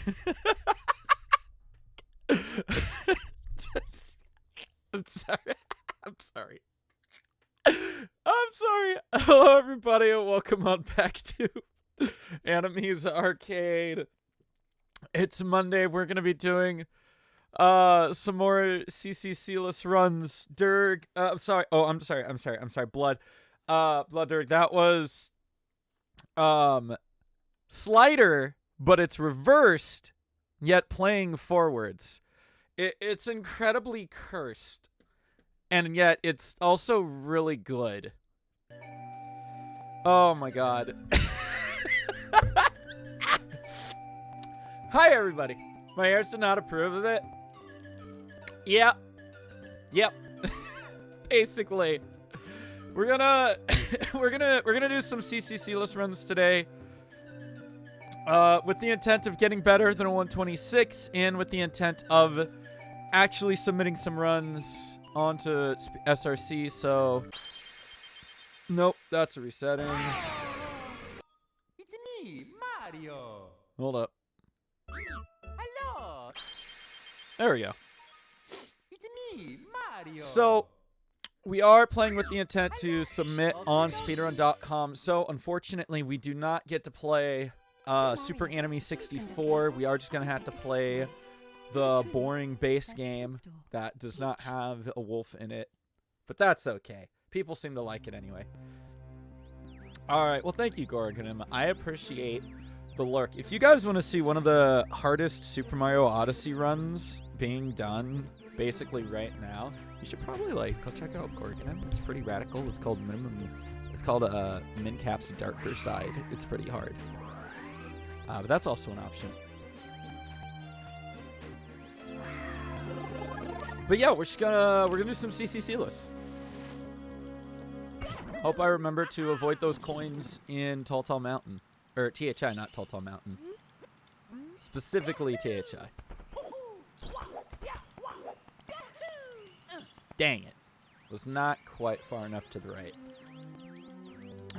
I'm sorry. I'm sorry. I'm sorry. Hello, everybody, and welcome on back to Anime's Arcade. It's Monday. We're gonna be doing some more CCCLESS runs. Dirg. I'm sorry. Oh, I'm sorry. Blood. Blood Dirg. That was Slider, but it's reversed, yet playing forwards. It's incredibly cursed, and yet it's also really good. Oh my god. Hi, everybody. My heirs did not approve of it. Yep. Basically, we're gonna do some CCCLESS runs today. With the intent of getting better than a 126, and with the intent of actually submitting some runs onto SRC. So, nope, that's a resetting. It's me, Mario. Hold up. Hello. There we go. It's me, Mario. So, we are playing with the intent to submit on speedrun.com. So, unfortunately, we do not get to play Super Anime 64. We are just going to have to play the boring base game that does not have a wolf in it. But that's okay. People seem to like it anyway. Alright, well, thank you, Gorgonum. I appreciate the lurk. If you guys want to see one of the hardest Super Mario Odyssey runs being done basically right now, you should probably, like, go check out Gorgonum. It's pretty radical. It's called Mincap's Darker Side. It's pretty hard. But that's also an option. But yeah, we're gonna do some CCCLESS. Hope I remember to avoid those coins in Tall Tall Mountain. Or THI, not Tall Tall Mountain. Specifically THI. Dang it. Was not quite far enough to the right.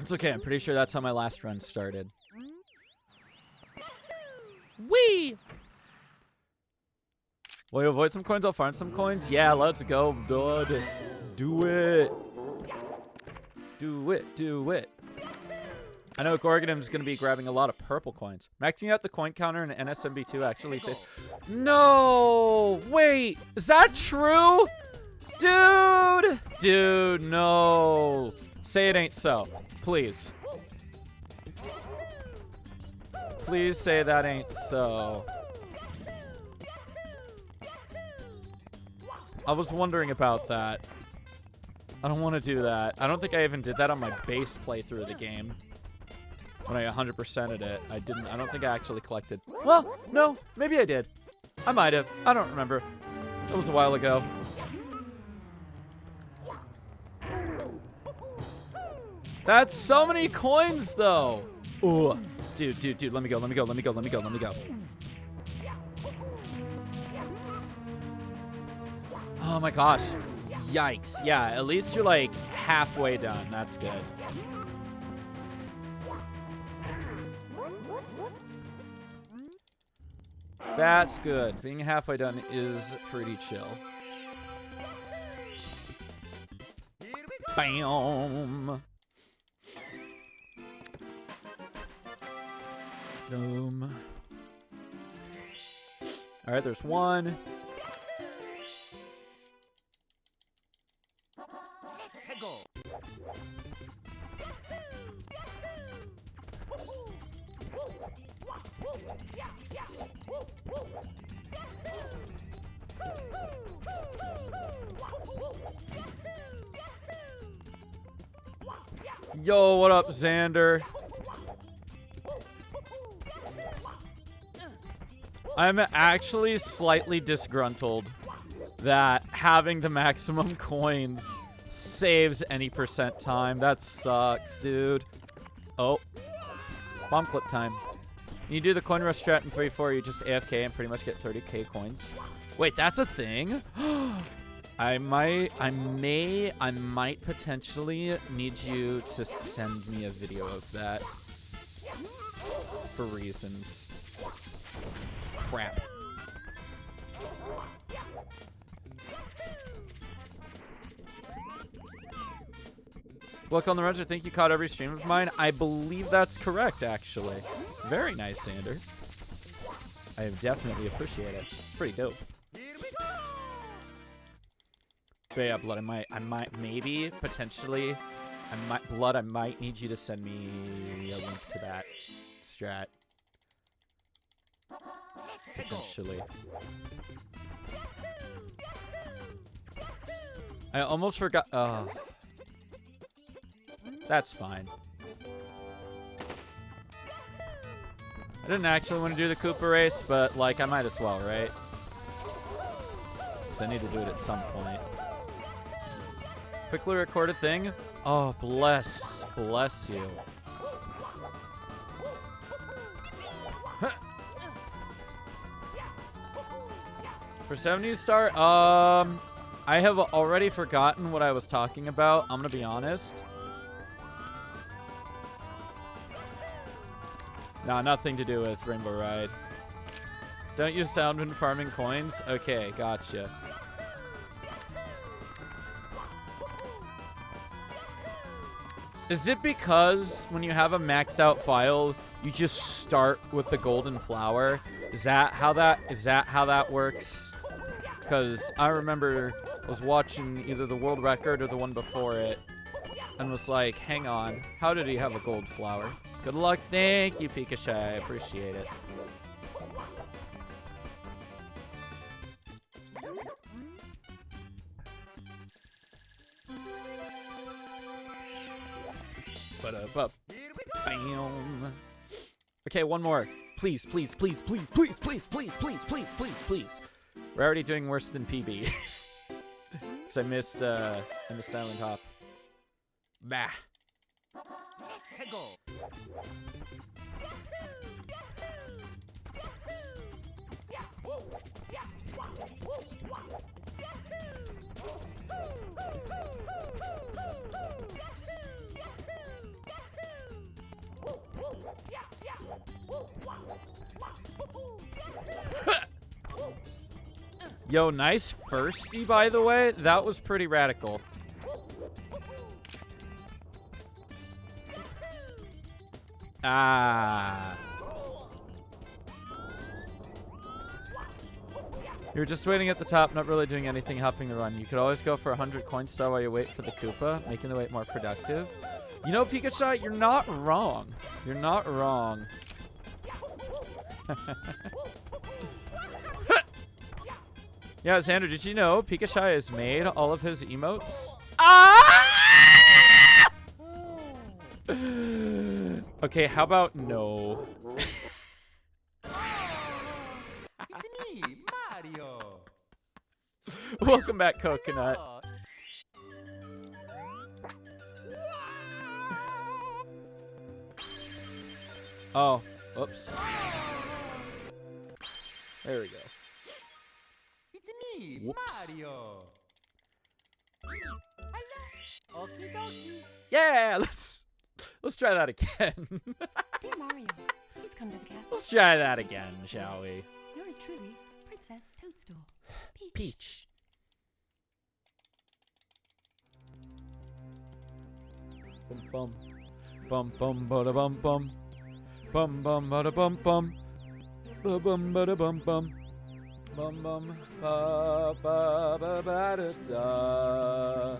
It's okay, I'm pretty sure that's how my last run started. Whee! Will you avoid some coins? I'll find some coins. Yeah, let's go, dude. Do it. Do it. Do it. I know Gorgonum's going to be grabbing a lot of purple coins. Maxing out the coin counter in NSMB2 actually says... No! Wait! Is that true? Dude! Dude, no. Say it ain't so. Please. Please say that ain't so. I was wondering about that. I don't want to do that. I don't think I even did that on my base playthrough of the game. When I 100%ed it, I don't think I actually collected. Well, no, maybe I did. I might have. I don't remember. It was a while ago. That's so many coins, though. Ugh. Dude, let me go. Oh my gosh. Yikes. Yeah, at least you're like halfway done. That's good. That's good. Being halfway done is pretty chill. Bam. Boom. All right, there's one. Yo, what up, Xander? I'm actually slightly disgruntled that having the maximum coins saves any percent time. That sucks, dude. Oh. Bomb clip time. You do the coin rush strat in 3-4, you just AFK and pretty much get 30k coins. Wait, that's a thing? I might potentially need you to send me a video of that. For reasons. crap. Look on the Ranger, think you caught every stream of mine? I believe that's correct, actually. Very nice, Sander. I definitely appreciate it. It's pretty dope. But yeah, Blood, I might, maybe, potentially, Blood, I might need you to send me a link to that strat. Potentially. I almost forgot. That's fine. I didn't actually want to do the Koopa race, but like I might as well, right? Because I need to do it at some point. Quickly record a thing. Oh, bless you. For 70 star, I have already forgotten what I was talking about. I'm gonna be honest. Nah, nothing to do with Rainbow Ride. Don't use sound when farming coins? Okay, gotcha. Is it because when you have a maxed out file, you just start with the golden flower? Is that how that works? Because I remember I was watching either the world record or the one before it and was like, hang on, how did he have a gold flower? Good luck. Thank you, Pikachu. I appreciate it. Bam. Okay, one more. Please, please, please, please, please, please, please, please, please, please, please. We're already doing worse than PB. Because I missed Island Hop. Bah. Yo, nice firsty, by the way. That was pretty radical. Ah. You're just waiting at the top, not really doing anything, helping the run. You could always go for 100 coin star while you wait for the Koopa, making the wait more productive. You know, Pikachu, you're not wrong. You're not wrong. Yeah, Xander, did you know Pikachu has made all of his emotes? Ah! Okay, how about no? It's me, Mario. Welcome back, Coconut. Oh, oops. There we go. It's me, Whoops. Mario. Okie dokie. Yeah, let's try that again. Dear Mario, please come to the castle. Let's try that again, shall we? Yours truly, Princess Toadstool. Peach. Peach. Bum bum bum bada bum bum bum bum bada bum bum bum bada bum bum bum bum ba ba ba ba da da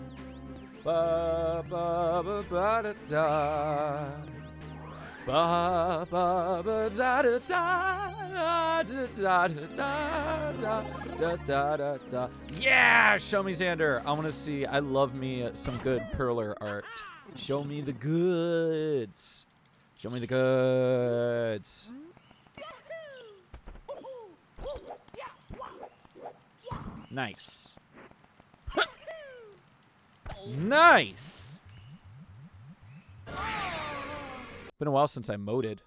ba ba ba ba da da ba ba ba da da da da da da da da da da. Yeah, show me Xander. I want to see. I love me some good perler art. Show me the goods. Show me the goods. Nice. Nice. Been a while since I moded.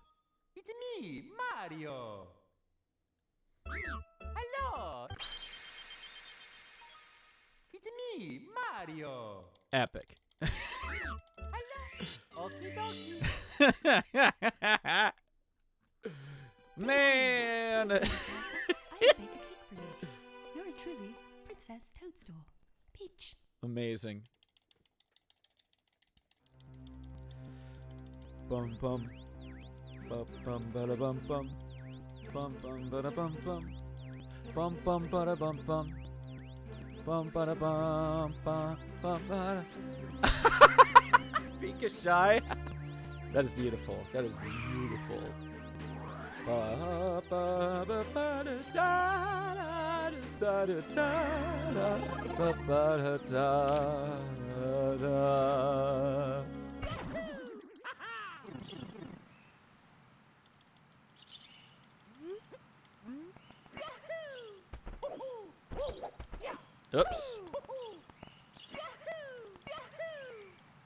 It's me, Mario. Hello. It's me, Mario. Epic. Okie dokie. Man. amazing. Bum bum. Bum bum bada bum bum. Bum bum bada bum bum. Bum bum bada bum bum. Bum bada bum bum bum bada. Pika shy. That is beautiful. That is beautiful. Ba ba ba ba da da da da da ba ba da da. Oops.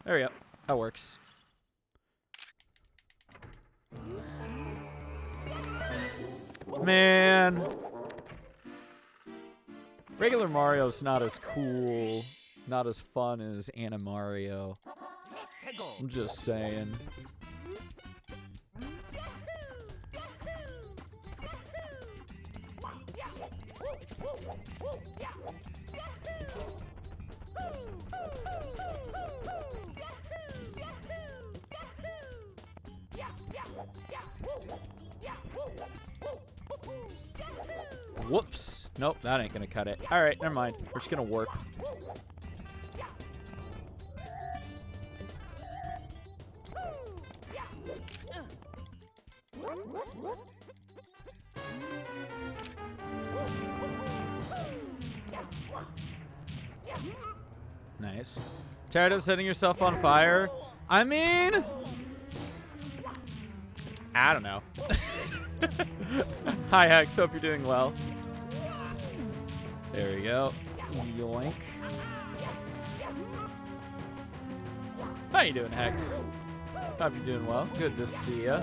There we go. That works. Man. Regular Mario's not as cool, not as fun as AnimeeArcade. I'm just saying. Whoops. Nope, that ain't gonna cut it. Alright, never mind. We're just gonna warp. Nice. Tired of setting yourself on fire? I mean, I don't know. Hi, Hex. Hope you're doing well. There we go. Yoink. How you doing, Hex? Hope you're doing well. Good to see ya.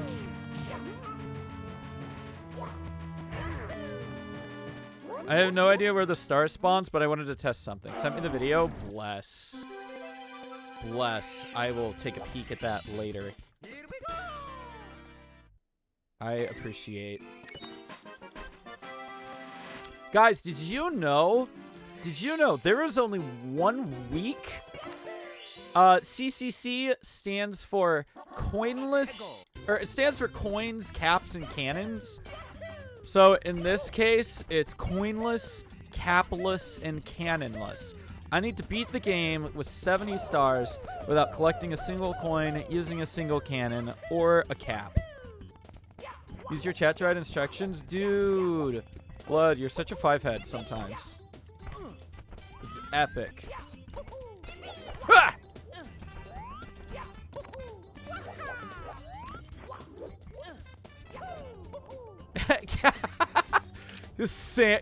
I have no idea where the star spawns, but I wanted to test something. Send me the video. Bless. Bless. I will take a peek at that later. I appreciate. Guys, did you know? Did you know there is only 1 week? CCC stands for coinless, or it stands for coins, caps, and cannons. So in this case, it's coinless, capless, and cannonless. I need to beat the game with 70 stars without collecting a single coin, using a single cannon, or a cap. Use your chat to write instructions? Dude. Blood, you're such a 5-head sometimes. It's epic. Ha!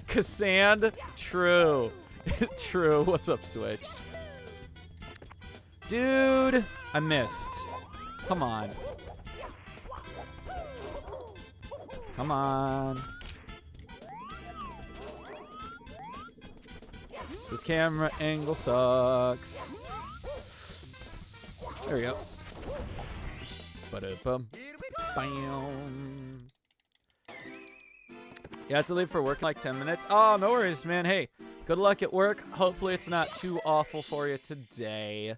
Cassand? True. True. What's up, Switch? Dude, I missed. Come on. Come on. This camera angle sucks. There we go. Ba-da-bum. Bam. You have to leave for work in like 10 minutes? Oh, no worries, man. Hey, good luck at work. Hopefully it's not too awful for you today.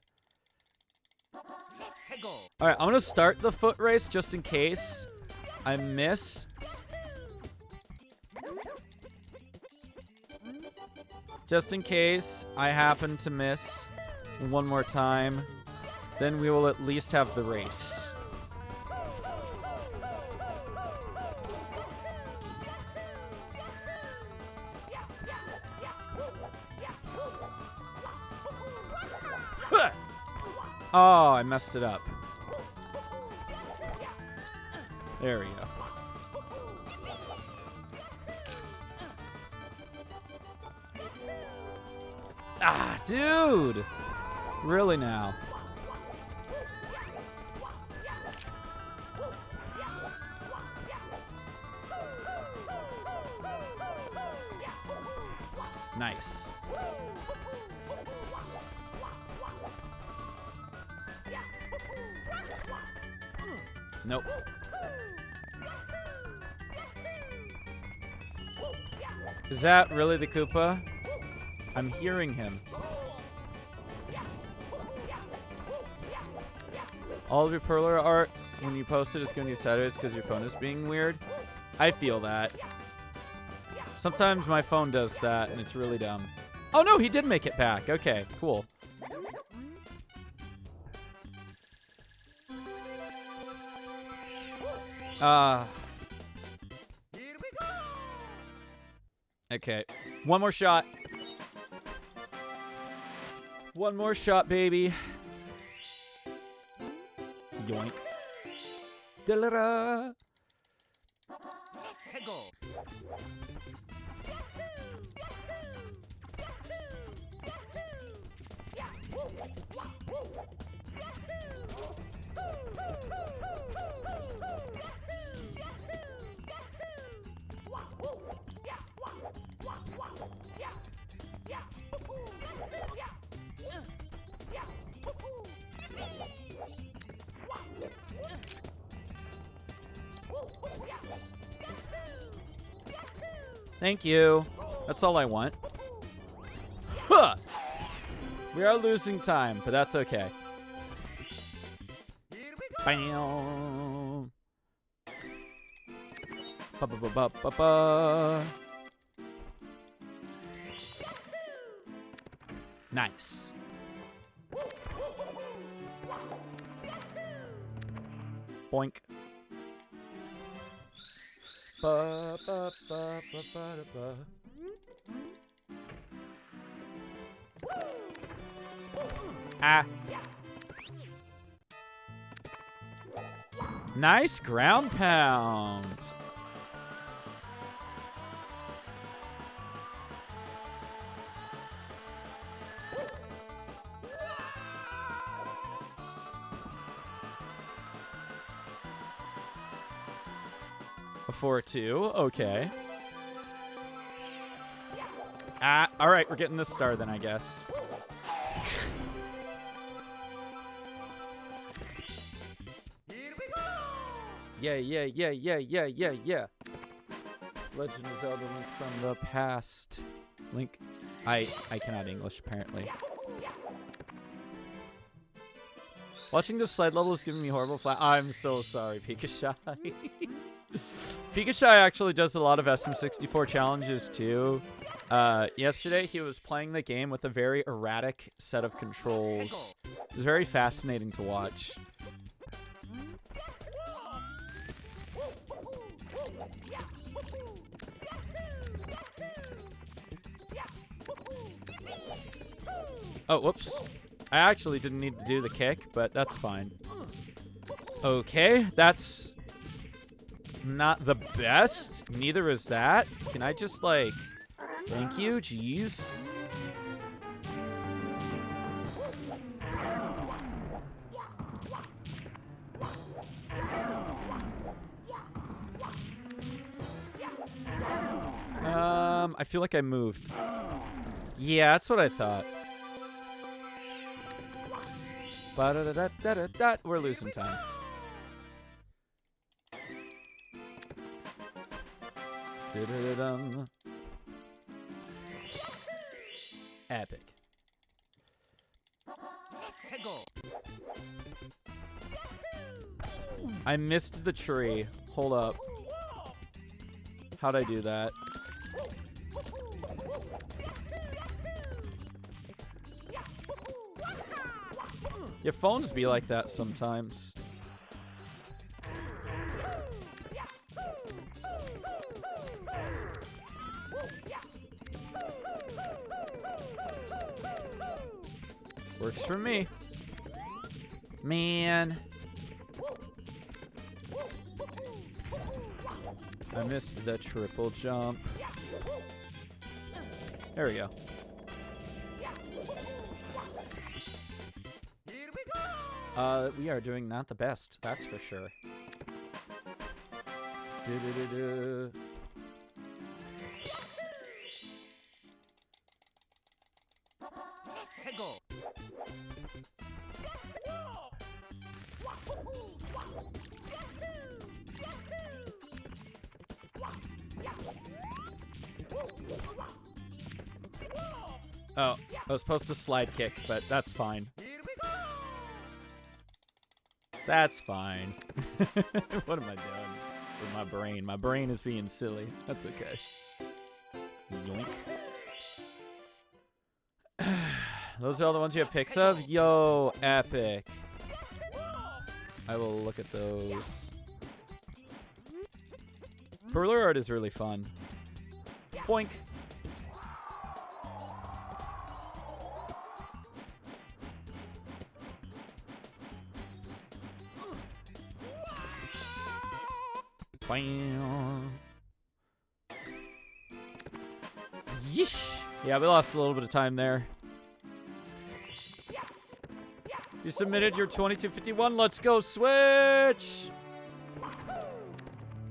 Alright, I'm going to start the foot race just in case I miss. Just in case I happen to miss one more time, then we will at least have the race. Oh, I messed it up. There we go. Ah, dude! Really now? Nice. Nope. Is that really the Koopa? I'm hearing him. All of your perler art, when you post it, is going to be sideways because your phone is being weird. I feel that. Sometimes my phone does that, and it's really dumb. Oh, no, he did make it back. Okay, cool. Okay. One more shot. One more shot, baby. Yoink. Da-la-da. Thank you. That's all I want. Huh. We are losing time, but that's okay. Bam. Ba ba ba ba ba ba. Nice. Boink. Ba ba ba ba ba da, ba. Ah. Nice ground pound. A 4-2. Okay. Ah, all right, we're getting this star then, I guess. Yeah, yeah, yeah, yeah, yeah, yeah, yeah. Legend of Zelda Link from the past. Link. I cannot English, apparently. Watching this slide level is giving me horrible flat. I'm so sorry, Pikachu. Pikachu actually does a lot of SM64 challenges, too. Yesterday, he was playing the game with a very erratic set of controls. It was very fascinating to watch. Oh, whoops. I actually didn't need to do the kick, but that's fine. Okay, that's not the best. Neither is that. Can I just, like... Thank you, jeez. I feel like I moved. Yeah, that's what I thought. Ba-da-da-da-da-da-da. We're losing time. Da-da-da-dum. Epic. I missed the tree. Hold up. How'd I do that? Your phones be like that sometimes. Works for me. Man. I missed the triple jump. There we go. We are doing not the best, that's for sure. Do-do-do-do. Oh, I was supposed to slide kick, but that's fine. That's fine. What am I doing with my brain? My brain is being silly. That's okay. Yoink. Those are all the ones you have pics of? Yo, epic. I will look at those. Perler art is really fun. Boink. Yeesh. Yeah, we lost a little bit of time there. You submitted your 2251. Let's go, Switch.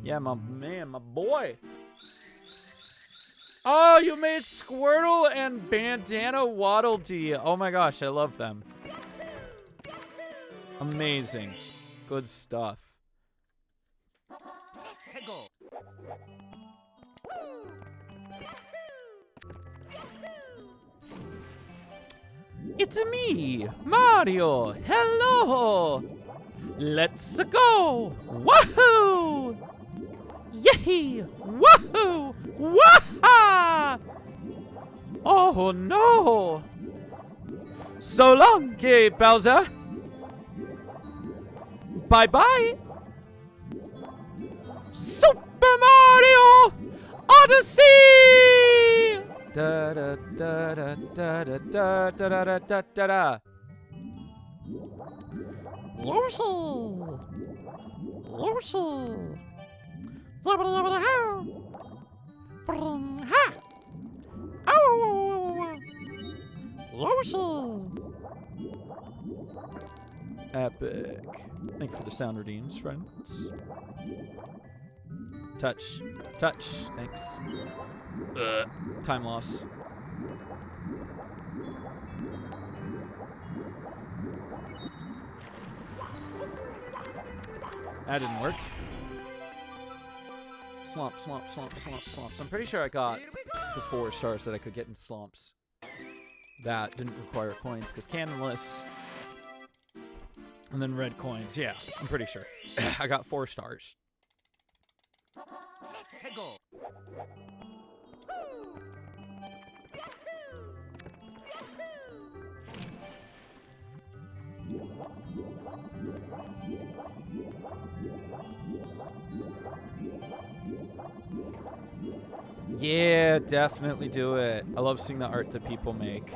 Yeah, my man, my boy. Oh, you made Squirtle and Bandana Waddle Dee. Oh my gosh, I love them. Amazing. Good stuff. It's me, Mario. Hello. Let's go. Woohoo! Yay! Woohoo! Waha! Oh no! So long, gay Bowser. Bye bye. Super Mario Odyssey! Da da da da da da da da da da da da. Lorsal. Lorsal. Yabba yabba how. Ha. Oh. Lorsal. Epic. Thank you for the sound redeems, friends. Touch. Touch. Thanks. Time loss. That didn't work. Slump, slump, slump, slump, slumps. I'm pretty sure I got the 4 stars that I could get in slumps. That didn't require coins, because canonless. And then red coins. Yeah, I'm pretty sure. I got 4 stars. Yeah, definitely do it. I love seeing the art that people make.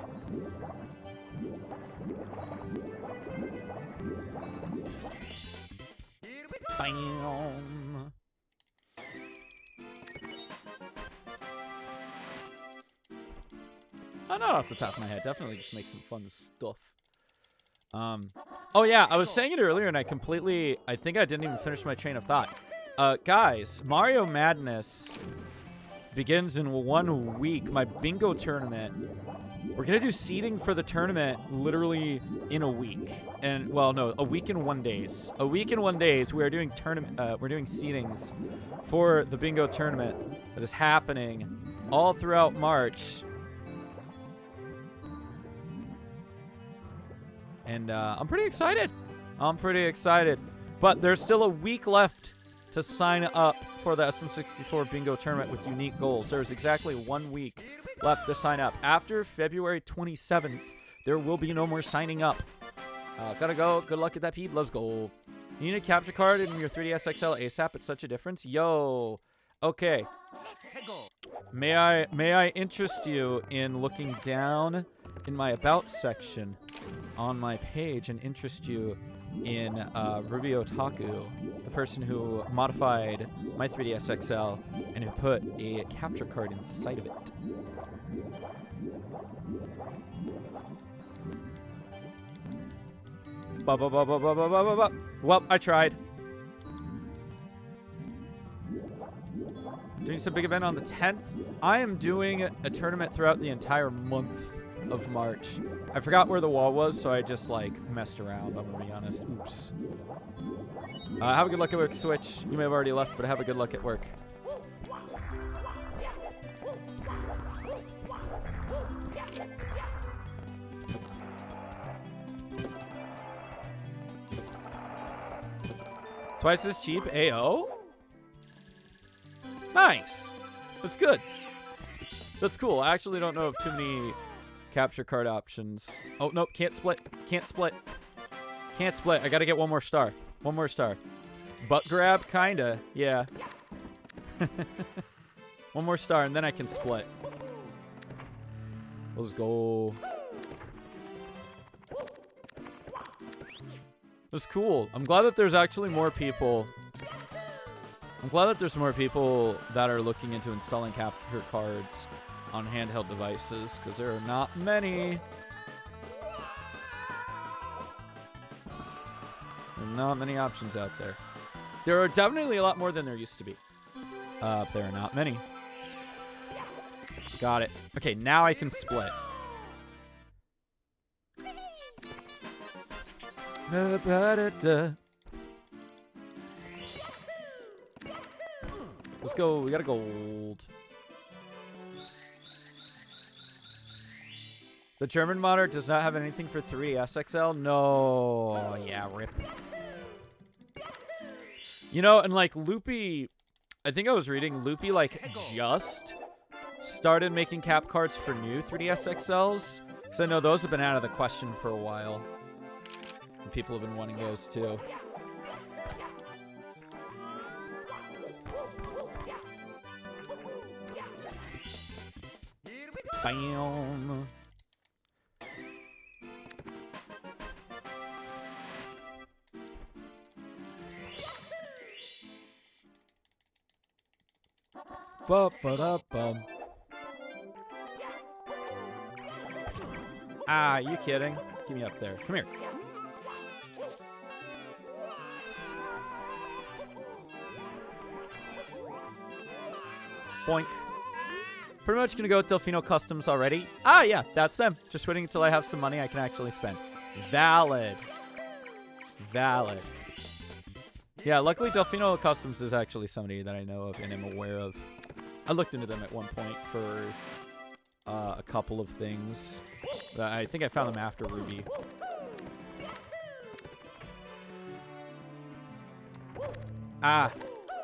Bam. Oh, not off the top of my head. Definitely just make some fun stuff. Oh yeah, I was saying it earlier and I think I didn't even finish my train of thought. Guys, Mario Madness begins in 1 week. My bingo tournament. We're gonna do seeding for the tournament literally in a week. And well, no, a week and 1 days. A week and 1 days. We are doing we're doing seedings for the bingo tournament that is happening all throughout March. And I'm pretty excited. I'm pretty excited. But there's still a week left to sign up for the SM64 bingo tournament with unique goals. There's exactly 1 week left to sign up. After February 27th, there will be no more signing up. Gotta go. Good luck at that, peep. Let's go. You need a capture card in your 3DS XL ASAP. It's such a difference. Yo. Okay. May I interest you in looking down in my About section on my page and interest you in Ruby Otaku, the person who modified my 3DS XL and who put a capture card inside of it. Well, I tried. Doing some big event on the 10th. I am doing a tournament throughout the entire month of March. I forgot where the wall was, so I just like messed around, I'm gonna be honest. Oops. Have a good luck at work, Switch. You may have already left, but have a good luck at work. Twice as cheap, AO? Nice. That's good. That's cool. I actually don't know of too many capture card options. Oh, nope. Can't split. Can't split. Can't split. I gotta get one more star. One more star. Butt grab? Kinda. Yeah. One more star, and then I can split. Let's go. That's cool. I'm glad that there's actually more people. I'm glad that there's more people that are looking into installing capture cards on handheld devices, because there are not many. There are not many options out there. There are definitely a lot more than there used to be. There are not many. Got it. Okay, now I can split. Let's go. We got a gold. The German modder does not have anything for 3DS XL? No. Yeah, rip. You know, and like Loopy, I think I was reading Loopy like just started making cap cards for new 3DS XLs. Because I know those have been out of the question for a while. And people have been wanting those too. Bam. Ba-ba-da-bum. Ah, you kidding? Give me up there. Come here. Boink. Pretty much gonna go with Delfino Customs already. Ah, yeah, that's them. Just waiting until I have some money I can actually spend. Valid. Valid. Yeah, luckily Delfino Customs is actually somebody that I know of and am aware of. I looked into them at one point for a couple of things. I think I found them after Ruby. Ah,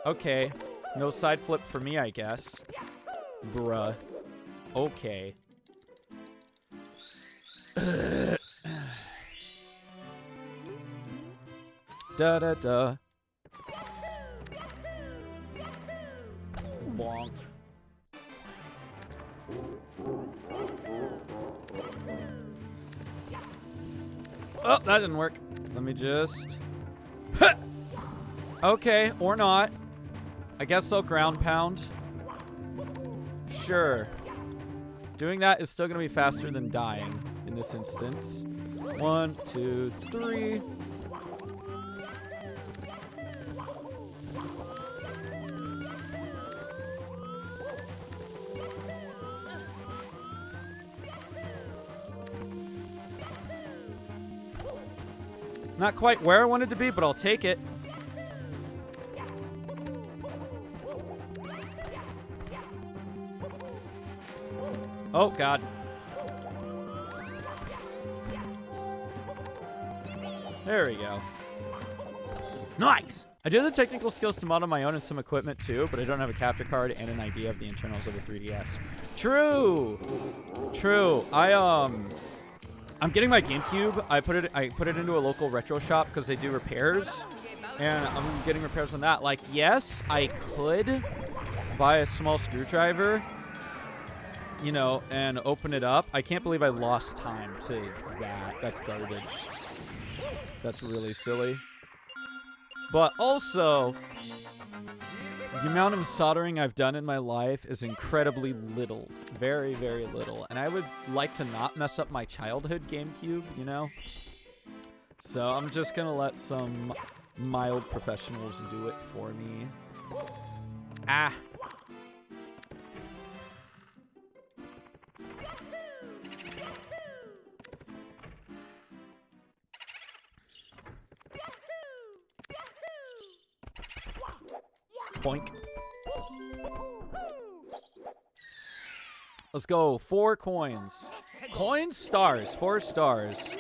okay. No side flip for me, I guess. Bruh. Okay. Da-da-da. Bonk. Oh, that didn't work. Let me just... Okay, or not. I guess I'll ground pound. Sure. Doing that is still going to be faster than dying in this instance. 1, 2, 3. Not quite where I wanted to be, but I'll take it. Oh, God. There we go. Nice! I do have the technical skills to model my own and some equipment too, but I don't have a capture card and an idea of the internals of a 3DS. True! True. I'm getting my GameCube. I put it into a local retro shop because they do repairs. And I'm getting repairs on that. Like, yes, I could buy a small screwdriver, you know, and open it up. I can't believe I lost time to that. That's garbage. That's really silly. But also, the amount of soldering I've done in my life is incredibly little. Very, very little. And I would like to not mess up my childhood GameCube, you know? So I'm just going to let some mild professionals do it for me. Ah. Boink. Let's go. 4 coins. Coins? Stars. 4 stars.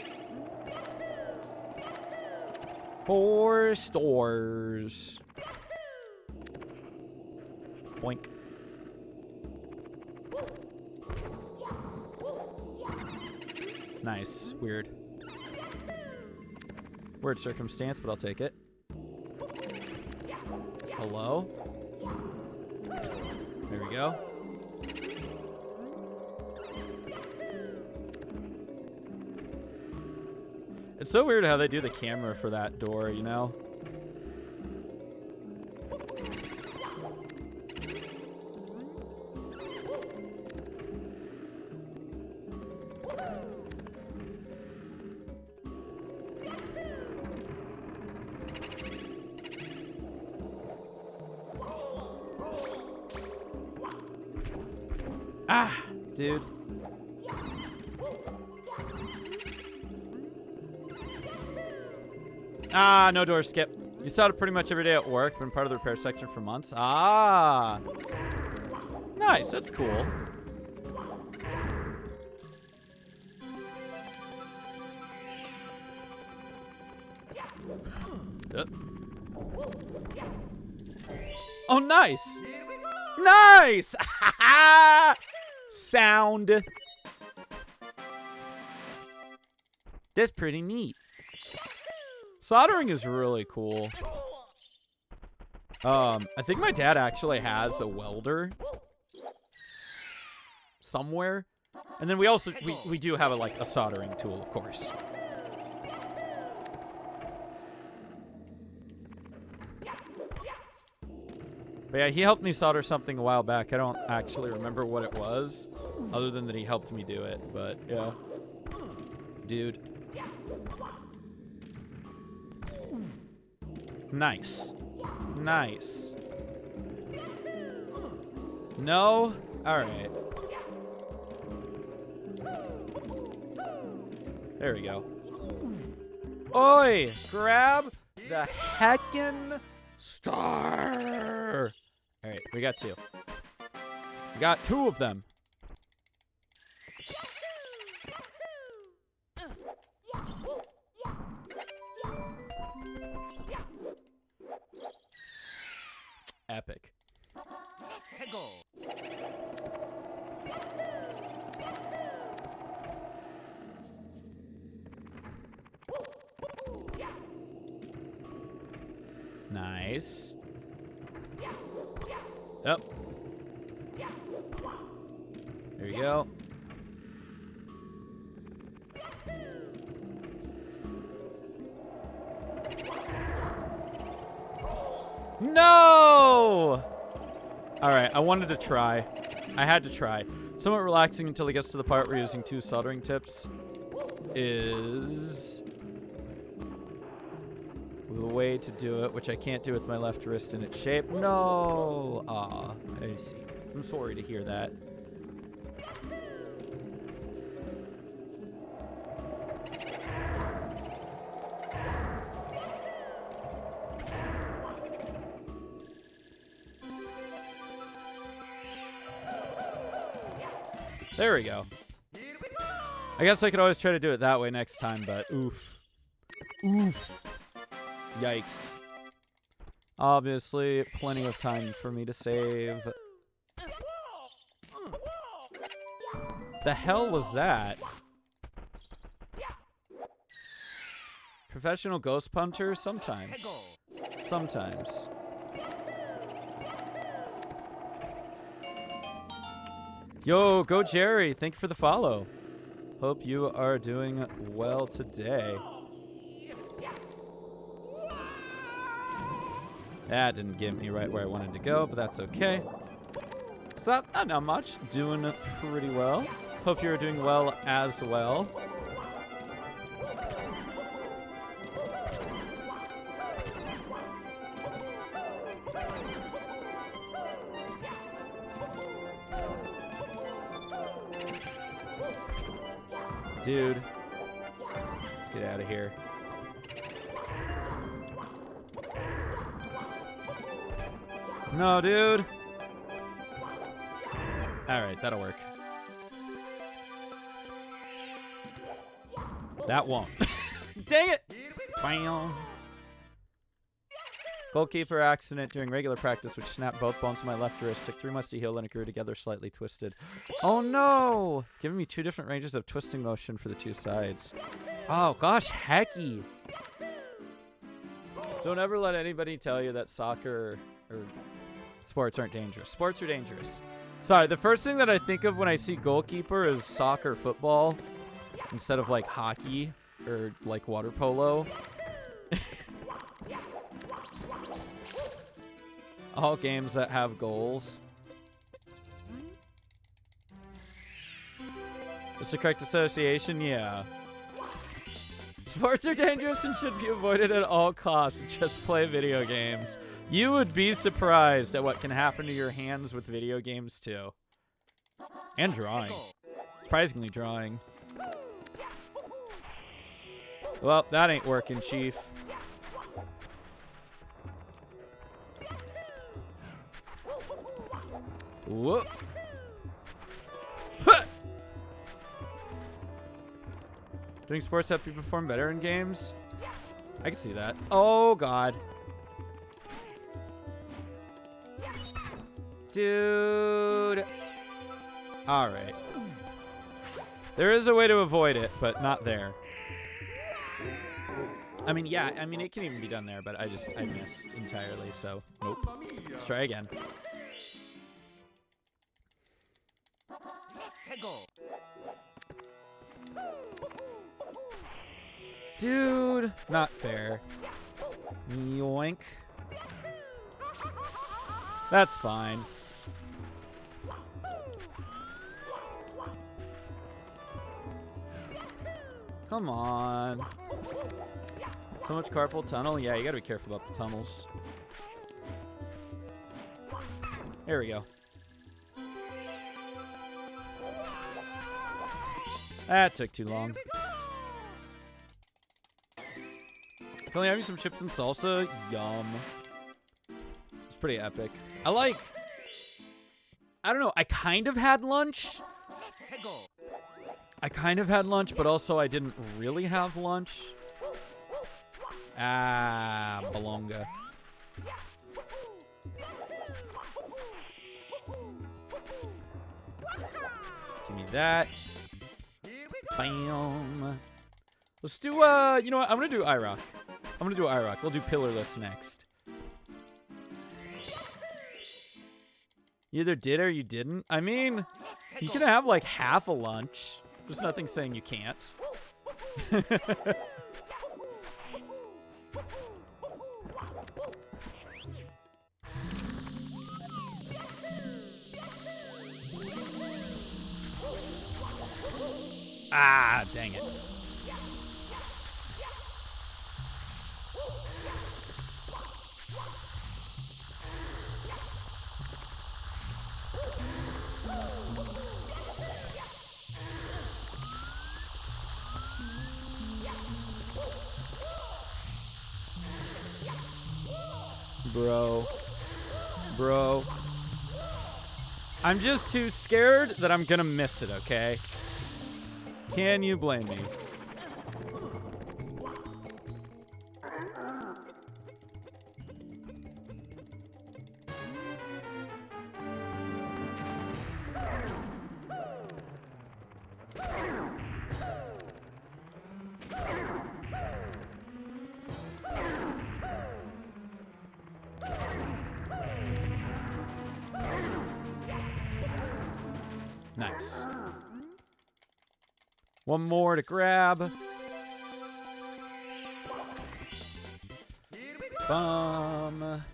4 stores. Boink. Nice. Weird. Weird circumstance, but I'll take it. Hello? There we go. It's so weird how they do the camera for that door, you know? Ah, dude. Ah, no door skip. You saw it pretty much every day at work. Been part of the repair section for months. Ah. Nice, that's cool. Oh, nice. Nice! Sound. That's pretty neat. Soldering is really cool. I think my dad actually has a welder somewhere. And then we also, we do have a soldering tool, of course. But yeah, he helped me solder something a while back. I don't actually remember what it was, other than that he helped me do it. But yeah, dude. Nice. Nice. No? Alright. There we go. Oi! Grab the heckin' star! Alright, we got 2. We got 2 of them. Epic. Nice. Yep. There you go. No! Alright, I wanted to try. I had to try. Somewhat relaxing until it gets to the part where using 2 soldering tips is the way to do it, which I can't do with my left wrist in its shape. No! Aw, I see. I'm sorry to hear that. There we go. I guess I could always try to do it that way next time, but oof. Oof. Yikes. Obviously, plenty of time for me to save. The hell was that? Professional ghost punter? Sometimes. Sometimes. Yo, go Jerry. Thank you for the follow. Hope you are doing well today. That didn't get me right where I wanted to go, but that's okay. What's up? Not much. Doing pretty well. Hope you're doing well as well. Dude. Get out of here. No, dude. Alright, that'll work. That won't. Dang it! Bam. Goalkeeper accident during regular practice, which snapped both bones of my left wrist. Took 3 months to heal, and it grew together slightly twisted. Oh no! Giving me 2 different ranges of twisting motion for the 2 sides. Oh gosh, hecky. Don't ever let anybody tell you that soccer or sports aren't dangerous. Sports are dangerous. Sorry, the first thing that I think of when I see goalkeeper is soccer, football, instead of like hockey or like water polo. All games that have goals. It's the correct association? Yeah. Sports are dangerous and should be avoided at all costs. Just play video games. You would be surprised at what can happen to your hands with video games too. And drawing. Surprisingly drawing. Well, that ain't working, Chief. Whoop. Huh. Doing sports help you perform better in games? I can see that. Oh, God. Dude. All right. There is a way to avoid it, but not there. I mean, yeah. I mean, it can even be done there, but I missed entirely, so nope. Let's try again. Dude, not fair. Yoink. That's fine. Come on. So much carpal tunnel? Yeah, you gotta be careful about the tunnels. There we go. That took too long. Can I have you some chips and salsa? Yum. It's pretty epic. I don't know. I kind of had lunch. But also I didn't really have lunch. Ah, Balonga. Give me that. Bam. Let's do, you know what? I'm going to do IROC. We'll do Pillarless next. You either did or you didn't. I mean, you can have like half a lunch. There's nothing saying you can't. Ah, dang it. Bro. I'm just too scared that I'm gonna miss it, okay? Can you blame me? Nice. One more to grab. Bum.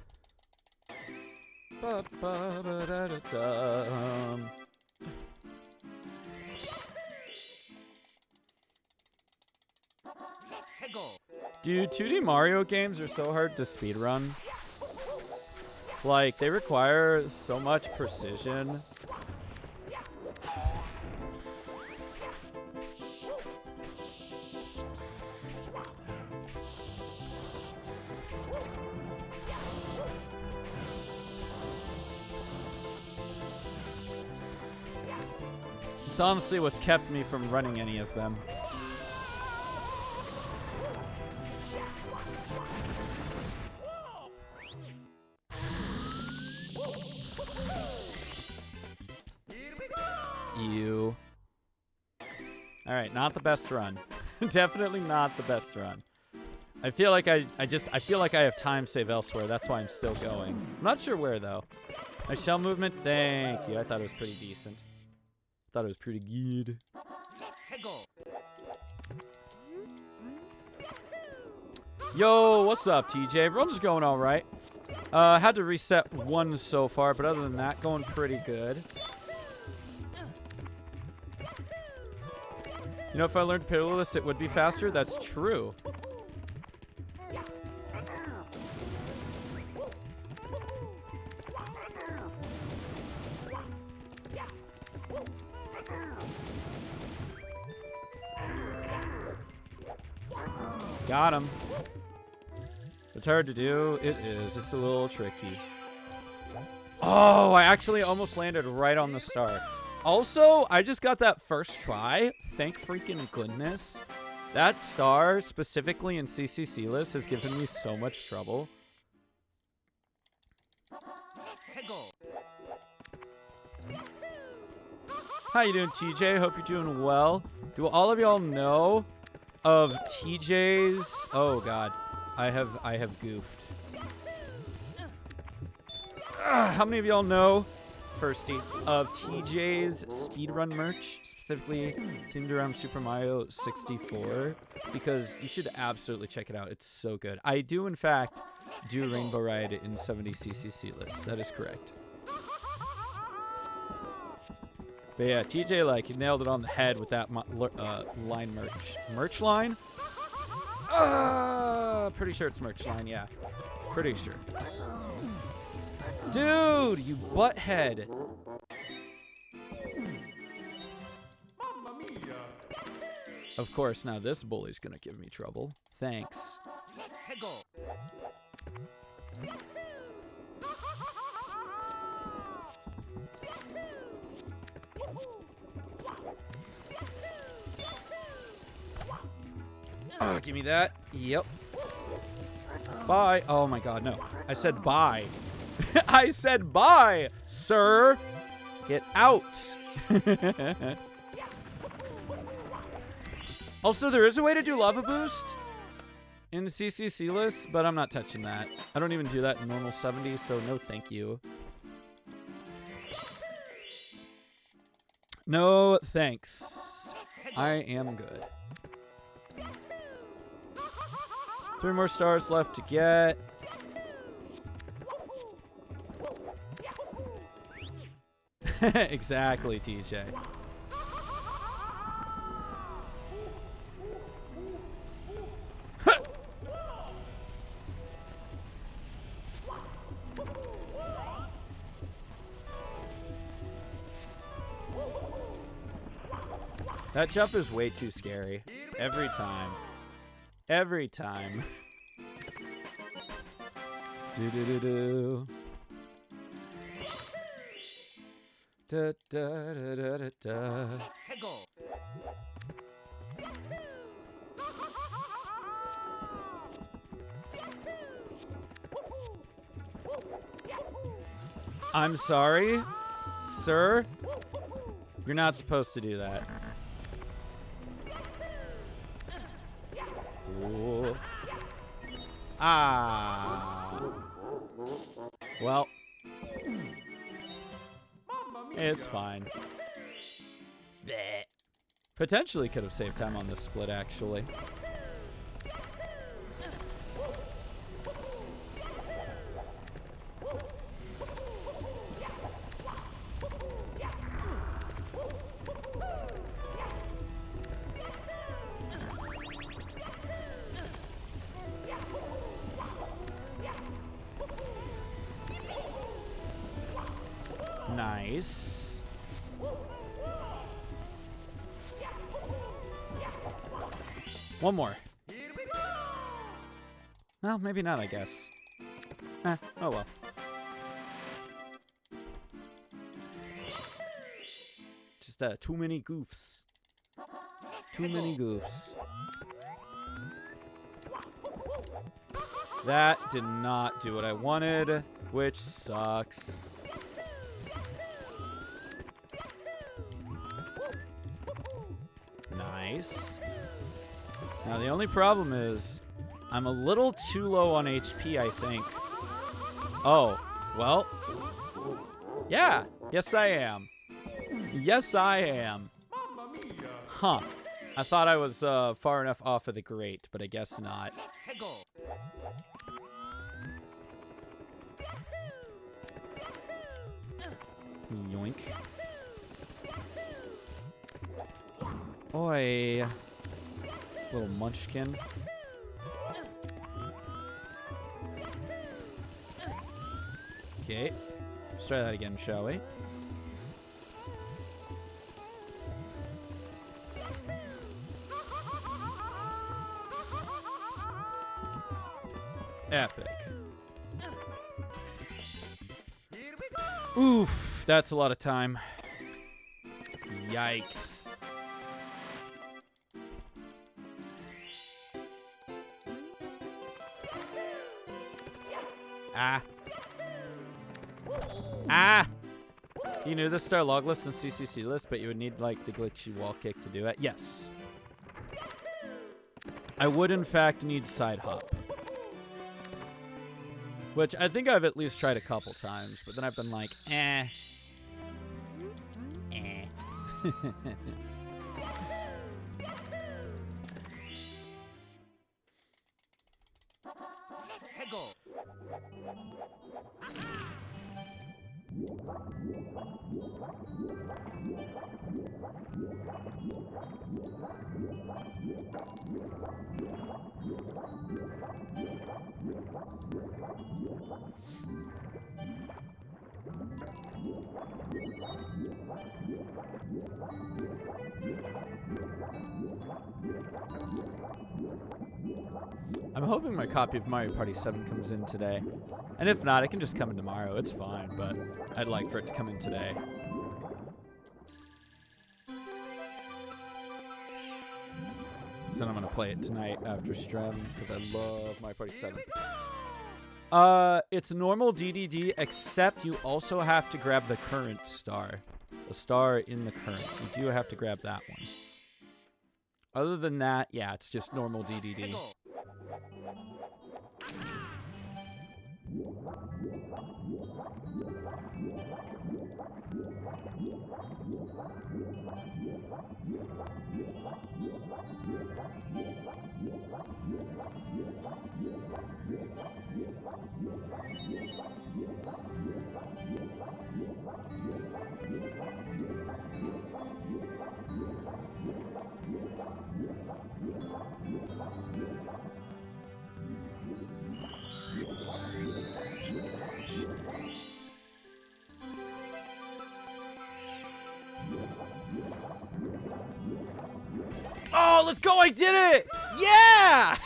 Ba-ba-ba-da-da-dum. Dude, 2D Mario games are so hard to speedrun. Like, they require so much precision. It's honestly what's kept me from running any of them. you. All right, not the best run. Definitely not the best run. I feel like I feel like I have time save elsewhere. That's why I'm still going. I'm not sure where though. My shell movement, thank you. I thought it was pretty decent. Thought it was pretty good. Yo, what's up, TJ? Everyone's going all right. Had to reset one so far, but other than that, going pretty good. You know, if I learned Pitiless, it would be faster. That's true. Got him. It's hard to do. It is. It's a little tricky. Oh, I actually almost landed right on the star. Also, I just got that first try. Thank freaking goodness. That star, specifically in CCCLESS, has given me so much trouble. How you doing, TJ? Hope you're doing well. Do all of y'all know of TJ's? Oh God, I have goofed. How many of y'all know, firsty, of TJ's speedrun merch, specifically themed around Super Mario 64? Because you should absolutely check it out. It's so good. I do, in fact, do Rainbow Ride in 70CCCLESS. That is correct. But yeah, TJ, like, nailed it on the head with that line merch. Merch line? Pretty sure it's merch line, yeah. Pretty sure. Dude, you butthead. Of course, now this bully's gonna give me trouble. Thanks. Give me that. Yep. Bye. Oh my God, no. I said bye. I said bye, sir. Get out. Also, there is a way to do lava boost in CCCLESS, but I'm not touching that. I don't even do that in normal 70, so no thank you. No thanks. I am good. 3 more stars left to get. Exactly, TJ. That jump is way too scary. Every time. Every time. Do-do-do-do. Da, da, da, da, da, da. I'm sorry, sir. You're not supposed to do that. Ooh. Ah. Well. It's fine. Blech. Potentially could have saved time on this split, actually. Nice. One more. Well, maybe not, I guess. Oh well. Just too many goofs. Too many goofs. That did not do what I wanted, which sucks. Nice. Now, the only problem is I'm a little too low on HP, I think. Oh, well. Yeah. Yes, I am. Yes, I am. Mamma mia! Huh. I thought I was far enough off of the grate, but I guess not. Let's go! Yoink. Oi. Little munchkin. Okay. Let's try that again, shall we? Epic. Here we go! Oof, that's a lot of time. Yikes. Ah. Ah! You knew the star log list and CCCLESS, but you would need, like, the glitchy wall kick to do it? Yes. I would, in fact, need side hop. Which I think I've at least tried a couple times, but then I've been like, eh. Eh. Let's go! I'm hoping my copy of Mario Party 7 comes in today. And if not, it can just come in tomorrow. It's fine, but I'd like for it to come in today. So then I'm going to play it tonight after stream because I love Mario Party 7. It's normal DDD, except you also have to grab the current star. The star in the current. You do have to grab that one. Other than that, yeah, it's just normal DDD. Oh, let's go! I did it! Yeah!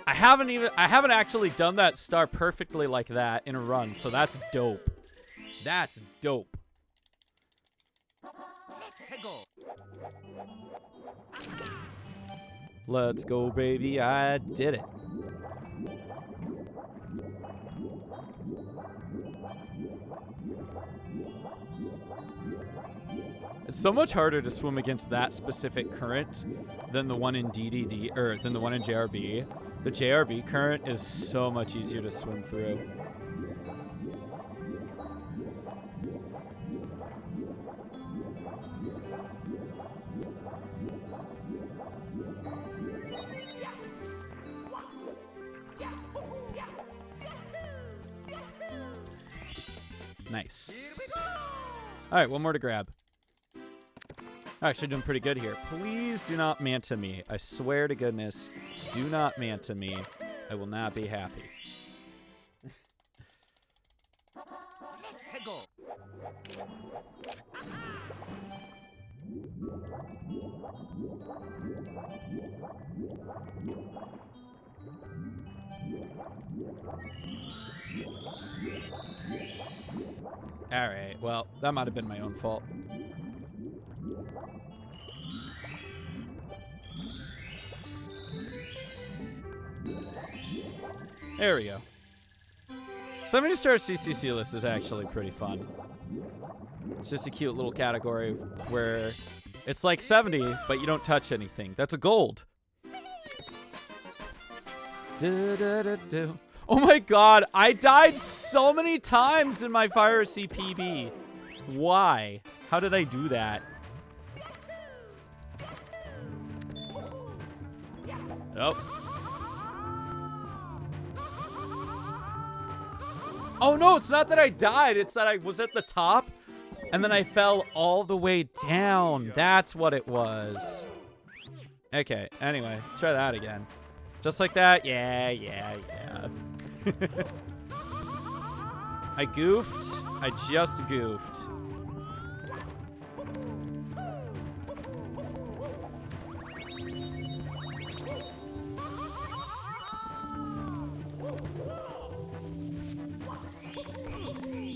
I haven't actually done that star perfectly like that in a run, so that's dope. That's dope. Let's go! Let's go, baby! I did it. It's so much harder to swim against that specific current than the one in DDD, or than the one in JRB. The JRB current is so much easier to swim through. Nice. All right, one more to grab. Actually doing pretty good here. Please do not manta me. I swear to goodness, do not manta me. I will not be happy. Let's go! All right, well, that might have been my own fault. There we go. 70-star CCCLESS is actually pretty fun. It's just a cute little category where it's like 70, but you don't touch anything. That's a gold. Oh my god, I died so many times in my Fire CPB. Why? How did I do that? Oh. Oh no, it's not that I died, it's that I was at the top and then I fell all the way down. That's what it was. Okay, anyway, let's try that again. Just like that? Yeah. I goofed. I just goofed.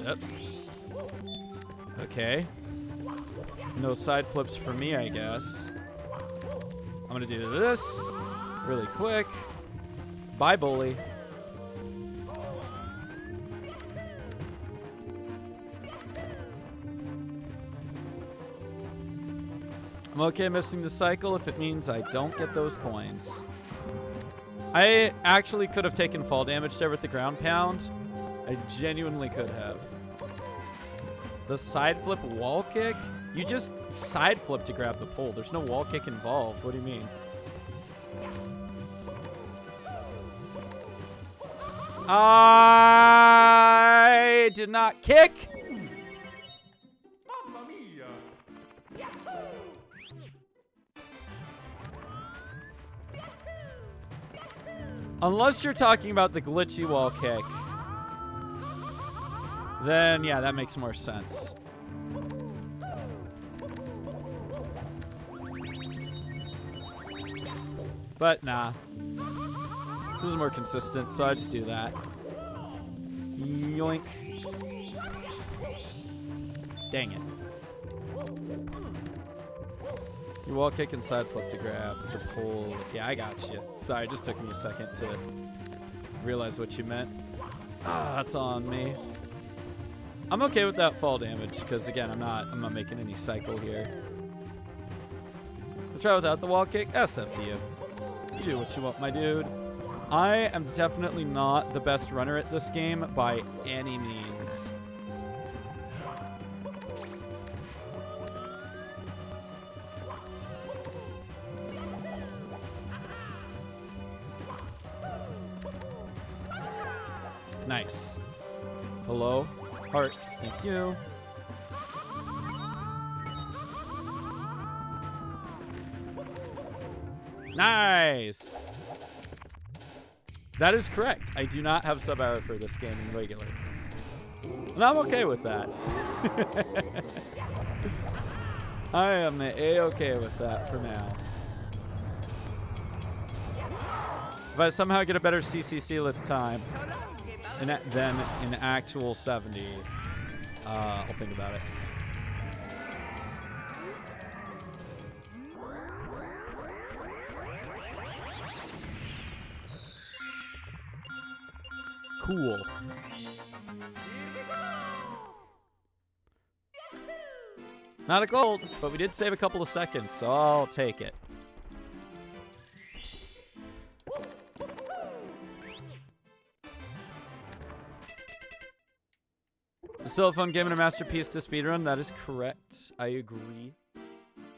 Oops. Okay. No side flips for me, I guess. I'm gonna do this really quick. Bye, bully. I'm okay missing the cycle if it means I don't get those coins. I actually could have taken fall damage there with the ground pound. I genuinely could have. The side flip wall kick? You just side flip to grab the pole. There's no wall kick involved. What do you mean? I did not kick. Mamma mia! Unless you're talking about the glitchy wall kick. Then, yeah, that makes more sense. But, nah. This is more consistent, so I just do that. Yoink. Dang it. You wall kick and side flip to grab the pole. Yeah, I got you. Sorry, it just took me a second to realize what you meant. Ah, that's on me. I'm okay with that fall damage because again, I'm not making any cycle here. We'll try without the wall kick. That's up to you. You do what you want, my dude. I am definitely not the best runner at this game by any means. Nice. Hello? Heart. Thank you. Nice. That is correct. I do not have sub error for this game in regular. And I'm okay with that. I am A-okay with that for now. If I somehow get a better CCCLESS time than an actual 70, I'll think about it. Cool. Not a gold, but we did save a couple of seconds, so I'll take it. Still a fun game and a masterpiece to speedrun. That is correct. I agree.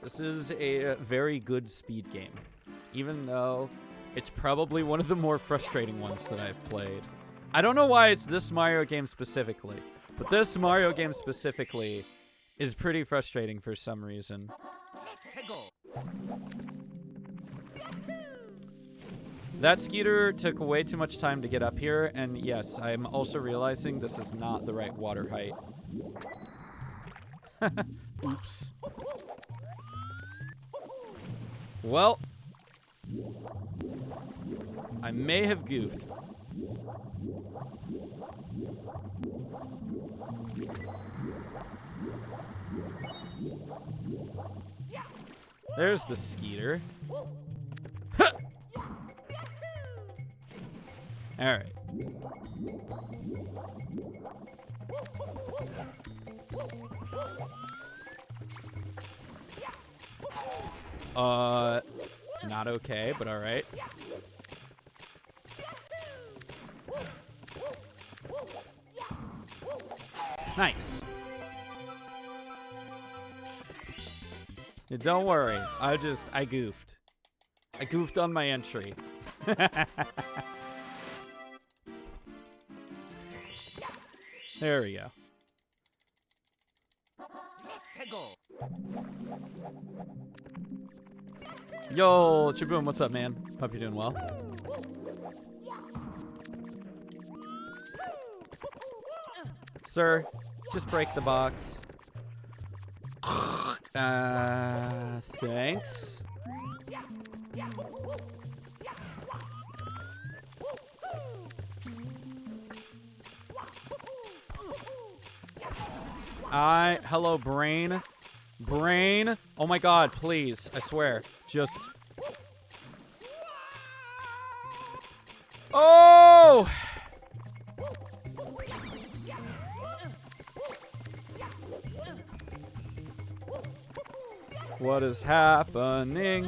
This is a very good speed game, even though it's probably one of the more frustrating ones that I've played. I don't know why it's this Mario game specifically, but this Mario game specifically is pretty frustrating for some reason. That Skeeter took way too much time to get up here, and yes, I'm also realizing this is not the right water height. Oops. Well, I may have goofed. There's the Skeeter. All right. Not okay, but all right. Nice. Yeah, don't worry. I goofed. I goofed on my entry. There we go. Hegel. Yo, Chaboom, what's up, man? Hope you're doing well. Sir, just break the box. Thanks. Hello, Brain. Brain. Oh my God, please. I swear. Just. Oh! What is happening?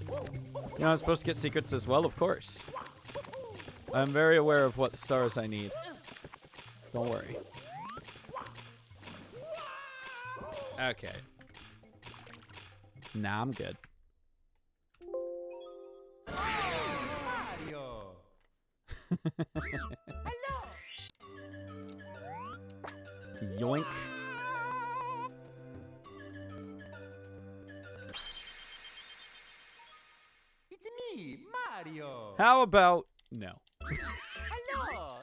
You know, I'm supposed to get secrets as well, of course. I'm very aware of what stars I need. Don't worry. Okay. Nah, I'm good. Mario. Yoink. It's me, Mario. How about no? Hello.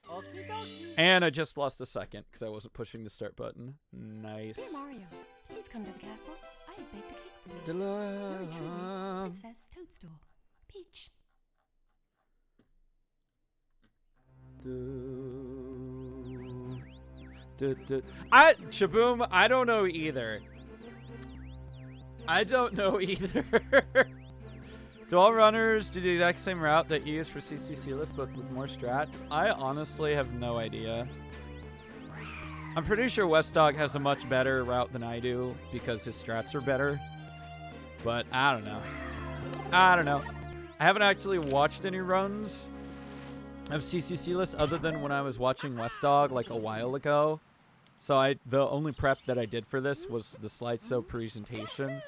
Okie dokie. And I just lost a second because I wasn't pushing the start button. Nice. Dear Mario, please come to the castle. I have baked a cake for you. Yours truly, Princess Toadstool. Peach. Chaboom, I don't know either. I don't know either. Do all runners do the exact same route that you use for CCCLESS, but with more strats? I honestly have no idea. I'm pretty sure West Dog has a much better route than I do because his strats are better. But I don't know. I don't know. I haven't actually watched any runs of CCCLESS other than when I was watching West Dog like a while ago. So the only prep that I did for this was the slideshow presentation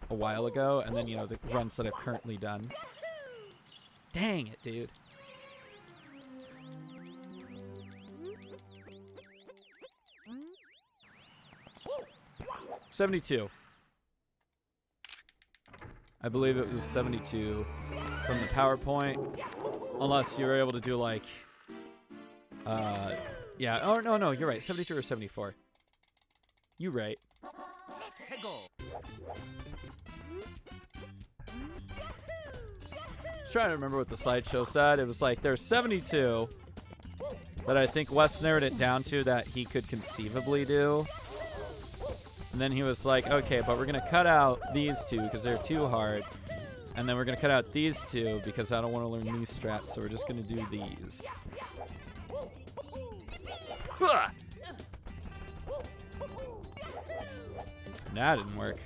a while ago, and then, you know, the runs that I've currently done. Dang it, dude. $72. I believe it was 72 from the PowerPoint. Unless you were able to do like, yeah. Oh, no, you're right. 72 or 74. You right. Hegel. I was trying to remember what the slideshow said. It was like there's 72 that I think Wes narrowed it down to that he could conceivably do. And then he was like, okay, but we're going to cut out these two because they're too hard. And then we're going to cut out these two because I don't want to learn these strats, so we're just going to do these. That didn't work.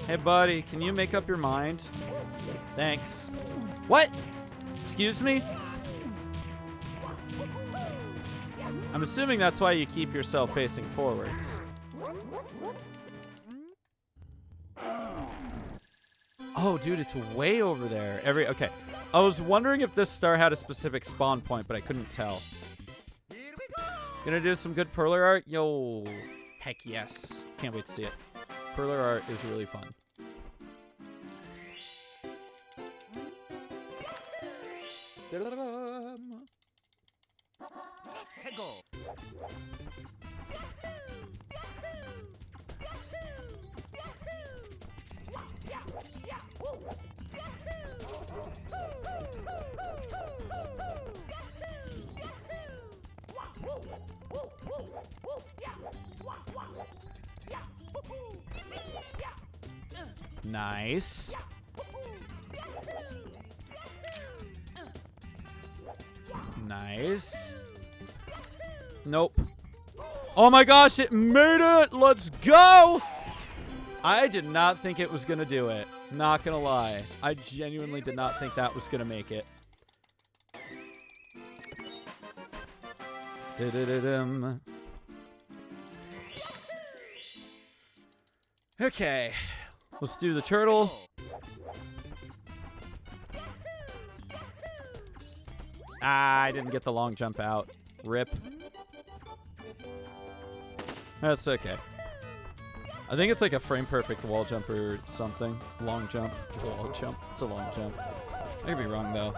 Hey, buddy, can you make up your mind? Thanks. What? Excuse me? I'm assuming that's why you keep yourself facing forwards. Oh, dude, it's way over there. Okay. I was wondering if this star had a specific spawn point, but I couldn't tell. Here we go. Gonna do some good perler art? Yo, heck yes. Can't wait to see it. Perler art is really fun. Hegel. Nice. Nice. Nope. Oh my gosh, it made it! Let's go! I did not think it was gonna do it. Not gonna lie. I genuinely did not think that was gonna make it. Da-da-da-dum. Okay. Let's do the turtle. Ah, I didn't get the long jump out. Rip. That's okay. I think it's like a frame perfect wall jump or something. Long jump. Wall jump. It's a long jump. I could be wrong though.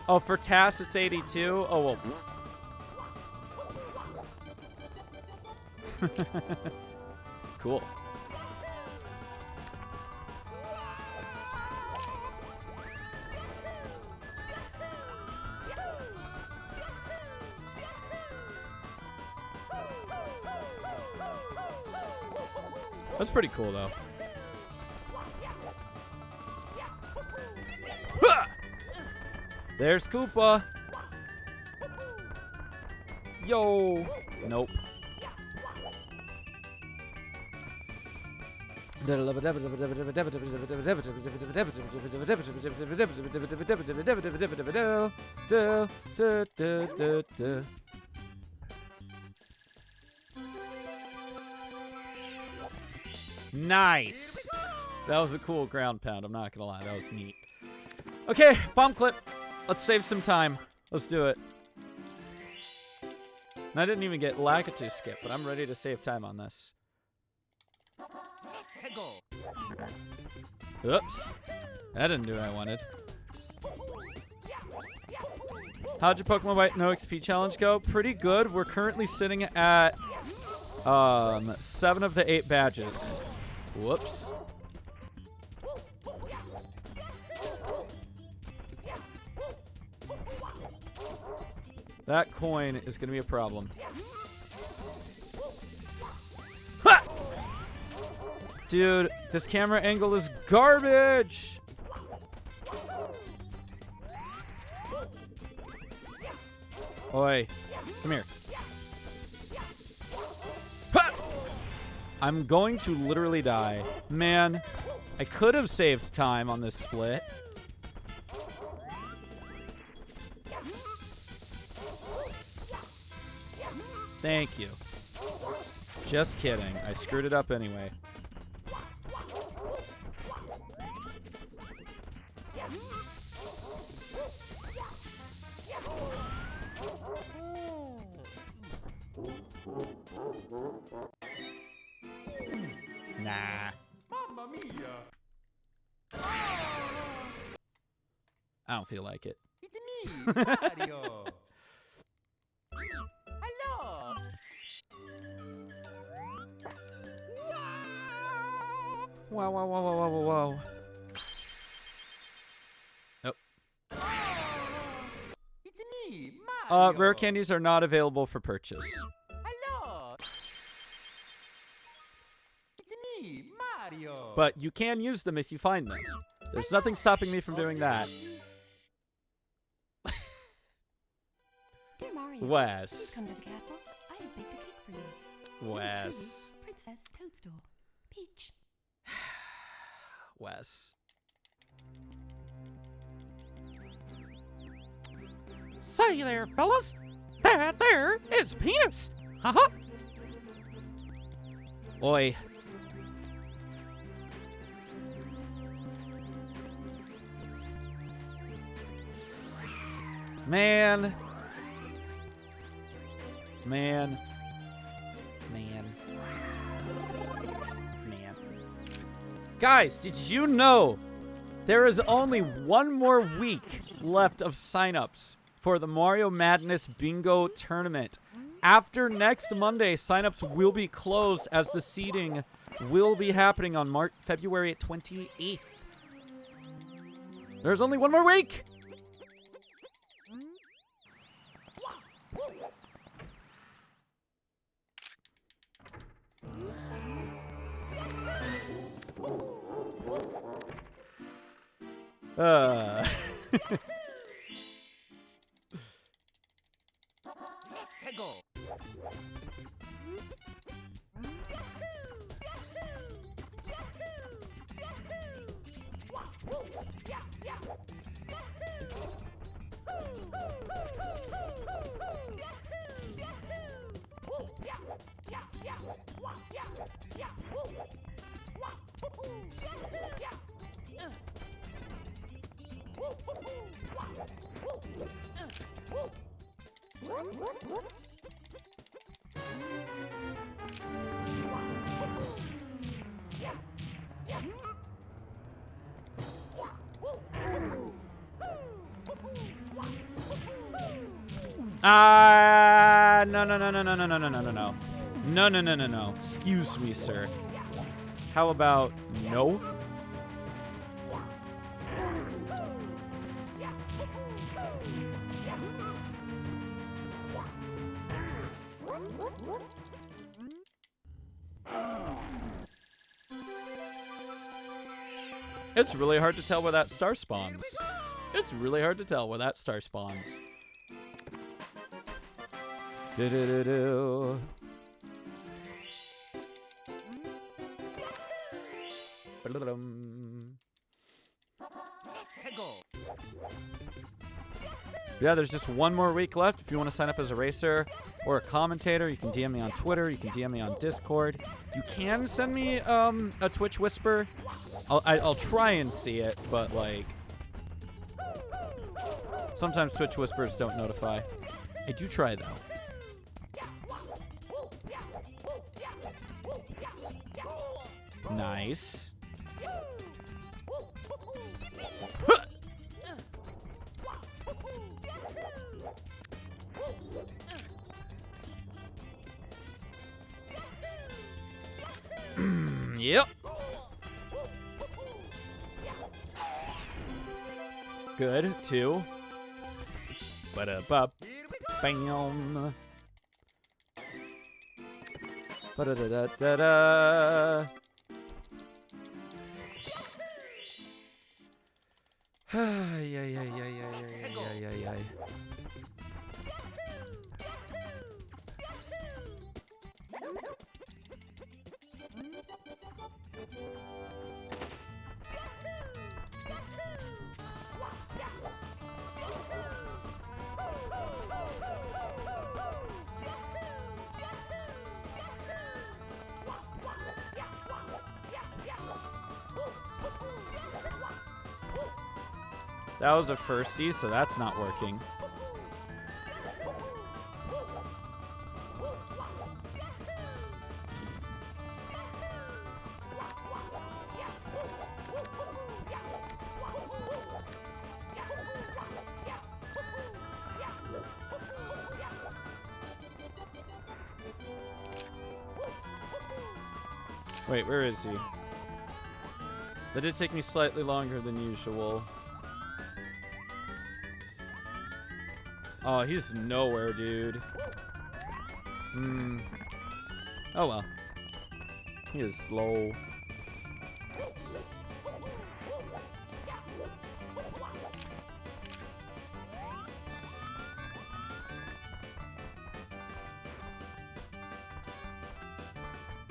Oh, for TAS it's 82? Oh, well. Cool. That's pretty cool, though. There's Koopa. Yo. Nope. Nice. That was a cool ground pound. I'm not gonna lie. That was neat. Okay, bomb clip. Let's save some time. Let's do it. And I didn't even get Lakitu skip, but I'm ready to save time on this. Oops. That didn't do what I wanted. How'd your Pokemon White No XP challenge go? Pretty good. We're currently sitting at 7 of the 8 badges. Whoops. That coin is going to be a problem. Ha! Dude, this camera angle is garbage! Oi. Come here. Ha! I'm going to literally die. Man, I could have saved time on this split. Thank you. Just kidding. I screwed it up anyway. Nah. Mamma mia! I don't feel like it. It's me, Mario! Hello! Wow, wow, wow, wow, wow, wow, wow. Oh. It's me, Mario! Rare candies are not available for purchase. Hello! It's me, Mario! But you can use them if you find them. There's nothing stopping me from doing that. Dear Mario, Wes. please come to the castle. I have baked a cake for you. Wes. Princess Toadstool. Peach. Wes. Say there, fellas. That there is penis. Haha. Oi. Man. Man. Man. Man. Guys, did you know there is only one more week left of signups for the Mario Madness Bingo Tournament. After next Monday, signups will be closed as the seeding will be happening on February 28th. There's only one more week. No. Excuse me, sir. How about no? It's really hard to tell where that star spawns. It's really hard to tell where that star spawns. Do-do-do-do. Yeah, there's just one more week left. If you want to sign up as a racer or a commentator, you can DM me on Twitter. You can DM me on Discord. You can send me a Twitch whisper. I'll try and see it, but like sometimes Twitch whispers don't notify. I do try though. Nice. Yep. Good. 2. Ba-da-ba. Bam. Ba-da-da-da-da-da. Yeah. That was a firstie, so that's not working. Wait, where is he? That did take me slightly longer than usual. Oh, he's nowhere, dude. Oh well. He is slow.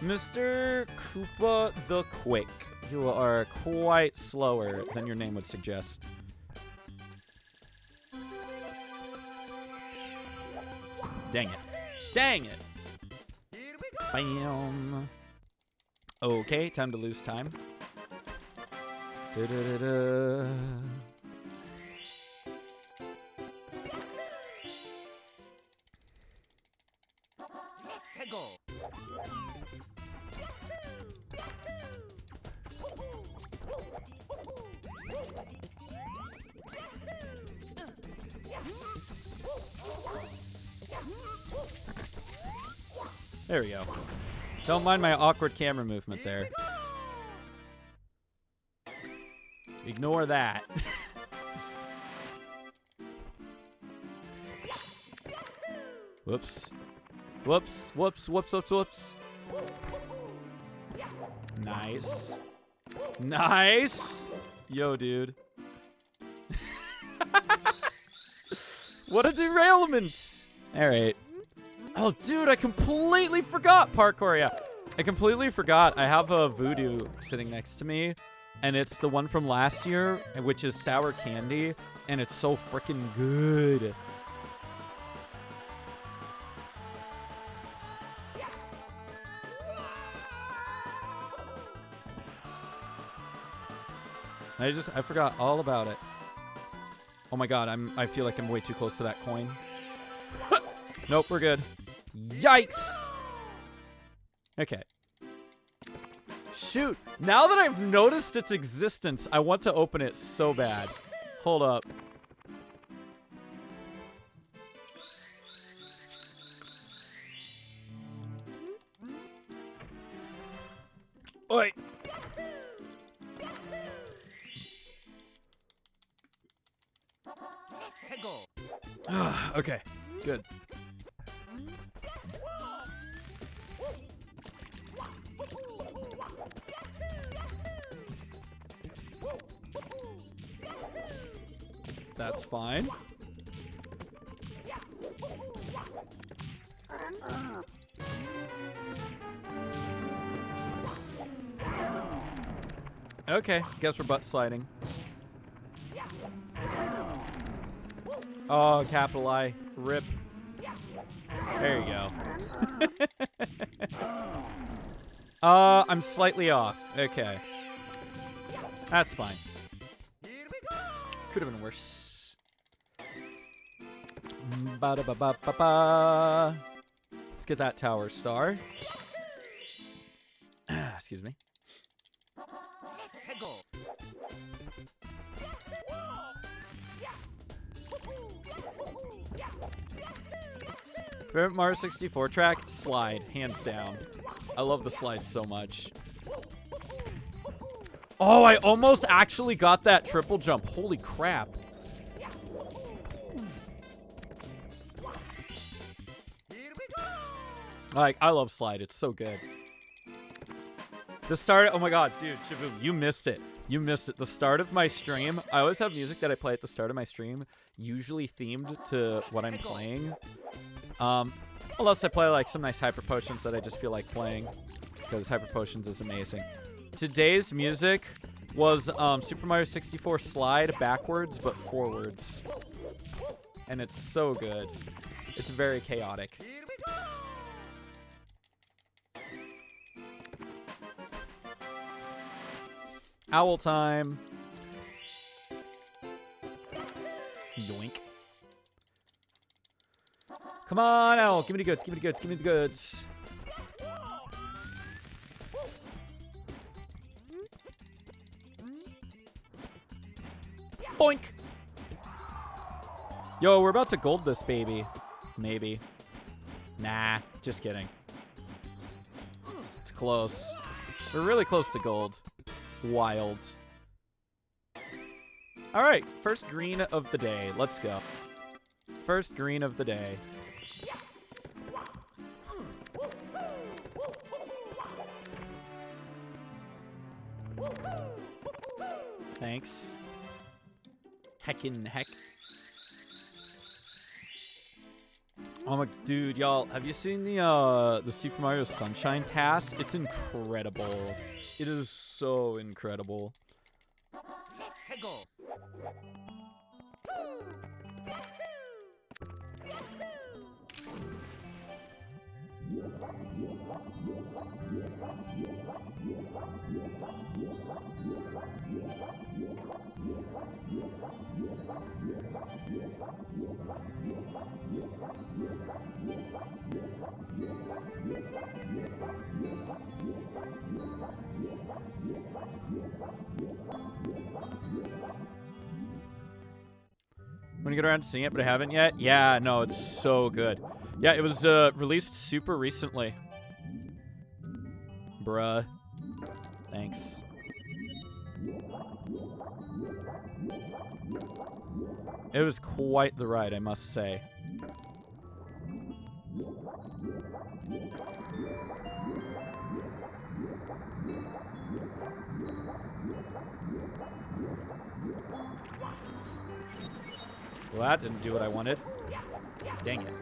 Mr. Koopa the Quick, you are quite slower than your name would suggest. Dang it. Dang it. Bam. Okay, time to lose time. Da-da-da-da. There we go. Don't mind my awkward camera movement there. Ignore that. Whoops. Whoops. Whoops. Whoops. Whoops. Whoops. Nice. Nice. Yo, dude. What a derailment. All right. Oh, dude, I completely forgot parkour. Yeah. I completely forgot. I have a voodoo sitting next to me, and it's the one from last year, which is sour candy, and it's so freaking good. I forgot all about it. Oh my god, I feel like I'm way too close to that coin. Nope, we're good. Yikes! Okay. Shoot, now that I've noticed its existence, I want to open it so bad. Hold up. Oi! Okay, good. That's fine. Okay, guess we're butt sliding. Oh, capital I. Rip. There you go. I'm slightly off. Okay. That's fine. Could have been worse. Ba-da-ba-ba-ba-ba. Let's get that tower star. Excuse me. Favorite Mario 64 track? Slide, hands down. I love the slide so much. Oh, I almost actually got that triple jump. Holy crap. Like, I love slide. It's so good. The start, oh my god, dude, Chibu, you missed it. You missed it. The start of my stream, I always have music that I play at the start of my stream, usually themed to what I'm playing. Unless I play like some nice Hyper Potions that I just feel like playing, because Hyper Potions is amazing. Today's music was Super Mario 64 slide backwards but forwards. And it's so good. It's very chaotic. Owl time. Yoink. Come on, Owl. Give me the goods. Give me the goods. Give me the goods. Boink. Yo, we're about to gold this baby. Maybe. Nah, just kidding. It's close. We're really close to gold. Wild. All right, first green of the day. Let's go. First green of the day. Thanks. Heckin' heck. Oh my dude, y'all, have you seen the Super Mario Sunshine task? It's incredible. It is so incredible. When you get around to seeing it, but I haven't yet. Yeah, no, it's so good. Yeah, it was released super recently. Bruh. Thanks. It was quite the ride, I must say. Well, that didn't do what I wanted. Dang it.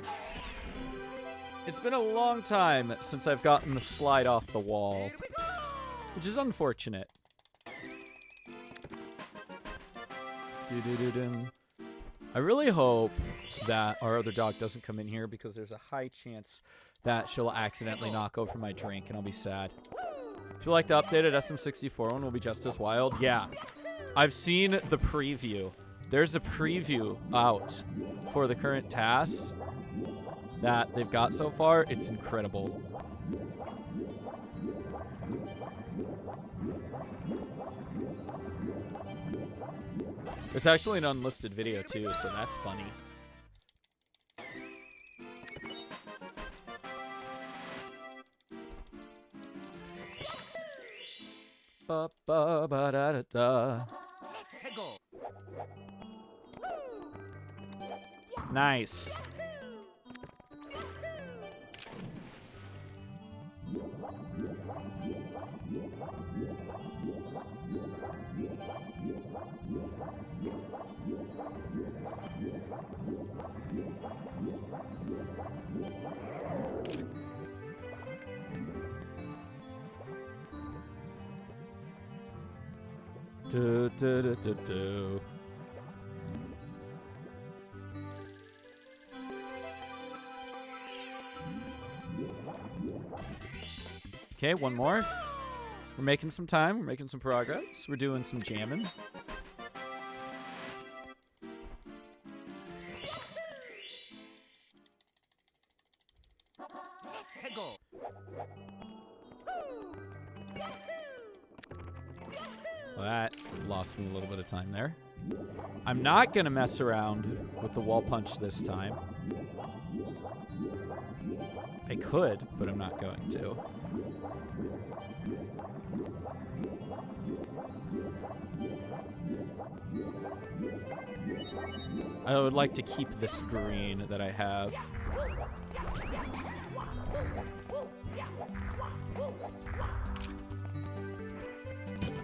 It's been a long time since I've gotten the slide off the wall, which is unfortunate. Doo-doo-doo-dum. I really hope that our other dog doesn't come in here because there's a high chance that she'll accidentally knock over my drink and I'll be sad. If you like the updated SM64 one, will be just as wild. Yeah, I've seen the preview. There's a preview out for the current tasks that they've got so far. It's incredible. It's actually an unlisted video too, so that's funny. Ba ba ba da da da. Nice. Do, do, do, do, do. Okay, one more. We're making some time. We're making some progress. We're doing some jamming. Well, that lost me a little bit of time there. I'm not going to mess around with the wall punch this time. I could, but I'm not going to. I would like to keep this green that I have.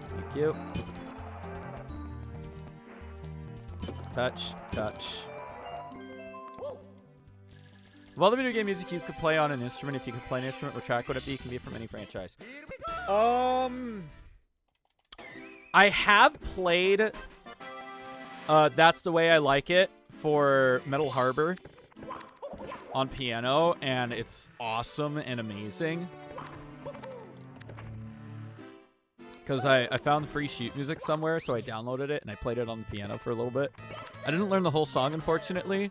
Thank you. Touch, touch. Of all the video game music you could play on an instrument, if you could play an instrument, what track would it be? It can be from any franchise. I have played That's the Way I Like It for Metal Harbor on piano, and it's awesome and amazing. Because I found free sheet music somewhere, so I downloaded it and I played it on the piano for a little bit. I didn't learn the whole song, unfortunately,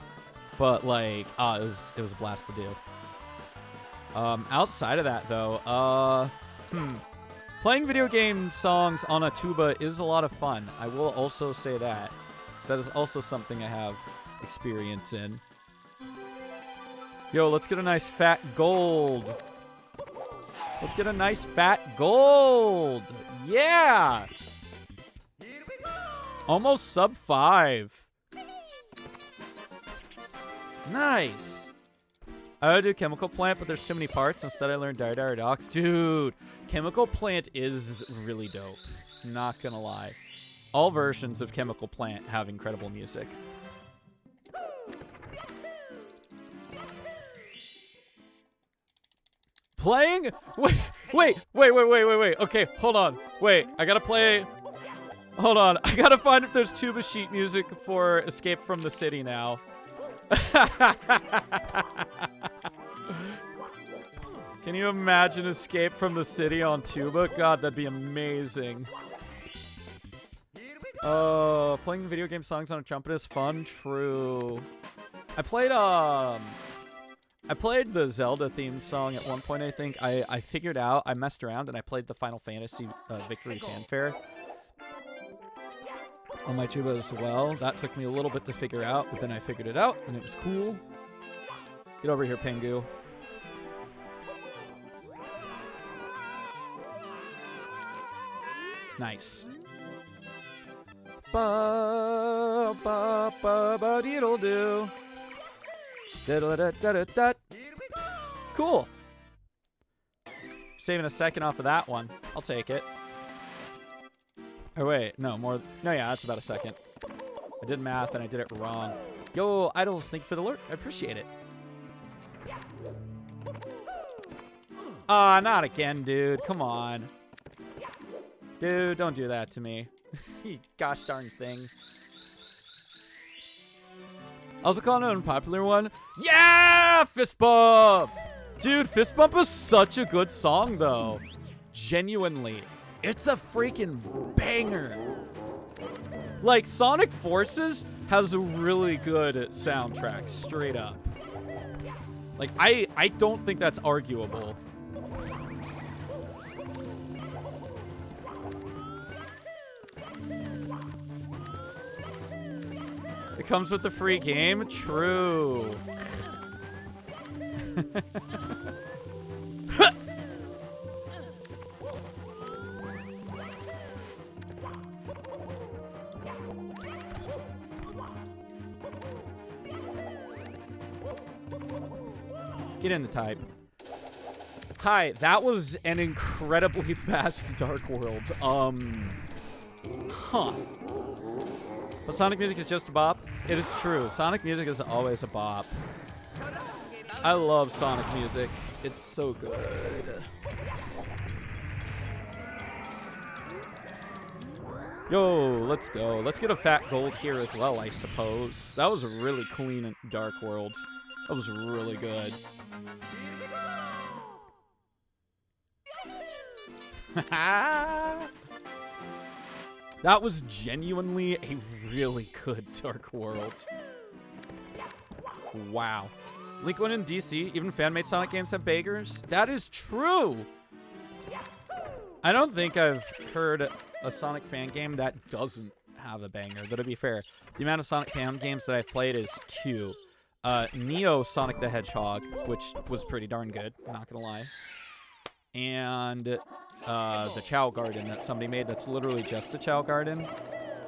but like, it was a blast to do. Outside of that, though, playing video game songs on a tuba is a lot of fun. I will also say that. So that is also something I have experience in. Yo, let's get a nice fat gold. Let's get a nice fat gold. Yeah. Almost sub 5. Nice. I would do Chemical Plant, but there's too many parts. Instead, I learned Dire Dire Docks. Dude, Chemical Plant is really dope. Not gonna lie. All versions of Chemical Plant have incredible music. Playing? Wait. Okay, hold on. Wait, I gotta play. Hold on. I gotta find if there's tuba sheet music for Escape from the City now. Can you imagine Escape from the City on tuba? God, that'd be amazing. Oh, playing video game songs on a trumpet is fun. True. I played the Zelda theme song at one point, I think. I figured out, I messed around and I played the Final Fantasy Victory Fanfare. on my tuba as well. That took me a little bit to figure out, but then I figured it out, and it was cool. Get over here, Pingu. Nice. Ba ba ba ba diddle do. Diddle da da da da. Cool. Saving a second off of that one. I'll take it. Oh wait, no more. No, yeah, that's about a second. I did math and I did it wrong. Yo, Idols, thank you for the alert. I appreciate it. Ah, not again, dude. Come on. Dude, don't do that to me. You gosh darn thing. Also calling an unpopular one. Yeah! Fist Bump! Dude, Fist Bump is such a good song, though. Genuinely. It's a freaking banger. Like, Sonic Forces has a really good soundtrack, straight up. Like, I don't think that's arguable. It comes with the free game? True. Get in the type. Hi, that was an incredibly fast Dark World. Huh. But Sonic music is just a bop? It is true. Sonic music is always a bop. I love Sonic music. It's so good. Yo, let's go. Let's get a fat gold here as well, I suppose. That was a really clean Dark World. That was really good. That was genuinely a really good Dark World. Wow. Link went in DC. Even fan-made Sonic games have bangers. That is true. I don't think I've heard a Sonic fan game that doesn't have a banger. But to be fair, the amount of Sonic fan games that I've played is 2. Neo Sonic the Hedgehog, which was pretty darn good, not gonna lie. And the Chow Garden that somebody made that's literally just the Chow Garden.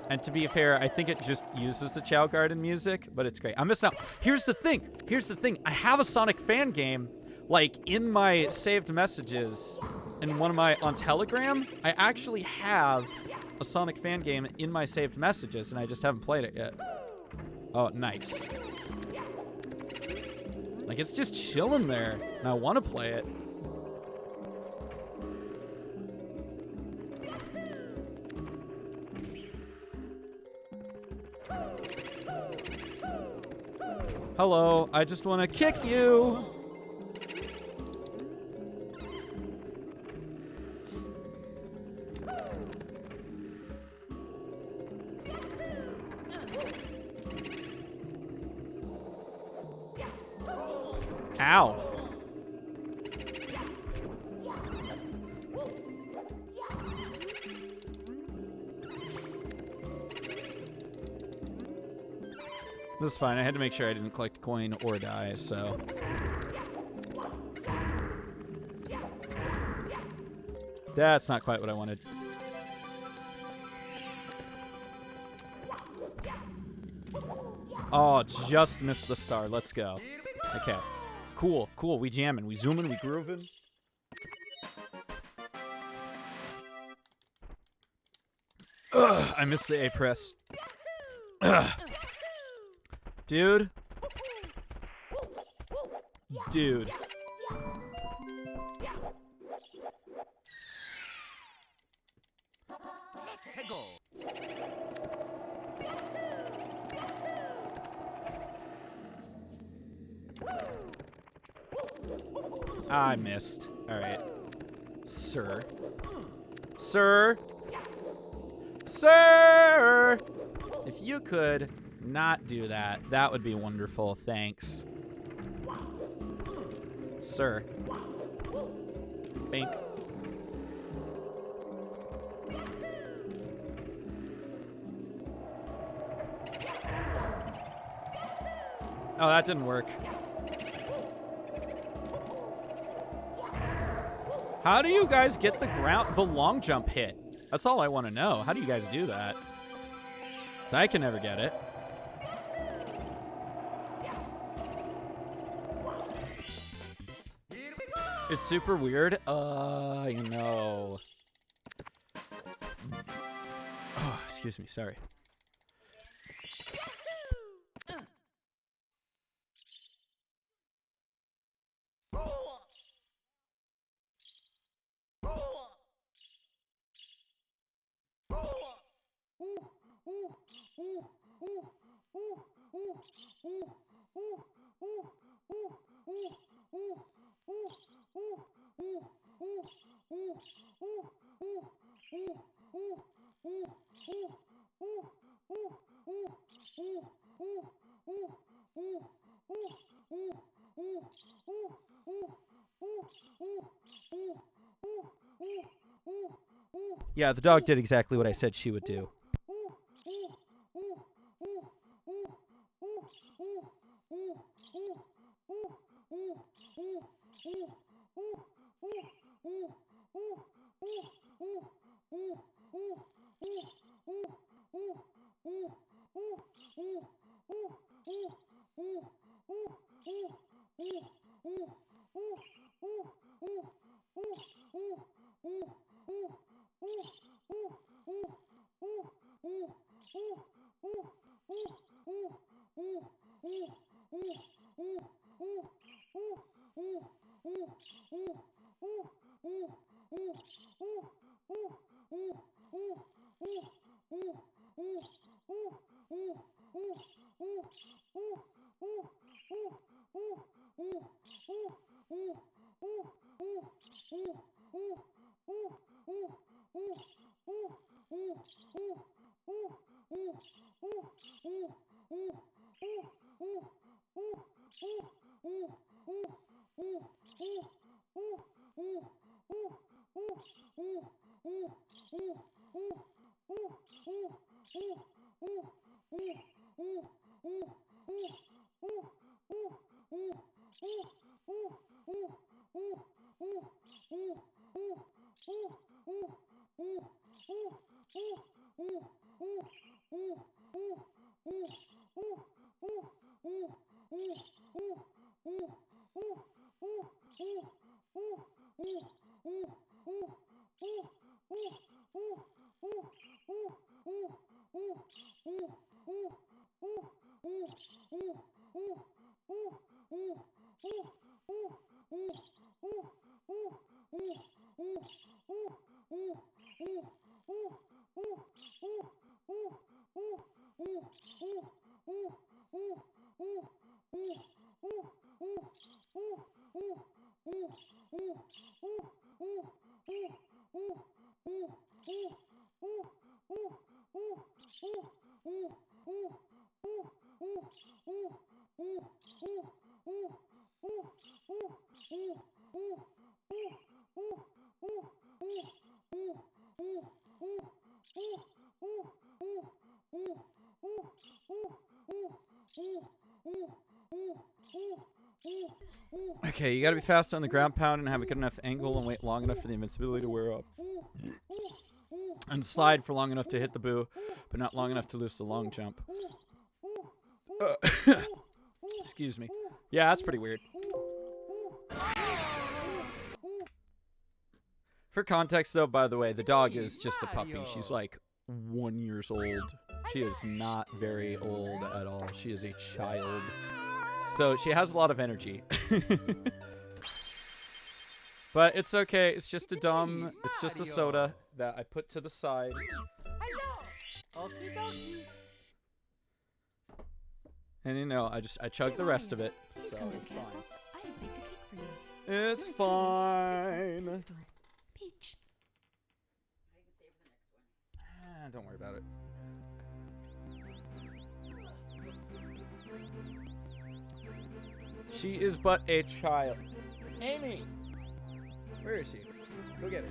And to be fair, I think it just uses the Chow Garden music, but it's great. I'm missing out. Here's the thing. I have a Sonic fan game, like, in my saved messages in one of my, on Telegram. I actually have a Sonic fan game in my saved messages, and I just haven't played it yet. Oh, nice. Like, it's just chilling there, and I want to play it. Hello, I just want to kick you. Ow. This is fine. I had to make sure I didn't collect a coin or die, so. That's not quite what I wanted. Oh, just missed the star. Let's go. Okay. Cool, cool. We jamming, we zooming, we grooving. Ugh, I missed the A press. Ugh. Dude. Dude. I missed. All right. Sir. Sir. Sir! If you could not do that, that would be wonderful. Thanks. Sir. Bink. Oh, that didn't work. How do you guys get the long jump hit? That's all I want to know. How do you guys do that? 'Cause I can never get it. It's super weird. You know. Oh, excuse me. Sorry. Yeah, the dog did exactly what I said she would do. Okay, you gotta be fast on the ground pound and have a good enough angle and wait long enough for the invincibility to wear off. And slide for long enough to hit the boo, but not long enough to lose the long jump. Excuse me. Yeah, that's pretty weird. For context, though, by the way, the dog is just a puppy. She's like 1 year old. She is not very old at all. She is a child. So she has a lot of energy. But it's okay. It's just it's just a soda that I put to the side. And you know, I chugged the rest of it, so it's fine. It's fine. Peach. Don't worry about it. She is but a child. Amy! Where is she? Go get her.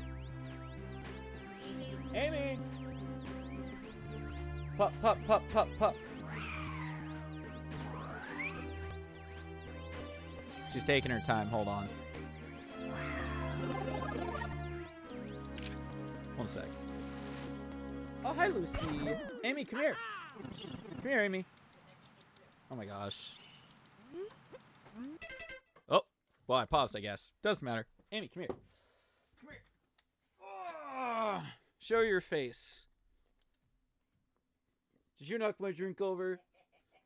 Amy! Pup, pup, pup, pup, pup. She's taking her time. Hold on. One sec. Oh, hi, Lucy. Amy, come here. Come here, Amy. Oh, my gosh. Oh, well, I paused, I guess. Doesn't matter. Amy, come here. Come here. Oh, show your face. Did you knock my drink over?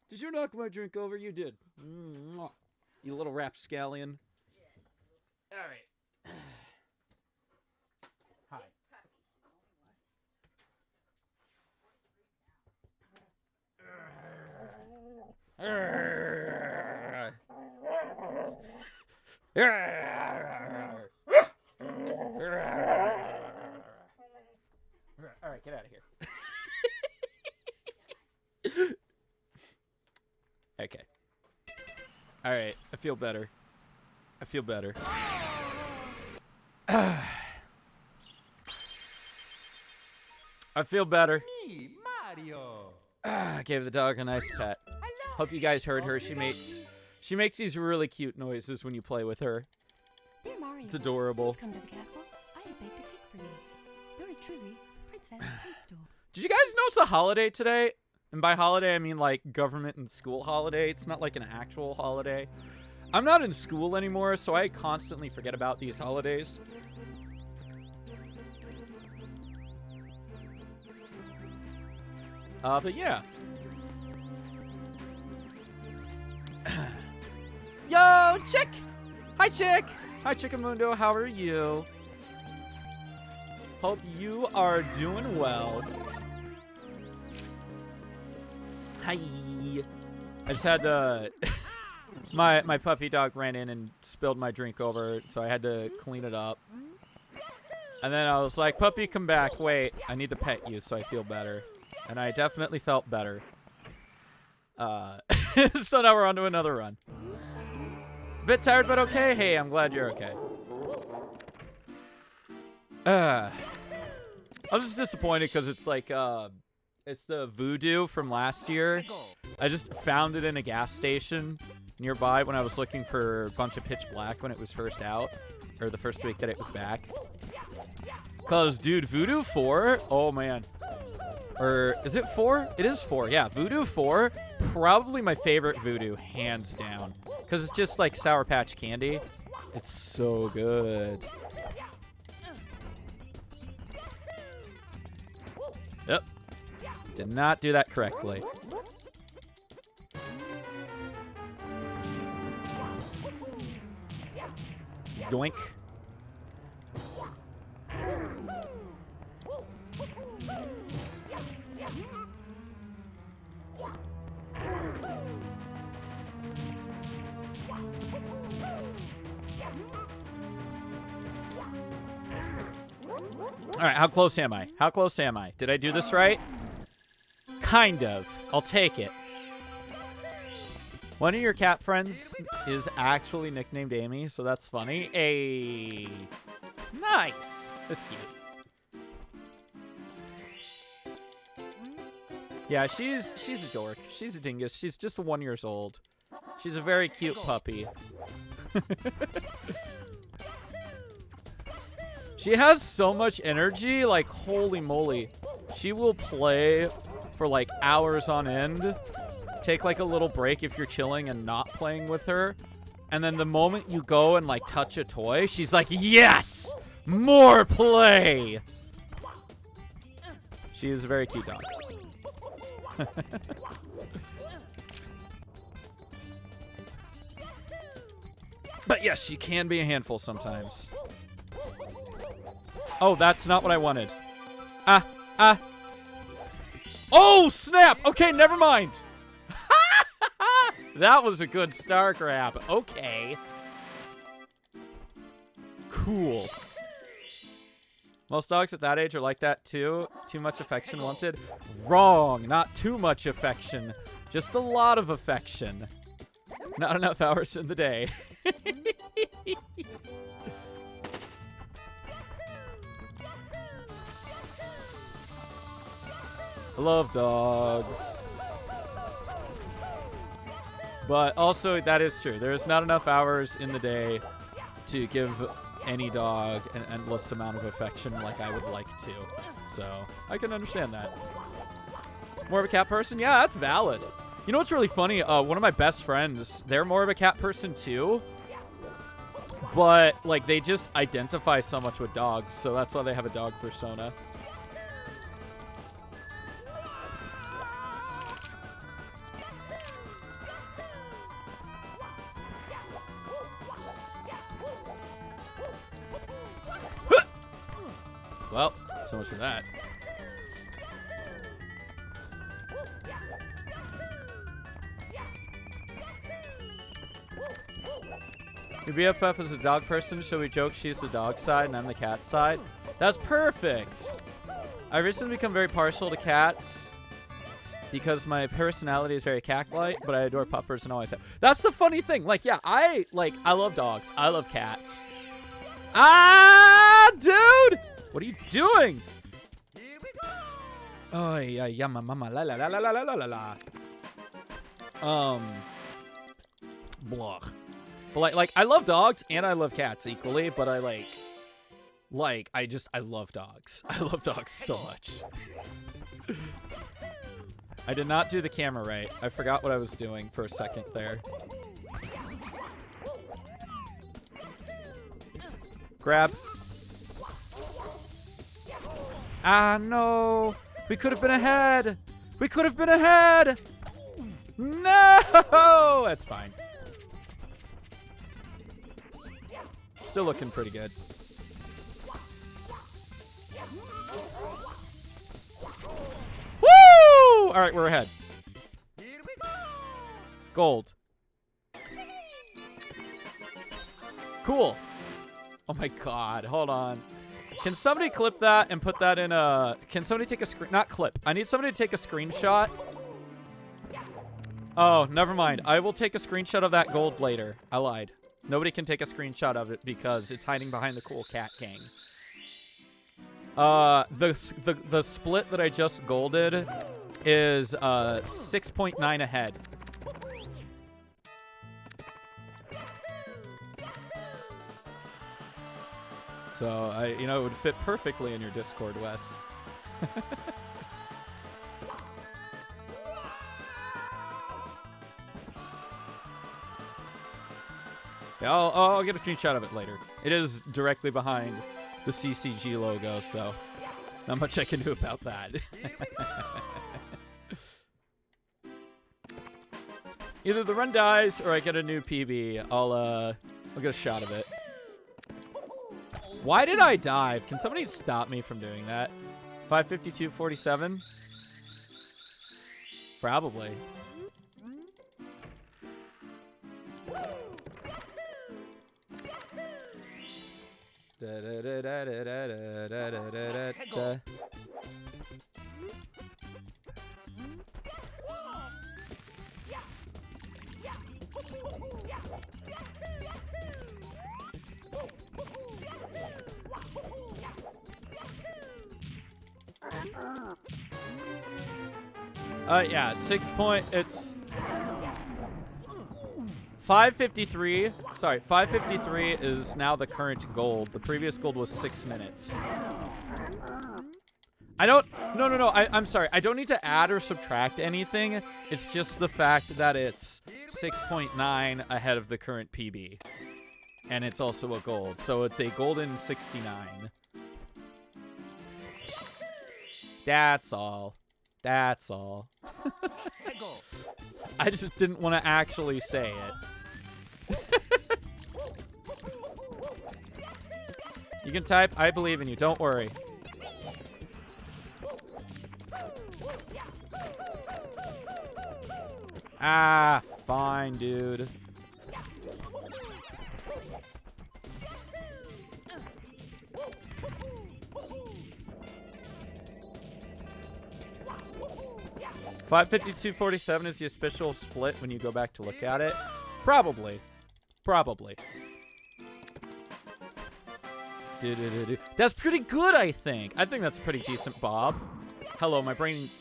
Did you knock my drink over? You did. Mwah. You little rapscallion. All right. Hi. All right, get out of here. Okay. All right, I feel better. I feel better. I feel better. Me, Mario. Gave the dog a nice pet. Hope you guys heard her. She makes these really cute noises when you play with her. Dear Mario, It's adorable. please come to the castle. I have baked a cake for you. Yours truly, Princess Toadstool. Did you guys know it's a holiday today? And by holiday, I mean like government and school holiday. It's not like an actual holiday. I'm not in school anymore, so I constantly forget about these holidays. But yeah. Yo, Chick! Hi, Chick! Hi, Chickamundo. How are you? Hope you are doing well. Hi. I just had to... my puppy dog ran in and spilled my drink over, so I had to clean it up. And then I was like, puppy, come back. Wait, I need to pet you so I feel better. And I definitely felt better. So now we're on to another run. Bit tired, but okay. Hey, I'm glad you're okay. I was just disappointed because it's like, it's the voodoo from last year. I just found it in a gas station nearby when I was looking for a bunch of Pitch Black when it was first out. Or the first week that it was back. Because, dude, Voodoo 4? Oh, man. Or, is it 4? It is 4, yeah. Voodoo 4, probably my favorite Voodoo, hands down. Because it's just like Sour Patch Candy. It's so good. Yep. Did not do that correctly. Yoink. All right, how close am I? How close am I? Did I do this right? Kind of. I'll take it. One of your cat friends is actually nicknamed Amy, so that's funny. Hey, nice. That's cute. Yeah, she's a dork. She's a dingus. She's just 1 year old. She's a very cute puppy. She has so much energy, like holy moly. She will play for like hours on end. Take like a little break if you're chilling and not playing with her. And then the moment you go and like touch a toy, she's like, yes, more play. She is a very cute dog. But yes, she can be a handful sometimes. Oh, that's not what I wanted. Oh, snap. Okay, never mind. That was a good star grab. Okay. Cool. Most dogs at that age are like that too. Too much affection wanted. Wrong. Not too much affection. Just a lot of affection. Not enough hours in the day. I love dogs. But also, that is true. There's not enough hours in the day to give any dog an endless amount of affection like I would like to. So, I can understand that. More of a cat person? Yeah, that's valid. You know what's really funny? One of my best friends, they're more of a cat person too. But, like, they just identify so much with dogs, so that's why they have a dog persona. Well, so much for that. Your BFF is a dog person, so we joke she's the dog side and I'm the cat side. That's perfect. I recently become very partial to cats because my personality is very cat-like, but I adore puppers and always have. That's the funny thing. Like, yeah, I love dogs. I love cats. Ah, dude! What are you doing? Oh, yeah, mama, la, la, la, la, la, la, la, la. Blah. But like I love dogs and I love cats equally, but I love dogs. I love dogs so much. I did not do the camera right. I forgot what I was doing for a second there. Grab. Ah, no. We could have been ahead. We could have been ahead. No. That's fine. Still looking pretty good. Woo! All right, we're ahead. Gold. Cool. Oh my god, hold on. Can somebody clip that and put that in a... Can somebody take a screen... Not clip. I need somebody to take a screenshot. Oh, never mind. I will take a screenshot of that gold later. I lied. Nobody can take a screenshot of it because it's hiding behind the cool cat gang. The split that I just golded is 6.9 ahead. So it would fit perfectly in your Discord, Wes. Yeah, I'll get a screenshot of it later. It is directly behind the CCG logo, so not much I can do about that. Either the run dies or I get a new PB. I'll get a shot of it. Why did I dive? Can somebody stop me from doing that? 5:52:47? Probably. Yeah, it's 5:53. Sorry, 5:53 is now the current gold. The previous gold was 6 minutes. No. I'm sorry. I don't need to add or subtract anything. It's just the fact that it's 6.9 ahead of the current PB. And it's also a gold. So it's a golden 69. That's all. That's all. I just didn't want to actually say it. You can type, I believe in you. Don't worry. Ah, fine, dude. $5:52:47 is the official split when you go back to look at it. Probably. Probably. That's pretty good, I think. I think that's pretty decent, Bob. Hello, my brain.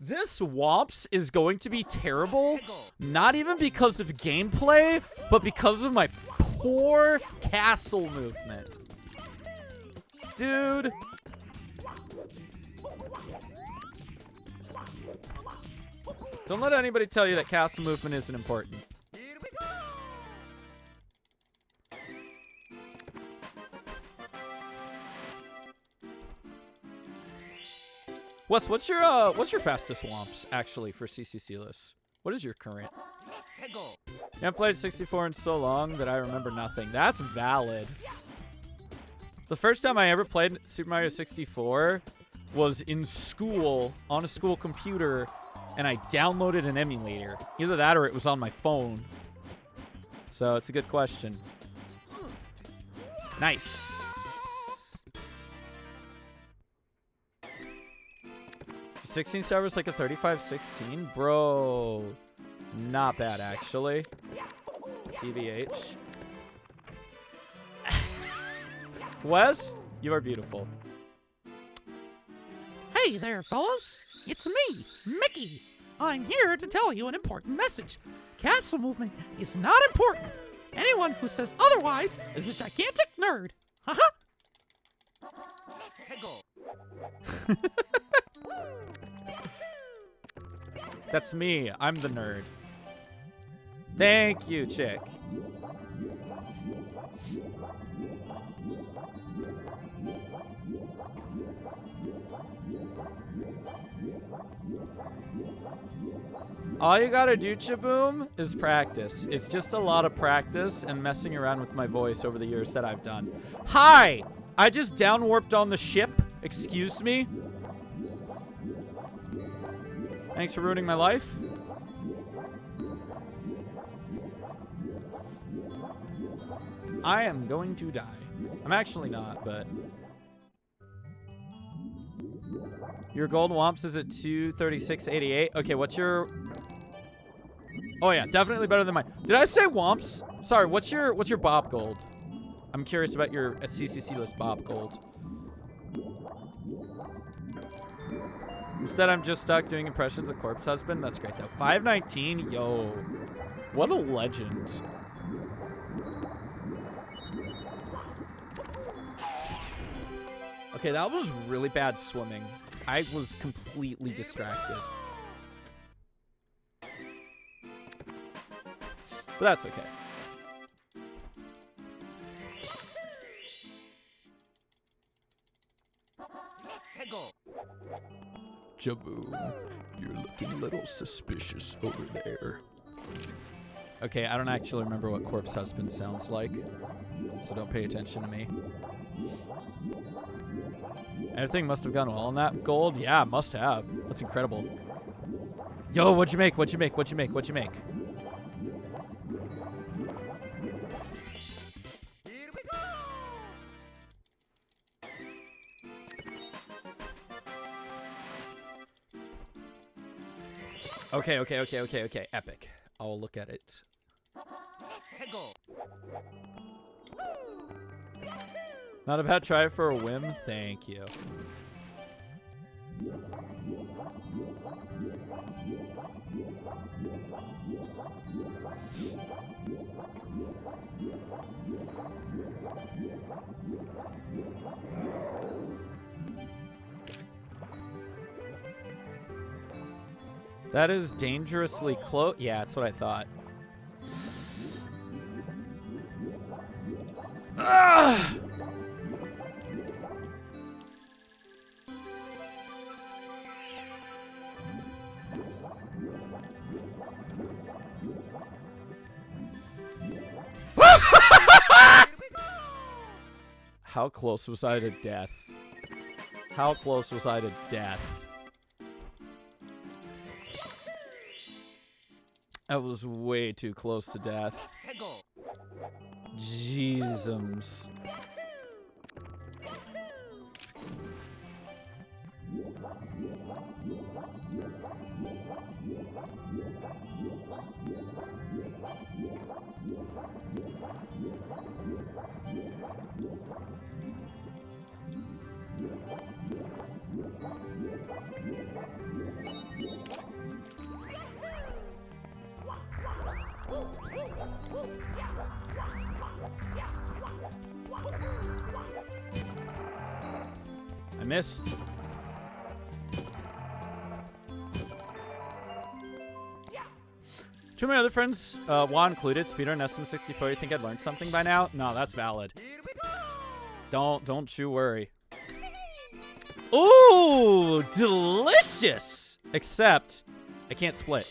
This Womps is going to be terrible, not even because of gameplay, but because of my poor castle movement. Dude. Don't let anybody tell you that castle movement isn't important. Wes, what's your fastest Womps actually for CCCLESS? What is your current? I haven't played 64 in so long that I remember nothing. That's valid. The first time I ever played Super Mario 64 was in school on a school computer, and I downloaded an emulator. Either that or it was on my phone. So it's a good question. Nice. 16 star was like a 35-16? Bro. Not bad, actually. TBH. Wes, you are beautiful. Hey there, fellas. It's me, Mickey. I'm here to tell you an important message. Castle movement is not important. Anyone who says otherwise is a gigantic nerd. Haha. That's me. I'm the nerd. Thank you, chick. All you gotta do, Chaboom, is practice. It's just a lot of practice and messing around with my voice over the years that I've done. Hi! I just downwarped on the ship. Excuse me? Thanks for ruining my life. I am going to die. I'm actually not, but... Your gold Womps is at 236.88. Okay, what's your... Oh yeah, definitely better than mine. Did I say Womps? Sorry, what's your Bob Gold? I'm curious about your CCCLESS Bob Gold. Instead, I'm just stuck doing impressions of Corpse Husband. That's great, though. 519? Yo. What a legend. Okay, that was really bad swimming. I was completely distracted. But that's okay. Jaboom, you're looking a little suspicious over there. Okay, I don't actually remember what Corpse Husband sounds like, so don't pay attention to me. Everything must have gone well on that gold? Yeah, must have. That's incredible. Yo, what'd you make? What'd you make? What'd you make? What'd you make? Okay. Epic. I'll look at it. Not a bad try for a whim. Thank you. That is dangerously close. Yeah, that's what I thought. Ah! How close was I to death? How close was I to death? I was way too close to death. Jeezums. missed. Two of my other friends, Juan included, speedrun SM64. You think I'd learned something by now? No, that's valid. Don't you worry. Ooh, delicious! Except, I can't split.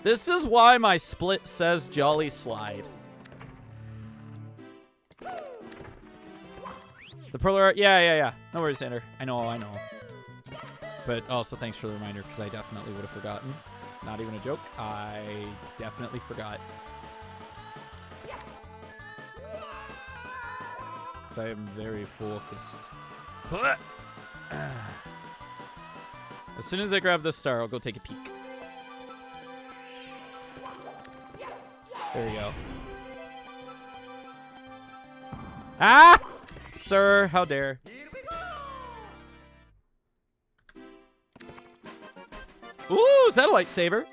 This is why my split says Jolly Slide. The Perler, yeah. No worries, Xander. I know. But also thanks for the reminder, because I definitely would have forgotten. Not even a joke. I definitely forgot. So I am very focused. As soon as I grab this star, I'll go take a peek. There we go. Ah! Sir, how dare. Ooh, is that a lightsaber?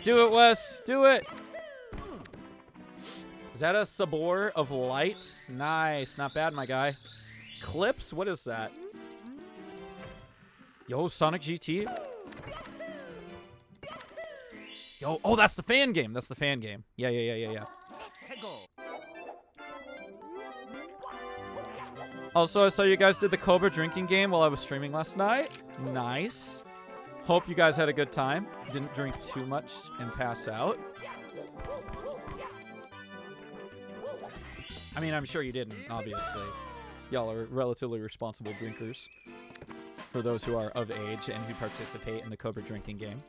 Do it, Wes. Do it. Is that a sabor of light? Nice. Not bad, my guy. Clips? What is that? Yo, Sonic GT? Yo, oh, that's the fan game. That's the fan game. Yeah. Also, I saw you guys did the Cobra drinking game while I was streaming last night. Nice. Hope you guys had a good time. Didn't drink too much and pass out. I mean, I'm sure you didn't, obviously. Y'all are relatively responsible drinkers. For those who are of age and who participate in the Cobra drinking game.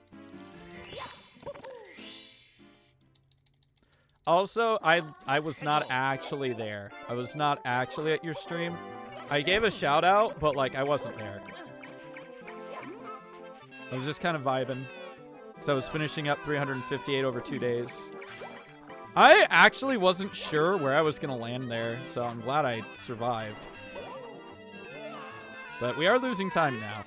Also, I was not actually there. I was not actually at your stream. I gave a shout out, but like I wasn't there. I was just kind of vibing. So I was finishing up 358 over 2 days. I actually wasn't sure where I was going to land there, so I'm glad I survived. But we are losing time now.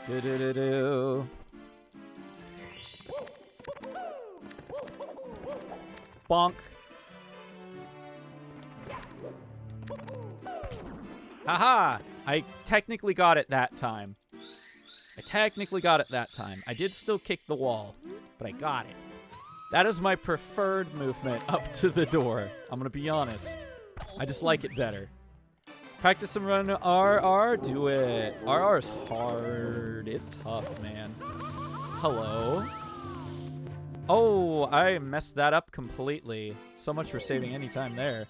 Do-do-do-do. Bonk. Haha! I technically got it that time. I did still kick the wall, but I got it. That is my preferred movement up to the door. I'm gonna be honest. I just like it better. Practice some run RR? Do it. RR is hard. It's tough, man. Hello? Oh, I messed that up completely. So much for saving any time there.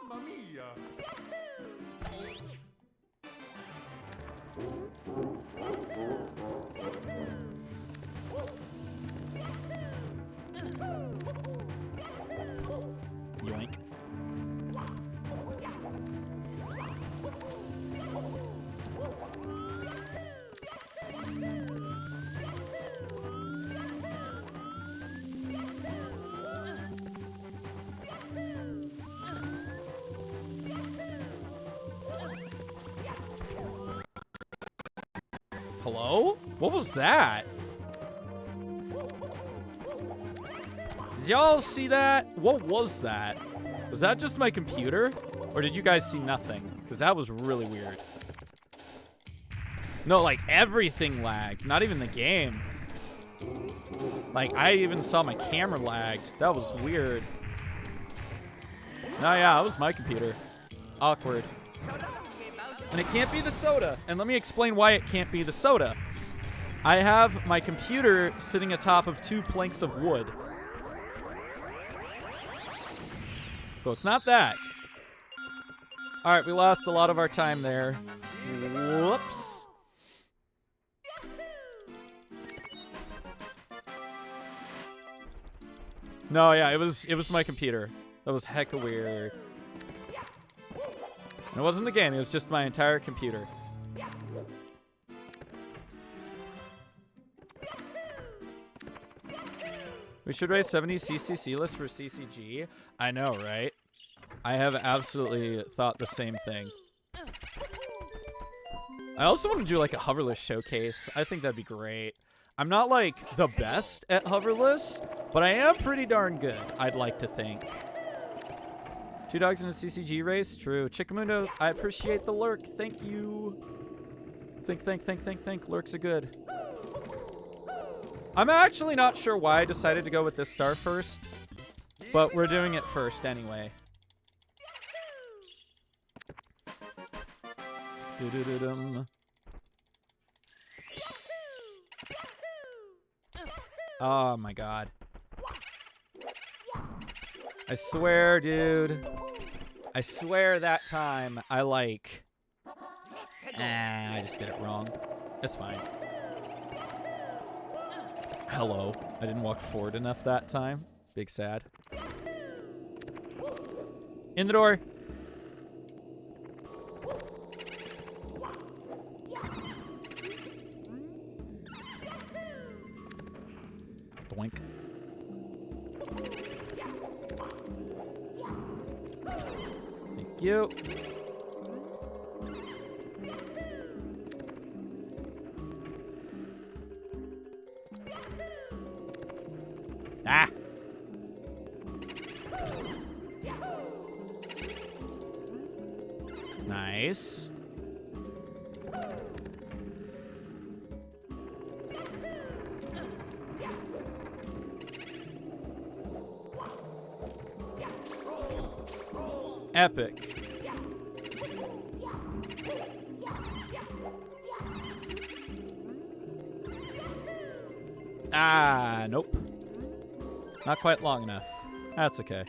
Mamma mia! Yoink. Hello? What was that? Did y'all see that? What was that? Was that just my computer? Or did you guys see nothing? Because that was really weird. No, like everything lagged. Not even the game. Like I even saw my camera lagged. That was weird. No, yeah, it was my computer. Awkward. And it can't be the soda. And let me explain why it can't be the soda. I have my computer sitting atop of 2 planks of wood. So it's not that. All right, we lost a lot of our time there. Whoops. No, yeah, it was my computer. That was hecka weird. And it wasn't the game, it was just my entire computer. We should raise 70 CCCLESS for CCG. I know, right? I have absolutely thought the same thing. I also want to do like a hoverless showcase. I think that'd be great. I'm not like the best at hoverless, but I am pretty darn good, I'd like to think. 2 dogs in a CCG race? True. Chikamundo, I appreciate the lurk. Thank you. Think. Lurks are good. I'm actually not sure why I decided to go with this star first, but we're doing it first anyway. Do-do-do-dum. Oh my god. I swear, dude. I swear that time I like... I just did it wrong. It's fine. Hello. I didn't walk forward enough that time. Big sad. In the door. Doink. Thank you. Ah. Nice. Epic. Ah, nope. Not quite long enough. That's okay.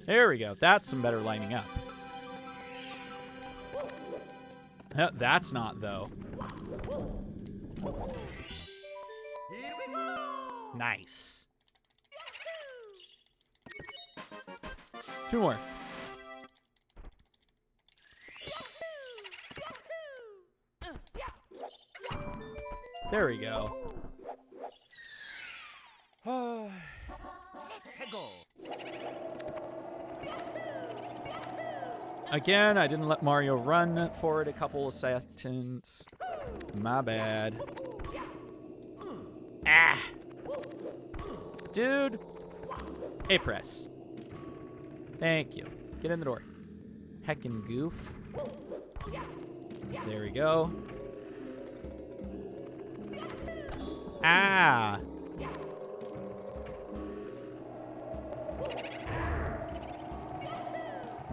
There we go. That's some better lining up. That's not, though. Nice. 2 more. There we go. Again, I didn't let Mario run forward a couple of seconds. My bad. Ah! Dude! A press. Thank you. Get in the door. Heckin' goof. There we go. Ah!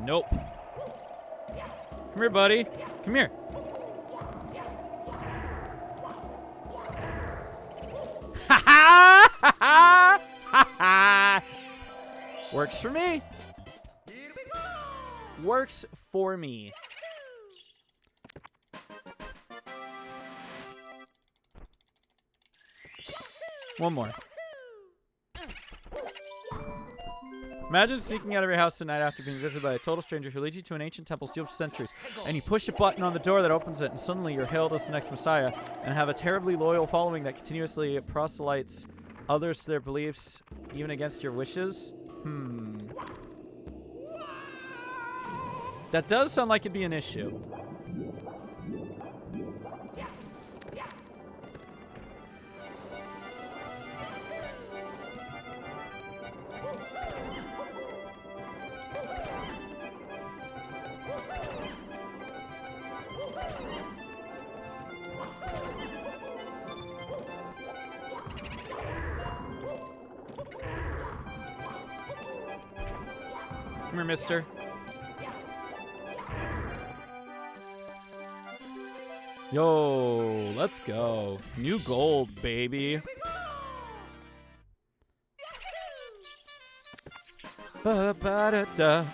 Nope. Come here, buddy. Come here. Ha ha! Ha ha! Ha ha! Works for me. Works for me. One more. Imagine sneaking out of your house tonight after being visited by a total stranger who leads you to an ancient temple sealed for centuries, and you push a button on the door that opens it, and suddenly you're hailed as the next messiah, and have a terribly loyal following that continuously proselytes others to their beliefs, even against your wishes? That does sound like it'd be an issue. Come here, mister. Yo, let's go. New gold, baby. Ba-ba-da-da.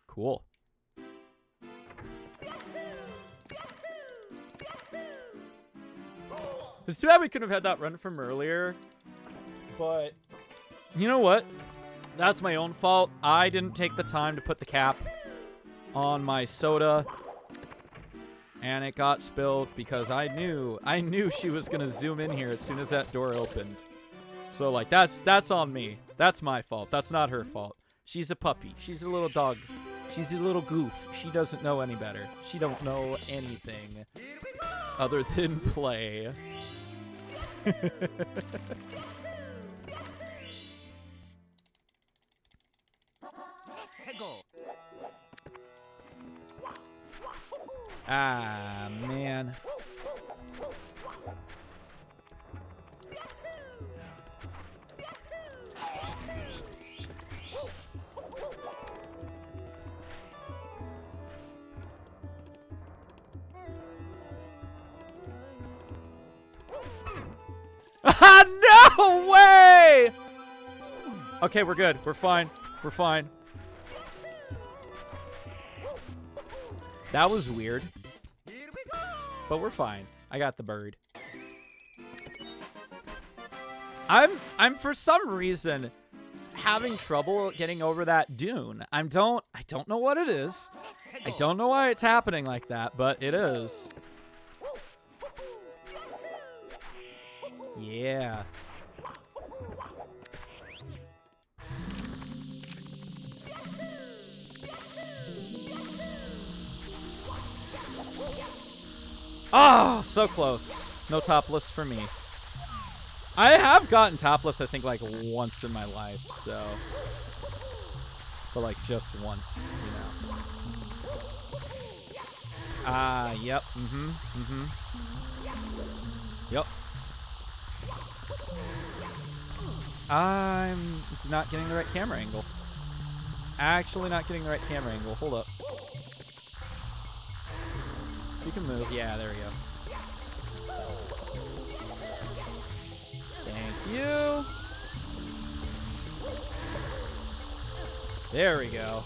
Cool. It's too bad we couldn't have had that run from earlier. But you know what? That's my own fault. I didn't take the time to put the cap on my soda, and it got spilled because I knew she was gonna zoom in here as soon as that door opened. So, like, that's on me. That's my fault. That's not her fault. She's a puppy. She's a little dog. She's a little goof. She doesn't know any better. She don't know anything other than play. Ah, man. No way! Okay, we're good. We're fine. We're fine. That was weird. But we're fine. I got the bird. I'm for some reason having trouble getting over that dune. I don't know what it is. I don't know why it's happening like that, but it is. Yeah. Oh, so close. No topless for me. I have gotten topless, I think, like once in my life, so. But like just once, you know. Yep. Yep. I'm not getting the right camera angle. Actually not getting the right camera angle. Hold up. If you can move. Yeah, there we go. Thank you. There we go.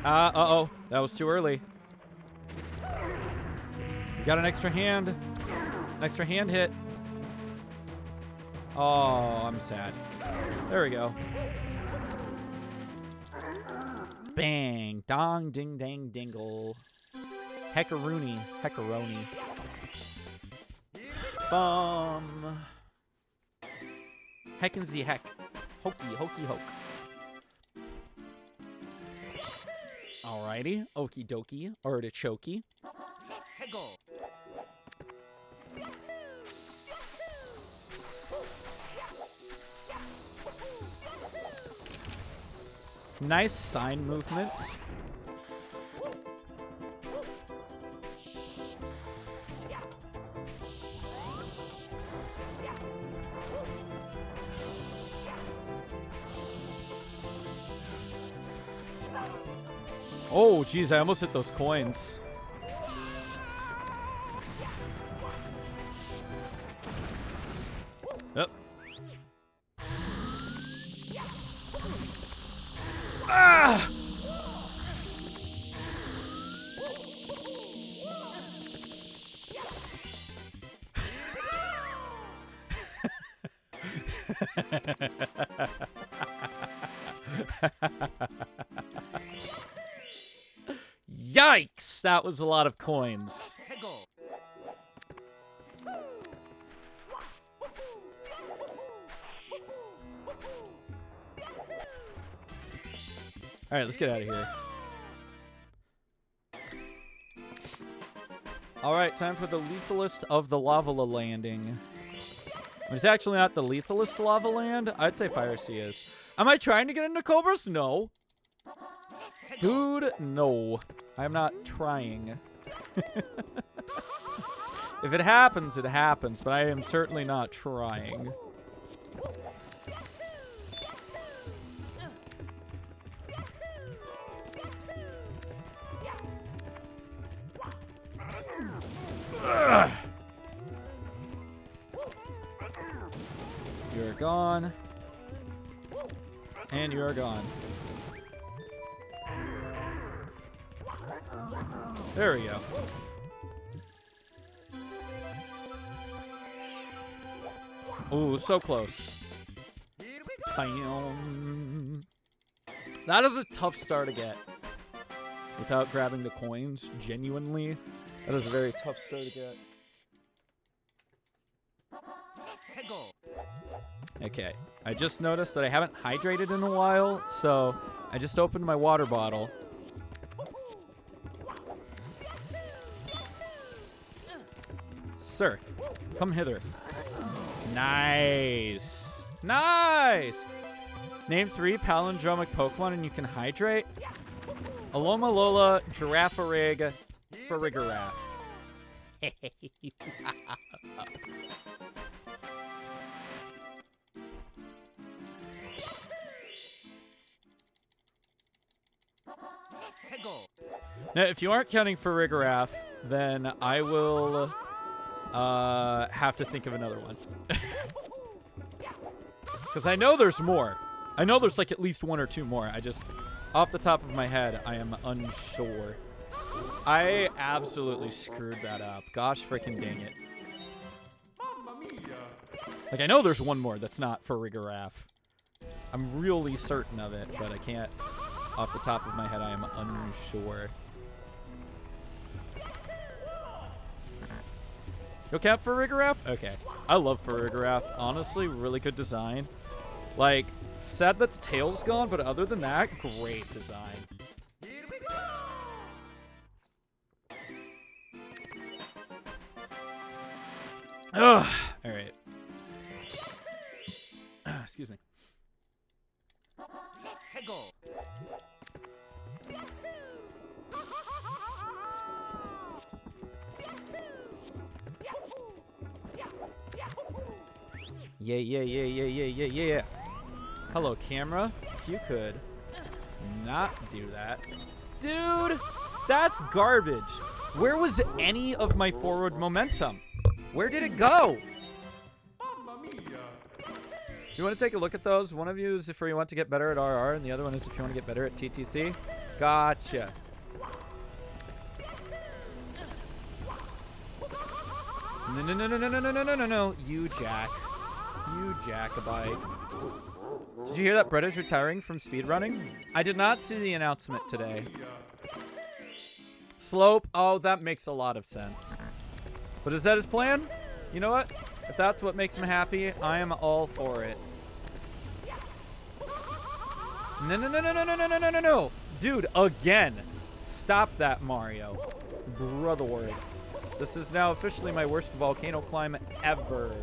Uh-oh. That was too early. We got an extra hand. An extra hand hit. Oh, I'm sad. There we go. Bang. Dong, ding, dang, dingle. Heckaroony. Heckaroni. Bum. Heckin' the heck. Hokey, hokey, hoke. Alrighty. Okie dokie. Artichoke. Nice sign movement. Oh, geez, I almost hit those coins. Yep. Ah! Yikes! That was a lot of coins. Alright, let's get out of here. Alright, time for the lethalest of the lava landing. It's actually not the lethalest lava land. I'd say Fire Sea is. Am I trying to get into Cobras? No. Dude, no. I'm not trying. If it happens, it happens, but I am certainly not trying. Ugh. You're gone. And you are gone. There we go. Ooh, so close. Bam. That is a tough star to get without grabbing the coins. Genuinely, that is a very tough star to get. Okay, I just noticed that I haven't hydrated in a while, so I just opened my water bottle. Sir, come hither. Nice. Nice. Name 3 palindromic Pokemon and you can hydrate. Alomalola, Giraffarig, Farigiraf. Now, if you aren't counting Farigiraf, then I will have to think of another one. Because I know there's more. I know there's like at least 1 or 2 more. I just, off the top of my head, I am unsure. I absolutely screwed that up. Gosh freaking dang it. Like, I know there's 1 more that's not Farigiraf. I'm really certain of it, but I can't. Off the top of my head, I am unsure. You'll count Farigiraf? Okay. I love Farigiraf. Honestly, really good design. Like, sad that the tail's gone, but other than that, great design. Ugh. All right. Excuse me. Yeah. Hello, camera. If you could not do that. Dude, that's garbage. Where was any of my forward momentum? Where did it go? You want to take a look at those? One of you is if you want to get better at RR, and the other one is if you want to get better at TTC. Gotcha. No. You jack. You Jacobite. Did you hear that Brett is retiring from speedrunning? I did not see the announcement today. Slope. Oh, that makes a lot of sense. But is that his plan? You know what? If that's what makes him happy, I am all for it. No. Dude, again. Stop that, Mario. Brother word. This is now officially my worst volcano climb ever.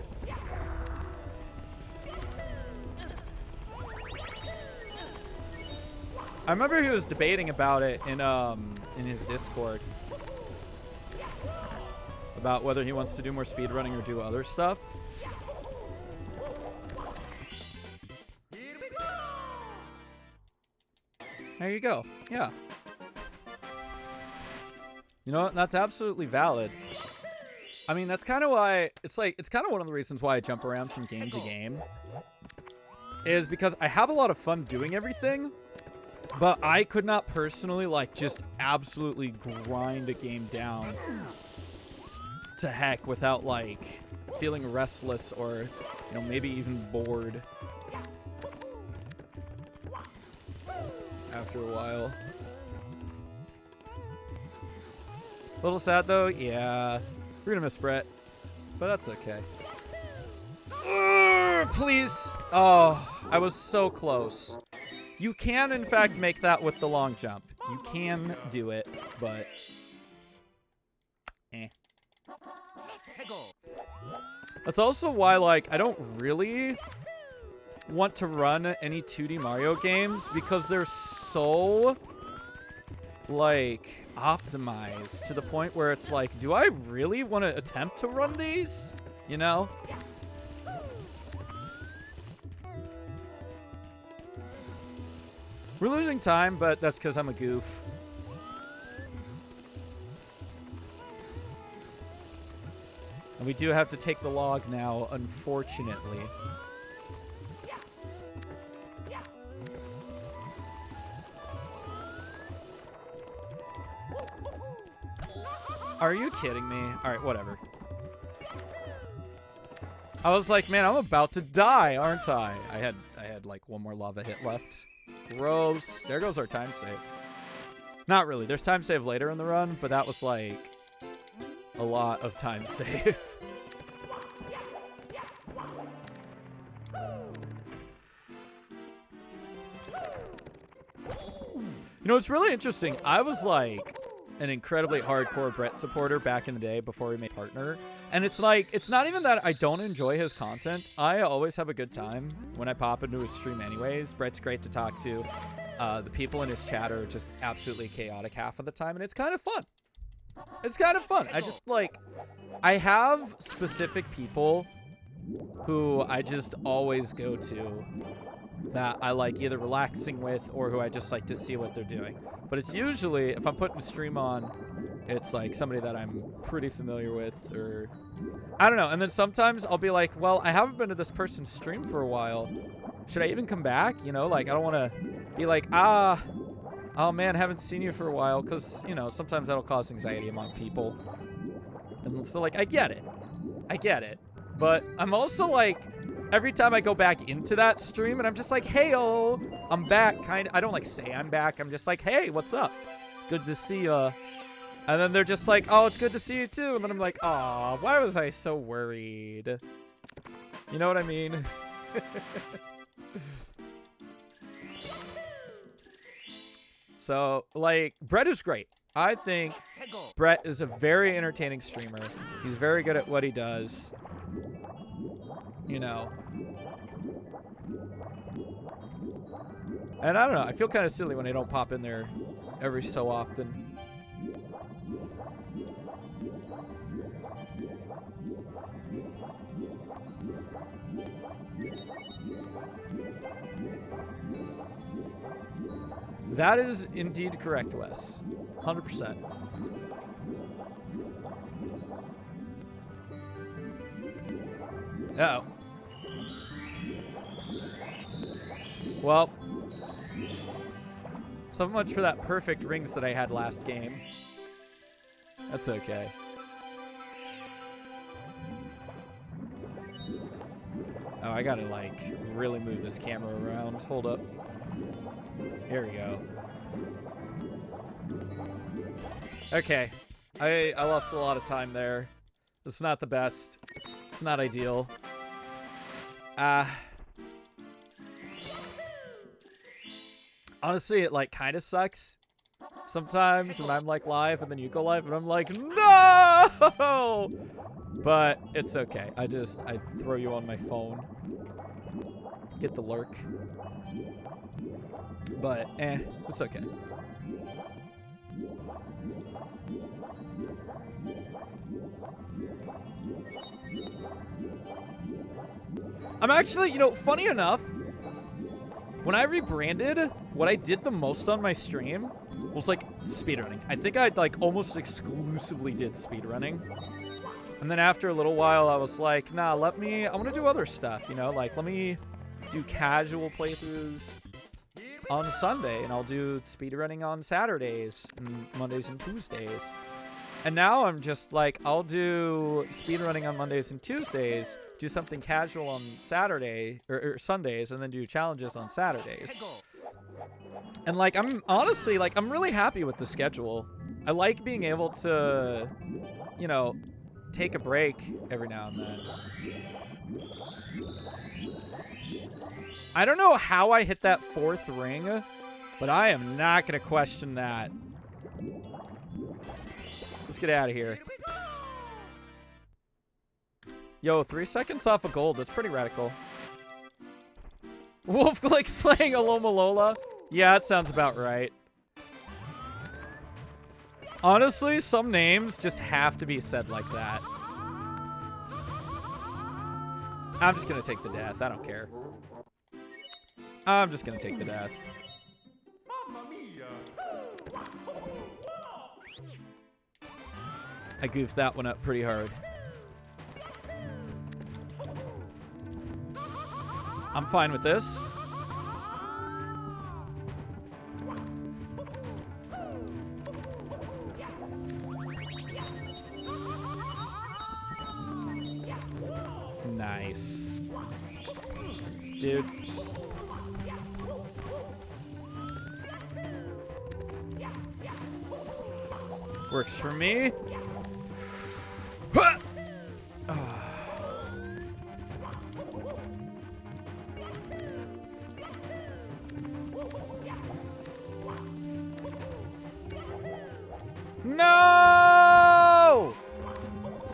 I remember he was debating about it in his Discord. About whether he wants to do more speedrunning or do other stuff. There you go. Yeah. You know what? That's absolutely valid. I mean, that's kind of why it's kind of one of the reasons why I jump around from game to game. Is because I have a lot of fun doing everything, but I could not personally like just absolutely grind a game down to heck without like feeling restless or, you know, maybe even bored after a while. A little sad though, yeah. We're gonna miss Brett, but that's okay. Please. Oh, I was so close. You can, in fact, make that with the long jump. You can do it, but eh. That's also why, like, I don't really want to run any 2D Mario games because they're so, like, optimized to the point where it's like, do I really want to attempt to run these? You know? We're losing time, but that's because I'm a goof. And we do have to take the log now, unfortunately. Are you kidding me? Alright, whatever. I was like, man, I'm about to die, aren't I? I had like one more lava hit left. Gross. There goes our time save. Not really. There's time save later in the run, but that was like a lot of time save. You know, it's really interesting. I was like an incredibly hardcore Brett supporter back in the day before we made partner. And it's like, it's not even that I don't enjoy his content. I always have a good time when I pop into his stream anyways. Brett's great to talk to. The people in his chat are just absolutely chaotic half of the time, and it's kind of fun. It's kind of fun. I just like, I have specific people who I just always go to that I like either relaxing with or who I just like to see what they're doing. But it's usually, if I'm putting a stream on, it's like somebody that I'm pretty familiar with, or I don't know. And then sometimes I'll be like, well, I haven't been to this person's stream for a while. Should I even come back? You know, like I don't want to be like, oh man, haven't seen you for a while, because, you know, sometimes that'll cause anxiety among people. And so like, I get it. But I'm also like, every time I go back into that stream and I'm just like, hey-o, I'm back. I don't like say I'm back. I'm just like, hey, what's up? Good to see ya. And then they're just like, oh, it's good to see you too. And then I'm like, aw, why was I so worried? You know what I mean? So, like, Brett is great. I think Brett is a very entertaining streamer. He's very good at what he does. You know. And I don't know. I feel kind of silly when I don't pop in there every so often. That is indeed correct, Wes. 100%. Uh-oh. Well, so much for that perfect rings that I had last game. That's okay. Oh, I gotta, like, really move this camera around. Hold up. Here we go. Okay. I lost a lot of time there. It's not the best. It's not ideal. Honestly, it like kind of sucks sometimes when I'm like live and then you go live and I'm like, no! But it's okay. I throw you on my phone. Get the lurk. But, it's okay. I'm actually, you know, funny enough, when I rebranded, what I did the most on my stream was like speedrunning. I think I like almost exclusively did speedrunning. And then after a little while, I was like, nah, I want to do other stuff, you know, like let me do casual playthroughs on Sunday, and I'll do speedrunning on Saturdays and Mondays and Tuesdays. And now I'm just like, I'll do speedrunning on Mondays and Tuesdays, do something casual on Saturday or Sundays, and then do challenges on Saturdays. And like, I'm honestly, like, I'm really happy with the schedule. I like being able to, you know, take a break every now and then. I don't know how I hit that 4th ring, but I am not going to question that. Let's get out of here. Yo, 3 seconds off of gold. That's pretty radical. Wolf like slaying a Lomalola. Yeah, that sounds about right. Honestly, some names just have to be said like that. I'm just going to take the death. I don't care. I'm just going to take the death. I goofed that one up pretty hard. I'm fine with this. Nice. Dude. Works for me. No!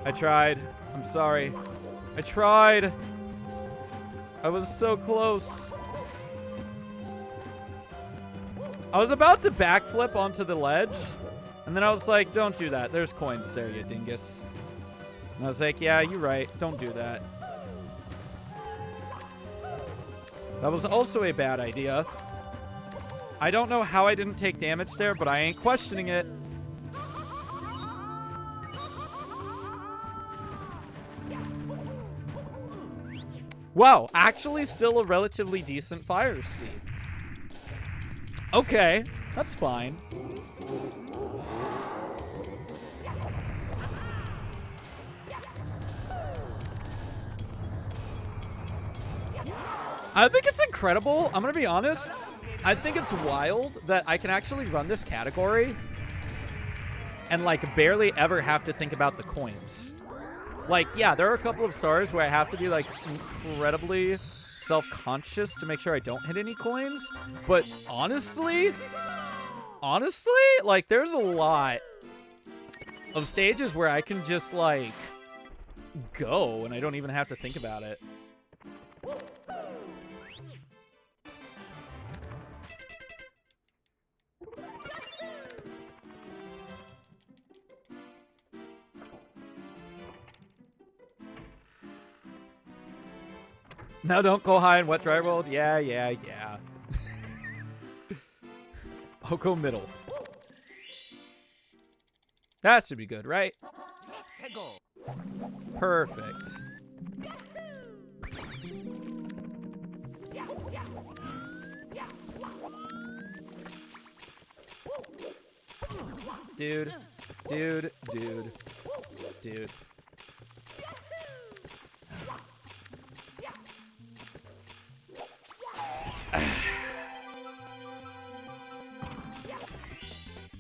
I tried. I'm sorry. I tried. I was so close. I was about to backflip onto the ledge, and then I was like, don't do that. There's coins there, you dingus. And I was like, yeah, you're right. Don't do that. That was also a bad idea. I don't know how I didn't take damage there, but I ain't questioning it. Wow, actually still a relatively decent fire seed. Okay, that's fine. I think it's incredible. I'm gonna be honest. I think it's wild that I can actually run this category and like barely ever have to think about the coins. Like, yeah, there are a couple of stars where I have to be like incredibly self-conscious to make sure I don't hit any coins. But honestly, like there's a lot of stages where I can just like go and I don't even have to think about it. Now don't go high in wet dry world. Yeah. I'll go middle. That should be good, right? Perfect. Dude.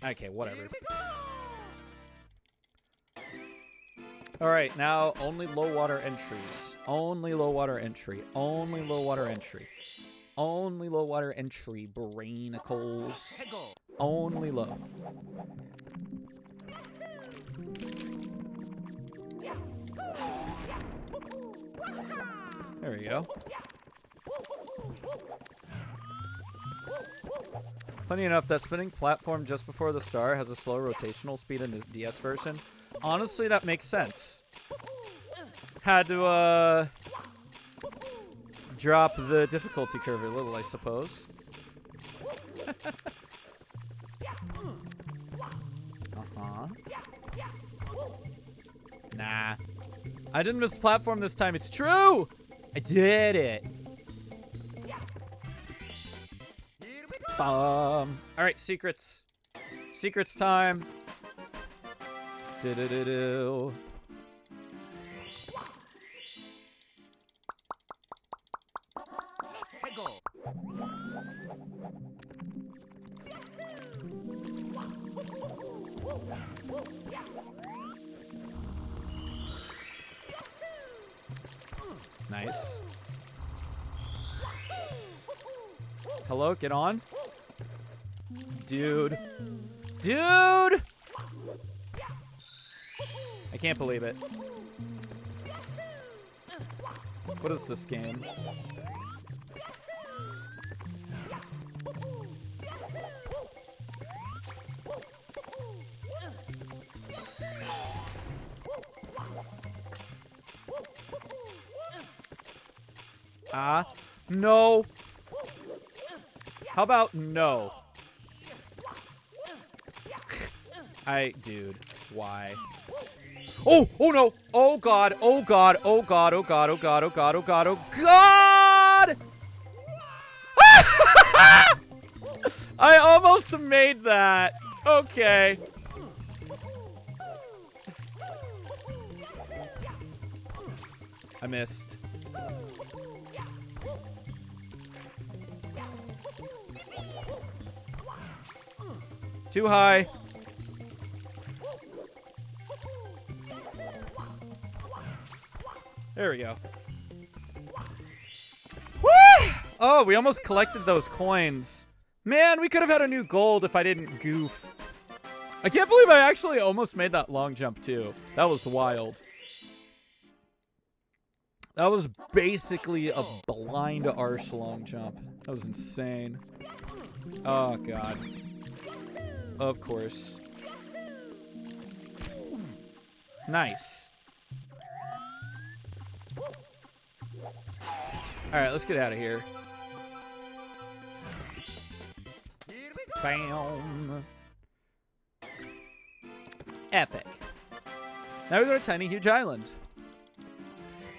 Okay, whatever. Alright, now only low water entries. Only low water entry. Only low water entry. Only low water entry. Brainicles. Only low. There we go. Funny enough, that spinning platform just before the star has a slow rotational speed in the DS version. Honestly, that makes sense. Had to, drop the difficulty curve a little, I suppose. Uh-huh. Nah. I didn't miss platform this time. It's true! I did it. Alright, secrets. Secrets time. Do-do-do-do. Nice. Hello, get on. Dude. I can't believe it. What is this game? No. How about no? Dude, why? Oh no! Oh god! I almost made that. Okay. I missed. Too high. There we go. Woo! Oh, we almost collected those coins. Man, we could have had a new gold if I didn't goof. I can't believe I actually almost made that long jump too. That was wild. That was basically a blind arch long jump. That was insane. Oh, God. Of course. Nice. Alright, let's get out of here. Bam. Epic. Now we go to Tiny Huge Island.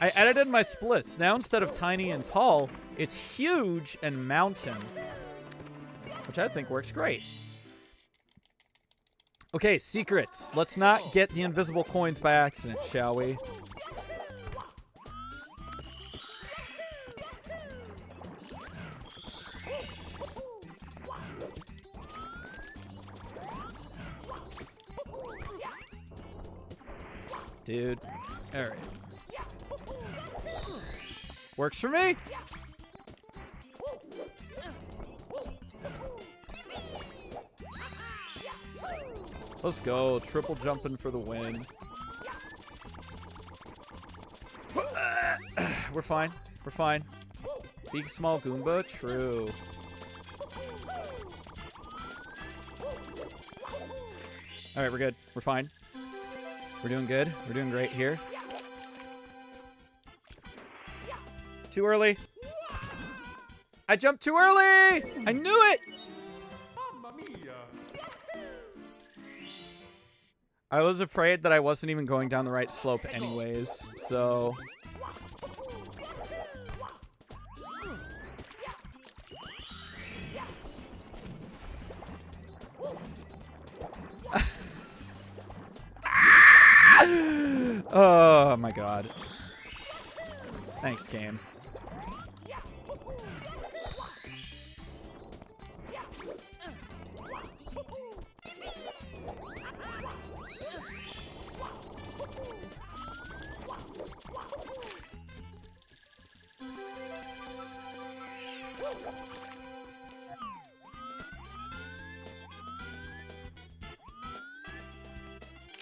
I edited my splits. Now instead of tiny and tall, it's huge and mountain. Which I think works great. Okay, secrets. Let's not get the invisible coins by accident, shall we? Dude. Alright. Works for me. Let's go. Triple jumping for the win. We're fine. We're fine. Big small Goomba? True. Alright, we're good. We're fine. We're doing good. We're doing great here. Too early. I jumped too early! I knew it! Mamma mia! I was afraid that I wasn't even going down the right slope anyways, so... Oh my god. Thanks, game.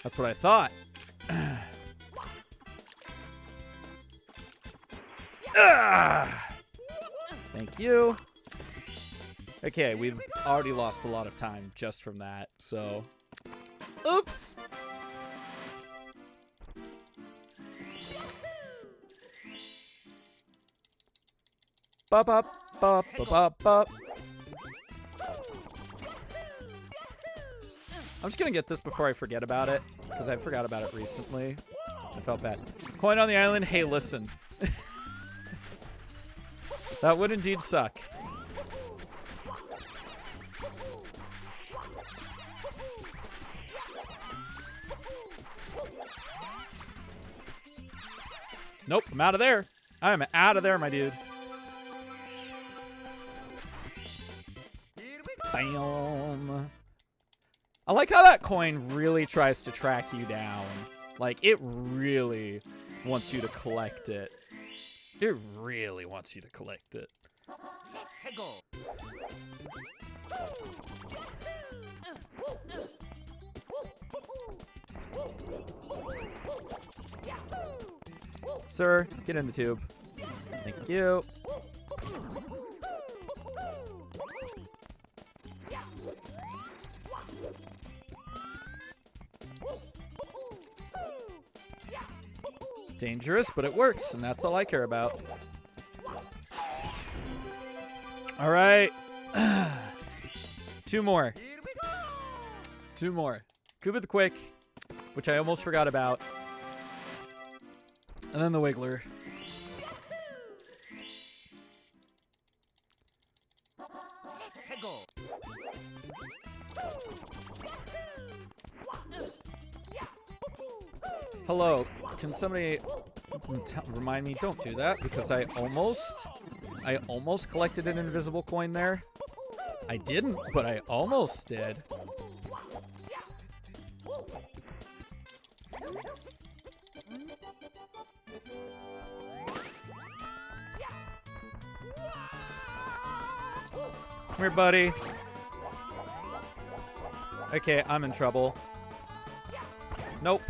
That's what I thought. Thank you. Okay, we've already lost a lot of time just from that, so... Oops! Bop, bop, bop, bop, bop, bop. I'm just gonna get this before I forget about it, because I forgot about it recently. I felt bad. Coin on the island, hey, listen. That would indeed suck. Nope, I'm out of there. I'm out of there, my dude. Bam. I like how that coin really tries to track you down. Like, it really wants you to collect it. It really wants you to collect it. Sir, get in the tube. Thank you. Dangerous, but it works, and that's all I care about. All right. 2 more. 2 more. Koopa the Quick, which I almost forgot about. And then the Wiggler. Hello. Can somebody Remind me, don't do that, because I almost collected an invisible coin there. I didn't, but I almost did. Come here, buddy. Okay, I'm in trouble. Nope.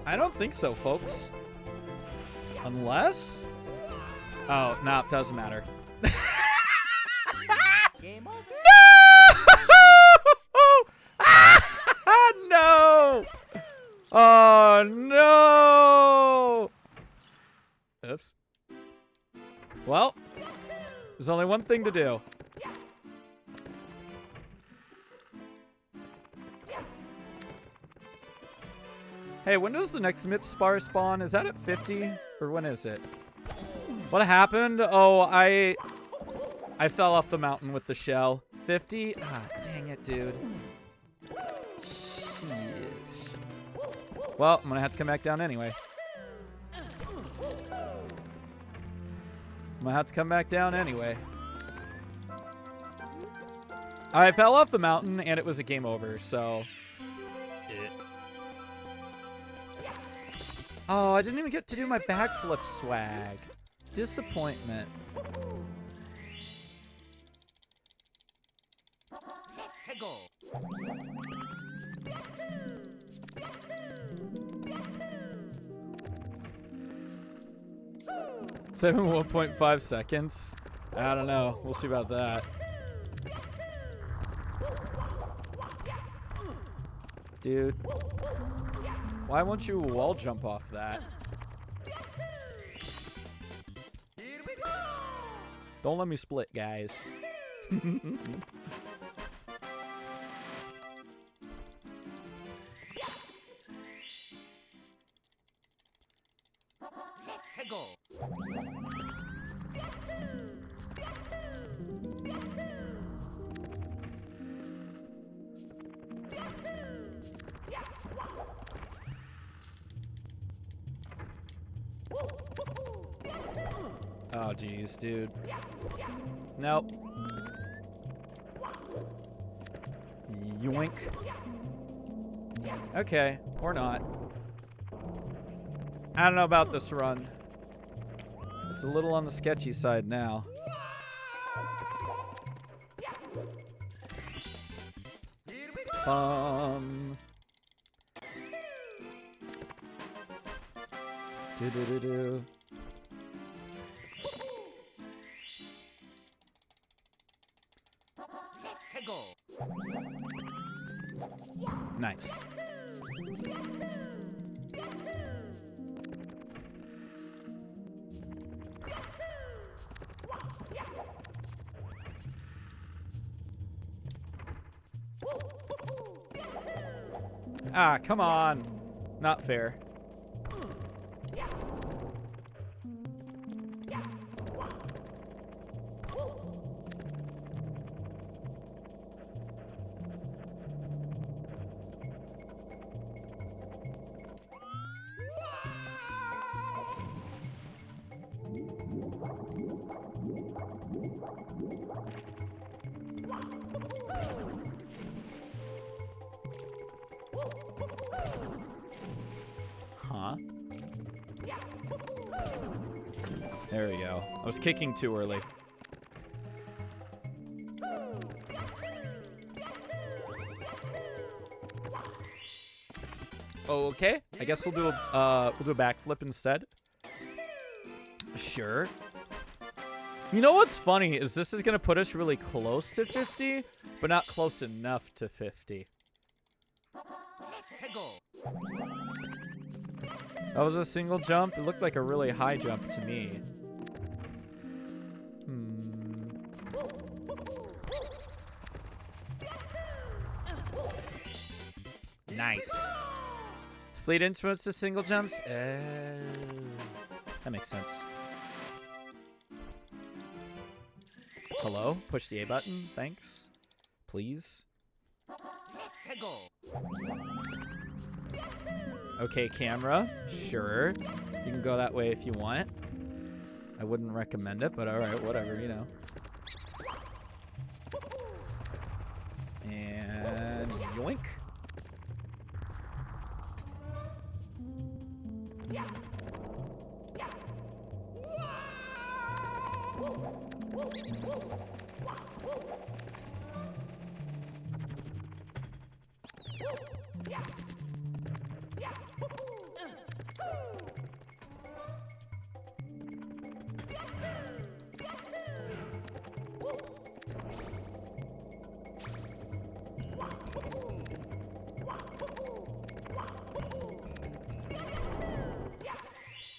I don't think so, folks. Unless... Oh, no, it doesn't matter. Game over. No! No! Oh, no! Oops. Well, there's only one thing to do. Hey, when does the next MIP spar spawn? Is that at 50? Or when is it? What happened? Oh, I fell off the mountain with the shell. 50? Ah, dang it, dude. Shit. Well, I'm gonna have to come back down anyway. I fell off the mountain and it was a game over, so... Oh, I didn't even get to do my backflip swag. Disappointment. Go. 1.5 seconds. I don't know. We'll see about that. Dude. Why won't you wall jump off that? Don't let me split, guys. Go. Oh, jeez, dude. Nope. Yoink. Okay, or not. I don't know about this run. It's a little on the sketchy side now. Do-do-do-do. Go. Nice. Ah, come on. Not fair. Huh? There we go. I was kicking too early. Okay, I guess we'll do a backflip instead. Sure. You know what's funny is this is gonna put us really close to 50, but not close enough to 50. Go. That was a single jump. It looked like a really high jump to me. Nice. Fleet influence to single jumps? That makes sense. Hello? Push the A button. Thanks. Please. Hegel. Okay, camera. Sure. You can go that way if you want. I wouldn't recommend it, but alright, whatever, you know. And yoink.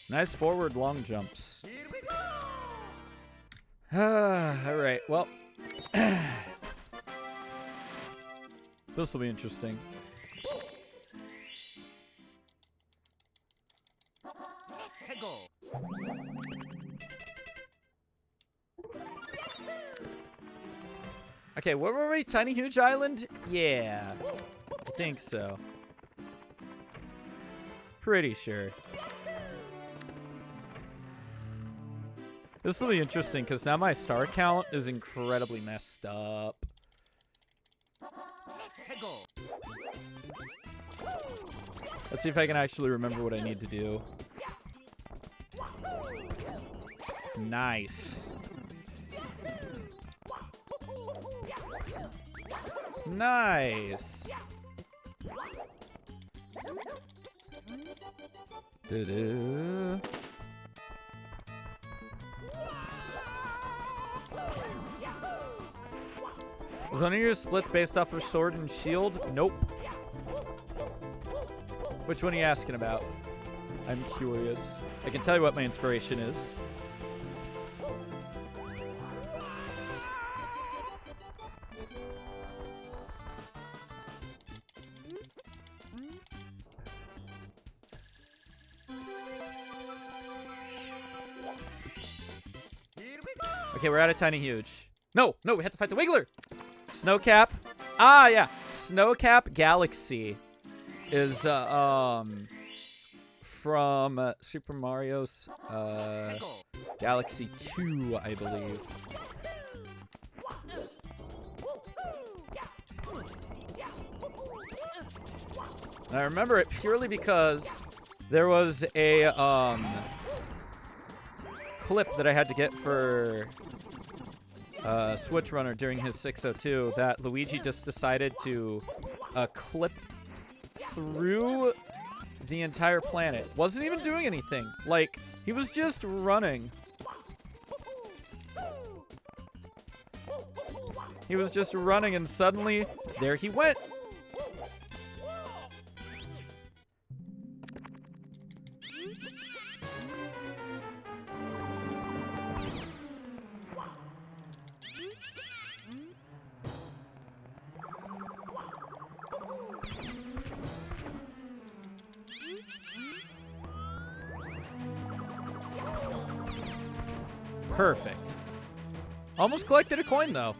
Nice forward long jumps. All right, well. This will be interesting. Hegel. Okay, where were we? Tiny Huge Island? Yeah, I think so. Pretty sure. This will be interesting because now my star count is incredibly messed up. Hegel. Let's see if I can actually remember what I need to do. Nice. Nice. Doo-doo. Was one of your splits based off of Sword and Shield? Nope. Which one are you asking about? I'm curious. I can tell you what my inspiration is. Okay, we're out of Tiny Huge. No, we have to fight the Wiggler. Snowcap. Ah, yeah. Snowcap Galaxy is from Super Mario's Galaxy 2, I believe. And I remember it purely because there was a clip that I had to get for Switch Runner during his 602 that Luigi just decided to clip through the entire planet. Wasn't even doing anything. Like, he was just running. He was just running and suddenly, there he went. Perfect. Almost collected a coin, though.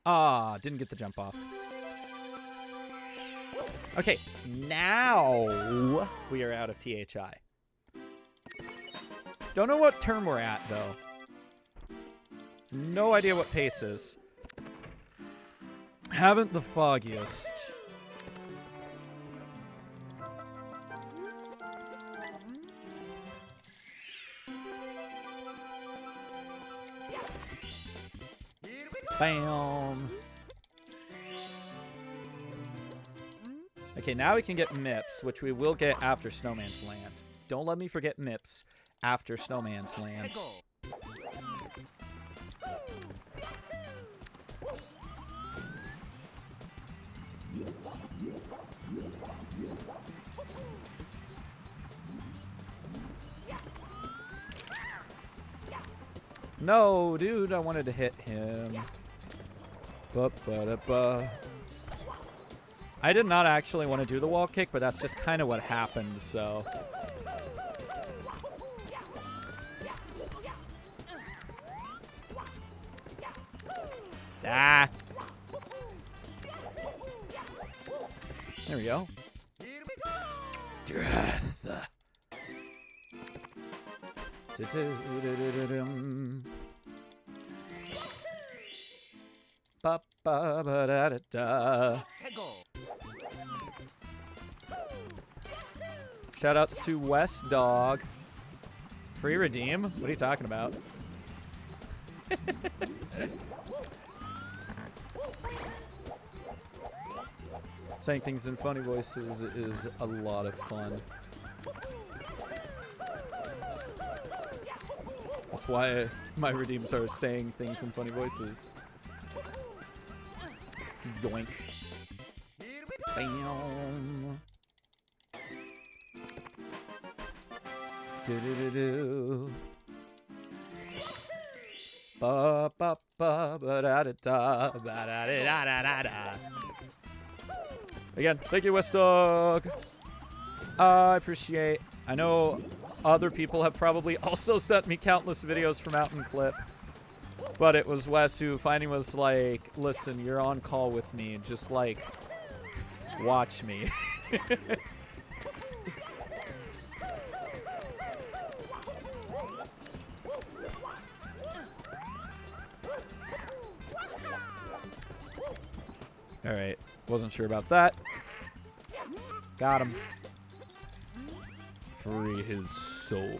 Ah, didn't get the jump off. Okay, now we are out of THI. Don't know what turn we're at, though. No idea what pace is. Haven't the foggiest. Bam. Okay, now we can get MIPS, which we will get after Snowman's Land. Don't let me forget MIPS after Snowman's Land. Hegel. No, dude, I wanted to hit him. Ba-ba-da-ba. I did not actually want to do the wall kick, but that's just kind of what happened, so. Ah. There we go. Death. Du-du-du-du-du-dum. Ba-ba-ba-da-da-da. Kegel. Shoutouts to West Dog. Free redeem? What are you talking about? Saying things in funny voices is a lot of fun. That's why my redeems are saying things in funny voices. Yoink. Bam. Do-do-do-do. Ba ba ba ba da da da ba da da da da da. Again, thank you, West Dog. I appreciate. I know other people have probably also sent me countless videos from Mountain Clip, but it was Wes who finally was like, "Listen, you're on call with me. Just like, watch me." All right, wasn't sure about that. Got him. Free his soul.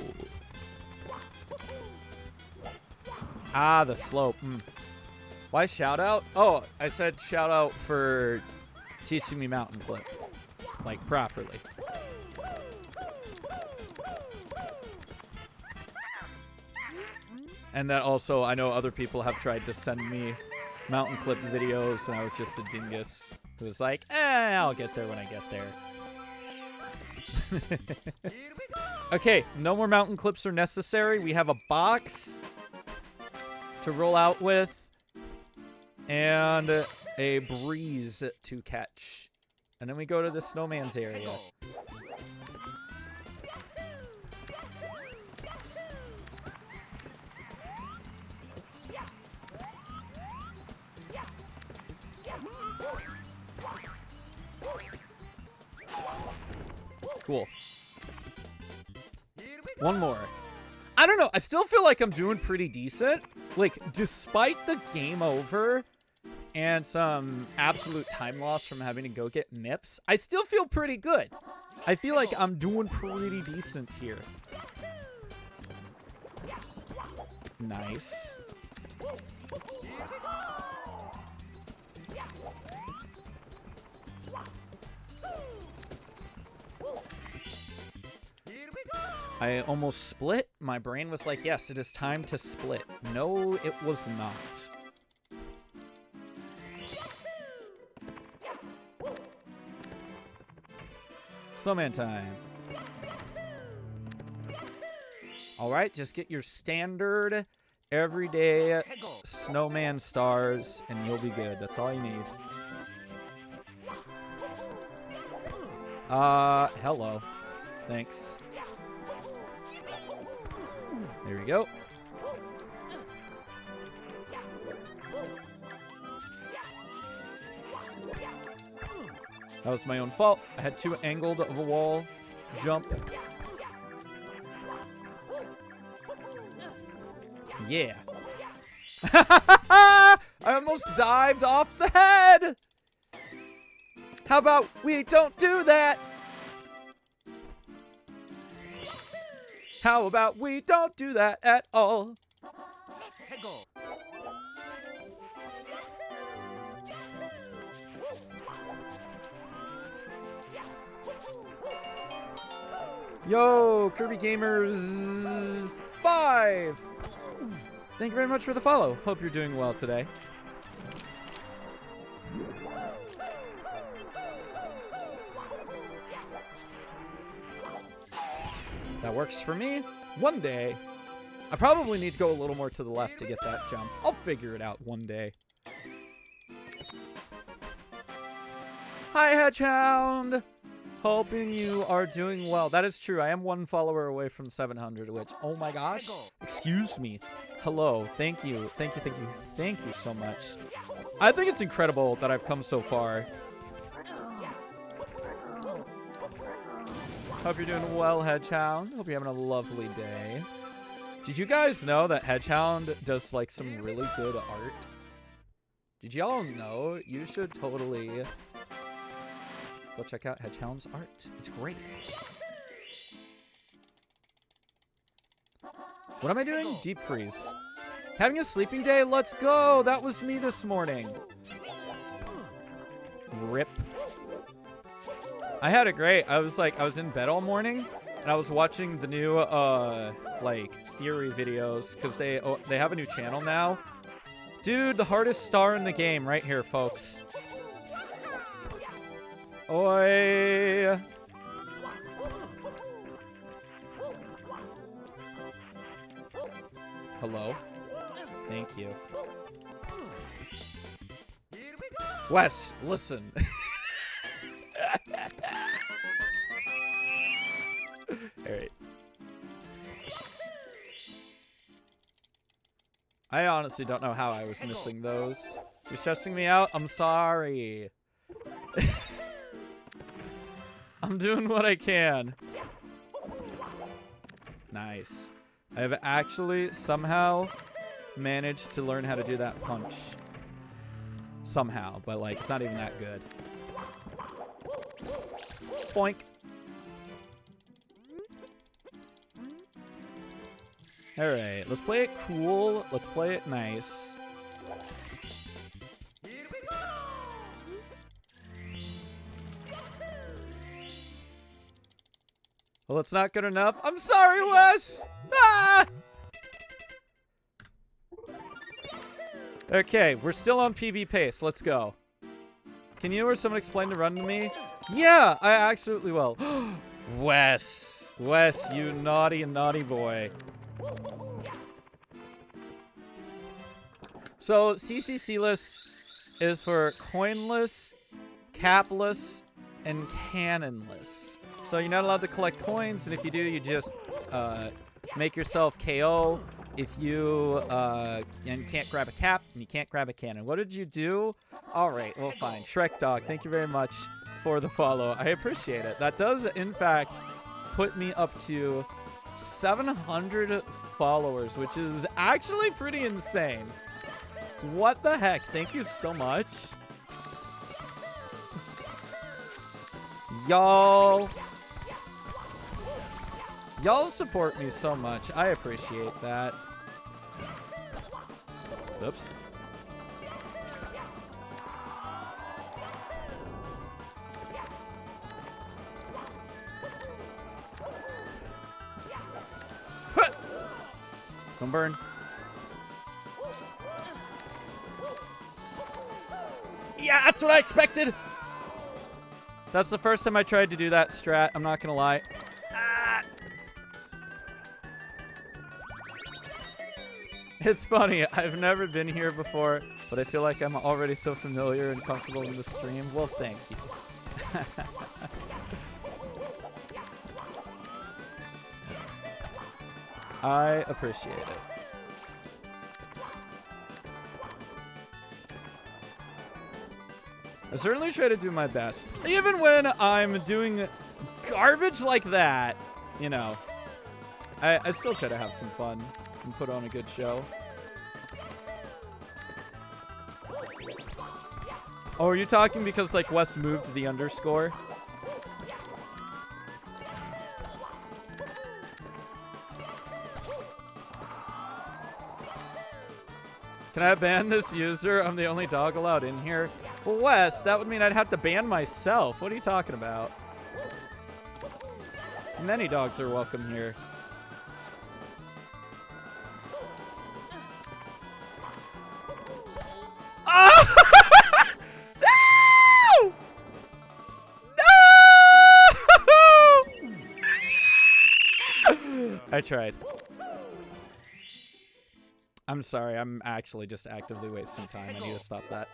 Ah, the slope. Why shout out? Oh, I said shout out for teaching me Mountain Clip. Like, properly. And that also, I know other people have tried to send me Mountain Clip videos, and I was just a dingus. It was like, I'll get there when I get there. Okay, no more Mountain Clips are necessary. We have a box to roll out with, and a breeze to catch. And then we go to the snowman's area. Cool. One more. I don't know. I still feel like I'm doing pretty decent. Like, despite the game over and some absolute time loss from having to go get nips, I still feel pretty good. I feel like I'm doing pretty decent here. Nice. I almost split. My brain was like, yes, it is time to split. No, it was not. Snowman time. Alright, just get your standard everyday snowman stars and you'll be good. That's all you need. Hello. Thanks. There we go. That was my own fault. I had too angled of a wall jump. Yeah. I almost dived off the head. How about we don't do that? How about we don't do that at all? Yo, Kirby Gamers 5. Thank you very much for the follow. Hope you're doing well today. That works for me. One day. I probably need to go a little more to the left to get that jump. I'll figure it out one day. Hi, Hedgehound! Hoping you are doing well. That is true. I am one follower away from 700, which, oh my gosh. Excuse me. Hello. Thank you. Thank you, thank you, thank you so much. I think it's incredible that I've come so far. Hope you're doing well, Hedgehound. Hope you're having a lovely day. Did you guys know that Hedgehound does like some really good art? Did y'all know? You should totally go check out Hedgehound's art. It's great. What am I doing? Deep freeze. Having a sleeping day? Let's go! That was me this morning. Rip. I had it great. I was in bed all morning, and I was watching the new, like, theory videos, because they have a new channel now. Dude, the hardest star in the game right here, folks. Oi! Hello? Thank you. Wes, listen. Alright. I honestly don't know how I was missing those. You're stressing me out? I'm sorry. I'm doing what I can. Nice. I have actually somehow managed to learn how to do that punch. Somehow, but like, it's not even that good. Boink. Alright, let's play it cool. Let's play it nice. Well, it's not good enough. I'm sorry, Wes! Ah! Okay, we're still on PB pace. Let's go. Can you or someone explain the run to me? Yeah, I absolutely will. Wes. Wes, you naughty, naughty boy. So, CCCLESS is for coinless, capless, and cannonless. So you're not allowed to collect coins, and if you do, you just make yourself KO. If you and you can't grab a cap, and you can't grab a cannon. What did you do? All right, well, fine. Shrek Dog, thank you very much for the follow. I appreciate it. That does, in fact, put me up to 700 followers, which is actually pretty insane. What the heck? Thank you so much. Y'all support me so much. I appreciate that. Oops. Don't burn. Yeah, that's what I expected. That's the first time I tried to do that strat. I'm not gonna lie. Ah. It's funny. I've never been here before, but I feel like I'm already so familiar and comfortable in the stream. Well, thank you. I appreciate it. I certainly try to do my best. Even when I'm doing garbage like that, you know, I still try to have some fun and put on a good show. Oh, are you talking because, like, Wes moved the underscore? Can I ban this user? I'm the only dog allowed in here. Well, Wes, that would mean I'd have to ban myself. What are you talking about? Many dogs are welcome here. Oh! No! No! I tried. I'm sorry. I'm actually just actively wasting time. I need to stop that.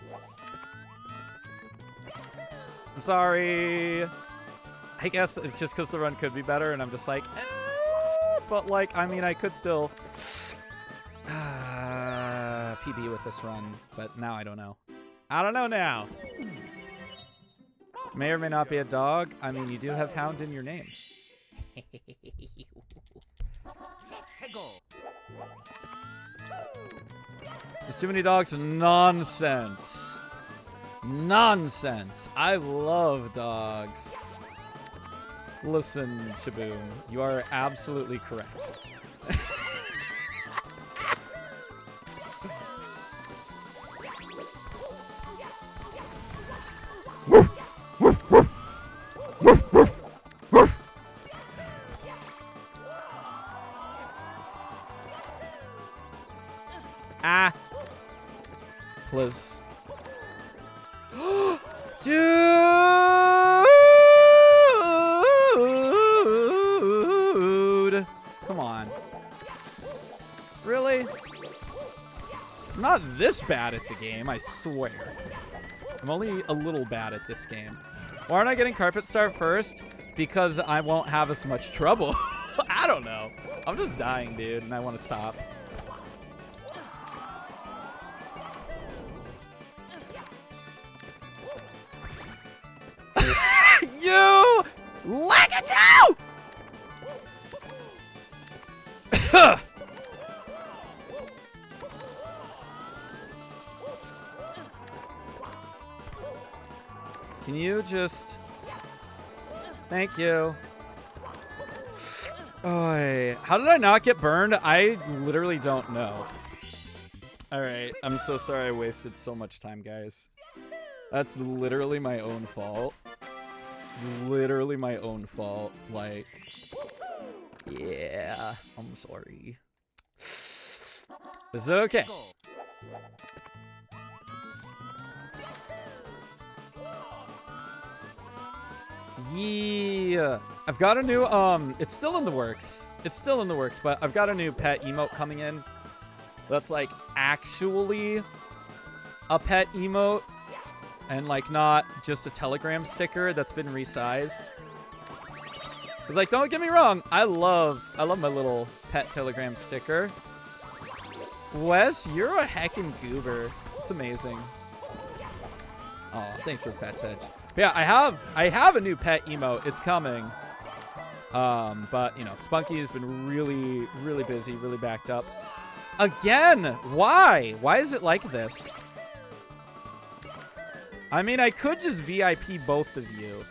I'm sorry. I guess it's just because the run could be better, and I'm just like, but like, I mean, I could still PB with this run, but now I don't know. I don't know now. May or may not be a dog. I mean, you do have hound in your name. Hegel. There's too many dogs. Nonsense. Nonsense. I love dogs. Listen, Shaboom, you are absolutely correct. Ah. Please. Dude. Come on. Really? I'm not this bad at the game, I swear. I'm only a little bad at this game. Why aren't I getting Carpet Star first? Because I won't have as much trouble. I don't know. I'm just dying, dude, and I want to stop. You Legato! Can you just... Thank you. Oy. How did I not get burned? I literally don't know. Alright, I'm so sorry I wasted so much time, guys. That's literally my own fault. Literally my own fault. Like, yeah, I'm sorry. It's okay. Yeah, I've got a new, it's still in the works. It's still in the works, but I've got a new pet emote coming in. That's like actually a pet emote. And like not just a Telegram sticker that's been resized. Cause like, don't get me wrong, I love my little pet Telegram sticker. Wes, you're a heckin' goober. It's amazing. Oh, thanks for the pet sedge. But yeah, I have a new pet emote. It's coming. But you know, Spunky has been really busy, really backed up. Again, why? Why is it like this? I mean, I could just VIP both of you.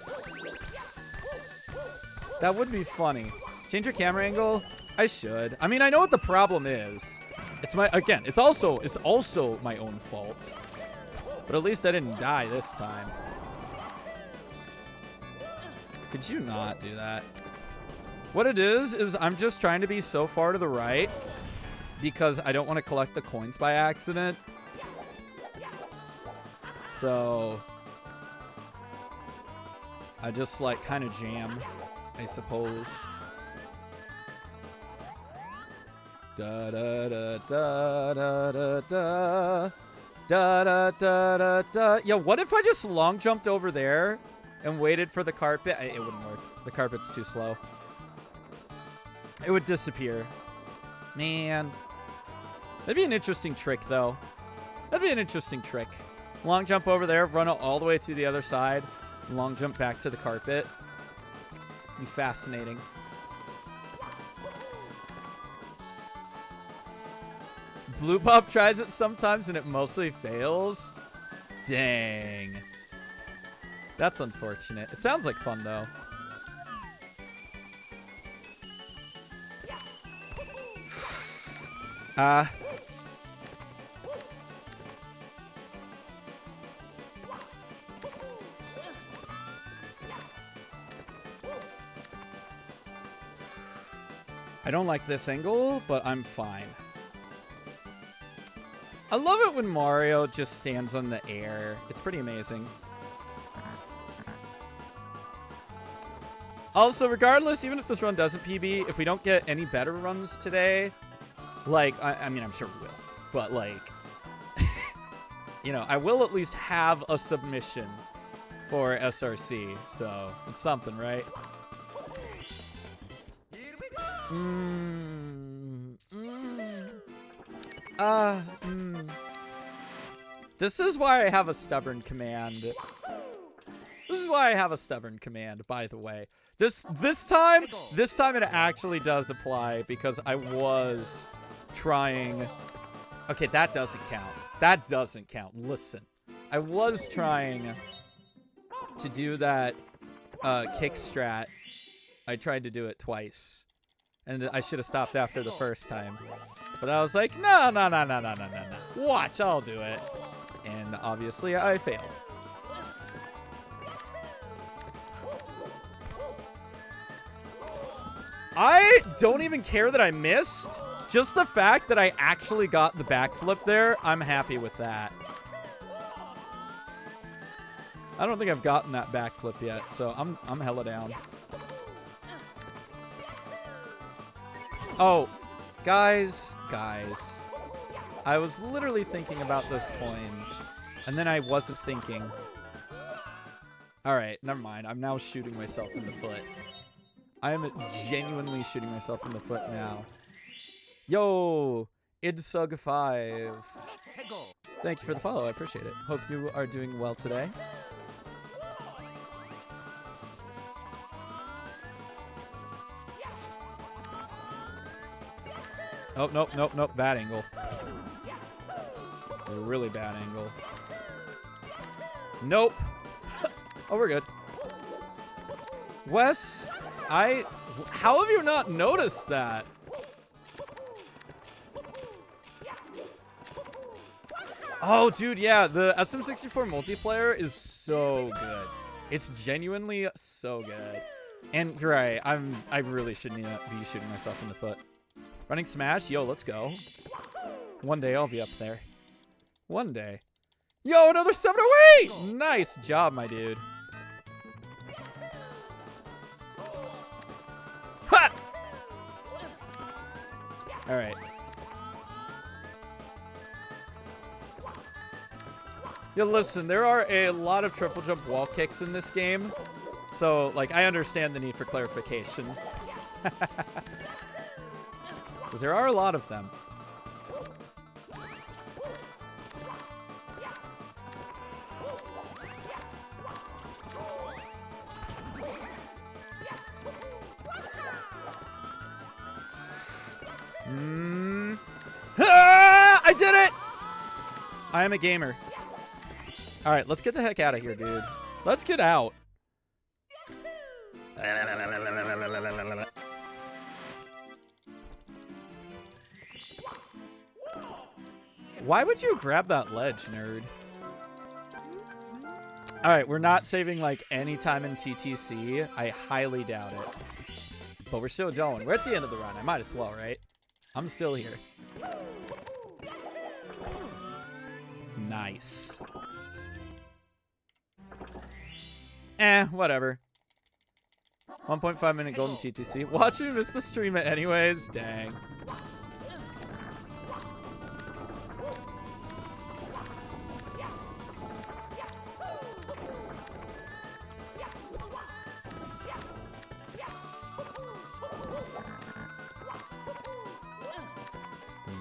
That would be funny. Change your camera angle? I should. I mean, I know what the problem is. It's my, again, it's also my own fault. But at least I didn't die this time. Could you not do that? What it is I'm just trying to be so far to the right because I don't want to collect the coins by accident. So I just like kind of jam, I suppose. Da da da da da da da da da da da da. Yeah, what if I just long jumped over there and waited for the carpet? It wouldn't work. The carpet's too slow. It would disappear. Man. That'd be an interesting trick, though. That'd be an interesting trick. Long jump over there, run all the way to the other side, long jump back to the carpet. Be fascinating. Blue Pop tries it sometimes and it mostly fails. Dang. That's unfortunate. It sounds like fun, though. I don't like this angle, but I'm fine. I love it when Mario just stands on the air. It's pretty amazing. Also, regardless, even if this run doesn't PB, if we don't get any better runs today, like, I mean, I'm sure we will, but like, you know, I will at least have a submission for SRC, so it's something, right? This is why I have a stubborn command. This is why I have a stubborn command, by the way. This time it actually does apply because I was trying. Okay, that doesn't count. That doesn't count. Listen, I was trying to do that kick strat. I tried to do it twice, and I should have stopped after the first time. But I was like, no. Watch, I'll do it. And obviously, I failed. I don't even care that I missed. Just the fact that I actually got the backflip there, I'm happy with that. I don't think I've gotten that backflip yet, so I'm hella down. Oh, guys. I was literally thinking about those coins, and then I wasn't thinking. All right, never mind. I'm now shooting myself in the foot. I am genuinely shooting myself in the foot now. Yo, Idsug5. Thank you for the follow. I appreciate it. Hope you are doing well today. Oh, nope. Bad angle. Really bad angle. Nope. Oh, we're good. Wes, how have you not noticed that? Oh, dude, yeah, the SM64 multiplayer is so good. It's genuinely so good. And you're right, I really shouldn't be shooting myself in the foot. Running smash? Yo, let's go. One day I'll be up there. One day. Yo, another 708! Nice job, my dude. Ha! All right. Yeah, listen, there are a lot of triple jump wall kicks in this game. So, like, I understand the need for clarification. Because there are a lot of them. Ah, I did it! I am a gamer. All right, let's get the heck out of here, dude. Let's get out. Why would you grab that ledge, nerd? All right, we're not saving like any time in TTC. I highly doubt it. But we're still going. We're at the end of the run. I might as well, right? I'm still here. Nice. Whatever. 1.5 minute golden TTC. Watch me miss the stream it anyways. Dang.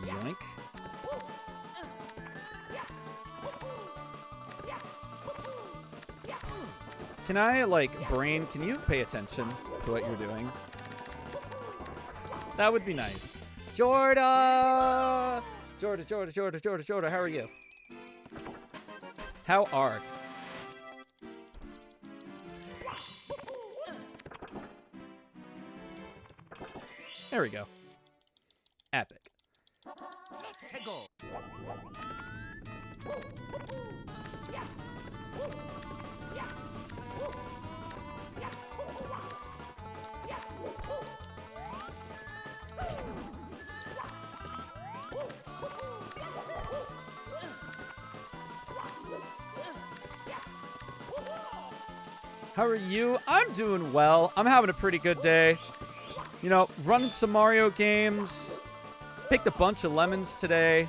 Yoink. Can I, like, brain, can you pay attention to what you're doing? That would be nice. Jorda! Jorda, how are you? How are? There we go. Epic. How are you? I'm doing well. I'm having a pretty good day. You know, running some Mario games. Picked a bunch of lemons today.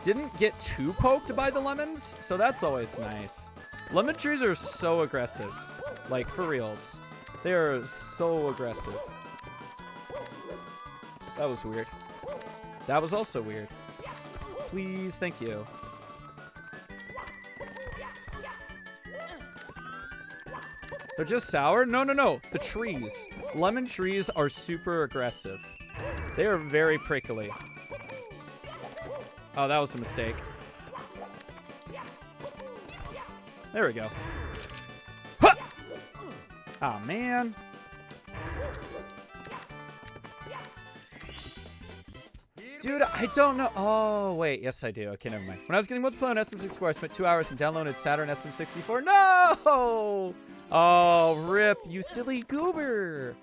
Didn't get too poked by the lemons, so that's always nice. Lemon trees are so aggressive. Like, for reals. They are so aggressive. That was weird. That was also weird. Please, thank you. They're just sour? No, no, no. The trees. Lemon trees are super aggressive. They are very prickly. Oh, that was a mistake. There we go. Huh! Oh, man. Dude, I don't know. Oh, wait. Yes, I do. Okay, never mind. When I was getting multiplayer on SM64, I spent 2 hours and downloaded Saturn SM64. No! Oh, rip, you silly goober.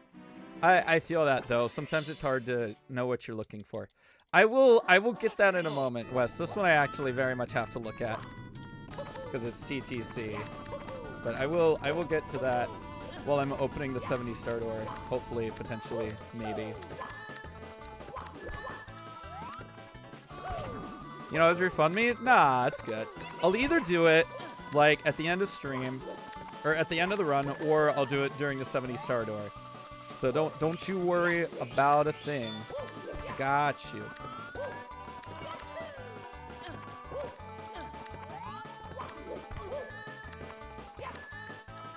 I feel that, though. Sometimes it's hard to know what you're looking for. I will get that in a moment, Wes. This one I actually very much have to look at because it's TTC. But I will get to that while I'm opening the 70-star door. Hopefully, potentially, maybe. You know, it's refund me? Nah, it's good. I'll either do it, like, at the end of stream, or at the end of the run, or I'll do it during the 70-star door. So don't you worry about a thing. Got you.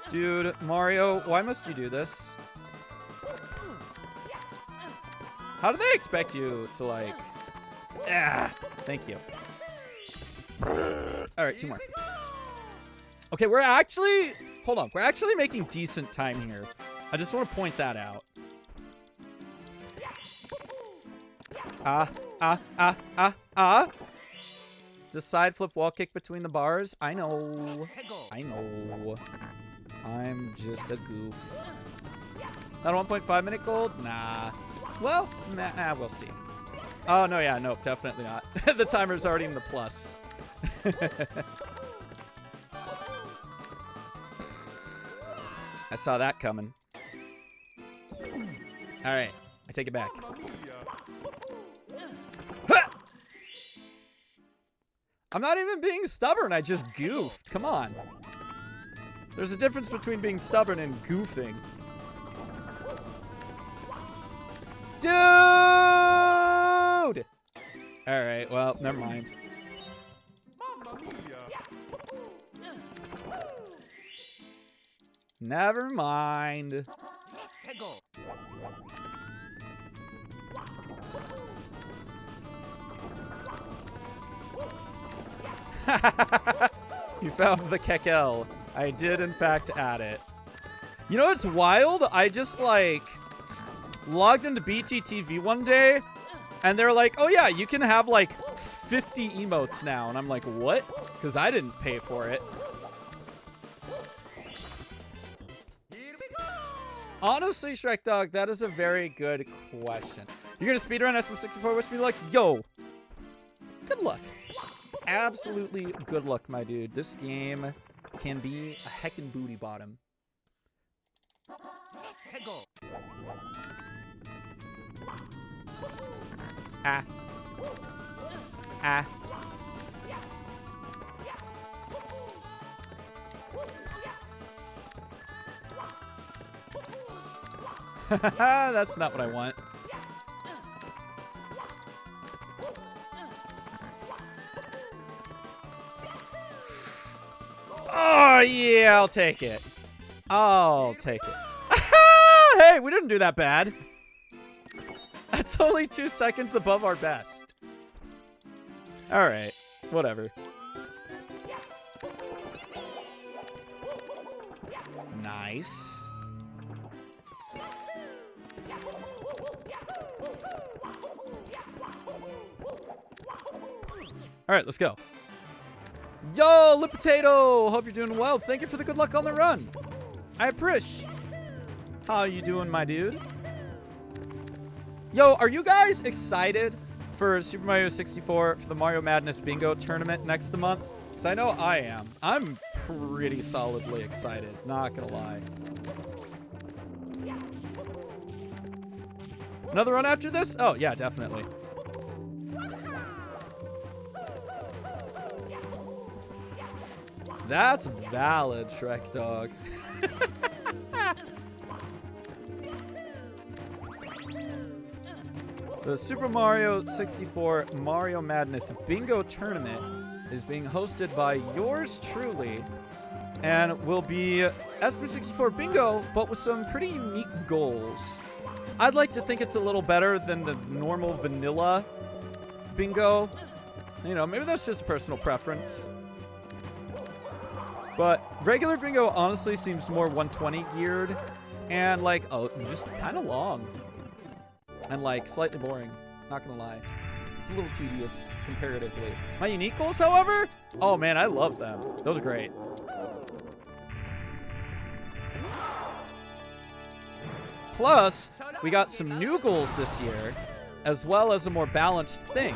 Dude, Mario, why must you do this? How do they expect you to, like... Ah, thank you. Alright, 2 more. Okay, we're actually... Hold on. We're actually making decent time here. I just want to point that out. The side flip wall kick between the bars? I know. I know. I'm just a goof. Not a 1.5 minute gold? Nah. Well, nah, we'll see. Oh, no, yeah, nope, definitely not. The timer's already in the plus. I saw that coming. All right, I take it back. Ha! I'm not even being stubborn. I just goofed. Come on. There's a difference between being stubborn and goofing. Dude! All right, well, never mind. Never mind. You found the kekel. I did, in fact, add it. You know what's wild? I just, like, logged into BTTV one day, and they're like, oh, yeah, you can have, like, 50 emotes now. And I'm like, what? Because I didn't pay for it. Honestly, Shrek Dog, that is a very good question. You're going to speedrun SM64? Wish me luck? Yo. Good luck. Absolutely good luck, my dude. This game can be a heckin' booty bottom. Ah. Ah. That's not what I want. Oh, yeah, I'll take it. I'll take it. Hey, we didn't do that bad. That's only 2 seconds above our best. All right, whatever. Nice. All right, let's go. Yo, Lip Potato! Hope you're doing well. Thank you for the good luck on the run. I appreciate. How you doing, my dude? Yo, are you guys excited for Super Mario 64 for the Mario Madness Bingo tournament next month? Because I know I am. I'm pretty solidly excited, not gonna lie. Another run after this? Oh, yeah, definitely. That's valid, Shrek Dog. The Super Mario 64 Mario Madness Bingo Tournament is being hosted by yours truly, and will be SM64 Bingo, but with some pretty unique goals. I'd like to think it's a little better than the normal vanilla Bingo. You know, maybe that's just a personal preference. But regular Bingo honestly seems more 120 geared and like, oh, just kind of long. And like slightly boring, not gonna lie. It's a little tedious comparatively. My unique goals, however, oh man, I love them. Those are great. Plus, we got some new goals this year, as well as a more balanced thing.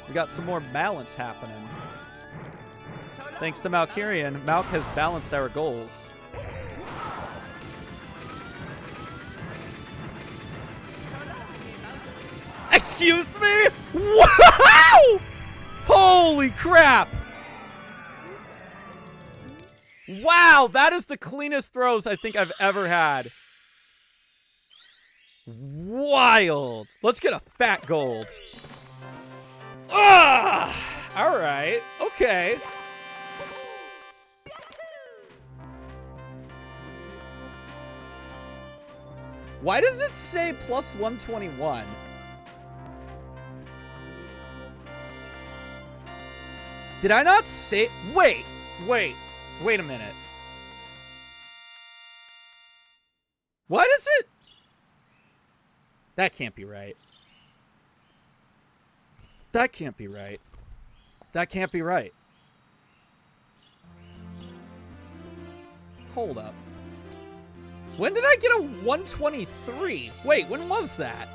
We got some more balance happening. Thanks to Malkirian, Malk has balanced our goals. Excuse me? Wow! Holy crap! Wow, that is the cleanest throws I think I've ever had. Wild. Let's get a fat gold. Ah! All right. Okay. Why does it say plus 121? Did I not say... Wait a minute. Why does it... That can't be right. That can't be right. That can't be right. Hold up. When did I get a 123? Wait, when was that?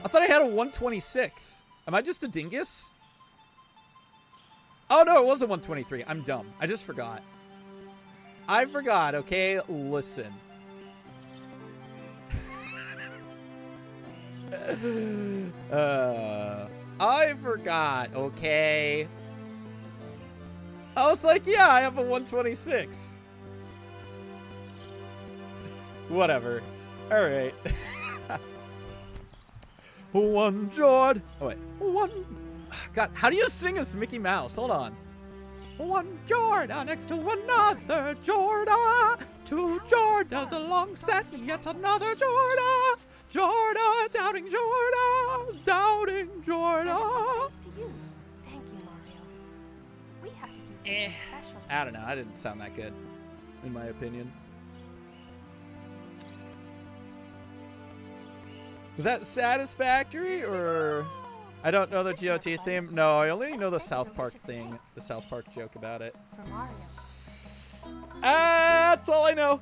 I thought I had a 126. Am I just a dingus? Oh, no, it was a 123. I'm dumb. I just forgot. I forgot, okay? Listen. I forgot, okay? I was like, yeah, I have a 126. Whatever. Alright. One Jord. Oh, wait. One. God, how do you sing as Mickey Mouse? Hold on. One Jorda next to another Jorda. Two Jordas alongside yet another Jorda. Jorda, doubting Jorda, doubting Jorda. Thanks to you. Thank you, Mario. We have to do something special. I don't know. I didn't sound that good, in my opinion. Was that satisfactory, or... I don't know the GOT theme. No, I only know the South Park thing. The South Park joke about it. For Mario. That's all I know.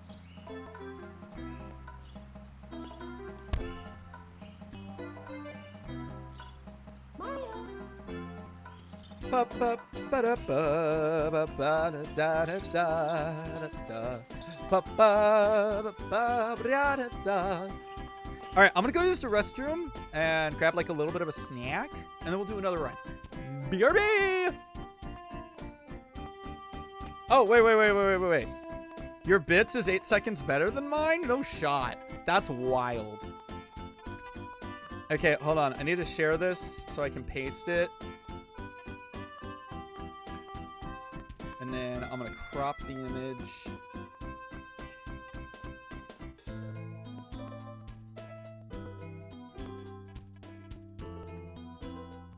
All right, I'm gonna go use the restroom and grab like a little bit of a snack, and then we'll do another run. BRB! Oh, wait. Your bits is 8 seconds better than mine? No shot. That's wild. Okay, hold on. I need to share this so I can paste it. And then I'm gonna crop the image.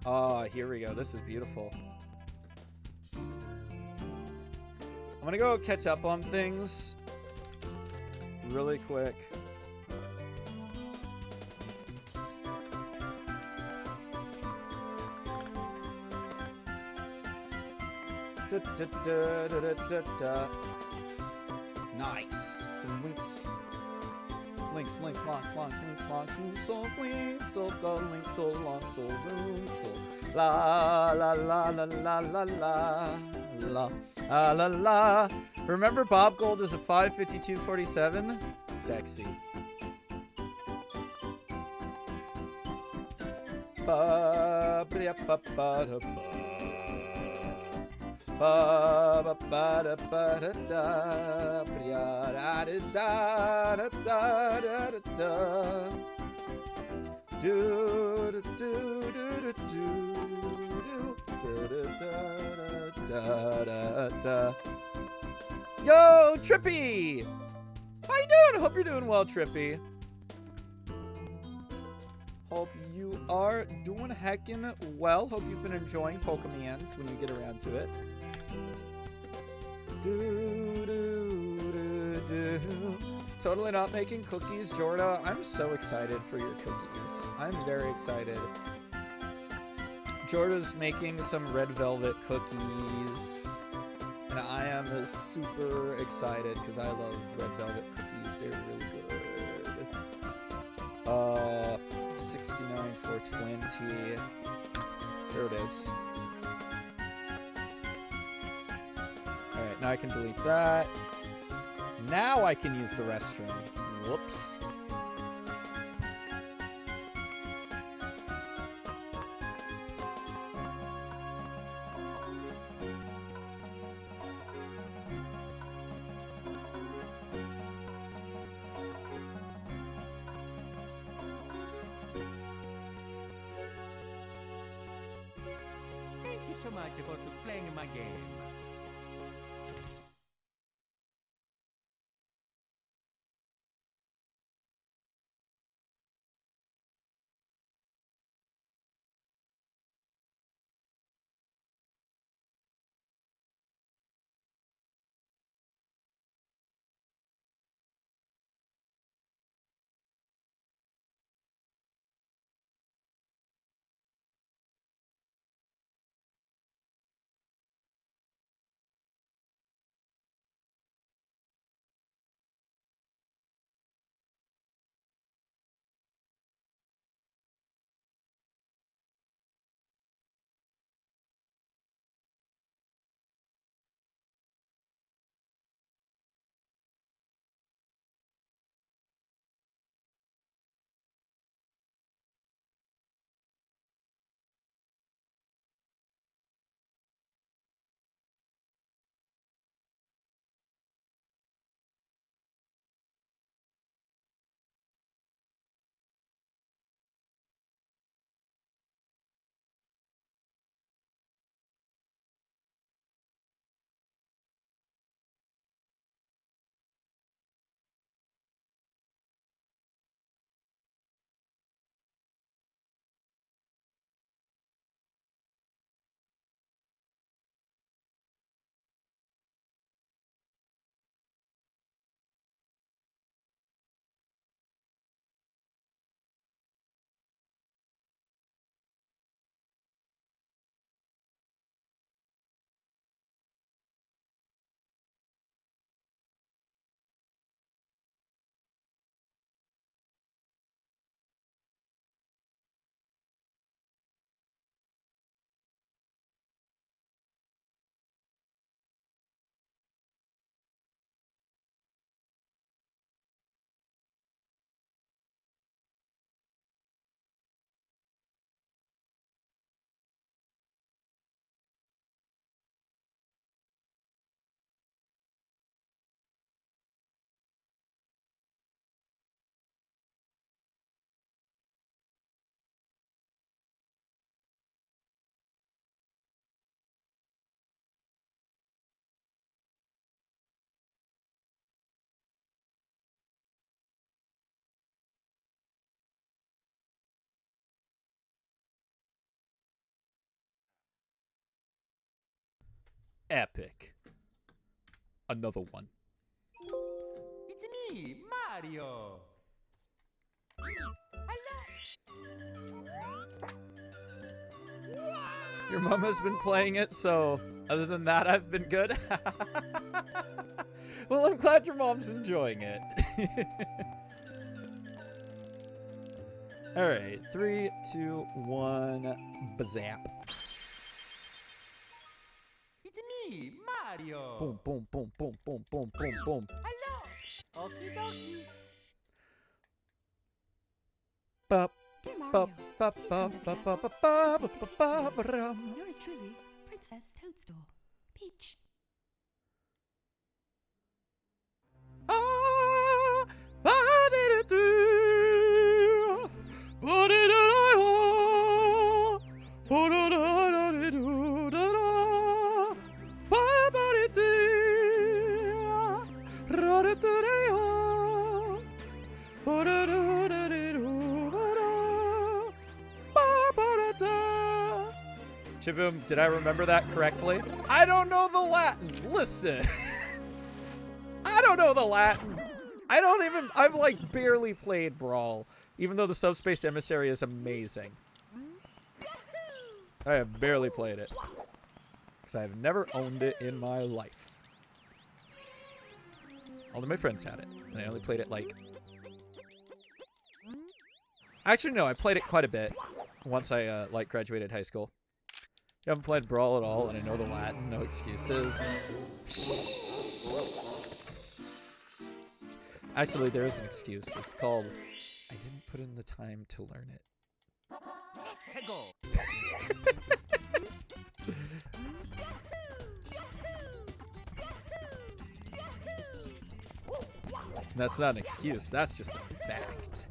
Oh, here we go. This is beautiful. I'm gonna go catch up on things really quick. Nice. Some winks. Links, longs, links, so the links, so long, so loon, so la la la la la la la la la la. Remember Bob Gold is a 5:52:47? Sexy. Ba ba ba ba da ba. Ba ba ba da ba da da da da da da da da. Do do do do do do do da da da da da. Yo, Trippy! How you doing? Hope you're doing well, Trippy. Hope you are doing heckin' well. Hope you've been enjoying Pokemans when you get around to it. Totally not making cookies, Jorda. I'm so excited for your cookies. I'm very excited. Jorda's making some red velvet cookies. And I am super excited because I love red velvet cookies. They're really good. 69 for 20. There it is. Alright, now I can delete that. Now I can use the restroom. Whoops. Thank you so much for playing my game. Epic. Another one. It's me, Mario. Your mom has been playing it, so other than that, I've been good. Well, I'm glad your mom's enjoying it. All right, 3, 2, 1, bazap. It's me, Mario. Boom, boom, boom, boom, boom, boom, boom, boom. Hello. Okie dokie. Bop, Dear bop, Mario, bop, please bop, come to the bop, castle. bop, bop, bop, bop, bop, rum. Yours truly, Princess Toadstool. Peach. Ah, what did it do? What did I do? What did I do? What did it do? Chiboom, did I remember that correctly? I don't know the Latin. Listen. I don't know the Latin. I've like barely played Brawl, even though the Subspace Emissary is amazing. I have barely played it. Because I have never owned it in my life. All of my friends had it. And I only played it like... Actually, no, I played it quite a bit once I like graduated high school. I haven't played Brawl at all, and I know the Latin. No excuses. Actually, there is an excuse. It's called, I didn't put in the time to learn it. That's not an excuse. That's just a fact.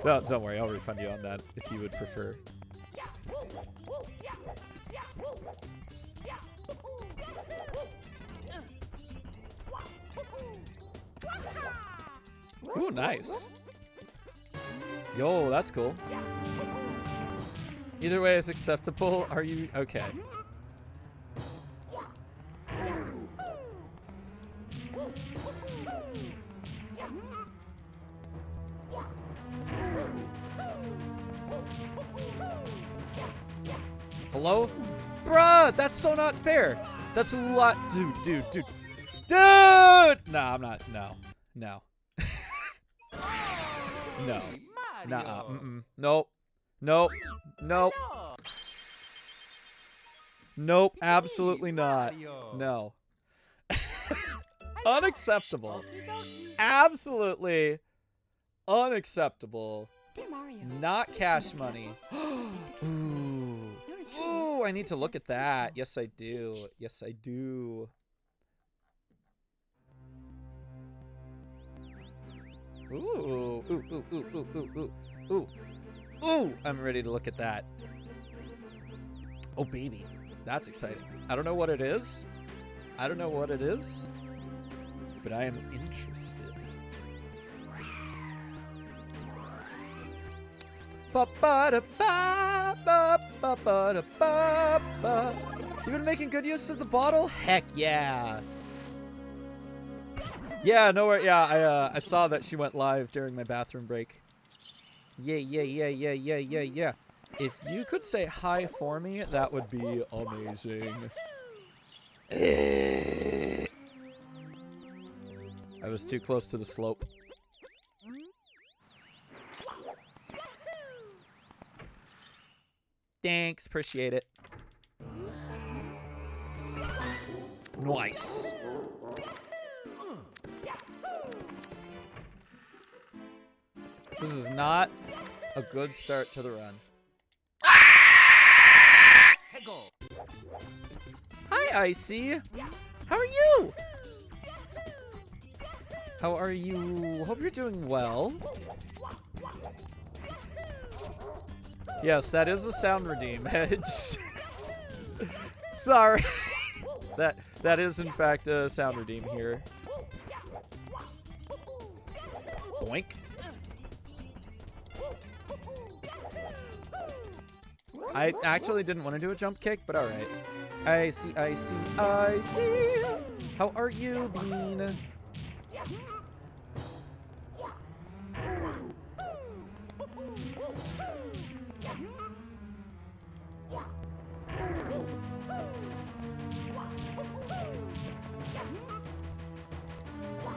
No, don't worry. I'll refund you on that if you would prefer. Ooh, nice. Yo, that's cool. Either way is acceptable. Are you okay? Hello? Bruh, that's so not fair. That's a lot. Dude. Nah, I'm not. No. No. No. Nuh-uh. Nope. Nope. Nope. Nope. Absolutely not. No. Unacceptable. Absolutely unacceptable. Dear Mario. Not cash money. Ooh. Ooh, I need to look at that. Yes, I do. Yes, I do. Ooh. Ooh, I'm ready to look at that. Oh, baby. That's exciting. I don't know what it is. But I am interested. You been making good use of the bottle? Heck yeah. Yeah, nowhere. Yeah, I saw that she went live during my bathroom break. Yeah. If you could say hi for me, that would be amazing. I was too close to the slope. Thanks, appreciate it. Nice. This is not a good start to the run. Hi, Icy. How are you? How are you? Hope you're doing well. Yes, that is a sound redeem. Sorry. That is in fact a sound redeem here. Boink. I actually didn't want to do a jump kick, but alright. I see. How are you, Bean?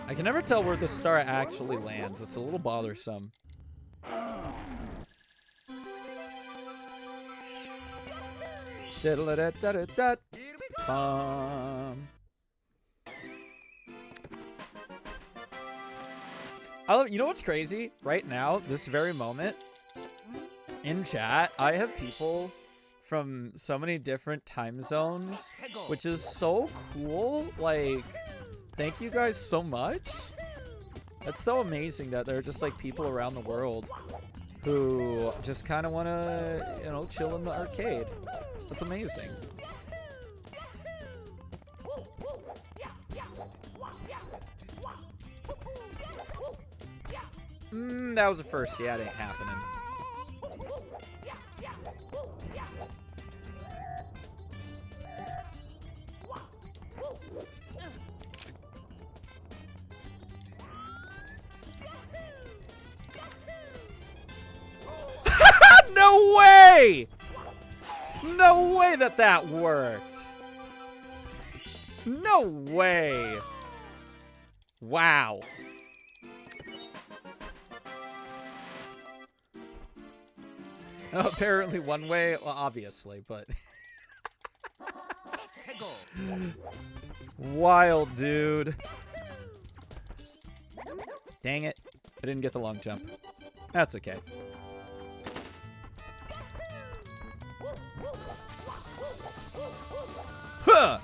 I can never tell where the star actually lands. It's a little bothersome. You know what's crazy? Right now, this very moment, in chat, I have people from so many different time zones, which is so cool. Like, thank you guys so much. That's so amazing that there are just like people around the world who just kind of want to, you know, chill in the arcade. That's amazing. That was a first. Yeah, it ain't happening. way! No way that that worked! No way! Wow. Apparently one way, well, obviously, but... Wild, dude. Dang it. I didn't get the long jump. That's okay. Huh!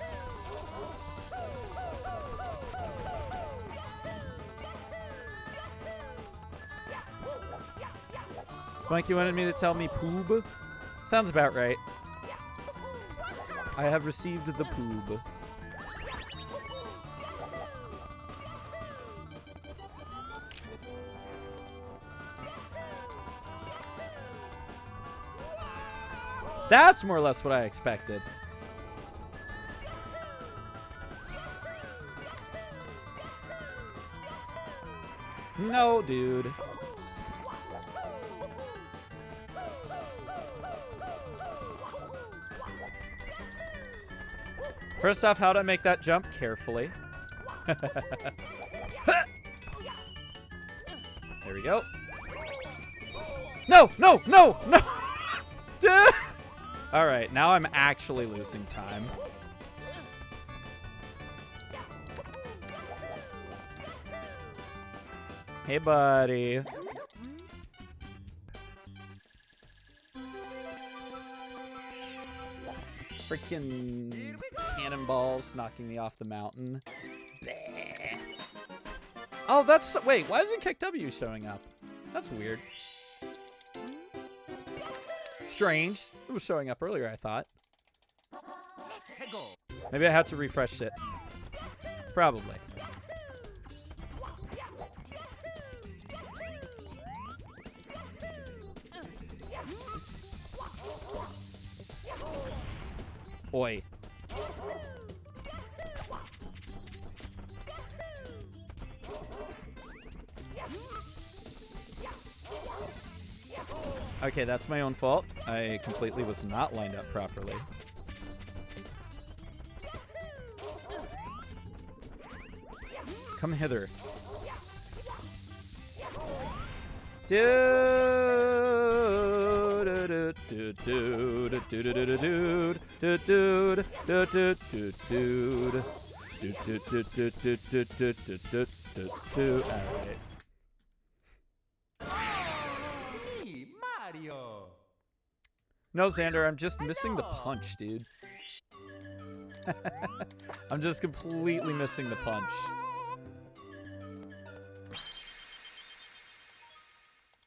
Spike, you wanted me to tell me poob? Sounds about right. I have received the poob. That's more or less what I expected. No, dude. First off, how do I make that jump? Carefully. There we go. No, no, no, no! Dude! All right, now I'm actually losing time. Hey, buddy. Freaking cannonballs knocking me off the mountain. Bleh. Oh, that's... Wait, why isn't Kick W showing up? That's weird. Strange. It was showing up earlier, I thought. Maybe I have to refresh it. Probably. Oi. Okay, that's my own fault. I completely was not lined up properly. Come hither. Alright. Mario. No, Xander, I'm just missing the punch, dude. I'm just completely missing the punch.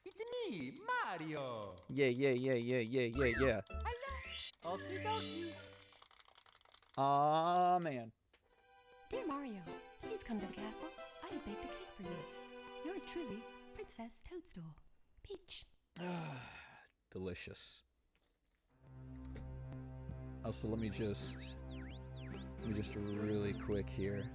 It's me, Mario. Yeah. Okie dokie. Aw, man. Dear Mario, please come to the castle. I have baked a cake for you. Yours truly, Princess Toadstool. Peach. Delicious. Also, let me just really quick here.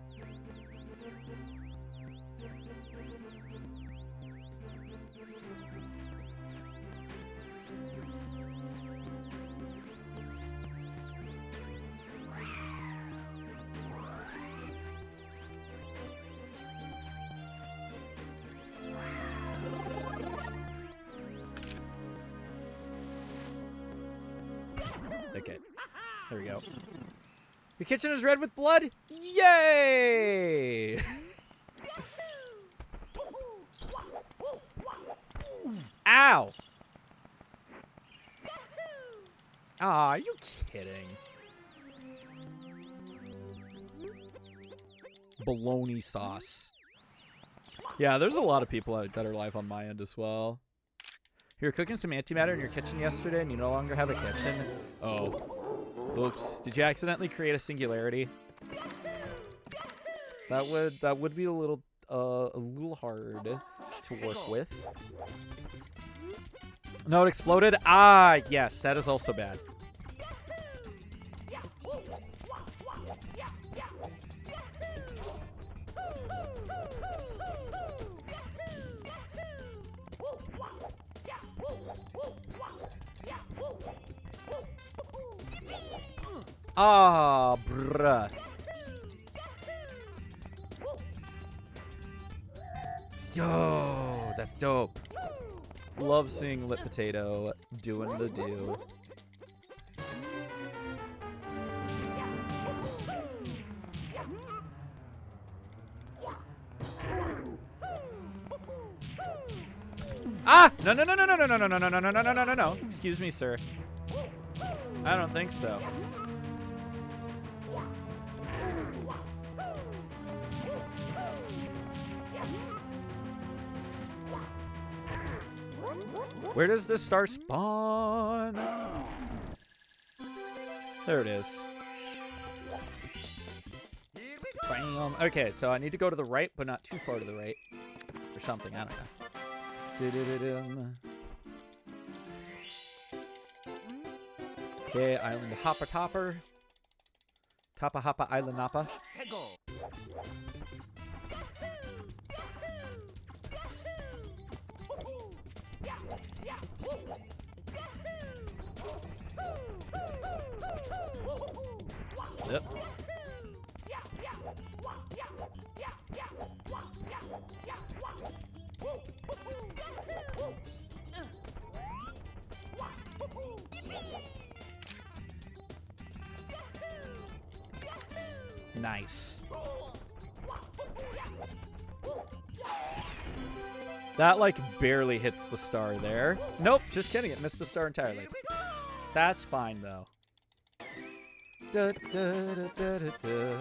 Okay, there we go. Your kitchen is red with blood? Yay! Ow! Aw, are you kidding? Bologna sauce. Yeah, there's a lot of people that are live on my end as well. You were cooking some antimatter in your kitchen yesterday and you no longer have a kitchen? Oh. Oops. Did you accidentally create a singularity? That would be a little hard to work with. No, it exploded? Ah, yes, that is also bad. Ah, bruh. Yo, that's dope. Love seeing Lit Potato doing the do. Ah! No, no, no, no, no, no, no, no, no, no, no, no, no, no, no, no. Excuse me, sir. I don't think so. Where does this star spawn? There it is. Bam. Okay, so I need to go to the right, but not too far to the right. Or something, I don't know. Du-du-du-dum. Okay, Island Hopper Topper. Tapa Hoppa Island Nappa. Yep. Nice. That, like, barely hits the star there. Nope, just kidding. It missed the star entirely. That's fine, though. Da, da, da, da, da, da.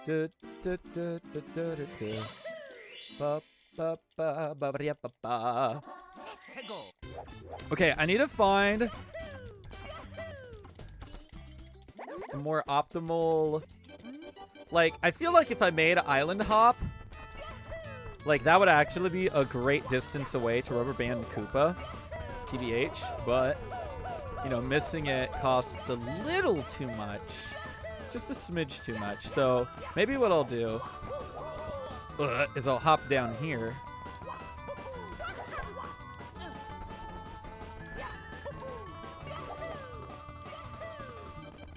Da, da, da, da, da, da, da. Ba, ba, ba, ba, ba, ba, ba. Okay, I need to find a more optimal... Like, I feel like if I made Island Hop, like, that would actually be a great distance away to Rubber Band Koopa, TBH, but, you know, missing it costs a little too much. Just a smidge too much. So, maybe what I'll do is I'll hop down here.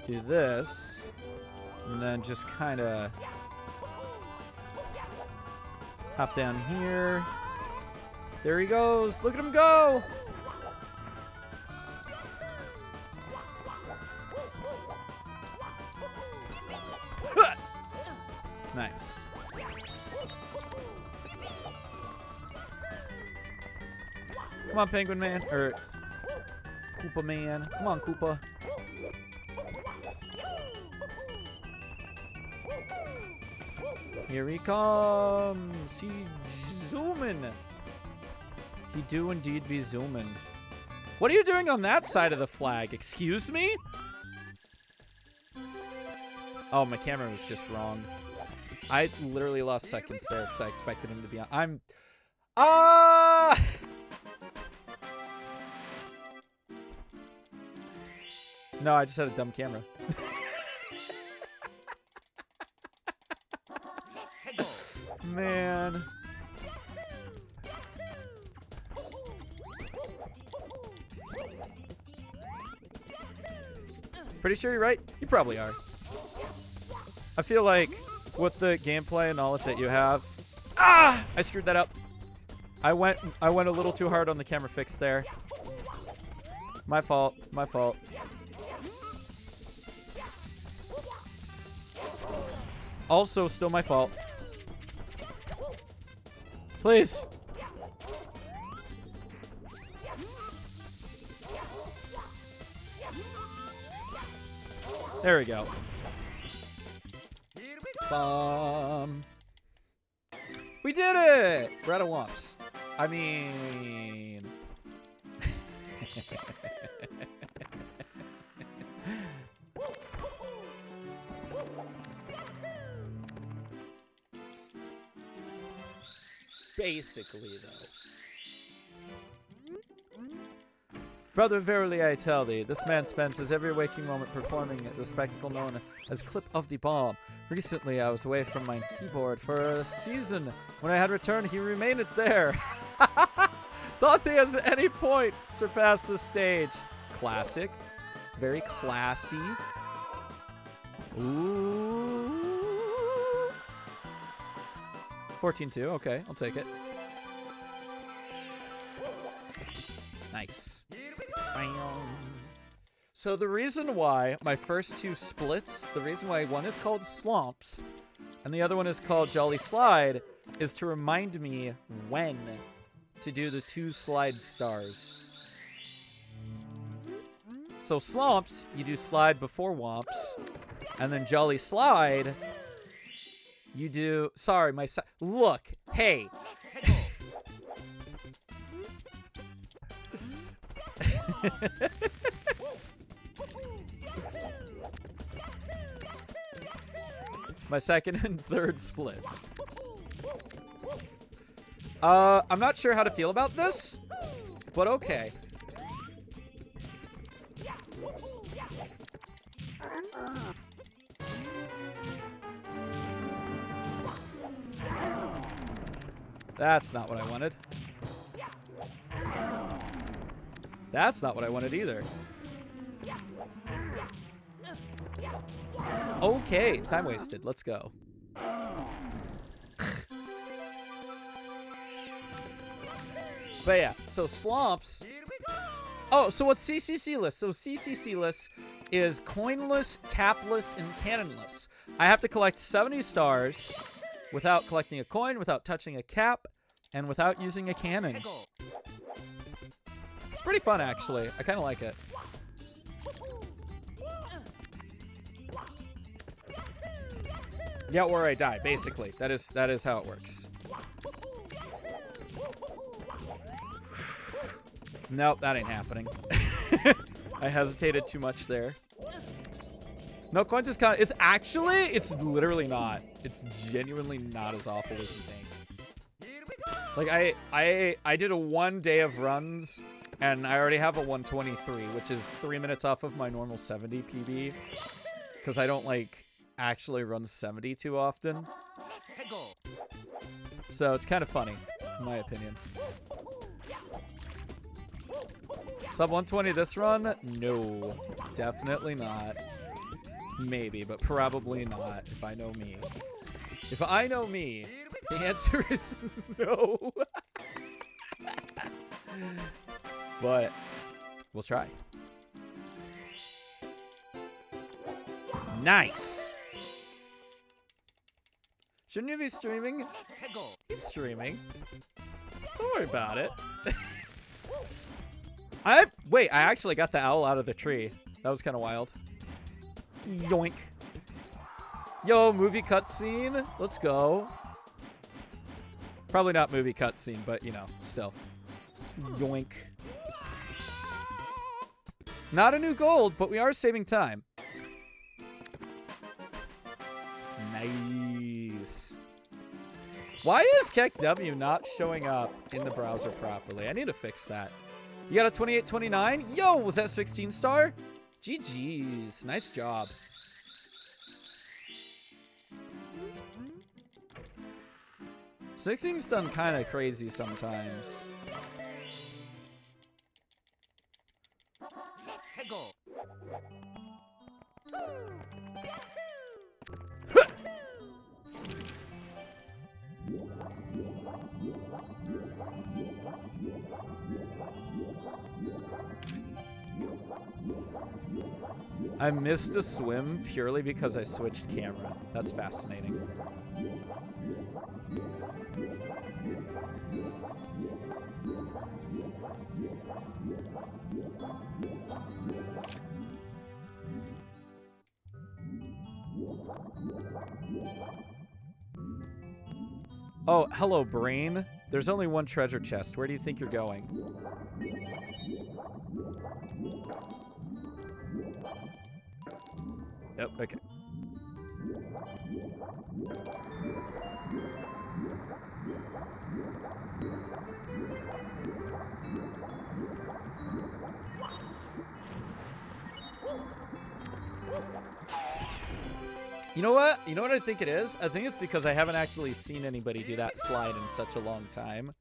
Do this. And then just kind of hop down here. There he goes. Look at him go. Nice. Come on, Penguin Man. Or Koopa Man. Come on, Koopa. Here he comes. He's zooming. He do indeed be zooming. What are you doing on that side of the flag? Excuse me? Oh, my camera was just wrong. I literally lost seconds there because I expected him to be on. No, I just had a dumb camera. Man. Pretty sure you're right. You probably are. I feel like with the gameplay and knowledge that you have... Ah! I screwed that up. I went a little too hard on the camera fix there. My fault. My fault. Also, still my fault. Please. There we go. We did it! We're out of wumps. I mean... Basically, though. Brother, verily I tell thee, this man spends his every waking moment performing the spectacle known as Clip of the Bomb. Recently, I was away from my keyboard for a season. When I had returned, he remained there. Thought he has at any point surpassed the stage. Classic. Very classy. Ooh. 14-2. Okay, I'll take it. Nice. So the reason why my first two splits, the reason why one is called Slumps and the other one is called Jolly Slide is to remind me when to do the 2 slide stars. So Slumps, you do slide before Womps, and then Jolly Slide, you do... Sorry, my... Look, hey. My second and third splits. I'm not sure how to feel about this, but okay. That's not what I wanted. That's not what I wanted either. Okay, time wasted. Let's go. But yeah, so Slumps. Oh, so what's CCCLESS? So CCCLESS is coinless, capless, and cannonless. I have to collect 70 stars without collecting a coin, without touching a cap, and without using a cannon. It's pretty fun, actually. I kind of like it. Yeah, or I die, basically. That is how it works. Nope, that ain't happening. I hesitated too much there. No coins is kind of... It's literally not. It's genuinely not as awful as you think. Like, I did a 1 day of runs, and I already have a 123, which is 3 minutes off of my normal 70 PB. Because I don't, like, actually run 70 too often. So it's kind of funny, in my opinion. Sub 120 this run? No. Definitely not. Maybe, but probably not, if I know me. If I know me, the answer is no. But we'll try. Nice. Shouldn't you be streaming? He's streaming. Don't worry about it. Wait, I actually got the owl out of the tree. That was kind of wild. Yoink. Yo, movie cutscene. Let's go. Probably not movie cutscene, but, you know, still. Yoink. Not a new gold, but we are saving time. Nice. Why is KEKW not showing up in the browser properly? I need to fix that. You got a 28-29? Yo, was that 16 star? GG's. Nice job. Sixteen's done kind of crazy sometimes. I missed a swim purely because I switched camera. That's fascinating. Oh, hello, brain. There's only one treasure chest. Where do you think you're going? Yep, okay. You know what? You know what I think it is? I think it's because I haven't actually seen anybody do that slide in such a long time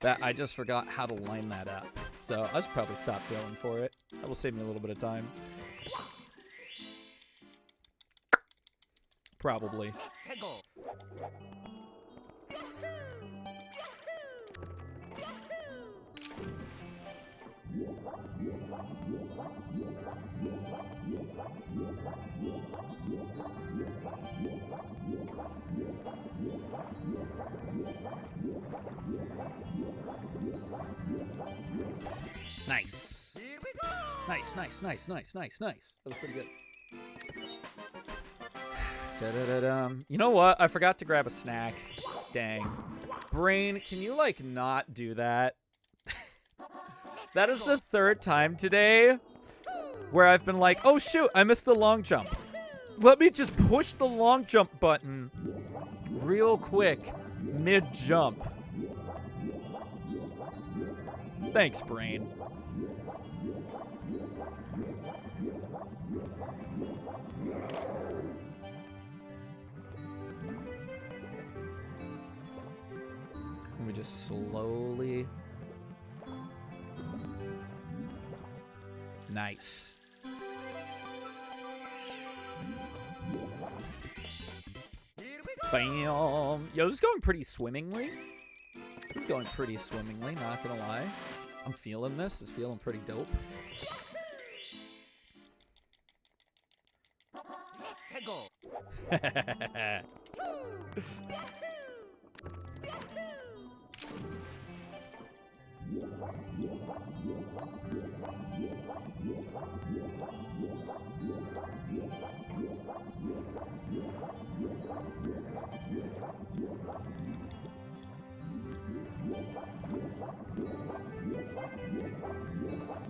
that I just forgot how to line that up. So I should probably stop going for it. That will save me a little bit of time. Probably. Nice. Nice, nice, nice, nice, nice, nice. That was pretty good. Da-da-da-dum. You know what? I forgot to grab a snack. Dang. Brain, can you, like, not do that? That is the third time today where I've been like, oh, shoot, I missed the long jump. Let me just push the long jump button real quick mid-jump. Thanks, Brain. Let me just slowly... Nice. Bam! Yo, this is going pretty swimmingly. It's going pretty swimmingly, not gonna lie. I'm feeling this. It's feeling pretty dope.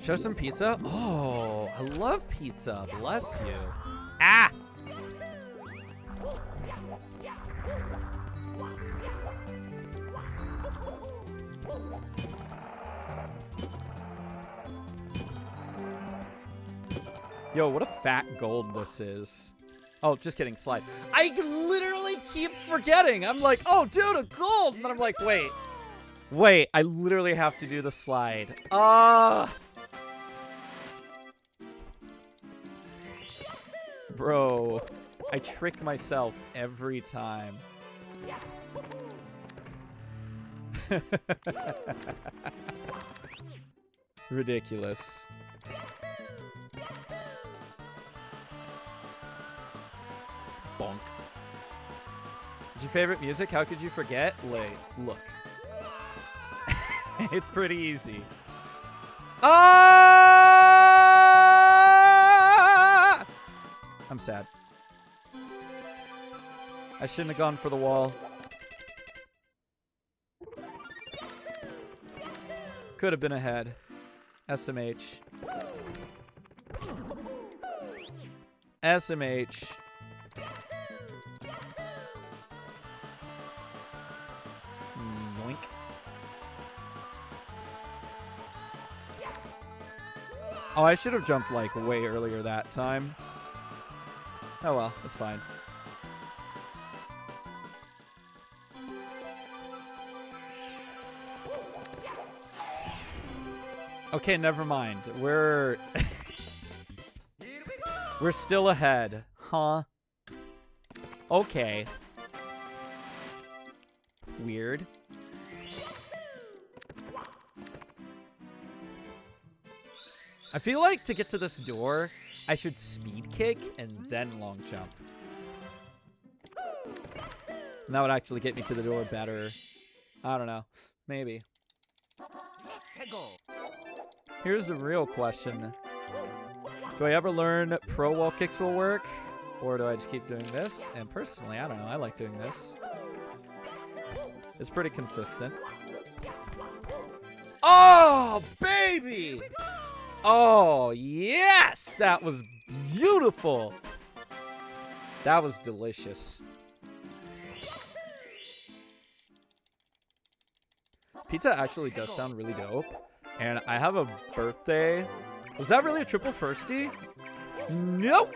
Show some pizza? Oh, I love pizza. Bless you. Ah! Yo, what a fat gold this is. Oh, just kidding. Slide. I literally keep forgetting. I'm like, oh, dude, a gold. And then I'm like, wait. Wait, I literally have to do the slide. Bro, I trick myself every time. Ridiculous. Bonk. What's your favorite music? How could you forget? Wait, look. It's pretty easy. Ah! I'm sad. I shouldn't have gone for the wall. Could have been ahead. SMH. SMH. Yoink. Oh, I should have jumped like way earlier that time. Oh well, that's fine. Okay, never mind. We're still ahead. Huh? Okay. Weird. I feel like to get to this door, I should speed kick and then long jump. And that would actually get me to the door better. I don't know. Maybe. Here's the real question. Do I ever learn pro wall kicks will work? Or do I just keep doing this? And personally, I don't know. I like doing this. It's pretty consistent. Oh, baby! Oh, yes! That was beautiful! That was delicious. Pizza actually does sound really dope. And I have a birthday. Was that really a triple firsty? Nope!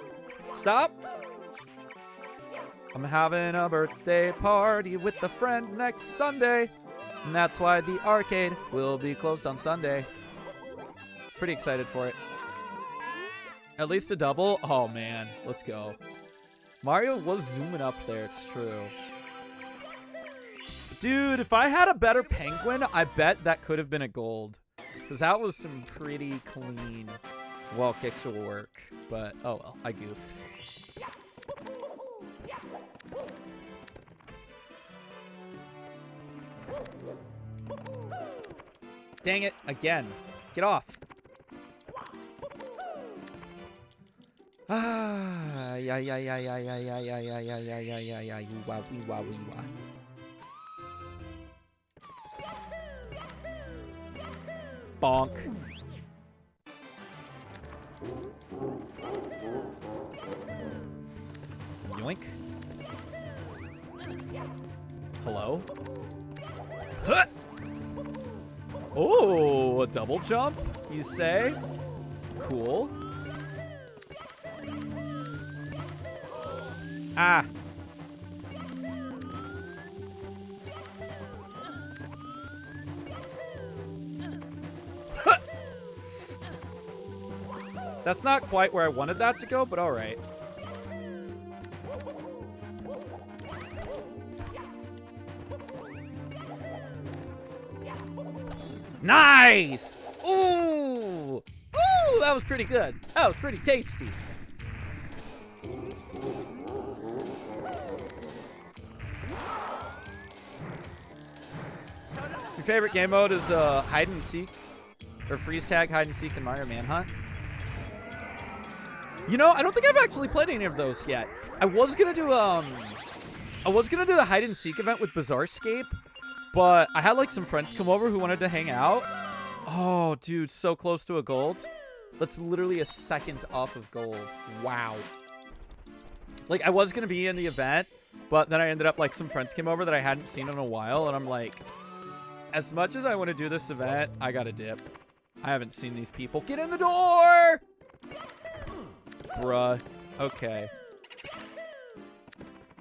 Stop! I'm having a birthday party with a friend next Sunday. And that's why the arcade will be closed on Sunday. Pretty excited for it. At least a double? Oh, man. Let's go. Mario was zooming up there, it's true. Dude, if I had a better penguin, I bet that could have been a gold. Because that was some pretty clean, well, extra work. But, oh well, I goofed. Dang it, again. Get off. Ah, yeah, yeah, yeah, yeah, yeah, yeah, yeah, yeah, yeah, yeah, yeah, yeah, yeah, you wow, wee wow, wee wow. Bonk. Yoink. Hello? Huh! Oh, a double jump, you say? Cool. Ah. That's not quite where I wanted that to go, but all right. Nice! Ooh! Ooh, that was pretty good. That was pretty tasty. Your favorite game mode is hide and seek? Or freeze tag, hide and seek, and Mario Manhunt? You know, I don't think I've actually played any of those yet. I was gonna do the hide and seek event with Bizarrescape, but I had like some friends come over who wanted to hang out. Oh, dude, so close to a gold. That's literally a second off of gold. Wow. Like, I was gonna be in the event, but then I ended up, like, some friends came over that I hadn't seen in a while, and I'm like, as much as I want to do this event, I gotta dip. I haven't seen these people. Get in the door! Bruh. Okay.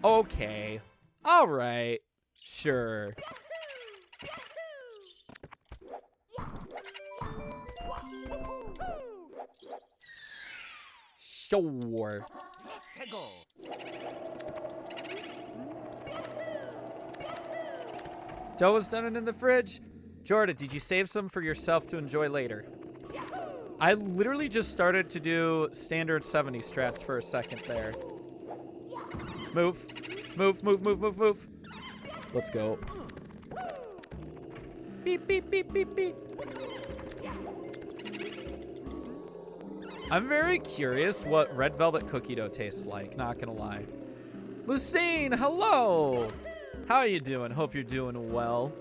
Okay. Alright. Sure. Sure. Dough was done it in the fridge. Jordan, did you save some for yourself to enjoy later? I literally just started to do standard 70 strats for a second there. Move. Move, move, move, move, move. Let's go. Beep, beep, beep, beep, beep. I'm very curious what red velvet cookie dough tastes like, not gonna lie. Lucine, hello! How you doing? Hope you're doing well.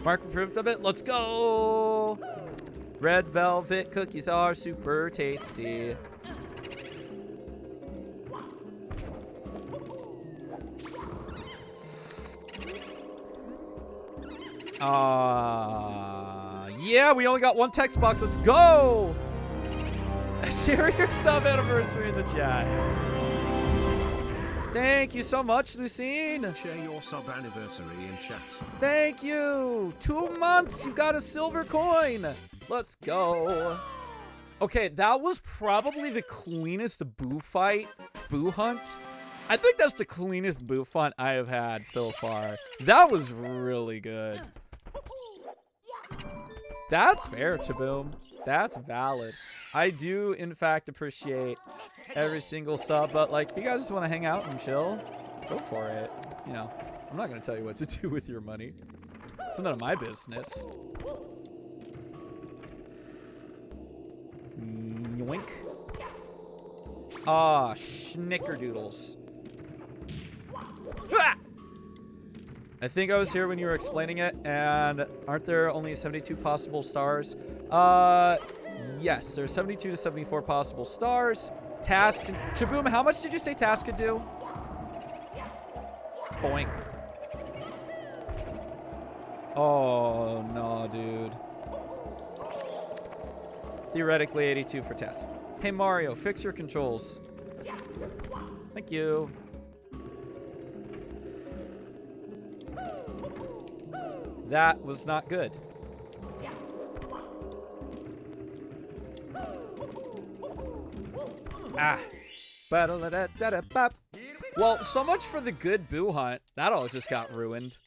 Mark approved of it. Let's go! Red velvet cookies are super tasty. Yeah, we only got one text box. Let's go! Share your sub anniversary in the chat. Thank you so much, Lucine. Share your sub anniversary in chat. Thank you. 2 months. You've got a silver coin. Let's go. Okay, that was probably the cleanest boo hunt. I think that's the cleanest boo hunt I have had so far. That was really good. That's fair, Chaboom. That's valid. I do, in fact, appreciate every single sub, but, like, if you guys just want to hang out and chill, go for it. You know, I'm not going to tell you what to do with your money. It's none of my business. Yoink. Ah, snickerdoodles. Ah! I think I was here when you were explaining it, and aren't there only 72 possible stars? Yes, there's 72 to 74 possible stars. Task, Chaboom, how much did you say Task could do? Boink. Oh, no, dude. Theoretically, 82 for Task. Hey, Mario, fix your controls. Thank you. That was not good. Ah. Ba-da-da-da-da-bop. Well, so much for the good boo hunt. That all just got ruined.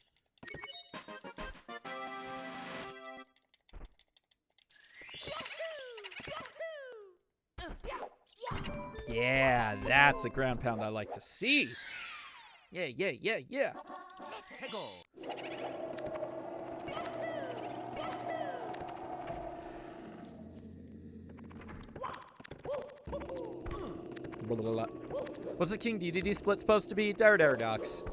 Yeah, that's a ground pound I like to see. Yeah, yeah, yeah, yeah. Blah, blah, blah. What's the King DDD split supposed to be? Ducks.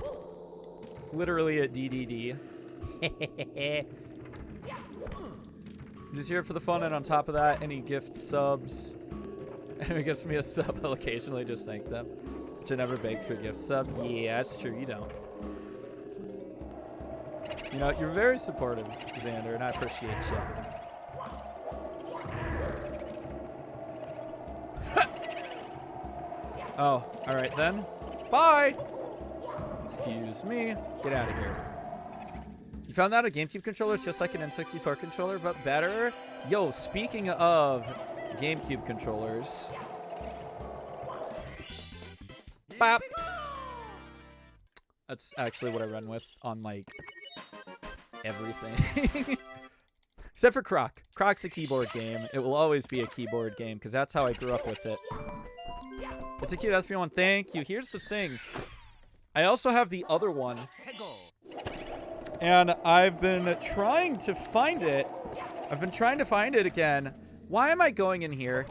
Literally a DDD. Just here for the fun, and on top of that, any gift subs. Anyone gives me a sub, I'll occasionally just thank them. But you never beg for a gift sub? Yeah, that's true, you don't. You know, you're very supportive, Xander, and I appreciate you. Oh, alright then. Bye! Excuse me. Get out of here. You found out a GameCube controller is just like an N64 controller, but better? Yo, speaking of GameCube controllers. Bop! That's actually what I run with on, like, everything. Except for Croc. Croc's a keyboard game. It will always be a keyboard game, because that's how I grew up with it. It's a cute SP1. Thank you. Here's the thing. I also have the other one. And I've been trying to find it. I've been trying to find it again. Why am I going in here?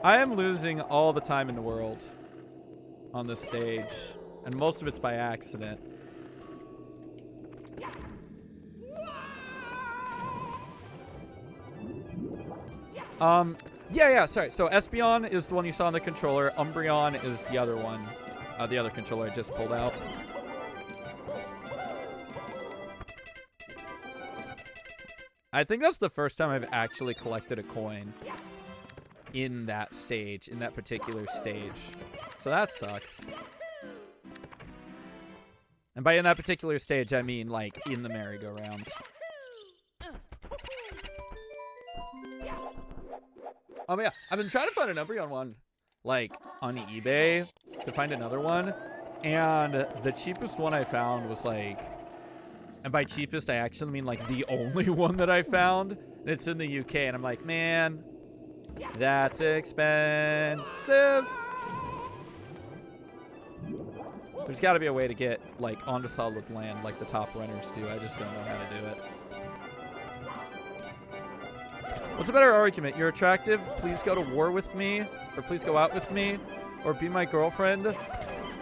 I am losing all the time in the world on this stage. And most of it's by accident. Yeah, sorry. So Espeon is the one you saw on the controller. Umbreon is the other one. The other controller I just pulled out. I think that's the first time I've actually collected a coin in that stage, in that particular stage. So that sucks. And by in that particular stage, I mean, like, in the merry-go-round. Yeah, I've been trying to find an Umbreon one, like, on eBay to find another one. And the cheapest one I found was, like... And by cheapest, I actually mean, like, the only one that I found. And it's in the UK, and I'm like, man, that's expensive. There's got to be a way to get, like, onto solid land like the top runners do. I just don't know how to do it. What's a better argument? You're attractive, please go to war with me, or please go out with me, or be my girlfriend,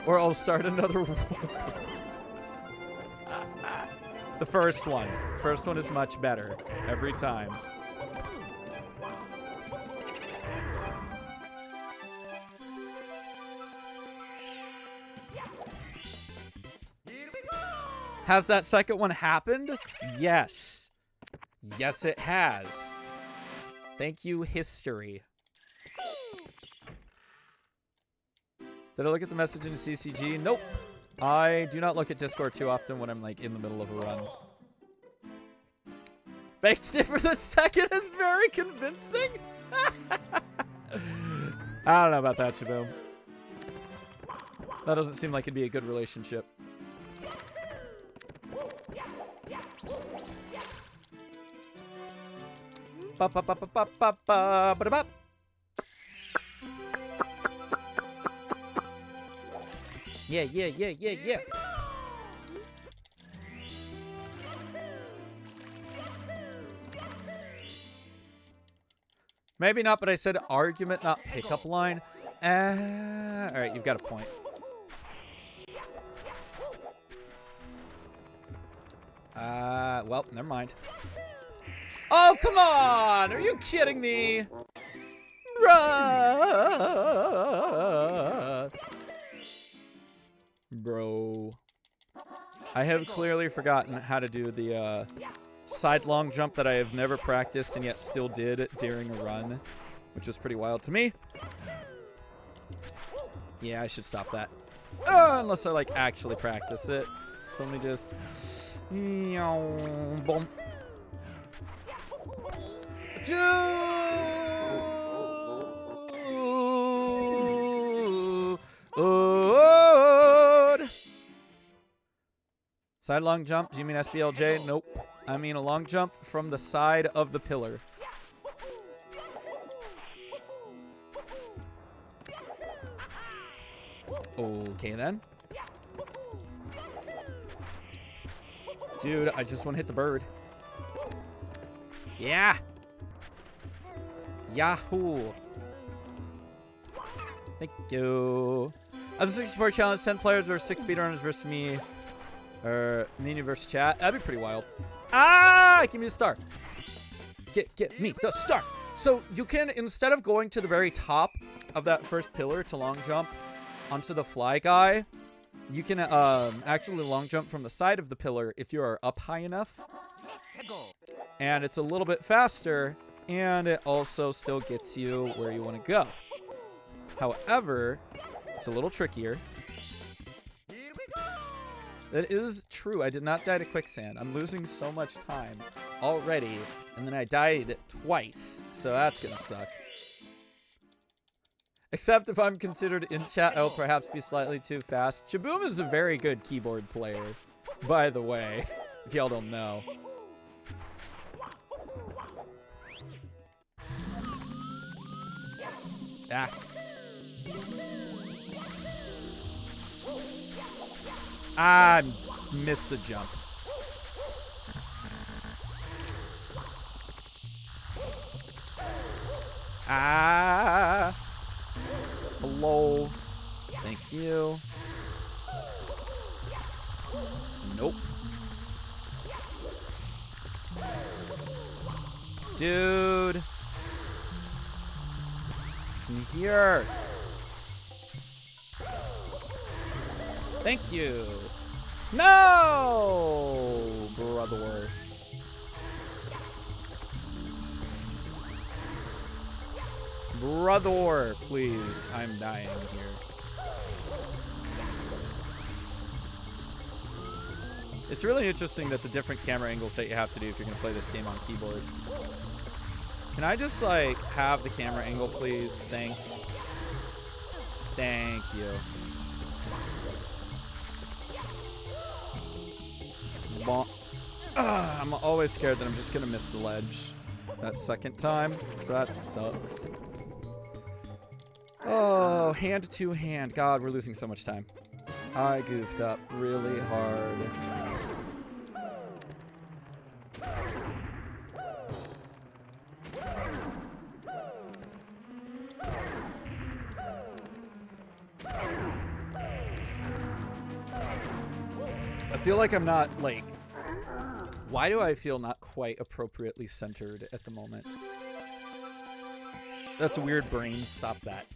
or I'll start another war. The first one. First one is much better. Every time. Has that second one happened? Yes. Yes, it has. Thank you, history. Did I look at the message in the CCG? Nope. I do not look at Discord too often when I'm, like, in the middle of a run. Baked it for the second is very convincing. I don't know about that, Shaboom. That doesn't seem like it'd be a good relationship. Ba-ba-ba-ba-ba-ba-ba-ba-ba. Yeah. Maybe not, but I said argument, not pickup line. Alright, you've got a point. Well, never mind. Oh, come on! Are you kidding me? Run! Bro. I have clearly forgotten how to do the side long jump that I have never practiced and yet still did during a run, which was pretty wild to me. Yeah, I should stop that. Unless I, like, actually practice it. So let me just... Boom. Side long jump? Do you mean SBLJ? Nope. I mean a long jump from the side of the pillar. Okay, then. Dude, I just want to hit the bird. Yeah! Yahoo! Thank you. Of the 64 challenge, 10 players versus 6 speedrunners versus me. Or mini versus chat. That'd be pretty wild. Ah! Give me the star. Get me the star. So you can, instead of going to the very top of that first pillar to long jump onto the fly guy, you can actually long jump from the side of the pillar if you are up high enough. And it's a little bit faster, and it also still gets you where you want to go. However, it's a little trickier. That is true. I did not die to quicksand. I'm losing so much time already, and then I died twice, so that's gonna suck. Except if I'm considered in chat, I'll perhaps be slightly too fast. Shaboom is a very good keyboard player, by the way, if y'all don't know. Ah. I missed the jump. Ah. Hello. Thank you. Nope. Dude. Come here. Thank you. No, brother. Brother, please. I'm dying here. It's really interesting that the different camera angles that you have to do if you're going to play this game on keyboard. Can I just, like, have the camera angle, please? Thanks. Thank you. I'm always scared that I'm just going to miss the ledge that second time, so that sucks. Oh, hand to hand. God, we're losing so much time. I goofed up really hard. I feel like I'm not, like... Why do I feel not quite appropriately centered at the moment? That's a weird brain. Stop that.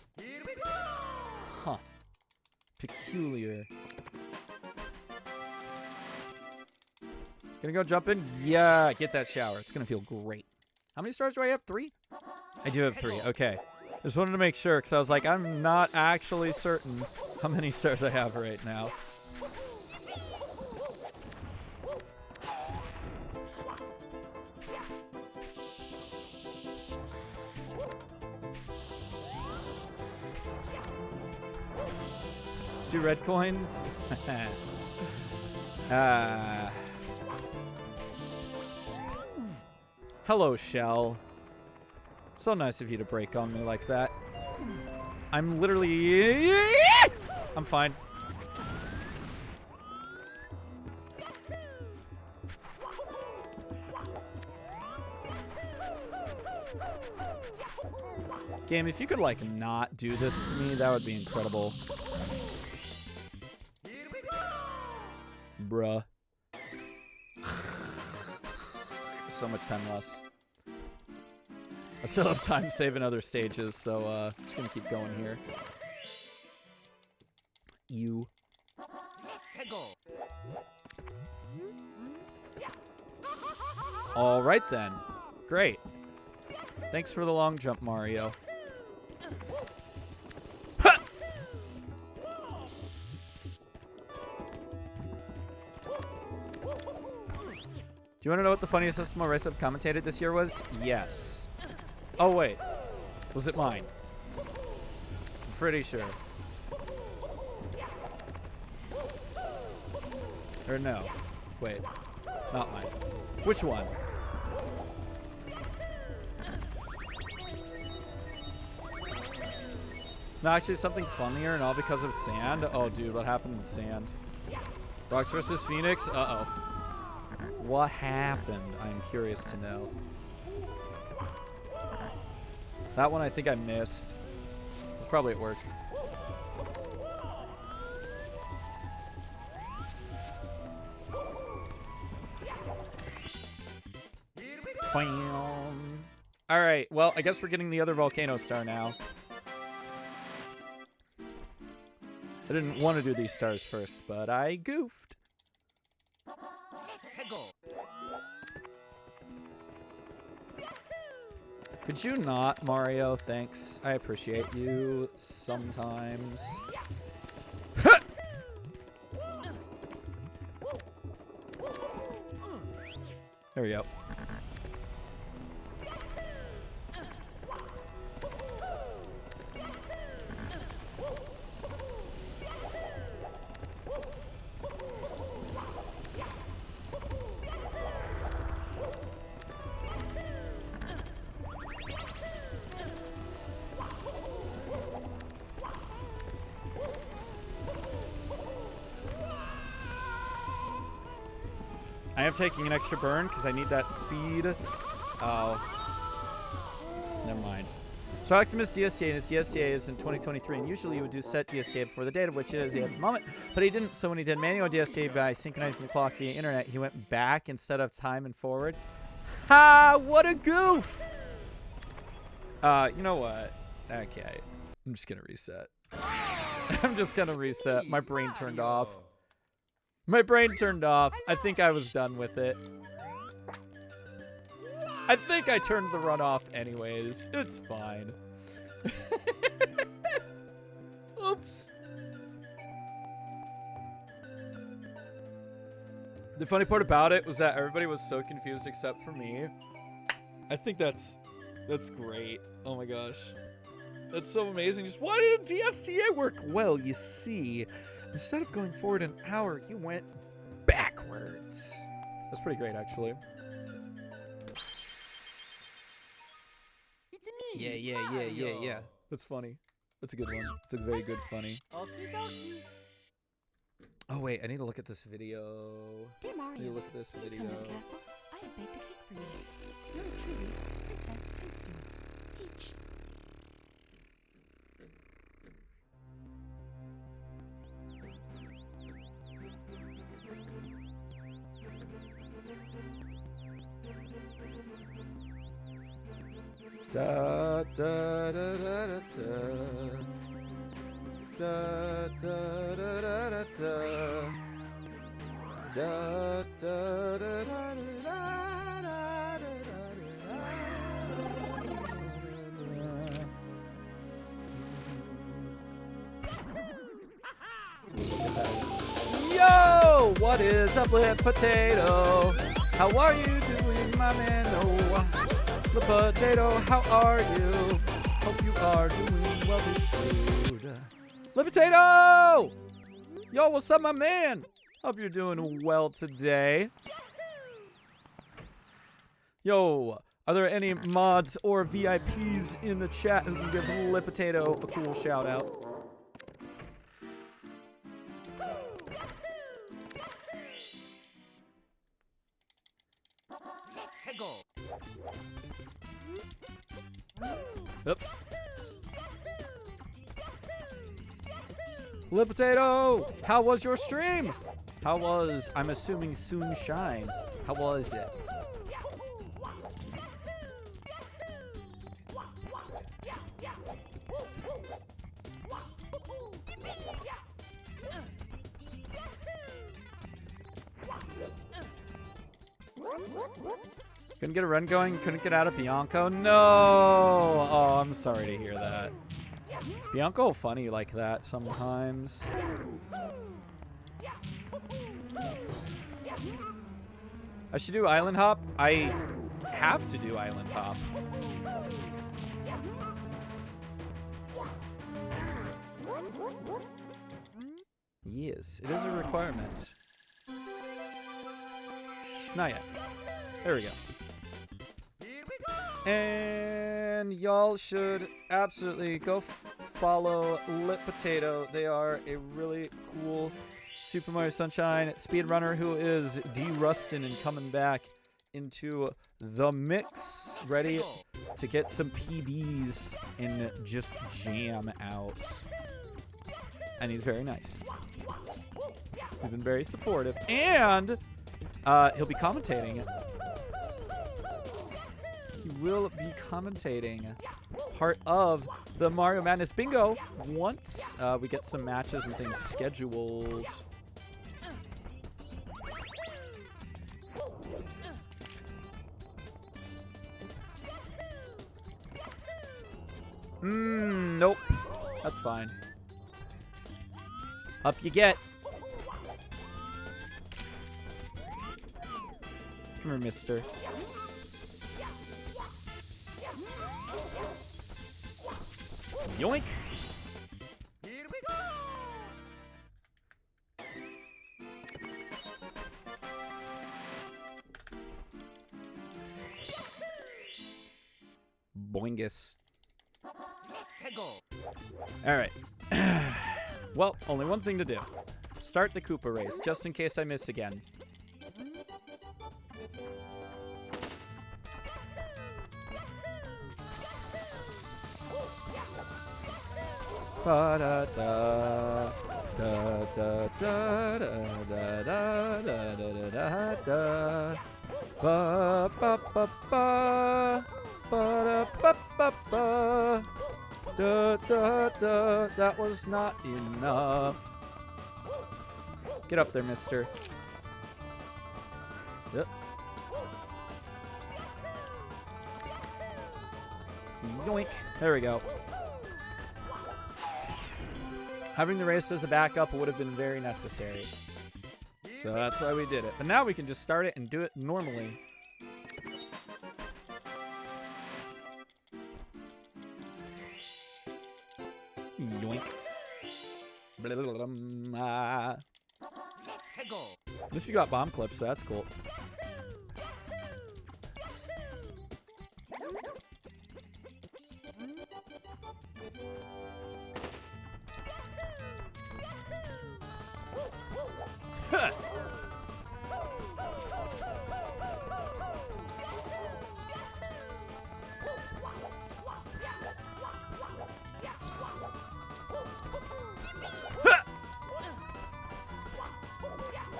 Huh. Peculiar. Gonna go jump in? Yeah, get that shower. It's gonna feel great. How many stars do I have? 3? I do have 3. Okay. Just wanted to make sure, because I was like, I'm not actually certain how many stars I have right now. Do red coins? Hello, Shell. So nice of you to break on me like that. I'm literally... I'm fine. Game, if you could, like, not do this to me, that would be incredible. Bruh. So much time lost. I still have time saving other stages, so I'm just gonna keep going here. You. All right then. Great. Thanks for the long jump, Mario. Do you want to know what the funniest SML race I've commentated this year was? Yes. Oh, wait. Was it mine? I'm pretty sure. Or no. Wait. Not mine. Which one? No, actually something funnier and all because of sand. Oh, dude, what happened in sand? Rocks versus Phoenix? Uh-oh. What happened? I'm curious to know. That one I think I missed. It's probably at work. All right, well, I guess we're getting the other volcano star now. I didn't want to do these stars first, but I goofed. Could you not, Mario? Thanks. I appreciate you sometimes. There we go. I am taking an extra burn because I need that speed. Oh. Never mind. So I like to miss DSTA, and his DSTA is in 2023, and usually he would do set DSTA before the date, which is at the moment, but he didn't, so when he did manual DSTA by synchronizing the clock via internet, he went back instead of time and forward. Ha! What a goof! You know what? Okay. I'm just gonna reset. I'm just gonna reset. My brain turned off. My brain turned off. I think I was done with it. I think I turned the run off anyways. It's fine. Oops. The funny part about it was that everybody was so confused except for me. I think that's great. Oh my gosh. That's so amazing. Just why didn't DSTA work? Well, you see, instead of going forward an hour, you went backwards. That's pretty great, actually. Yeah. That's funny. That's a good one. It's a very good funny. Oh, wait. I need to look at this video. Dear Mario, I need to look at this please video. come to the castle. I have baked a cake for you. Yours truly, Princess Toadstool. Peach. Da da da da da da. Da da da da da da. Da da da da Yo! What is up, Lip Potato? How are you doing, my man? Oh, Lip Potato, how are you? Hope you are doing well, dude. Lip Potato! Yo, what's up, my man? Hope you're doing well today. Yo, are there any mods or VIPs in the chat who can give Lip Potato a cool shout out? Oops. Lip Potato, how was your stream? How was, I'm assuming, Soon Shine? How was it? Couldn't get a run going? Couldn't get out of Bianco? No! Oh, I'm sorry to hear that. Bianco funny like that sometimes. I should do Island Hop. I have to do Island Hop. Yes, it is a requirement. Oops, not yet. There we go. Here we go. And y'all should absolutely go follow Lit Potato. They are a really cool Super Mario Sunshine speedrunner who is de-rusting and coming back into the mix, ready to get some PBs and just jam out. And he's very nice. He's been very supportive. And he'll be commentating. He will be commentating part of the Mario Madness Bingo once we get some matches and things scheduled. Nope. That's fine. Up you get. Come here, mister. Yoink. Here we go. Boingus. Let's go. Alright. Well, only one thing to do. Start the Koopa race, just in case I miss again. Ba-da-da, da-da-da, da-da-da-da-da-da-da. Ba-ba-ba-ba, ba-da-ba-ba-ba. Da-da-da. That was not enough. Get up there, mister. Yep. Yoink. There we go. Having the race as a backup would have been very necessary. So that's why we did it. But now we can just start it and do it normally. Yoink. At least you got bomb clips, so that's cool.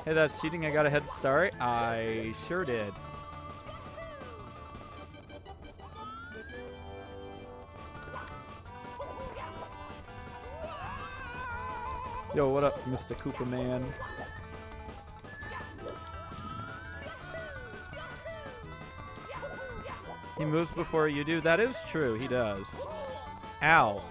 Hey, that's cheating. I got a head start. I sure did. Yo, what up, Mr. Koopa Man? He moves before you do. That is true. He does. Ow.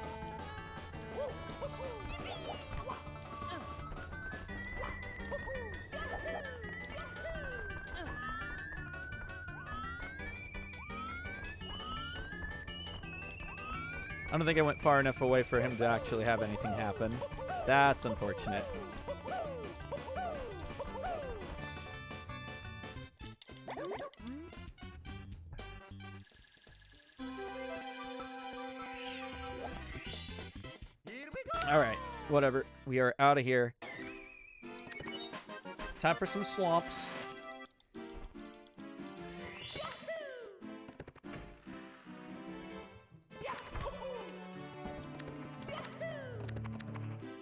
I don't think I went far enough away for him to actually have anything happen. That's unfortunate. Alright, whatever. We are out of here. Time for some swamps.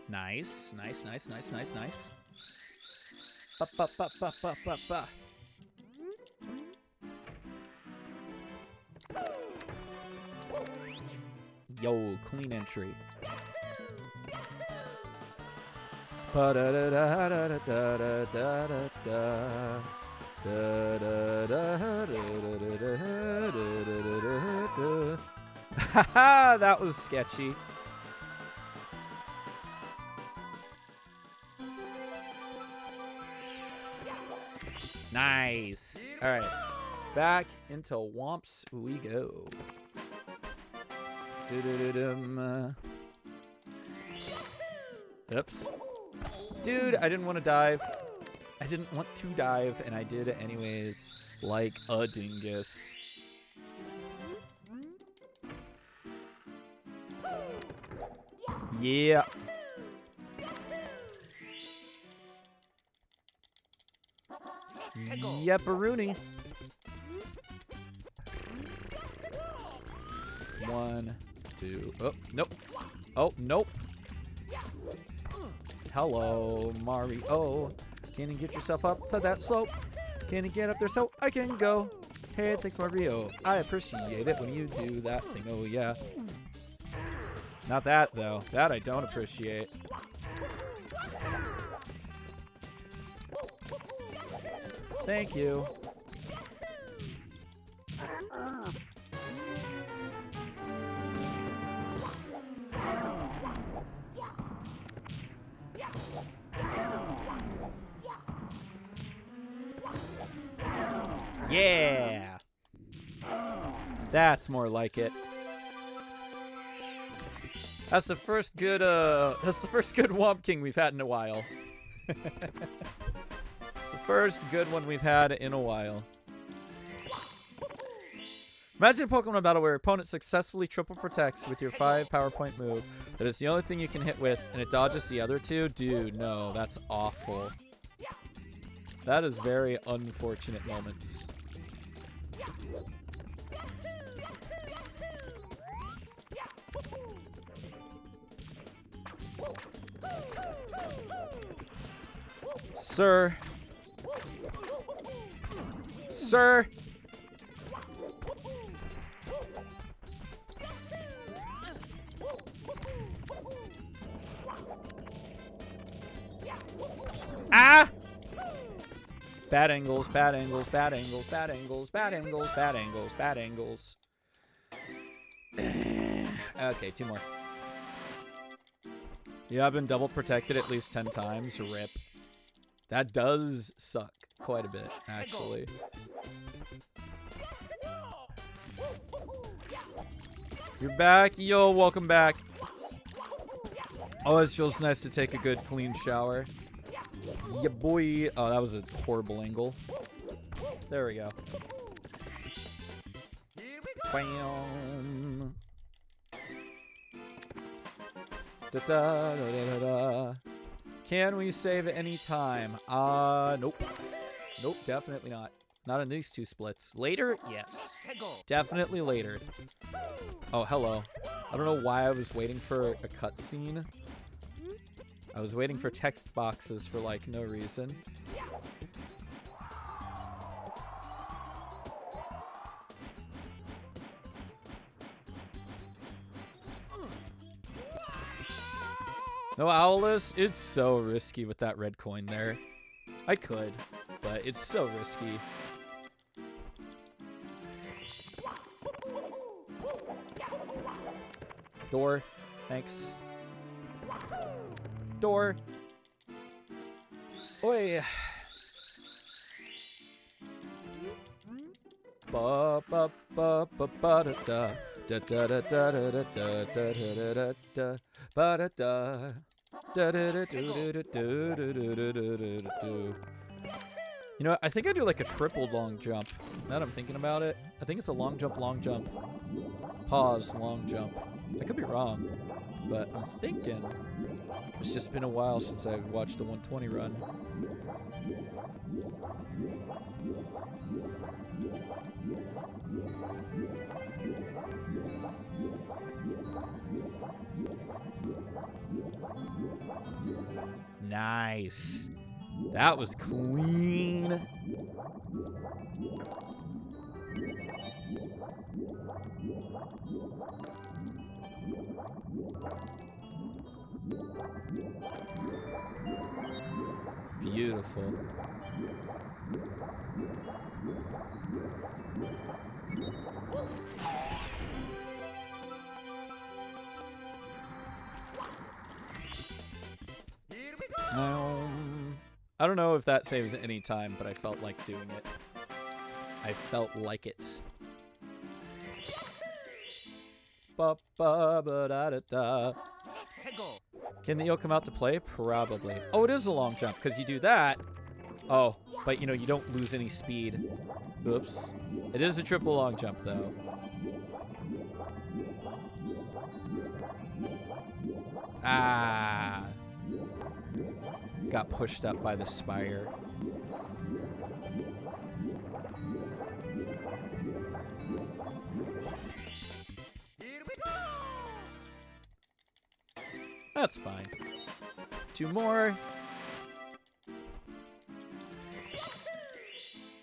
Nice, nice, nice, nice, nice, nice. Ba ba ba ba ba ba ba. Yo, clean entry. Ba da da da da da da da da da. Da da da da da da da. Haha, that was sketchy. Nice. All right. Back into Womps we go. Oops. Dude, I didn't want to dive. I I didn't want to dive, and I did it anyways, like a dingus. Yeah. Yepperoonie. 1, 2. Oh, nope. Oh, nope. Hello, Mario. Can you get yourself up to that slope? Can you get up there so I can go? Hey, thanks, Mario. I appreciate it when you do that thing. Oh, yeah. Not that, though. That I don't appreciate. Thank you. Yeah. That's more like it. That's the first good Womp King we've had in a while. It's the first good one we've had in a while. Imagine a Pokemon battle where your opponent successfully triple protects with your 5 PowerPoint move. That is the only thing you can hit with, and it dodges the other 2? Dude, no, that's awful. That is very unfortunate moments. Sir. Sir. Ah! Bad angles, bad angles, bad angles, bad angles, bad angles, bad angles, bad angles. Okay, 2 more. Yeah, I've been double protected at least 10 times. RIP. That does suck quite a bit, actually. You're back? Yo, welcome back. Always feels nice to take a good, clean shower. Yeah, boy. Oh, that was a horrible angle. There we go. Bam. Da da da da da. Can we save at any time? Nope. Nope, definitely not. Not in these 2 splits. Later? Yes. Definitely later. Oh, hello. I don't know why I was waiting for a cutscene. I was waiting for text boxes for, like, no reason. No Owlus? It's so risky with that red coin there. I could, but it's so risky. Door. Thanks. Door. Oi. Ba ba ba ba ba da da da da da da da da da da da da ba da da da da da do do do do do do do. You know what? I think I do like a triple long jump. Now that I'm thinking about it, I think it's a long jump, pause, long jump. I could be wrong, but I'm thinking it's just been a while since I've watched a 120 run. Nice. That was clean. Beautiful. I don't know if that saves at any time, but I felt like doing it. I felt like it. Ba ba ba da da da. Can the eel come out to play? Probably. Oh, it is a long jump because you do that, Oh, but you know, you don't lose any speed. Oops. It is a triple long jump, though. Ah. Got pushed up by the spire. Here we go! That's fine. 2 more.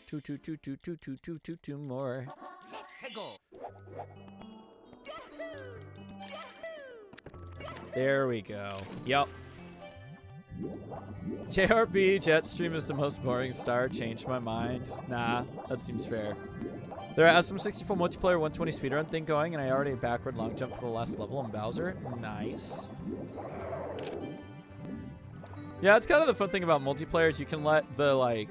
Two more. Let's go! There we go. Yup. JRP Jetstream is the most boring star. Changed my mind. Nah, that seems fair. There are SM64 multiplayer 120 speedrun thing going, and I already backward long jumped for the last level on Bowser. Nice. Yeah, it's kind of the fun thing about multiplayer is you can let the, like...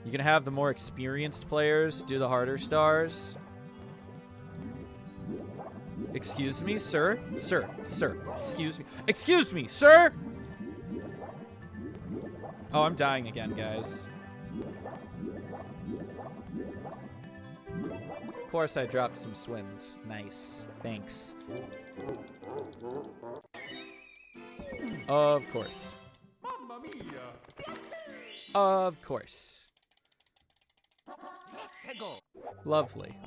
You can have the more experienced players do the harder stars. Excuse me, sir? Sir, excuse me. Excuse me, sir! Oh, I'm dying again, guys. Of course I dropped some swims. Nice. Thanks. Of course. Mamma mia! Of course. Let's go! Lovely.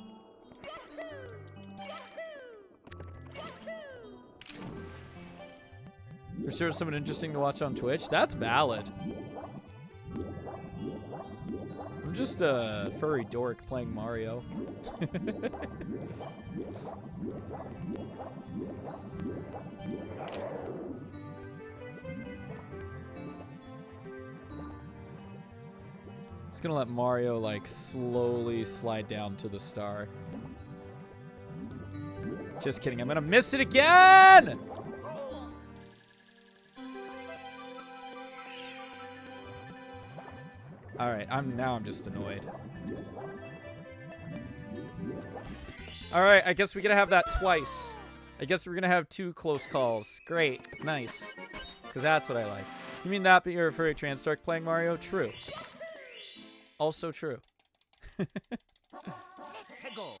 For sure someone interesting to watch on Twitch? That's valid. I'm just a furry dork playing Mario. Just gonna let Mario, like, slowly slide down to the star. Just kidding, I'm gonna miss it again! Alright, I'm just annoyed. Alright, I guess we're gonna have that twice. I guess we're gonna have 2 close calls. Great, nice. Because that's what I like. You mean that, but you're a furry trans dork playing Mario? True. Also true. Let's go!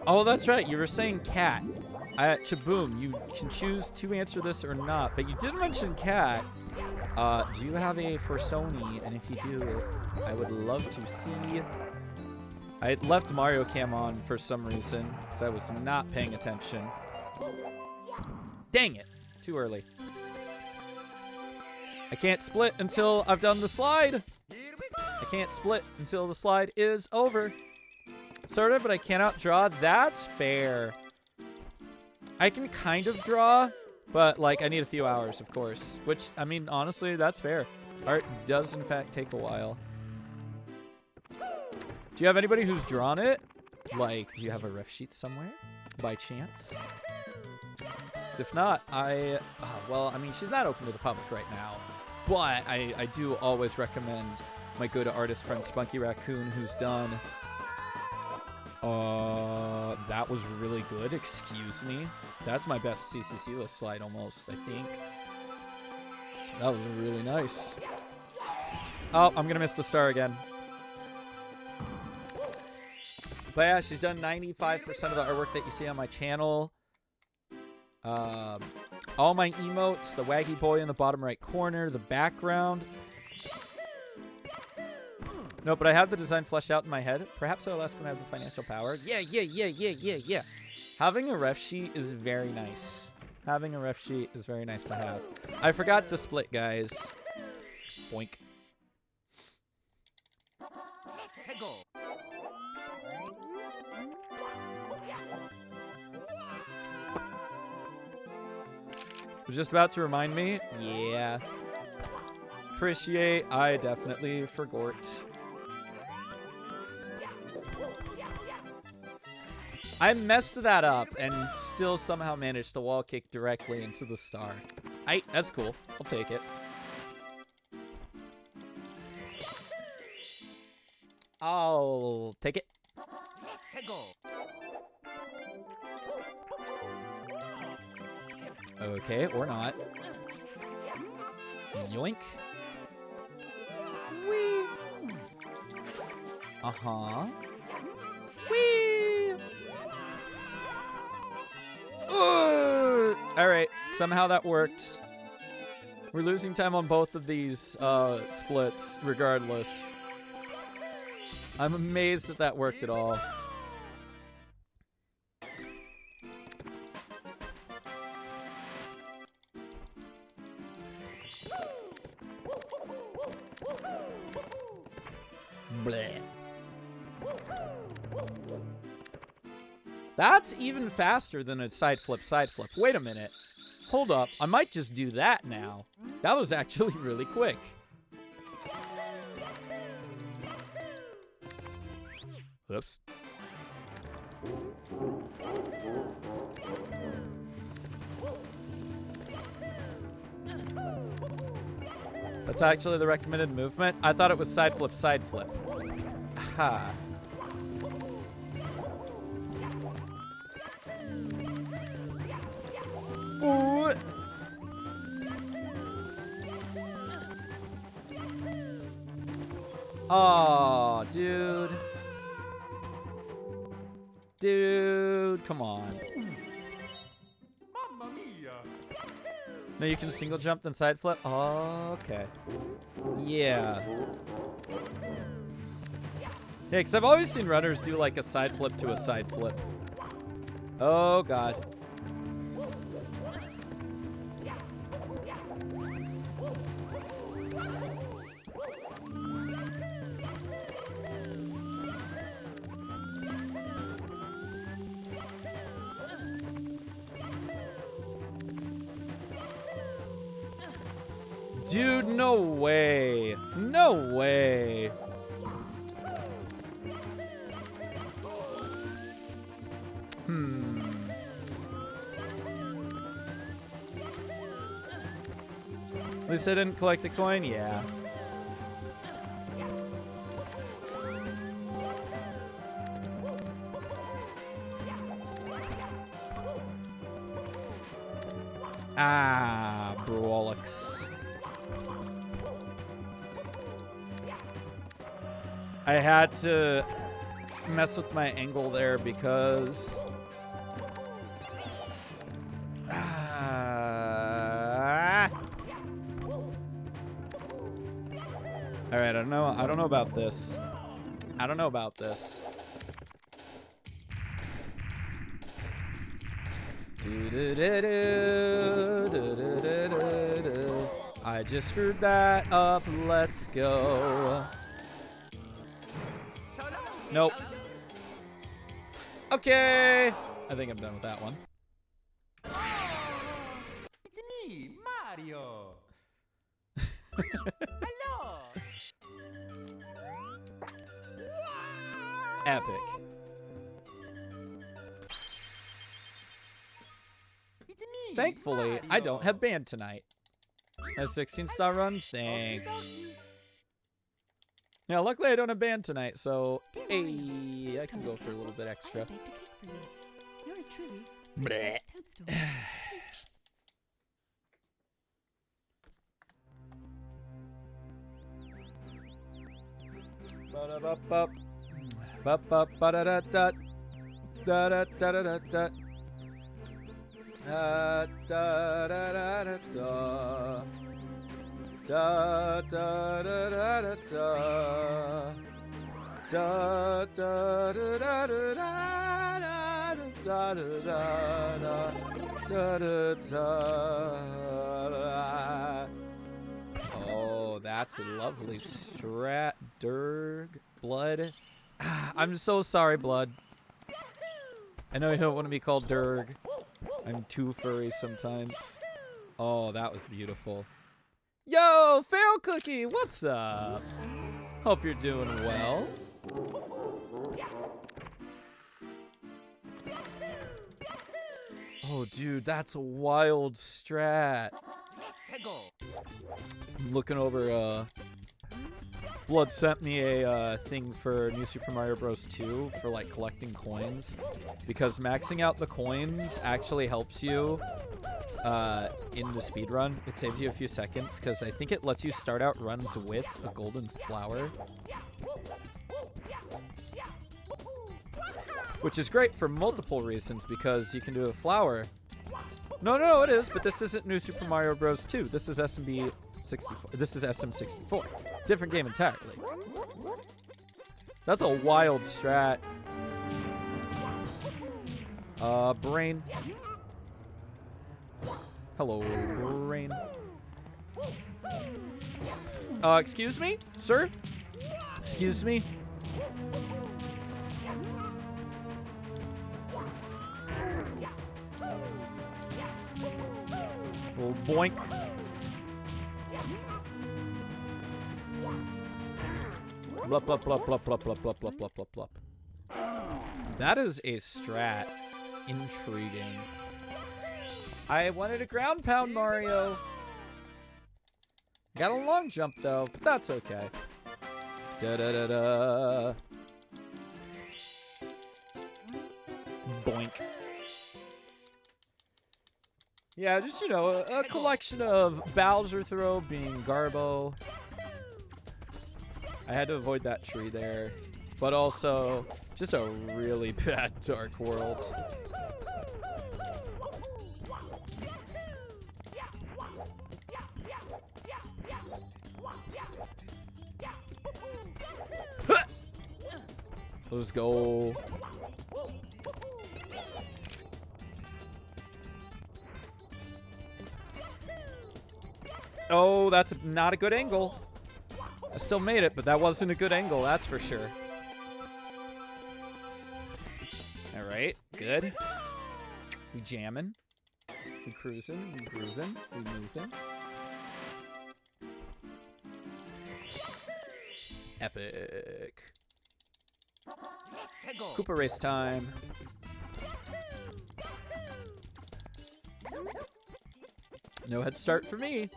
Oh, that's right. You were saying cat. Chaboom, you can choose to answer this or not, but you did mention cat. Do you have a for Sony? And if you do, I would love to see. I left Mario Cam on for some reason, because I was not paying attention. Dang it. Too early. I can't split until I've done the slide. I can't split until the slide is over. Sorta, but I cannot draw. That's fair. I can kind of draw, but, like, I need a few hours, of course. Which, I mean, honestly, that's fair. Art does, in fact, take a while. Do you have anybody who's drawn it? Like, do you have a ref sheet somewhere, by chance? 'Cause if not, well, I mean, she's not open to the public right now. But I do always recommend my good artist friend Spunky Raccoon, who's done... that was really good. Excuse me. That's my best CCCLESS slide almost, I think. That was really nice. Oh, I'm gonna miss the star again. But yeah, she's done 95% of the artwork that you see on my channel. All my emotes, the waggy boy in the bottom right corner, the background. No, but I have the design fleshed out in my head. Perhaps I'll ask when I have the financial power. Yeah. Having a ref sheet is very nice. Having a ref sheet is very nice to have. I forgot to split, guys. Boink. Let's go! Was just about to remind me. Yeah. Appreciate. I definitely forgot. I messed that up and still somehow managed to wall kick directly into the star. That's cool. I'll take it. I'll take it. Okay, or not. Yoink. Whee! Uh-huh. Whee! Alright, somehow that worked. We're losing time on both of these splits, regardless. I'm amazed that that worked at all. Bleh. That's even faster than a side flip, side flip. Wait a minute. Hold up. I might just do that now. That was actually really quick. Oops. That's actually the recommended movement. I thought it was side flip, side flip. Aha. Ooh. Oh, dude. Dude, come on. Mamma mia! No, you can single jump then side flip? Oh, okay. Yeah. Yeah, because I've always seen runners do like a side flip to a side flip. Oh, God. Dude, no way. No way. At least I didn't collect the coin? Yeah. Ah, Brawlix. I had to mess with my angle there because all right, I don't know about this. I don't know about this. I just screwed that up. Let's go. Nope. Okay. I think I'm done with that one. It's me, Mario. Hello. Epic. It's me, Thankfully, I Mario. don't have band tonight. A 16-star run? Thanks. Yeah, luckily I don't have band tonight, so hey, I can go for a little bit extra. I baked a cake for you. Yours truly, Bleh. Toadstool. Ba-da-ba-ba. Ba-ba-ba-da-da-da. Da-da-da-da-da-da. Da-da-da-da-da-da. Da-da-da-da-da-da. Da-da-da-da-da-da-da-da-da-da-da. Oh, that's a lovely strat, Durg. Blood. I'm so sorry, Blood. I know you don't want to be called Durg. I'm too furry sometimes. Oh, that was beautiful. Yo, Feral Cookie, what's up? Hope you're doing well. Oh, dude, that's a wild strat. I'm looking over, Blood sent me a thing for New Super Mario Bros. 2 for, like, collecting coins. Because maxing out the coins actually helps you in the speedrun. It saves you a few seconds, because I think it lets you start out runs with a golden flower. Which is great for multiple reasons, because you can do a flower. No, it is, but this isn't New Super Mario Bros. 2. This is SMB 64. This is SM64. Different game entirely. That's a wild strat. Brain. Hello, Brain. Excuse me, sir? Excuse me? Oh, boink. Blup, blup, blup, blup, blup, blup, blup, blup, blup, blup, blup. That is a strat. Intriguing. I wanted a ground pound, Mario. Got a long jump, though, but that's okay. Da-da-da-da. Boink. Yeah, just, you know, a collection of Bowser throw being Garbo. I had to avoid that tree there. But also, just a really bad Dark World. Let's go. Oh, that's not a good angle. I still made it, but that wasn't a good angle, that's for sure. All right, good. We jamming. We cruising. We grooving. We moving. Epic. Koopa race time. No head start for me.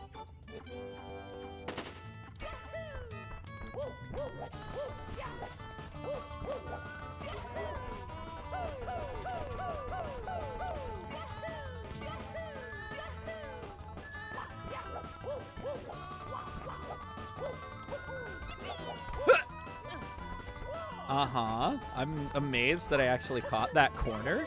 Uh-huh. I'm amazed that I actually caught that corner.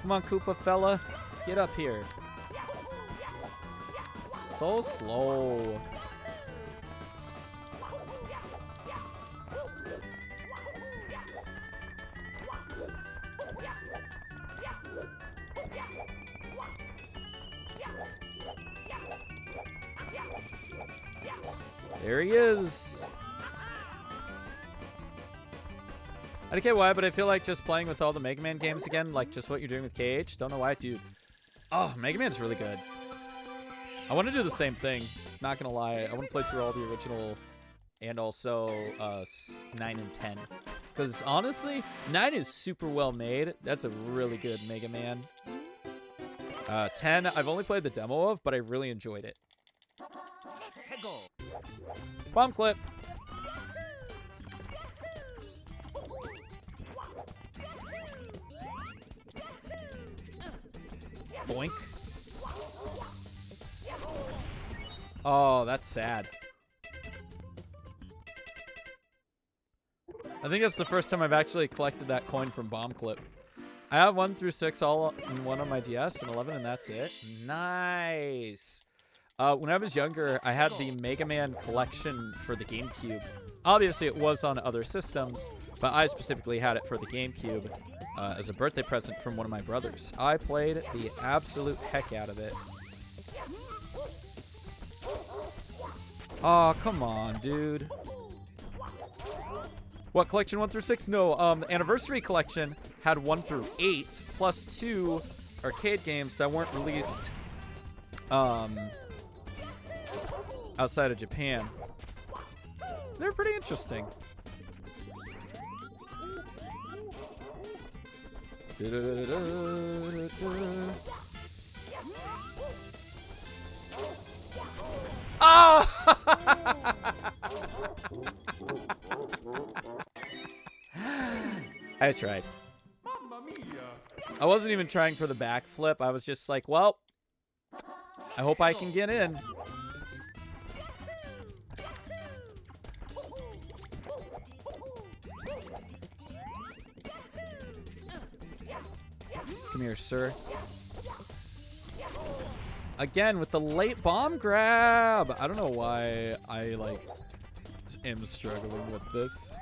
Come on, Koopa fella. Get up here. So slow. There he is. I don't care why, but I feel like just playing with all the Mega Man games again, like just what you're doing with KH. Don't know why, dude. Oh, Mega Man's really good. I want to do the same thing. Not gonna lie, I want to play through all the original and also 9 and 10. Because honestly, 9 is super well made. That's a really good Mega Man. 10, I've only played the demo of, but I really enjoyed it. Bomb clip. Boink. Oh, that's sad. I think that's the first time I've actually collected that coin from Bomb Clip. I have 1 through 6 all in one on my DS and 11, and that's it. Nice. When I was younger, I had the Mega Man collection for the GameCube. Obviously, it was on other systems, but I specifically had it for the GameCube as a birthday present from one of my brothers. I played the absolute heck out of it. Oh, come on, dude. What, collection 1 through 6? No, the Anniversary collection had 1 through 8, plus 2 arcade games that weren't released outside of Japan. They're pretty interesting. Oh! I tried. Mamma mia! I wasn't even trying for the backflip. I was just like, well, I hope I can get in. Come here, sir. Again, with the late bomb grab. I don't know why I, like, am struggling with this.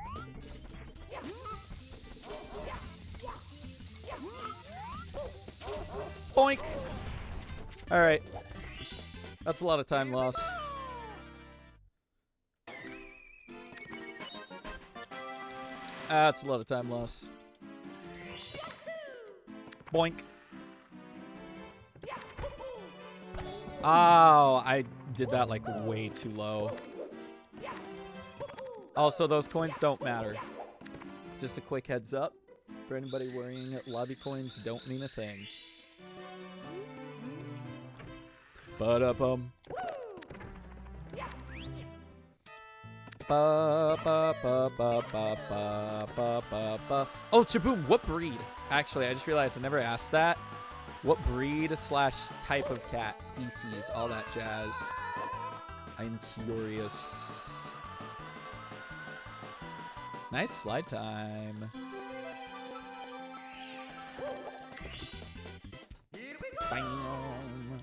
Boink! Alright. That's a lot of time loss. That's a lot of time loss. Boink. Oh, I did that like way too low. Also, those coins don't matter. Just a quick heads up for anybody worrying, lobby coins don't mean a thing. Ba-da-bum. Ba ba ba ba ba ba ba ba ba. Oh, Chaboom, what breed? Actually, I just realized I never asked that. What breed / type of cat, species, all that jazz. I'm curious. Nice slide time. Bam.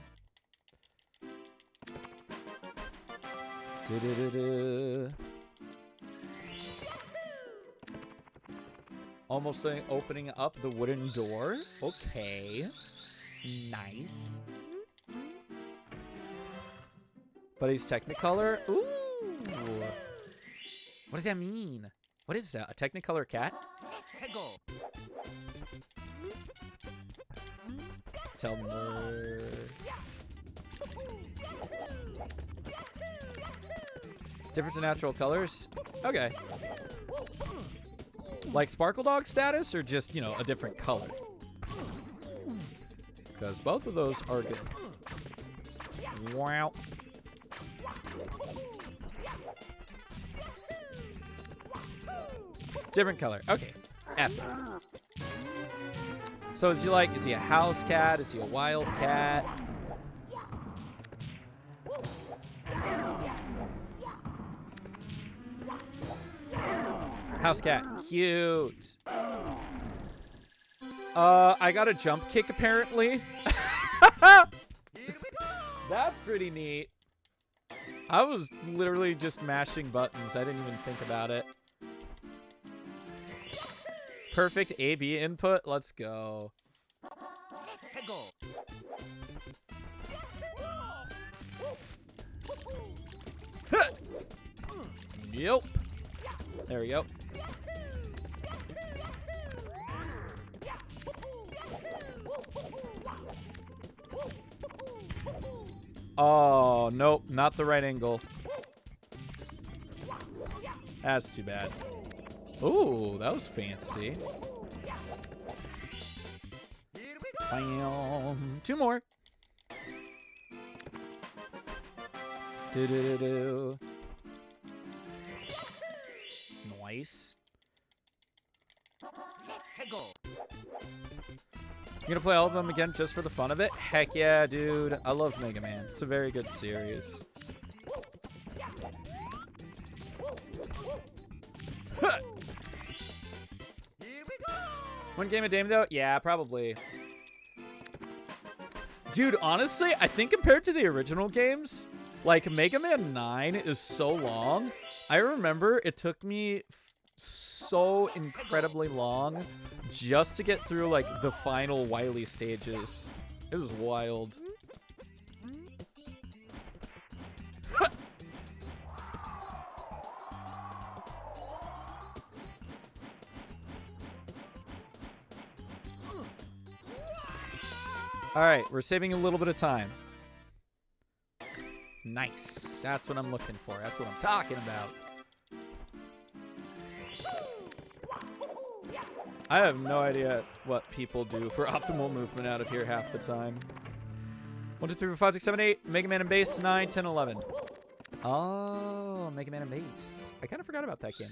Du-du-du-du. Almost opening up the wooden door. Okay. Nice. But he's Technicolor. Ooh. What does that mean? What is that? A Technicolor cat? Tell me more. Different to natural colors? Okay. Like Sparkle Dog status or just, you know, a different color? Because both of those are good. Wow. Different color. Okay. Epic. So is he a house cat? Is he a wild cat? House cat. Cute. I got a jump kick apparently. That's pretty neat. I was literally just mashing buttons. I didn't even think about it. Perfect A/B input. Let's go. Yep. There we go. Oh, nope. Not the right angle. That's too bad. Ooh, that was fancy. Bam. Two more. Do-do-do-do. Nice. You gonna play all of them again just for the fun of it? Heck yeah, dude. I love Mega Man. It's a very good series. One game a day though? Yeah, probably. Dude, honestly, I think compared to the original games, like Mega Man 9 is so long. I remember it took me so incredibly long just to get through like the final Wily stages. It was wild. All right, we're saving a little bit of time. Nice. That's what I'm looking for. That's what I'm talking about. I have no idea what people do for optimal movement out of here half the time. 1, 2, 3, 4, 5, 6, 7, 8. Mega Man and Base, 9, 10, 11. Oh, Mega Man and Base. I kind of forgot about that game.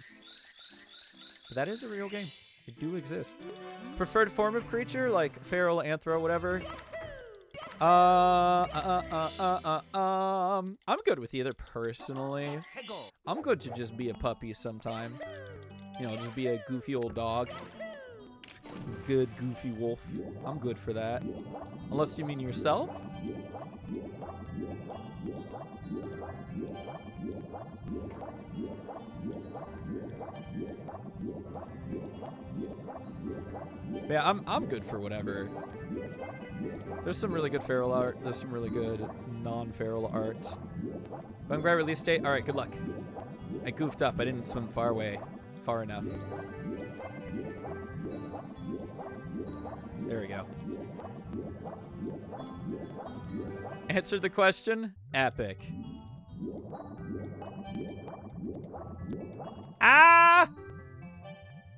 But that is a real game. It do exist. Preferred form of creature, like feral, anthro, whatever. I'm good with either personally. I'm good to just be a puppy sometime. You know, just be a goofy old dog. Good goofy wolf. I'm good for that. Unless you mean yourself? Yeah, I'm good for whatever. There's some really good feral art. There's some really good non-feral art. Going by release date. All right, good luck. I goofed up. I didn't swim far enough. There we go. Answered the question. Epic. Ah!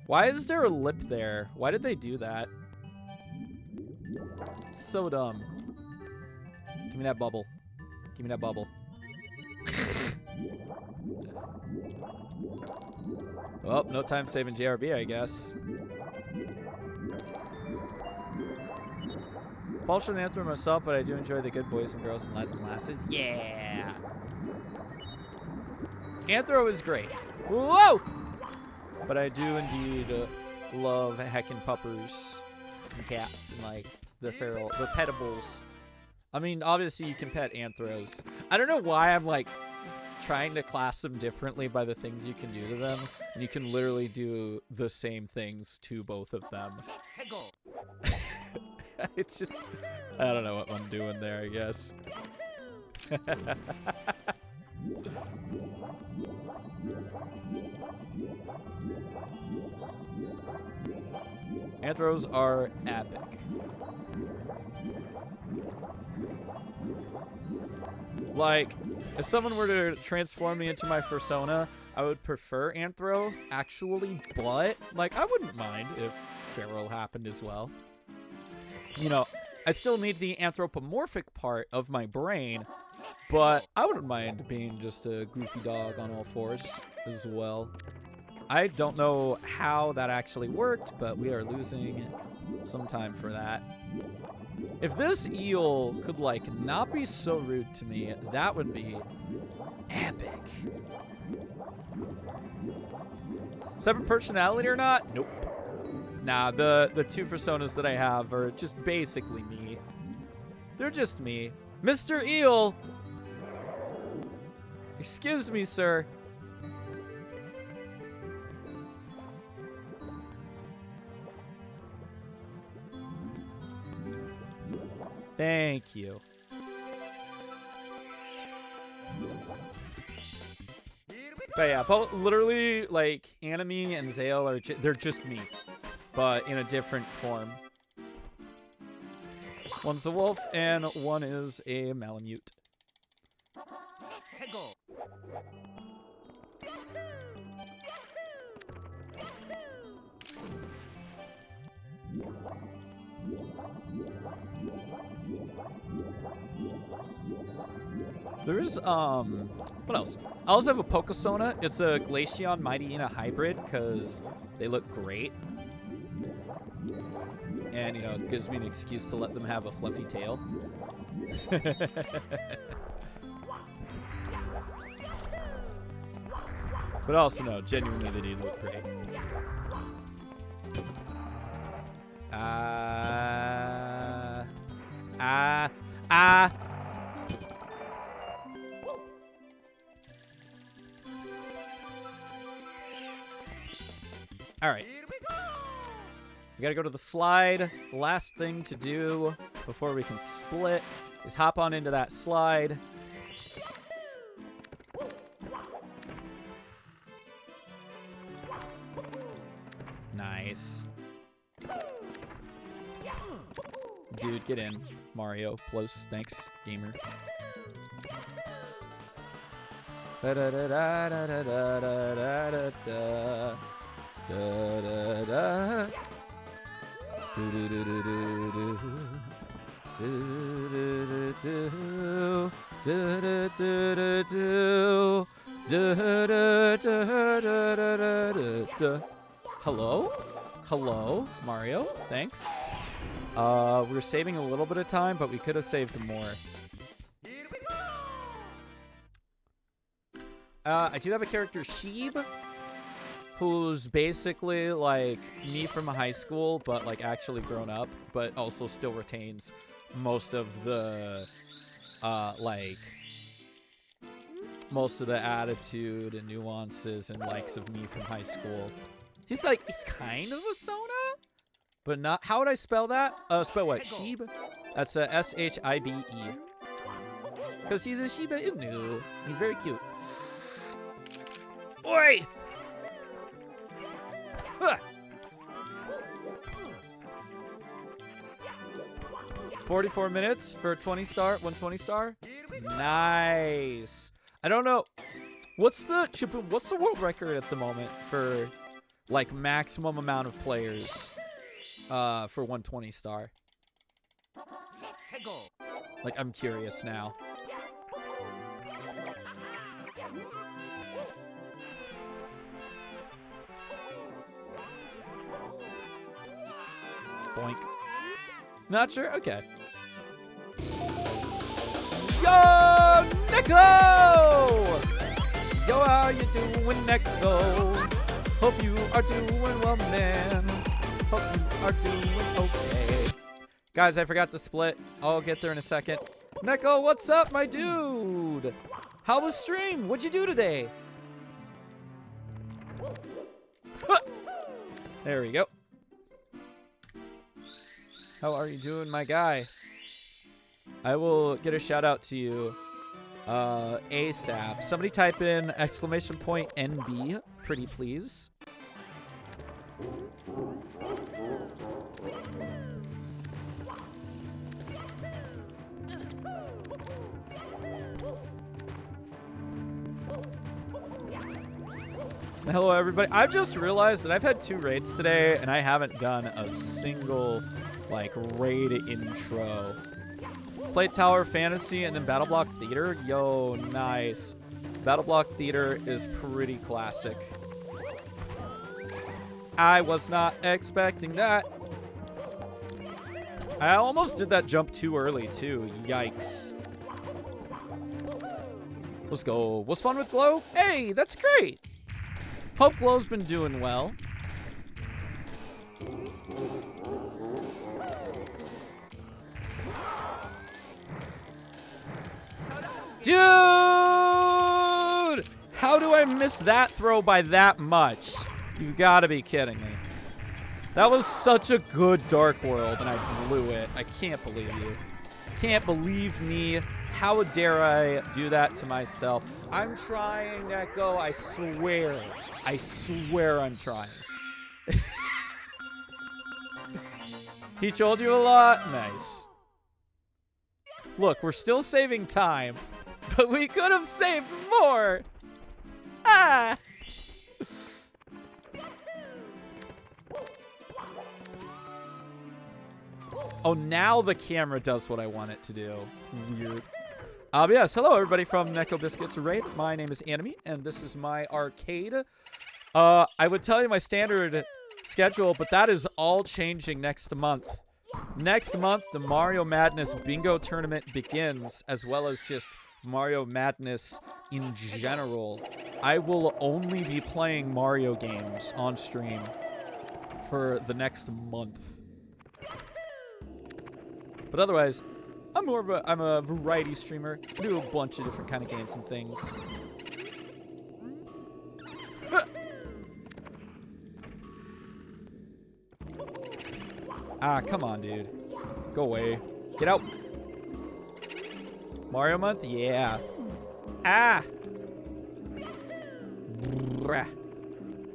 Why is there a lip there? Why did they do that? So dumb. Give me that bubble. Give me that bubble. Well, no time saving JRB, I guess. Paul shouldn't answer myself, but I do enjoy the good boys and girls and lads and lasses. Yeah! Anthro is great. Whoa! But I do indeed love heckin' puppers and cats and like the petables. I mean, obviously you can pet anthros. I don't know why I'm like trying to class them differently by the things you can do to them. And you can literally do the same things to both of them. It's just, I don't know what I'm doing there, I guess. Anthros are epic. Like, if someone were to transform me into my persona, I would prefer Anthro, actually, but, like, I wouldn't mind if Feral happened as well. You know, I still need the anthropomorphic part of my brain, but I wouldn't mind being just a goofy dog on all fours as well. I don't know how that actually worked, but we are losing some time for that. If this eel could, like, not be so rude to me, that would be epic. Separate personality or not? Nope. Nah, the two personas that I have are just basically me. They're just me. Mr. Eel! Excuse me, sir. Thank you. But yeah, literally, like, Anime and Zale are they're just me, but in a different form. One's a wolf, and one is a Malamute. There's, what else? I also have a Pokesona. It's a Glaceon Mightyena hybrid, because they look great. And, you know, it gives me an excuse to let them have a fluffy tail. But also, no, genuinely, they do look great. All right. We gotta go to the slide. The last thing to do before we can split is hop on into that slide. Nice. Dude, get in. Mario plus. Thanks, gamer. Hello? Hello, Mario? Thanks. We're saving a little bit of time, but we could have saved more. I do have a character, Sheeb, who's basically like me from high school, but like actually grown up, but also still retains most of the, most of the attitude and nuances and likes of me from high school. He's kind of a Sona, but not. How would I spell that? Spell what? Sheeb? That's a S-H-I-B-E. Because he's a Shiba Inu. He's very cute. Oi! Huh. 44 minutes for 120 star. Nice. I don't know. What's the world record at the moment for like maximum amount of players for 120 star? Like, I'm curious now. Boink. Not sure? Okay. Yo, Neko! Yo, how you doing, Neko? Hope you are doing well, man. Hope you are doing okay. Guys, I forgot to split. I'll get there in a second. Neko, what's up, my dude? How was stream? What'd you do today? There we go. How are you doing, my guy? I will get a shout out to you ASAP. Somebody type in !NB, pretty please. Hello, everybody. I've just realized that I've had 2 raids today, and I haven't done a single, like, raid intro. Played Tower Fantasy and then Battle Block Theater. Yo, nice. Battle Block Theater is pretty classic. I was not expecting that. I almost did that jump too early, too. Yikes. Let's go. What's fun with Glow? Hey, that's great. Hope Glow's been doing well. Dude! How do I miss that throw by that much? You've got to be kidding me. That was such a good Dark World, and I blew it. I can't believe you. Can't believe me. How dare I do that to myself? I'm trying, Neko. I swear. I swear I'm trying. He told you a lot? Nice. Look, we're still saving time, but we could have saved more. Ah! Oh, now the camera does what I want it to do. Weird. Yes, hello everybody from Neko Biscuits Raid. My name is Anime, and this is my arcade. I would tell you my standard schedule, but that is all changing next month. Next month, the Mario Madness Bingo Tournament begins, as well as just Mario Madness in general. I will only be playing Mario games on stream for the next month. But otherwise, I'm a variety streamer. I do a bunch of different kind of games and things. Ah, come on, dude. Go away. Get out. Mario month? Yeah. Ah!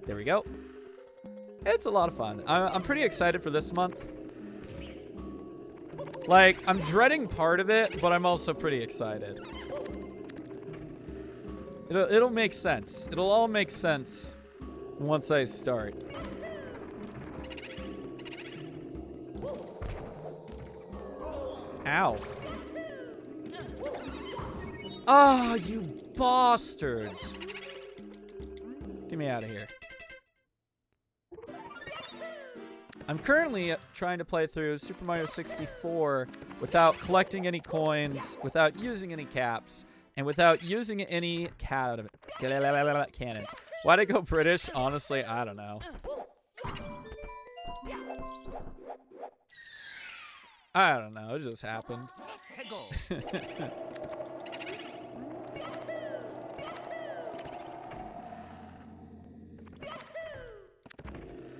There we go. It's a lot of fun. I'm pretty excited for this month. Like, I'm dreading part of it, but I'm also pretty excited. It'll make sense. It'll all make sense once I start. Ow. Ah, you bastards. Get me out of here. I'm currently trying to play through Super Mario 64 without collecting any coins, without using any caps, and without using any cannons. Why'd I go British? Honestly, I don't know. I don't know. It just happened.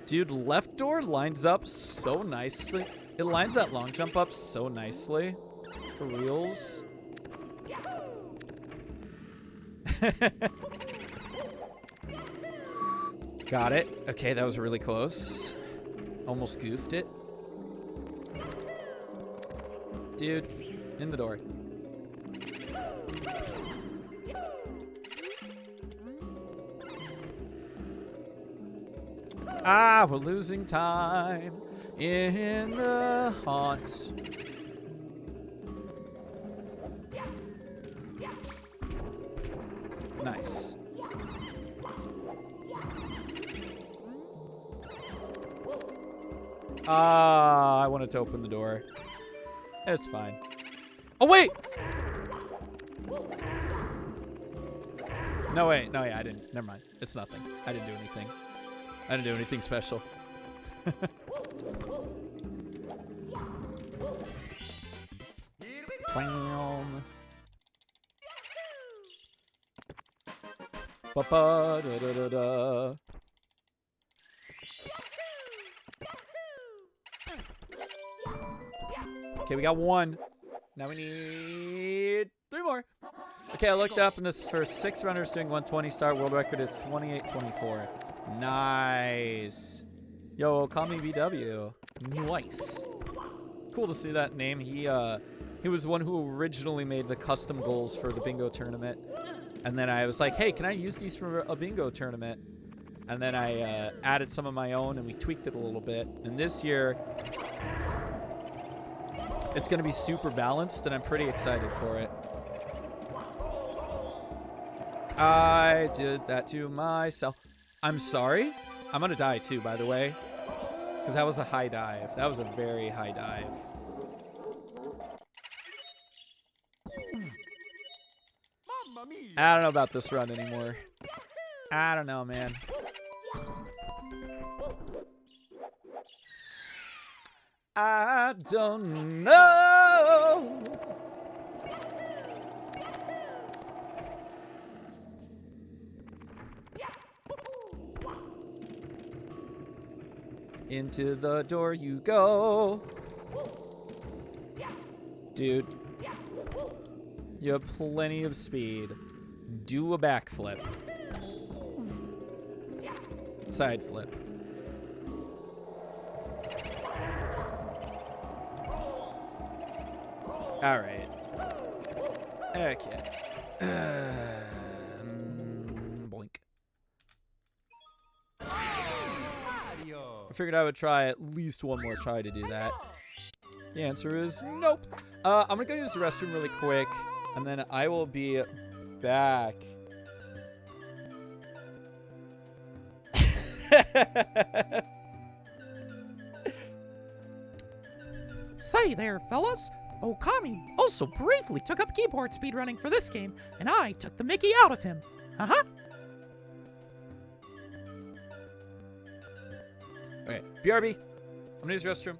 Dude, left door lines up so nicely. It lines that long jump up so nicely. For reals. Got it. Okay, that was really close. Almost goofed it. Dude, in the door. Ah, we're losing time in the haunt. Nice. Ah, I wanted to open the door. It's fine. Oh, wait! No, wait. No, yeah, I didn't. Never mind. It's nothing. I didn't do anything. I didn't do anything special. Bam. Ba-ba, da-da-da-da. Okay, we got one. Now we need 3 more. Okay, I looked up and this is for 6 runners doing 120 star. World record is 28:24. Nice. Yo, call me BW. Nice. Cool to see that name. He was the one who originally made the custom goals for the bingo tournament. And then I was like, hey, can I use these for a bingo tournament? And then I added some of my own and we tweaked it a little bit. And this year, it's going to be super balanced and I'm pretty excited for it. I did that to myself. I'm sorry. I'm going to die too, by the way. Because that was a high dive. That was a very high dive. I don't know about this run anymore. I don't know, man. I don't know. Into the door you go. Dude. You have plenty of speed. Do a backflip. Side flip. Alright. Okay. Blink. I figured I would try at least one more try to do that. The answer is nope. I'm gonna go use the restroom really quick, and then I will be back. Say there, fellas. Okami also briefly took up keyboard speedrunning for this game, and I took the mickey out of him. Uh-huh. Okay, BRB. I'm gonna use the restroom.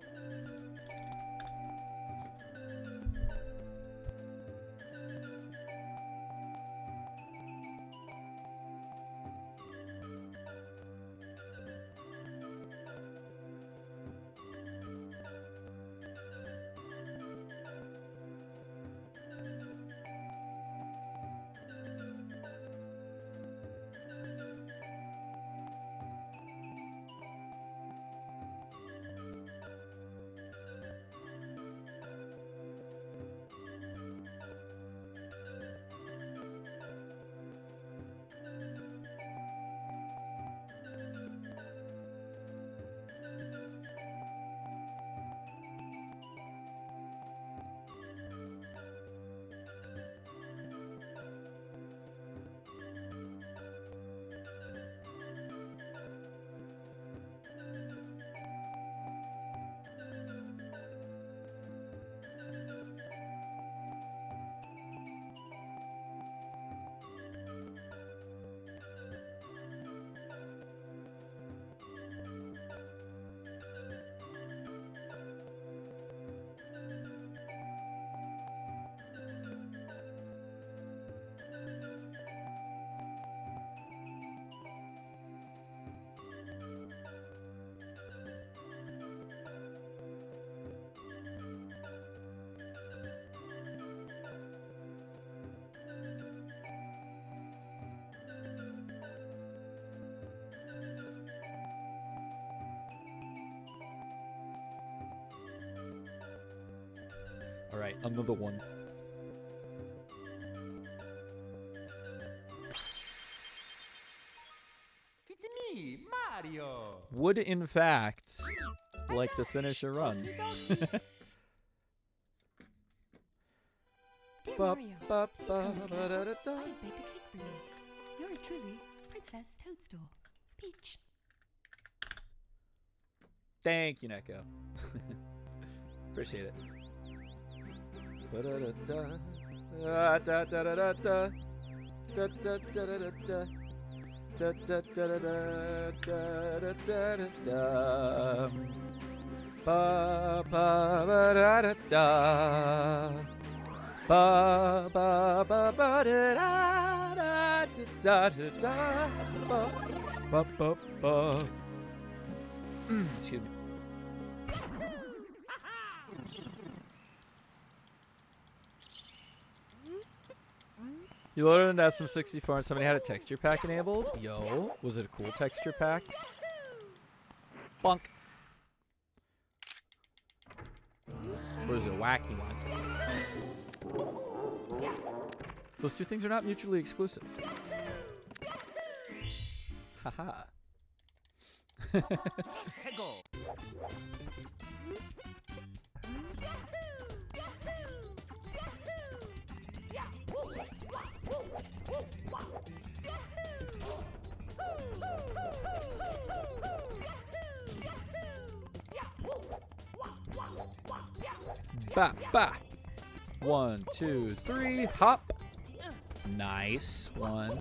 Alright, another one. It's me, Mario. Would, in fact, like to finish a run. Dear Ba, Mario, ba, please ba, come to the ba, da, da, castle. da. I have baked a cake for you. Yours truly, Princess Toadstool. Peach. Thank you, Neko. Appreciate it. Ba-da-da-da. Da-da-da-da-da. Da-da-da-da-da. Da-da-da-da-da-da-da-da. Ba-ba-ba-da-da-da. Ba-ba-ba-ba-da-da-da-da-da. Ba-ba-ba. Excuse me. You loaded into SM64 and somebody had a texture pack enabled? Yo, was it a cool texture pack? Bonk. Or is it a wacky one? Those two things are not mutually exclusive. Haha. Go. Ba ba. 1, 2, 3, hop. Nice one.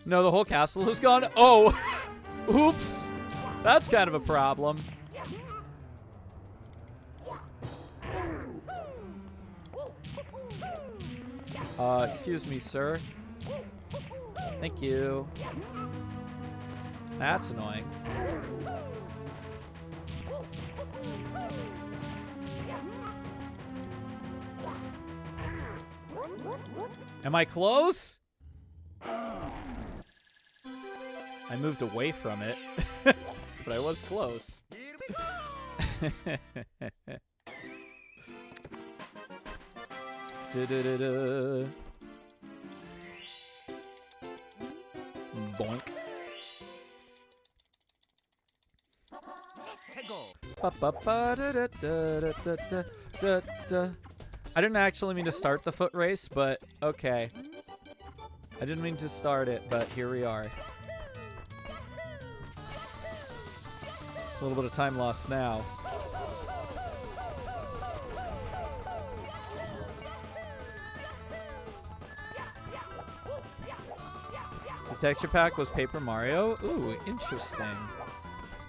No, the whole castle is gone. Oh, oops. That's kind of a problem. Excuse me, sir. Thank you. That's annoying. Am I close? I moved away from it, but I was close. Da-da-da-da. Boink. Ba-ba-ba-da-da-da-da-da-da-da. I didn't actually mean to start the foot race, but okay. I didn't mean to start it, but here we are. A little bit of time lost now. The texture pack was Paper Mario. Ooh, interesting.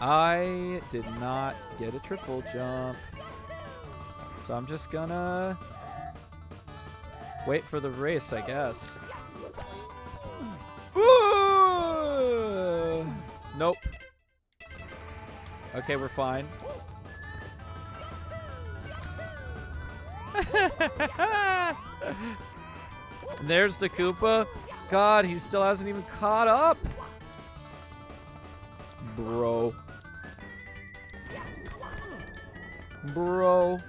I did not get a triple jump. So I'm just gonna wait for the race, I guess. Ooh! Nope. Okay, we're fine. And there's the Koopa. God, he still hasn't even caught up. Bro. Bro.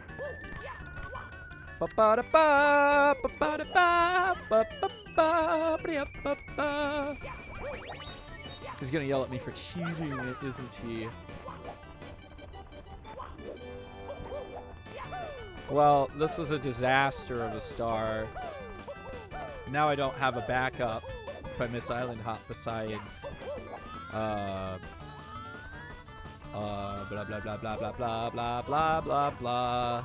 Ba-ba-da-ba, ba-ba-da-ba, ba-ba-ba, he's gonna yell at me for cheating, isn't he? Well, this was a disaster of a star. Now I don't have a backup if I miss Island Hop besides blah blah blah blah blah blah blah blah blah blah.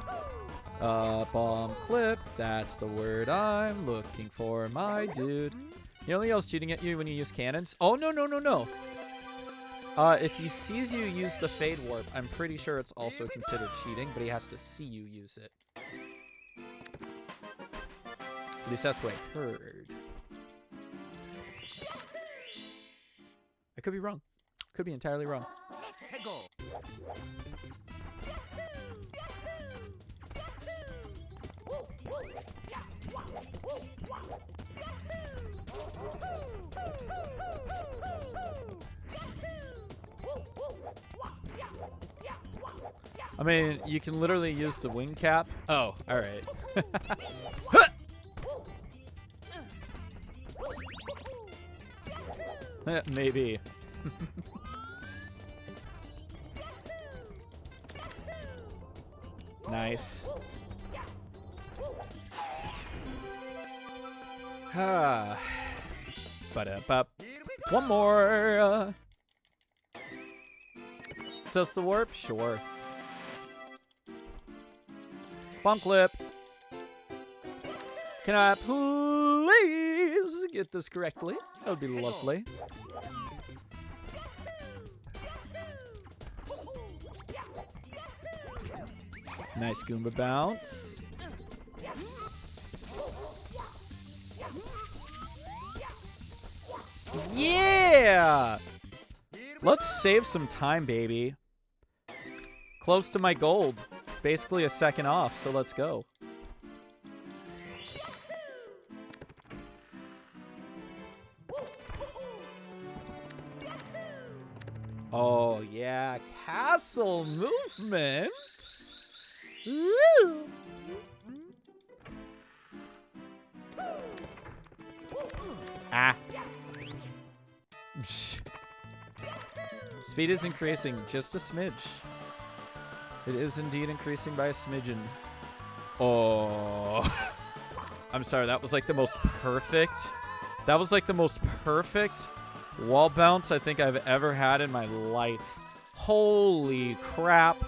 Bomb clip, that's the word I'm looking for, my dude. You only yells cheating at you when you use cannons? Oh, no, no, no, no. If he sees you use the Fade Warp, I'm pretty sure it's also considered cheating, but he has to see you use it. At least that's what I heard. I could be wrong. Could be entirely wrong. Go. I mean, you can literally use the wing cap. Oh, all right. Maybe. Nice. Ah. Ba-da-bop. One more. Test the warp? Sure. Bunk lip. Can I please get this correctly? That would be lovely. Nice Goomba bounce. Yeah! Let's save some time, baby. Close to my gold. Basically a second off, so let's go. Oh, yeah. Castle movements. Woo! Ah. Speed is increasing just a smidge. It is indeed increasing by a smidgen. Oh. I'm sorry, that was like the most perfect. That was like the most perfect wall bounce I think I've ever had in my life. Holy crap.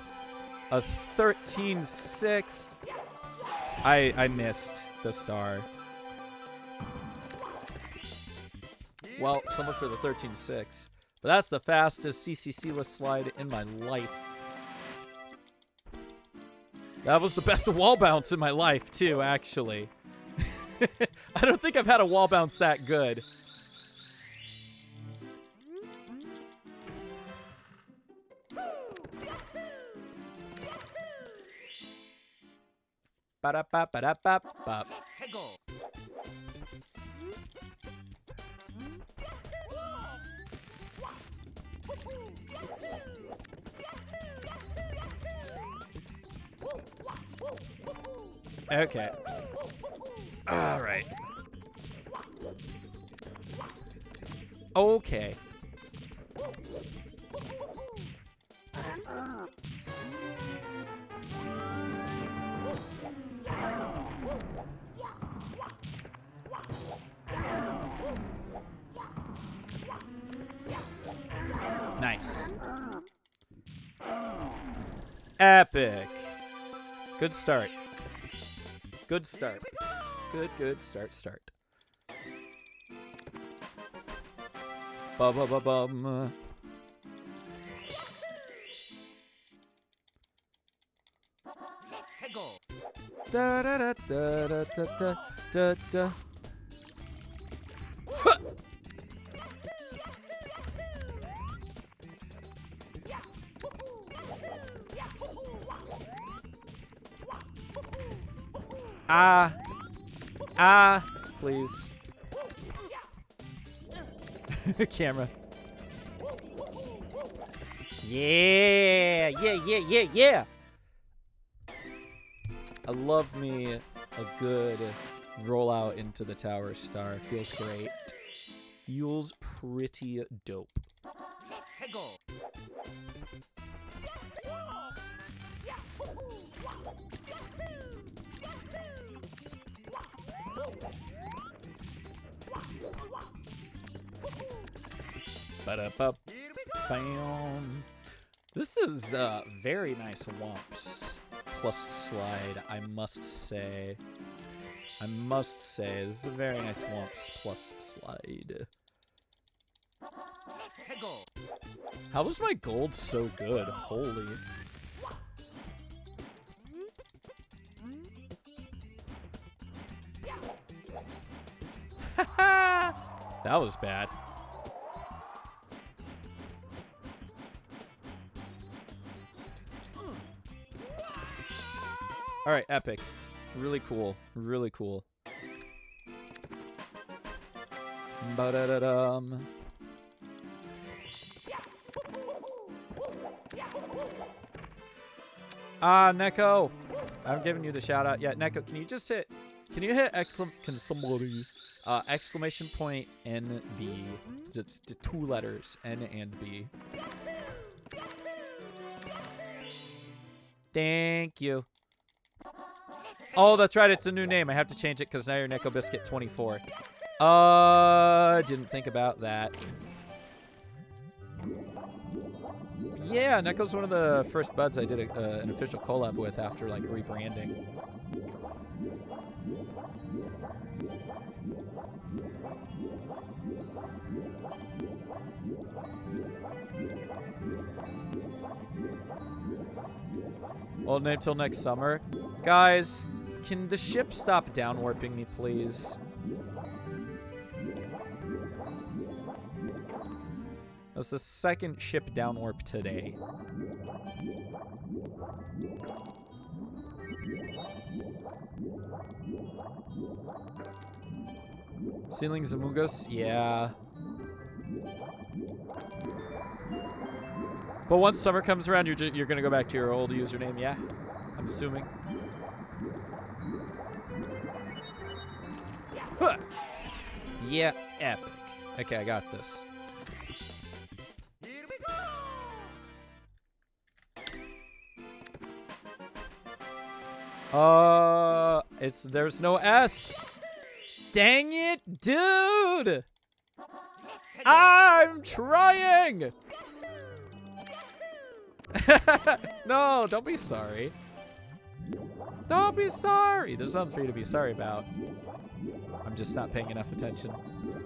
A 13-6. I missed the star. Well, so much for the 13-6. But that's the fastest CCCLESS slide in my life. That was the best wall bounce in my life, too, actually. I don't think I've had a wall bounce that good. Ba-da-ba-ba-da-ba-ba. Okay. All right. Okay. Nice. Epic. Good start. Good start. Good start. Ba-ba-ba-bum. Da-da-da-da-da-da-da-da. Huh. Please. Camera. Yeah. I love me a good rollout into the tower star. Feels great. Feels pretty dope. Ba-da-ba. Bam. This is very nice womps plus slide, I must say. This is a very nice womps plus slide. How was my gold so good? Holy. That was bad. All right, epic. Really cool. Really cool. Ba-da-da-dum. Ah, Neko. I'm giving you the shout out. Yeah, Neko, can you just hit... Can you hit exclamation point NB? It's the 2 letters, N and B. Thank you. Oh, that's right. It's a new name. I have to change it because now you're Neko Biscuit 24. Didn't think about that. Yeah, Neko's one of the first buds I did an official collab with after like rebranding. Old name till next summer. Guys, can the ship stop down warping me, please? That's the second ship down warp today. Ceilings Amugos? Yeah. But once summer comes around, you're gonna go back to your old username, yeah? I'm assuming. Huh. Yeah, epic. Okay, I got this. Here we go! There's no S. Dang it, dude! I'm trying! No, don't be sorry. Don't be sorry. There's nothing for you to be sorry about. I'm just not paying enough attention.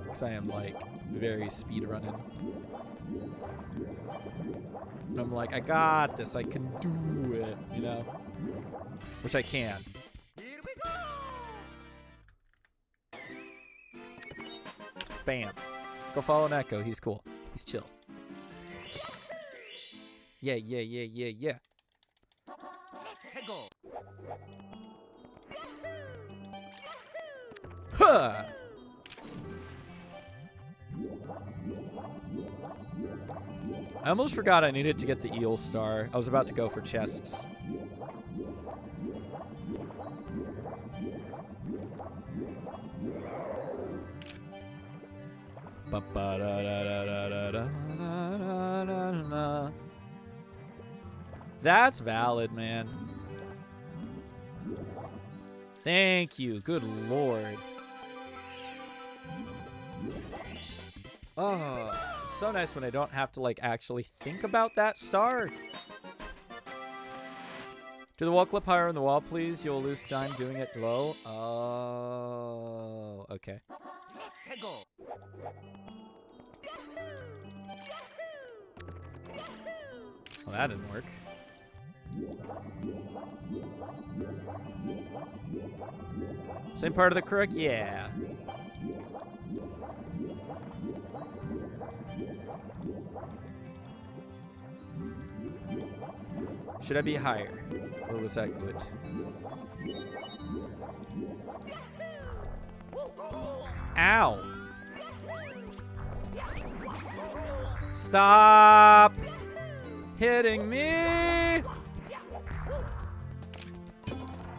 Because I am, like, very speed running. And I'm like, I got this. I can do it, you know? Which I can. Here we go! Bam. Go follow Neko. He's cool. He's chill. Yeah, yeah, yeah, yeah, yeah. Go. Huh! I almost forgot I needed to get the eel star. I was about to go for chests. That's valid, man. Thank you. Good lord. Oh, it's so nice when I don't have to, like, actually think about that star. Do the wall clip higher on the wall, please. You'll lose time doing it low. Oh, okay. Go. Well, that didn't work. Same part of the crook? Yeah. Should I be higher? Or was that good? Ow! Stop hitting me!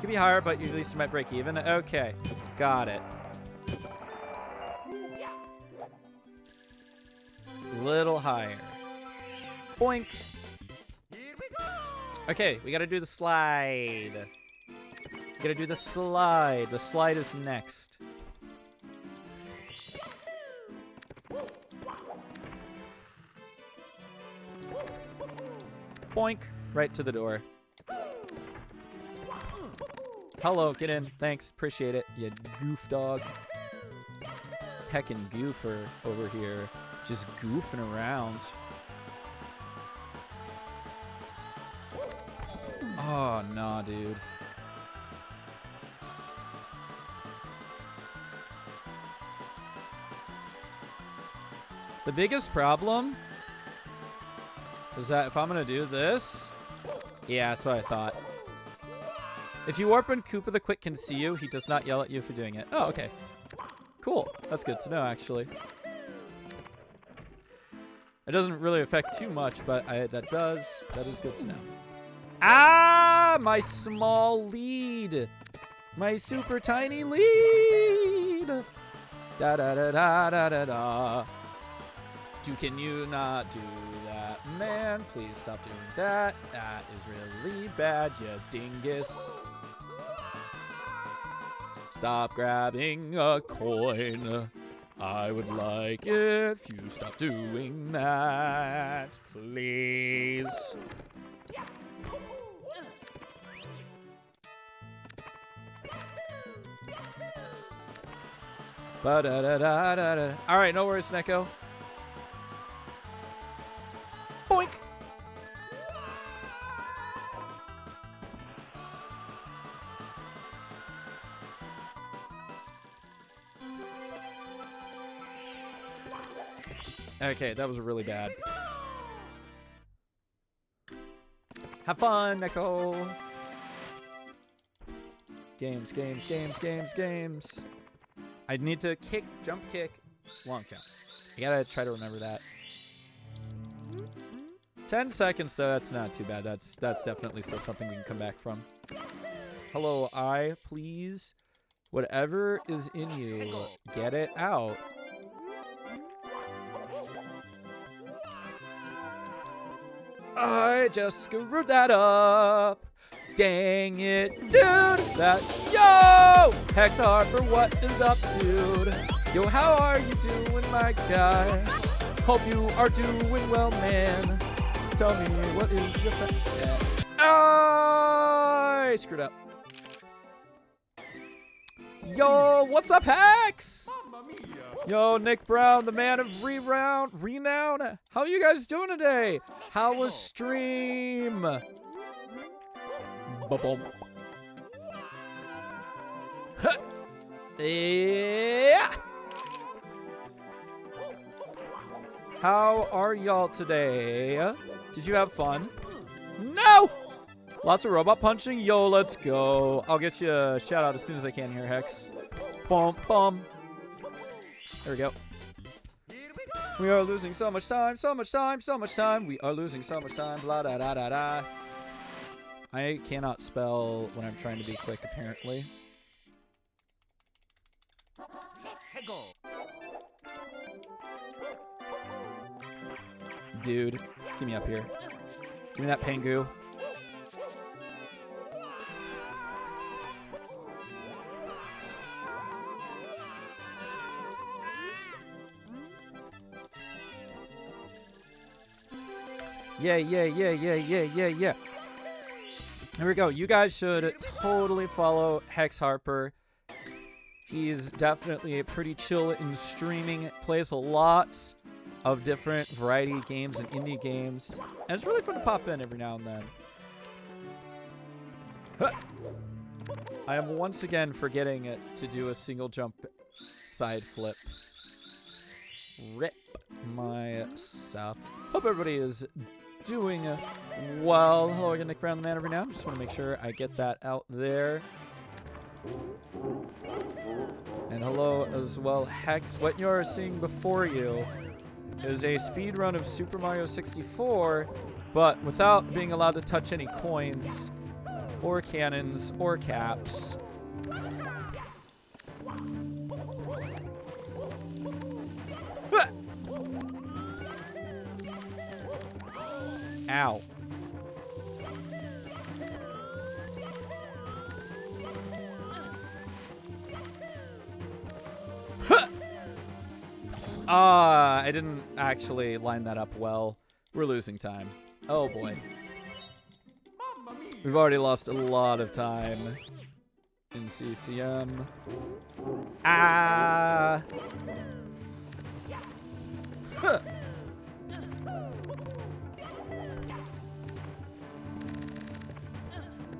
Could be higher, but at least you might break even. Okay, got it. Little higher. Boink. Okay, we gotta do the slide. We gotta do the slide. The slide is next. Boink. Right to the door. Hello, get in. Thanks, appreciate it. You goof dog. Heckin' goofer over here. Just goofing around. Oh, nah, dude. The biggest problem is that if I'm gonna do this... Yeah, that's what I thought. If you warp when Koopa the Quick can see you, he does not yell at you for doing it. Oh, okay. Cool. That's good to know, actually. It doesn't really affect too much, but that is good to know. Ah, my small lead. My super tiny lead. Da da da da da da da. Can you not do that, man? Please stop doing that. That is really bad, you dingus. Stop grabbing a coin. I would like if you stop doing that, please. Ba-da-da-da-da-da. All right, no worries, Neko. Boink. Okay, that was really bad. Have fun, Neko. Games, games, games, games, games. I need to kick, jump kick, long count. I gotta try to remember that. 10 seconds, though, that's not too bad. That's definitely still something we can come back from. Hello, I, please. Whatever is in you, get it out. I just screwed that up. Dang it, dude. That, yo! Hex Harper, what is up, dude? Yo, how are you doing, my guy? Hope you are doing well, man. Tell me, what is your I screwed up. Yo, what's up, Hex? Yo, Nick Brown, the man of renown. How are you guys doing today? How was stream? Ba-boom. Huh. Yeah. How are y'all today? Did you have fun? No! Lots of robot punching? Yo, let's go. I'll get you a shout out as soon as I can here, Hex. Bum, bum. There we go. We are losing so much time, so much time, so much time. We are losing so much time. Blah, da, da, da, da. I cannot spell when I'm trying to be quick, apparently. Dude, get me up here. Give me that Pengu. Yeah, yeah, yeah, yeah, yeah, yeah, yeah. There we go. You guys should totally follow Hex Harper. He's definitely pretty chill in streaming. Plays a lot of different variety games and indie games. And it's really fun to pop in every now and then. Huh. I am once again forgetting to do a single jump side flip. Rip myself. Hope everybody is doing well. Hello again, Nick Brown, the man every now. Just want to make sure I get that out there. And hello as well, Hex. What you are seeing before you is a speed run of Super Mario 64, but without being allowed to touch any coins or cannons or caps. Ow. I didn't actually line that up well. We're losing time. Oh boy. We've already lost a lot of time in CCM. Ah! Huh.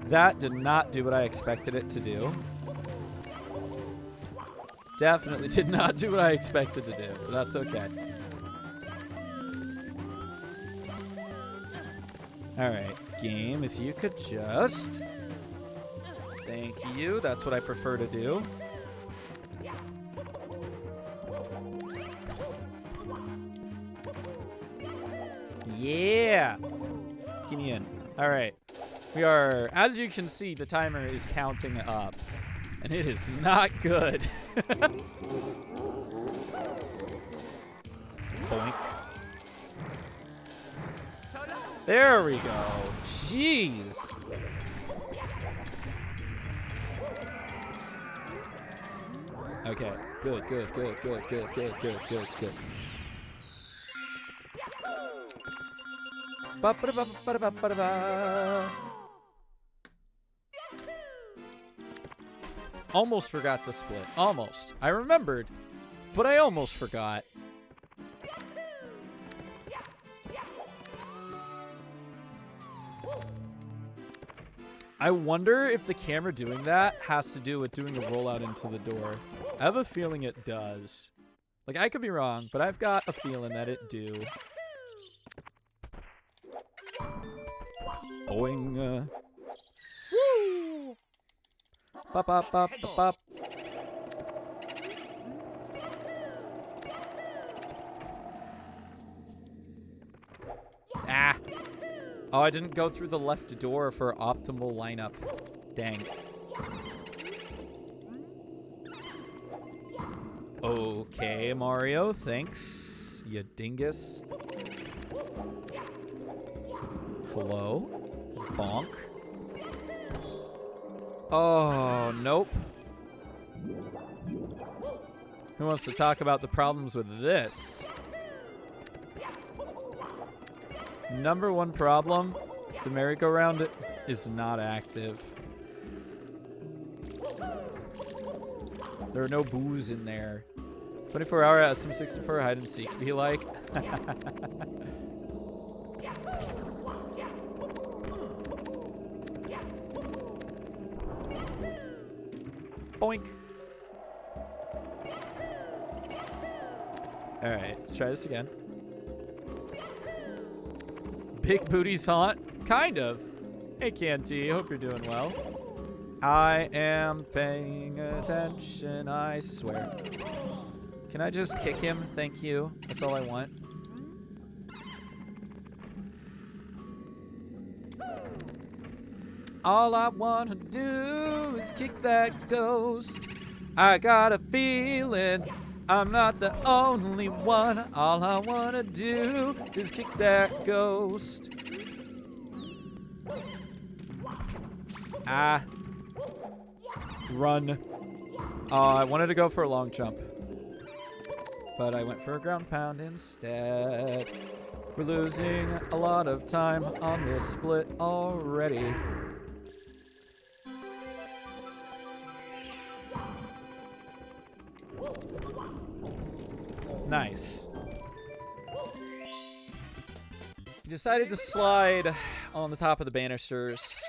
That did not do what I expected it to do. Definitely did not do what I expected to do, but that's okay. Alright, game, if you could just... Thank you, that's what I prefer to do. Yeah! Get me in. Alright. We are, as you can see, the timer is counting up. And it is not good. Boink. There we go. Jeez. Okay. Good. Ba-ba-da-ba-ba-da-ba-ba-da-ba. Almost forgot to split. Almost. I remembered, but I almost forgot. I wonder if the camera doing that has to do with doing the rollout into the door. I have a feeling it does. Like, I could be wrong, but I've got a feeling that it do. Boing. Woo! Bop, bop, bop, bop, bop. Ah! Oh, I didn't go through the left door for optimal lineup. Dang. Okay, Mario, thanks, you dingus. Hello? Bonk. Oh, nope. Who wants to talk about the problems with this? Number one problem, the merry-go-round is not active. There are no boos in there. 24-hour SM64 hide and seek be like. Boink. Alright, let's try this again. Big booties haunt? Kind of. Hey, Canty, hope you're doing well. I am paying attention, I swear. Can I just kick him? Thank you. That's all I want. All I want to do is kick that ghost. I got a feeling I'm not the only one. All I want to do is kick that ghost. Ah. Run. I wanted to go for a long jump, but I went for a ground pound instead. We're losing a lot of time on this split already. Nice. Decided to slide on the top of the banisters.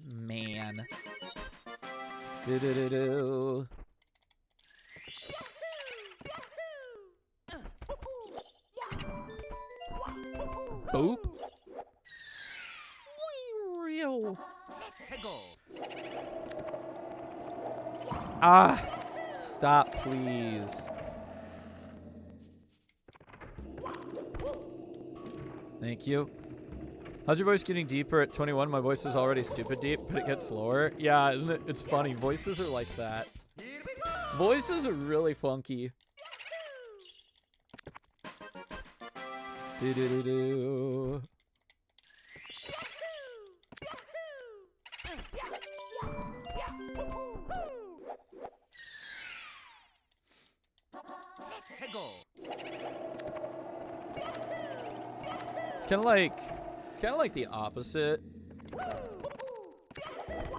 Man. Do-do-do-do. Boop. Real. Ah. Stop, please. Thank you. How's your voice getting deeper at 21? My voice is already stupid deep, but it gets slower. Yeah, isn't it? It's funny. Voices are like that. Voices are really funky. Do-do-do-do. It's kind of like the opposite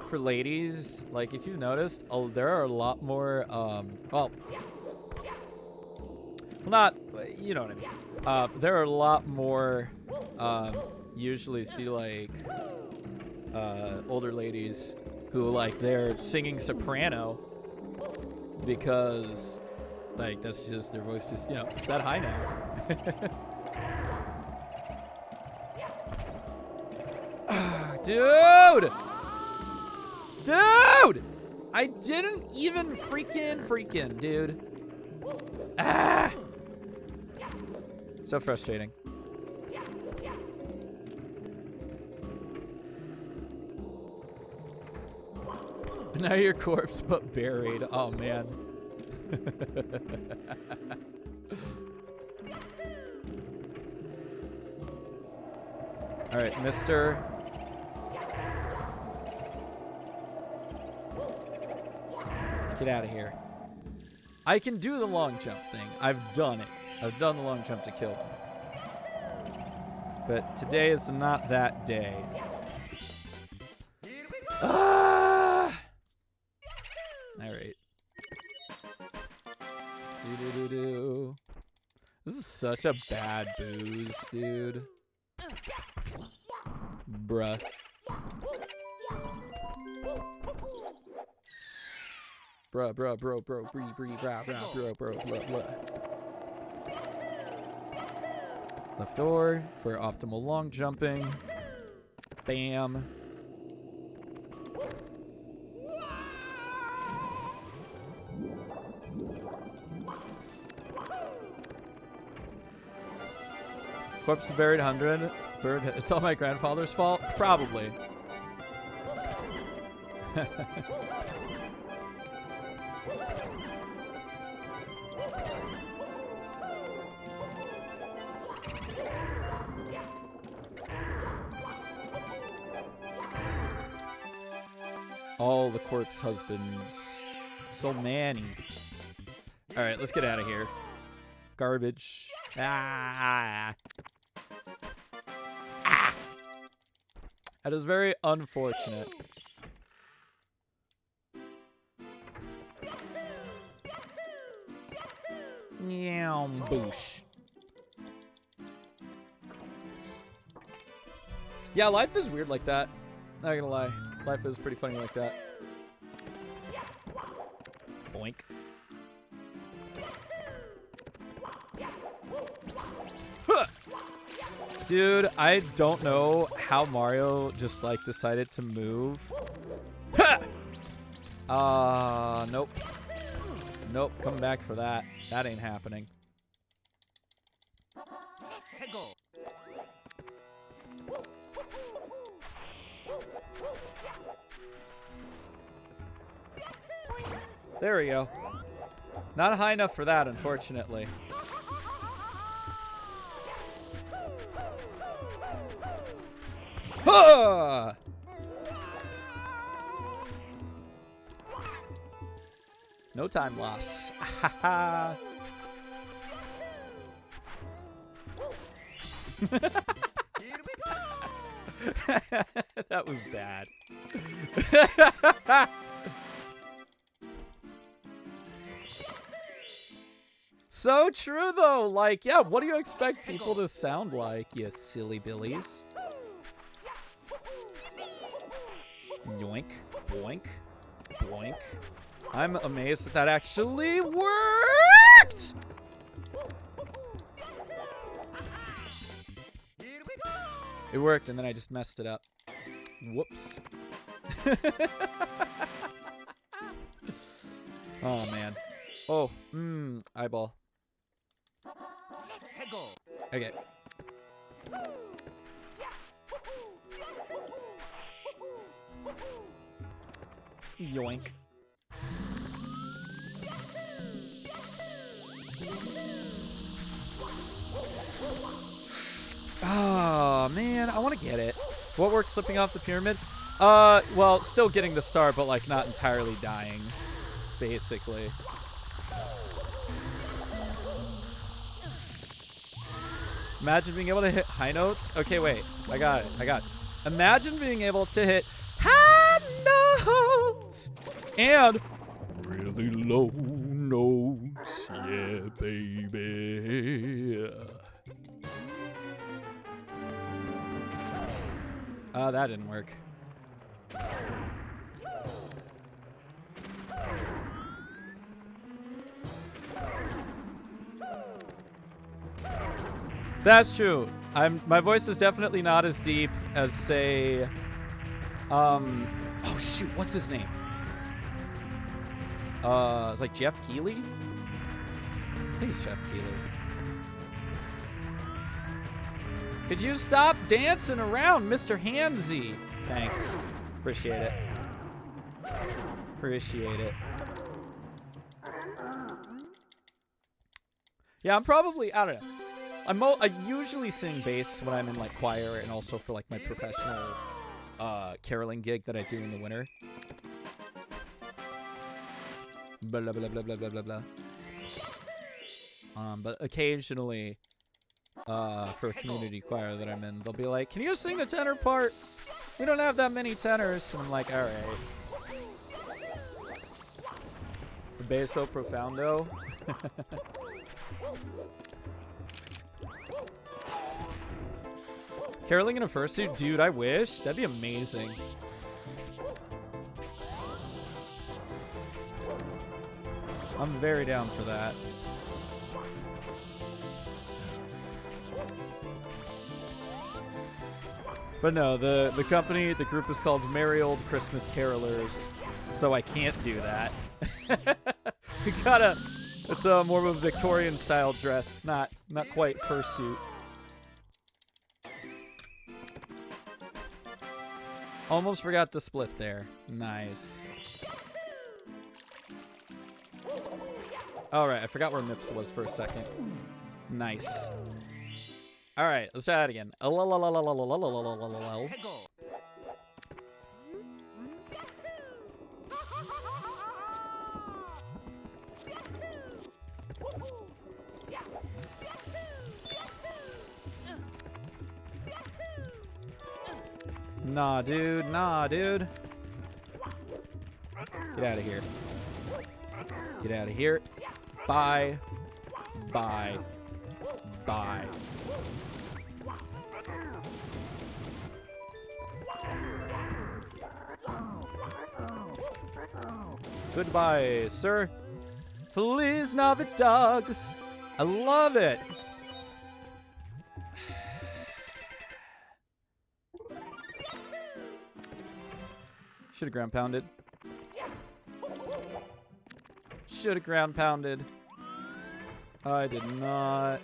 for ladies. Like, if you've noticed, there are a lot more well, not, you know what I mean. There are a lot more usually see like older ladies who like they're singing soprano because like that's just their voice, just, you know, it's that high now. Dude! Dude! I didn't even freaking, dude. Ah! So frustrating. Now your corpse, but buried. Oh, man. All right, Mr. Get out of here. I can do the long jump thing. I've done it. I've done the long jump to kill them. But today is not that day. Ah! All right. Do-do-do-do. This is such a bad booze, dude. Bruh. Bruh, bro, bree, brah, blah. Left door for optimal long jumping. Bam. Corpse is buried 100. Bird, it's all my grandfather's fault? Probably. All the corpse husbands. So many. Alright, let's get out of here. Garbage. Ah. Ah. That is very unfortunate. Nyam boosh. Yeah, life is weird like that. Not gonna lie. Life is pretty funny like that. Boink. Huh. Dude, I don't know how Mario just like decided to move. Nope. Nope, come back for that. That ain't happening. There we go. Not high enough for that, unfortunately. Huh! No time loss. That was bad. So true, though. Like, yeah, what do you expect people to sound like, you silly billies? Yoink, boink, boink. I'm amazed that that actually worked! It worked, and then I just messed it up. Whoops. Oh, man. Oh, eyeball. Okay. Yoink. Oh, man, I want to get it. What works slipping off the pyramid? Well, still getting the star, but, like, not entirely dying, basically. Imagine being able to hit high notes. Okay, wait. I got it. Imagine being able to hit high notes and really low notes. Yeah, baby. That didn't work. That's true. My voice is definitely not as deep as, say, oh shoot, what's his name? It's like Jeff Keighley? I think it's Jeff Keighley. Could you stop dancing around, Mr. Handsy? Thanks. Appreciate it. Appreciate it. Yeah, I'm probably, I don't know. I usually sing bass when I'm in like choir and also for like my professional caroling gig that I do in the winter. Blah blah blah blah blah blah blah blah. But occasionally, for a community choir that I'm in, they'll be like, "Can you sing the tenor part? We don't have that many tenors." And I'm like, "All right." Basso profundo. Caroling in a fursuit? Dude, I wish. That'd be amazing. I'm very down for that. But no, the company, the group is called Merry Old Christmas Carolers, so I can't do that. We gotta, it's more of a Victorian style dress, not quite fursuit. Almost forgot to split there. Nice. Alright, I forgot where Mips was for a second. Nice. Alright, let's try that again. Nah, dude. Nah, dude. Get out of here. Get out of here. Bye. Bye. Bye. Goodbye, sir. Feliz Navidad. I love it. Should have ground pounded. Should have ground pounded. I did not.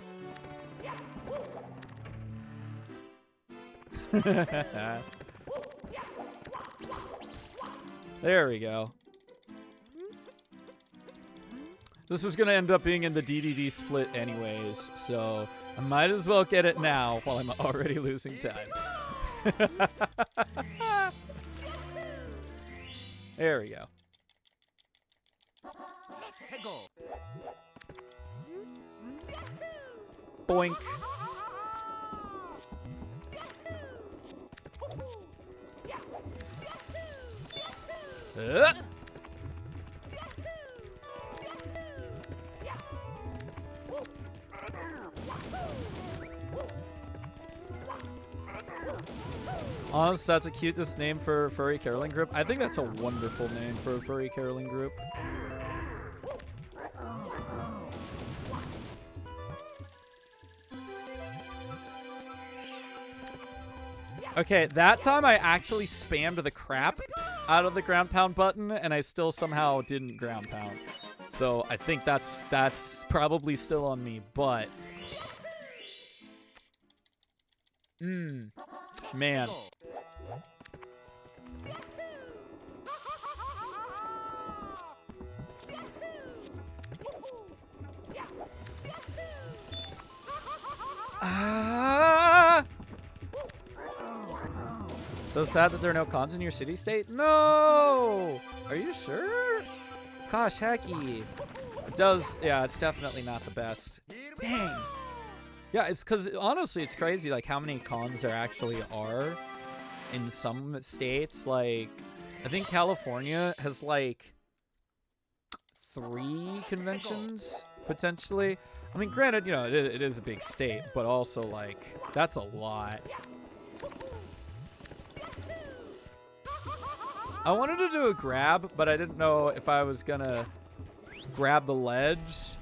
There we go. This was going to end up being in the DDD split anyways, so I might as well get it now while I'm already losing time. There we go. Boink. Honest, that's a cutest name for a furry caroling group. I think that's a wonderful name for a furry caroling group. Okay, that time I actually spammed the crap out of the ground pound button, and I still somehow didn't ground pound. So I think that's probably still on me, but... Man. So sad that there are no cons in your city state? No! Are you sure? Gosh, hecky. It does, yeah, it's definitely not the best. Dang. Yeah, it's because, honestly, it's crazy, like, how many cons there actually are in some states. Like, I think California has, like, 3 conventions, potentially. I mean, granted, you know, it is a big state, but also, like, that's a lot. I wanted to do a grab, but I didn't know if I was gonna grab the ledge.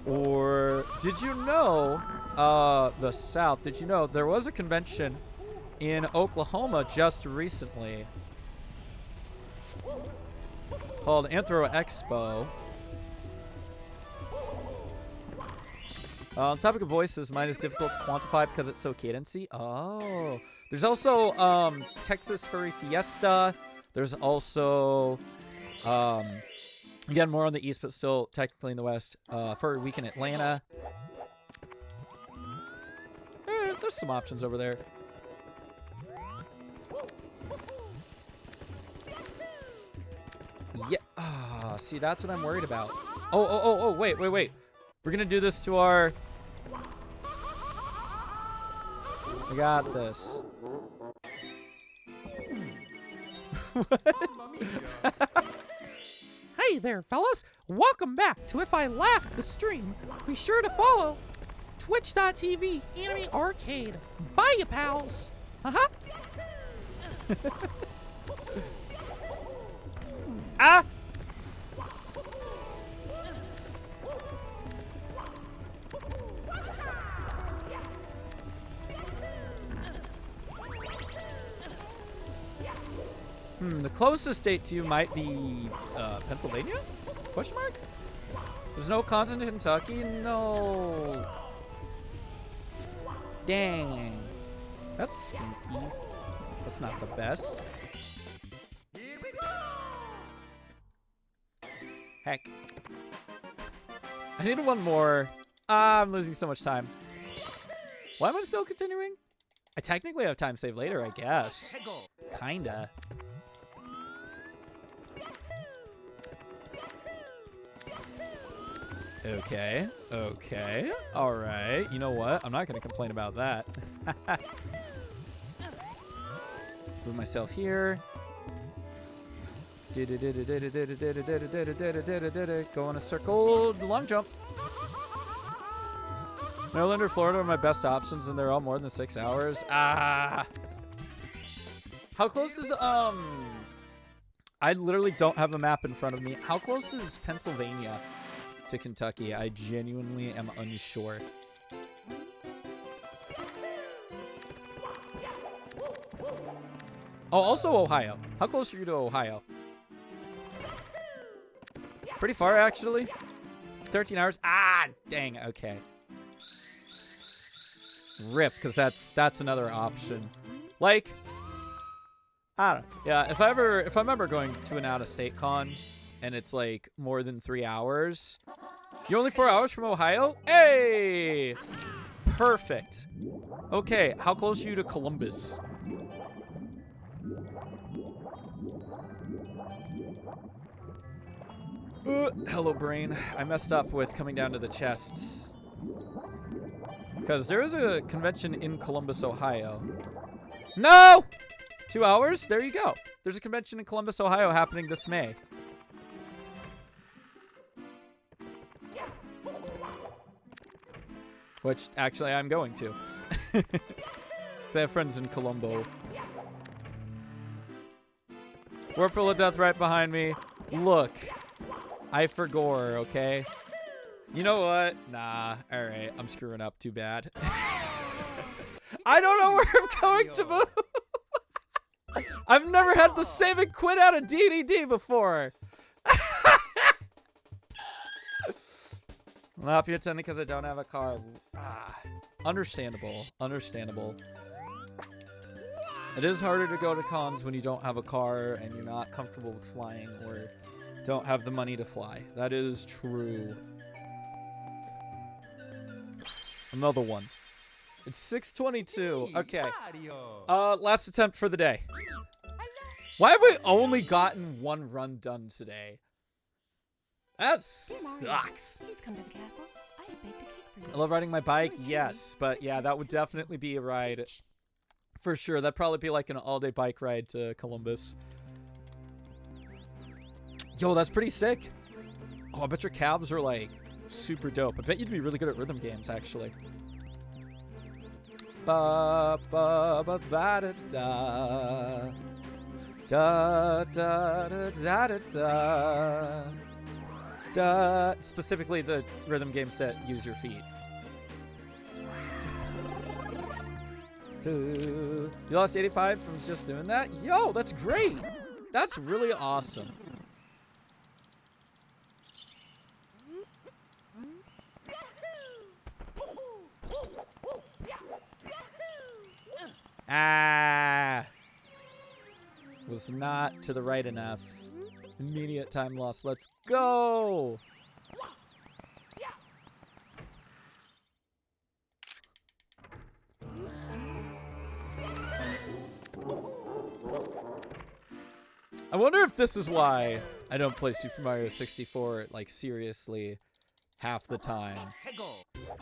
Or did you know, the South, did you know there was a convention in Oklahoma just recently called Anthro Expo. On the topic of voices, mine is difficult to quantify because it's so cadency. Oh. There's also Texas Furry Fiesta. There's also Again, more on the east, but still technically in the west. For a week in Atlanta. There's some options over there. Yeah. Ah, see, that's what I'm worried about. Oh, wait. We're gonna do this to our... I got this. Hey there, fellas. Welcome back to If I Laugh the Stream. Be sure to follow twitch.tv AnimeeArcade. Bye, you pals. Ah! The closest state to you might be Pennsylvania? Question mark? There's no cons in Kentucky? No. Dang. That's stinky. That's not the best. Here we go! Heck. I need one more. Ah, I'm losing so much time. Why am I still continuing? I technically have time saved later, I guess. Kinda. Okay. Alright. You know what? I'm not going to complain about that. Move myself here. Go in a circle. Long jump. Maryland or Florida are my best options, and they're all more than 6 hours. Ah. How close is, I literally don't have a map in front of me. How close is Pennsylvania to Kentucky? I genuinely am unsure. Oh, also Ohio. How close are you to Ohio? Pretty far, actually. 13 hours. Ah, dang. Okay. Rip, because that's another option. Like, I don't know. Yeah, if I'm ever going to an out-of-state con and it's like more than 3 hours, you're only 4 hours from Ohio? Hey! Perfect. Okay, how close are you to Columbus? Hello, brain. I messed up with coming down to the chests. Because there is a convention in Columbus, Ohio. No! 2 hours? There you go. There's a convention in Columbus, Ohio happening this May. Which, actually, I'm going to. So I have friends in Colombo. Whirlpool of Death right behind me. Look. I forgore, okay? You know what? Nah. Alright. I'm screwing up. Too bad. I don't know where I'm going to move. I've never had to save and quit out of DDD before. I'm not attending because I don't have a car. Understandable. Understandable. It is harder to go to cons when you don't have a car and you're not comfortable with flying or don't have the money to fly. That is true. Another one. It's 6:22. Okay. Last attempt for the day. Why have we only gotten one run done today? That sucks. Please come to the castle. I have baked a cake for you. I love riding my bike, yes, but yeah, that would definitely be a ride. For sure, that'd probably be like an all-day bike ride to Columbus. Yo, that's pretty sick. Oh, I bet your cabs are like super dope. I bet you'd be really good at rhythm games, actually. Ba ba ba ba da da da da da da da da da. Specifically, the rhythm games that use your feet. You lost 85 from just doing that? Yo, that's great. That's really awesome. Ah. Was not to the right enough. Immediate time loss. Let's go. I wonder if this is why I don't play Super Mario 64 like seriously half the time.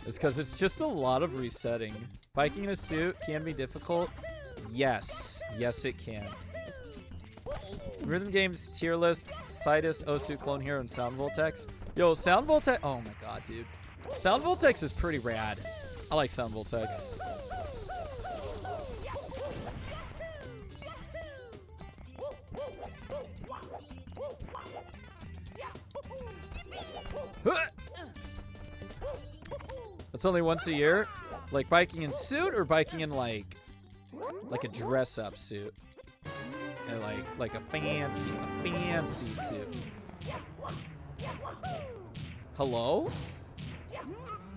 It's because it's just a lot of resetting. Biking in a suit can be difficult. Yes. Yes, it can. Rhythm games, tier list, Sidest, Osu, Clone Hero, and Sound Voltex. Yo, Sound Voltex. Oh my god, dude. Sound Voltex is pretty rad. I like Sound Voltex. That's only once a year? Like biking in suit or biking in like a dress-up suit? And like a fancy suit. Hello?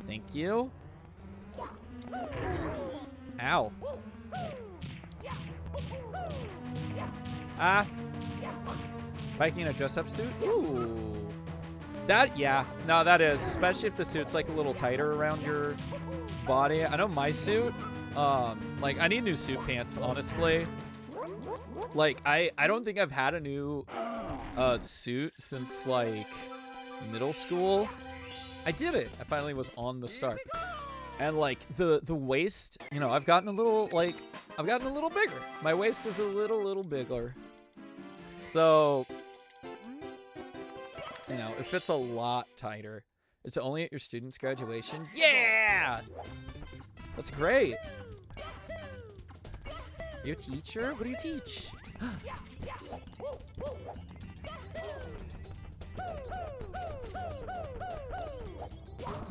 Thank you. Ow. Ah. Biking in a dress-up suit? Ooh. That, yeah. No, that is. Especially if the suit's like a little tighter around your body. I know my suit, like I need new suit pants, honestly. Like I don't think I've had a new suit since like middle school. I did it. I finally was on the start. And like the waist, you know, I've gotten a little bigger. My waist is a little bigger. So, you know, it fits a lot tighter. It's only at your student's graduation. Yeah! That's great. Are you a teacher? What do you teach?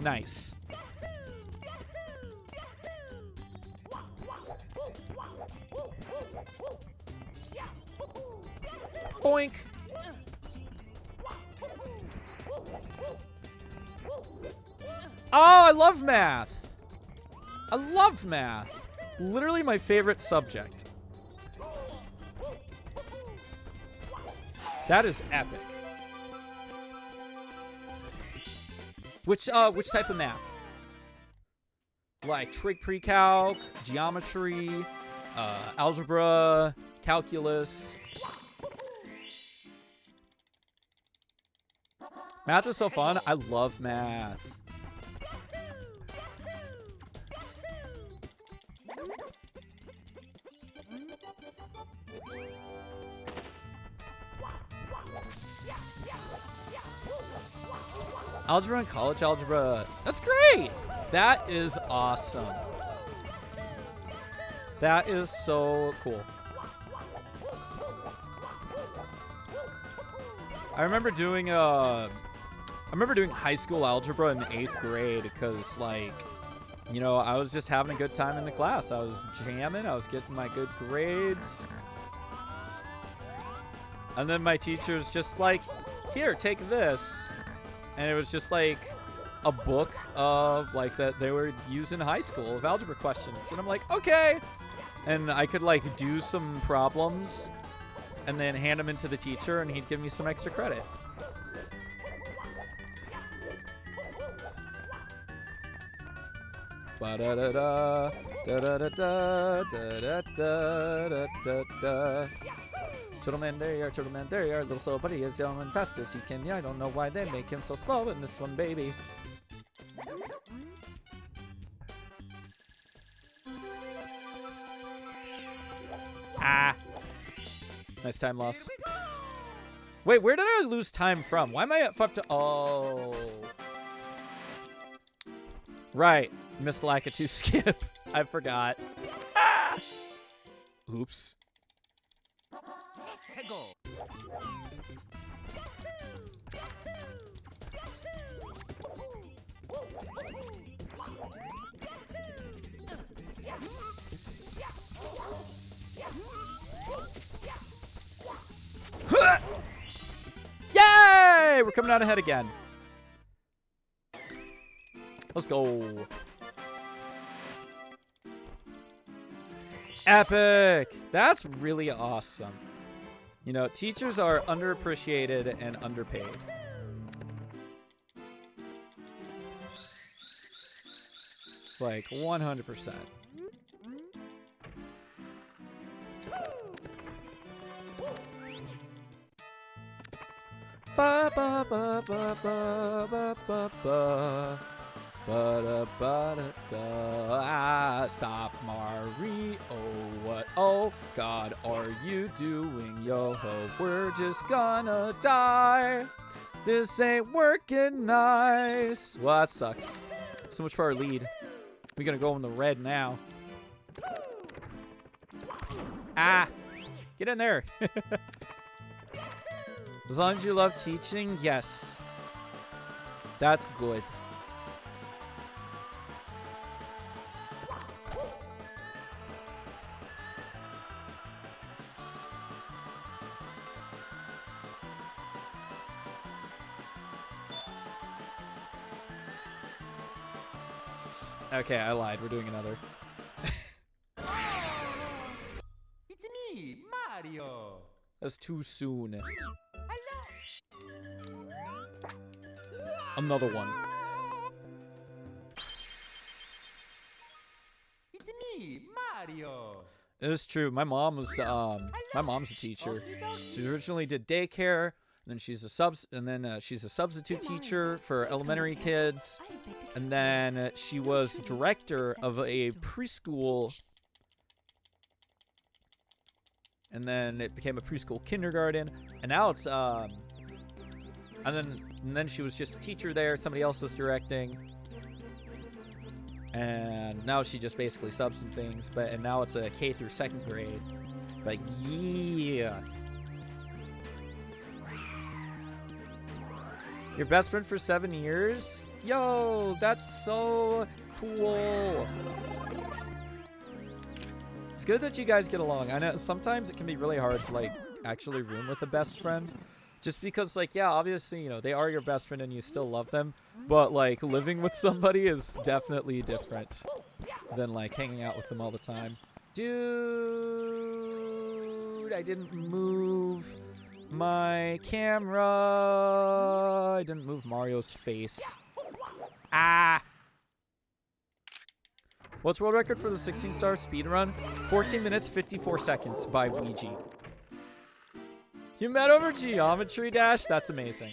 Nice. Boink. Oh, I love math. I love math. Literally my favorite subject. That is epic. Which type of math? Like trig pre-calc, geometry, algebra, calculus. Math is so fun. I love math. Algebra and college algebra. That's great. That is awesome. That is so cool. I remember doing high school algebra in 8th grade because, like, you know, I was just having a good time in the class. I was jamming. I was getting my good grades. And then my teacher's just like, here, take this. And it was just like a book of like that they were using in high school of algebra questions. And I'm like, okay. And I could like do some problems and then hand them into the teacher and he'd give me some extra credit. Ba-da-da-da, da-da-da-da, da-da-da-da-da-da. Gentleman, there you are, gentleman, there you are. Little slow buddy is young and fast as he can. Yeah, I don't know why they make him so slow in this one, baby. Ah. Nice time loss. Wait, where did I lose time from? Why am I at 5 to... Oh. Right. Missed Lakitu skip. I forgot. Ah! Oops. Yay! We're coming out ahead again. Let's go. Epic! That's really awesome. You know, teachers are underappreciated and underpaid. Like 100%. Ba ba ba ba ba ba ba ba ba ba da da. Ah, stop, Mario! What? Oh God, are you doing, yo ho? We're just gonna die. This ain't working nice. Well, that sucks. So much for our lead. We're gonna go in the red now. Ah, get in there. As long as you love teaching, yes. That's good. Okay, I lied. We're doing another. It's me, Mario. That's too soon. Another one. It's me, Mario. It is true. My mom was my mom's a teacher. She originally did daycare, and then she's a substitute teacher for elementary kids, and then she was director of a preschool, and then it became a preschool kindergarten, and now it's and then she was just a teacher there. Somebody else was directing. And now she just basically subs and things, and now it's a K through 2nd grade. But yeah. Your best friend for 7 years? Yo, that's so cool. It's good that you guys get along. I know sometimes it can be really hard to like actually room with a best friend. Just because, like, yeah, obviously, you know, they are your best friend and you still love them. But, like, living with somebody is definitely different than, like, hanging out with them all the time. Dude, I didn't move my camera. I didn't move Mario's face. Ah! What's world record for the 16-star speedrun? 14 minutes, 54 seconds by Ouija. You met over Geometry Dash? That's amazing.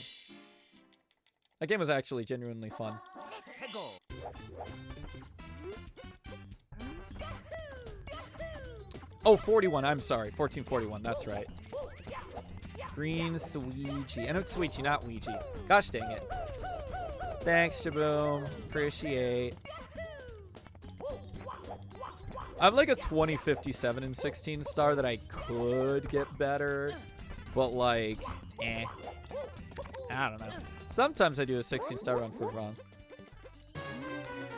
That game was actually genuinely fun. Oh, 41. I'm sorry. 1441. That's right. Green Suigi. I know it's Suigi, not Ouija. Gosh dang it. Thanks, Jaboom. Appreciate. I have like a 2057 and 16 star that I could get better. But like, I don't know. Sometimes I do a 16-star run for wrong.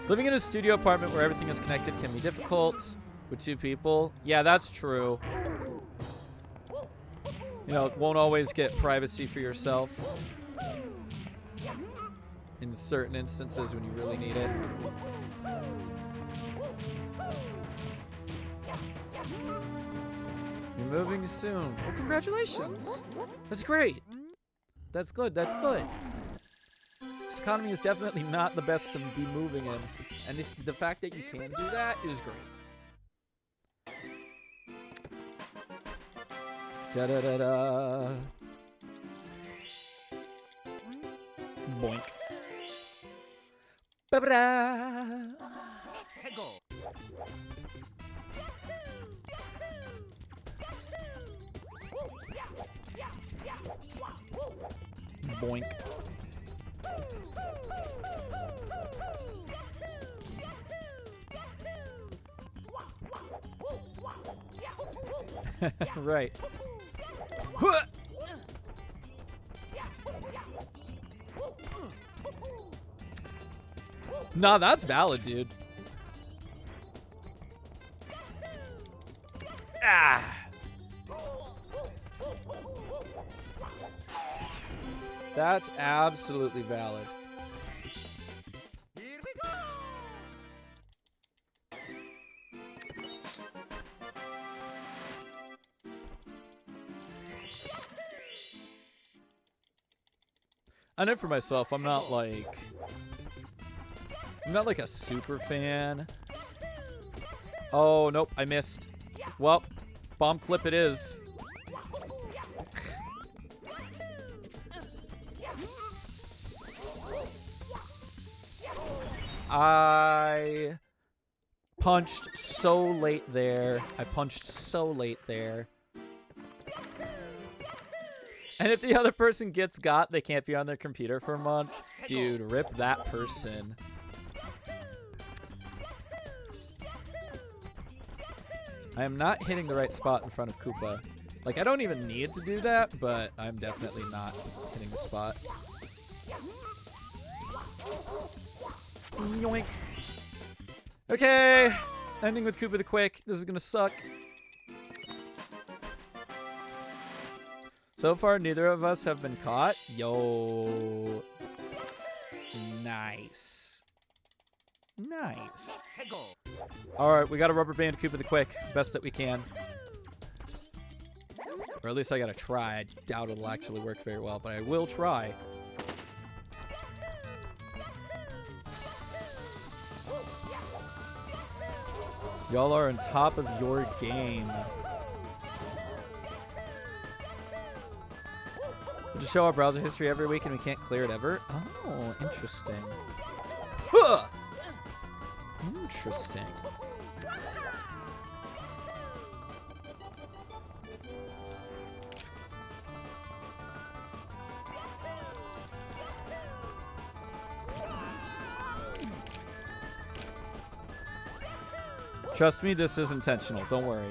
Living in a studio apartment where everything is connected can be difficult with 2 people. Yeah, that's true. You know, won't always get privacy for yourself. In certain instances when you really need it. You're moving soon. Well, congratulations. That's great. That's good. That's good. This economy is definitely not the best to be moving in. And if the fact that you can do that is great. Da da da da. Boink. Ba ba da. Boink. Right. Nah, that's valid, dude. Ah. That's absolutely valid. Here we go. I know for myself, I'm not like a super fan. Oh, nope, I missed. Well, bomb clip it is. I punched so late there. And if the other person gets got, they can't be on their computer for a month. Dude, rip that person. I am not hitting the right spot in front of Koopa. Like, I don't even need to do that, but I'm definitely not hitting the spot. Yoink. Okay, ending with Koopa the Quick. This is gonna suck. So far, neither of us have been caught. Yo. Nice. Nice. Alright, we got a rubber band Koopa the Quick. Best that we can. Or at least I gotta try. I doubt it'll actually work very well, but I will try. Y'all are on top of your game. We just show our browser history every week and we can't clear it ever. Oh, interesting. Huh! Interesting. Trust me, this is intentional. Don't worry.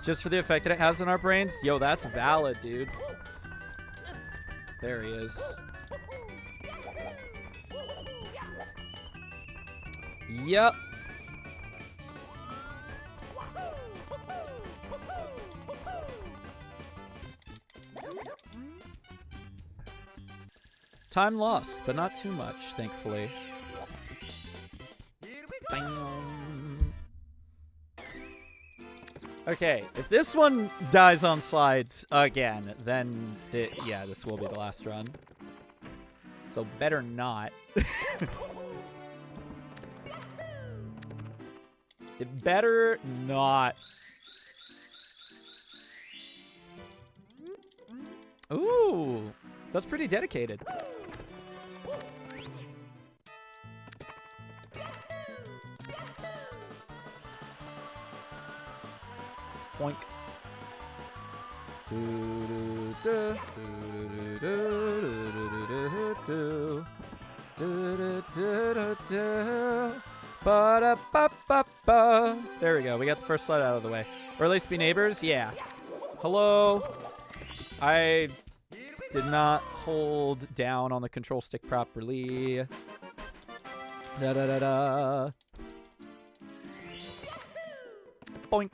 Just for the effect that it has on our brains? Yo, that's valid, dude. There he is. Yep. Time lost, but not too much, thankfully. Bam. Okay, if this one dies on slides again, then yeah, this will be the last run. So better not. It better not. Ooh, that's pretty dedicated. Boink. There we go. We got the first slide out of the way. Or at least be neighbors. Yeah. Hello. I did not hold down on the control stick properly. Da da da da. Boink.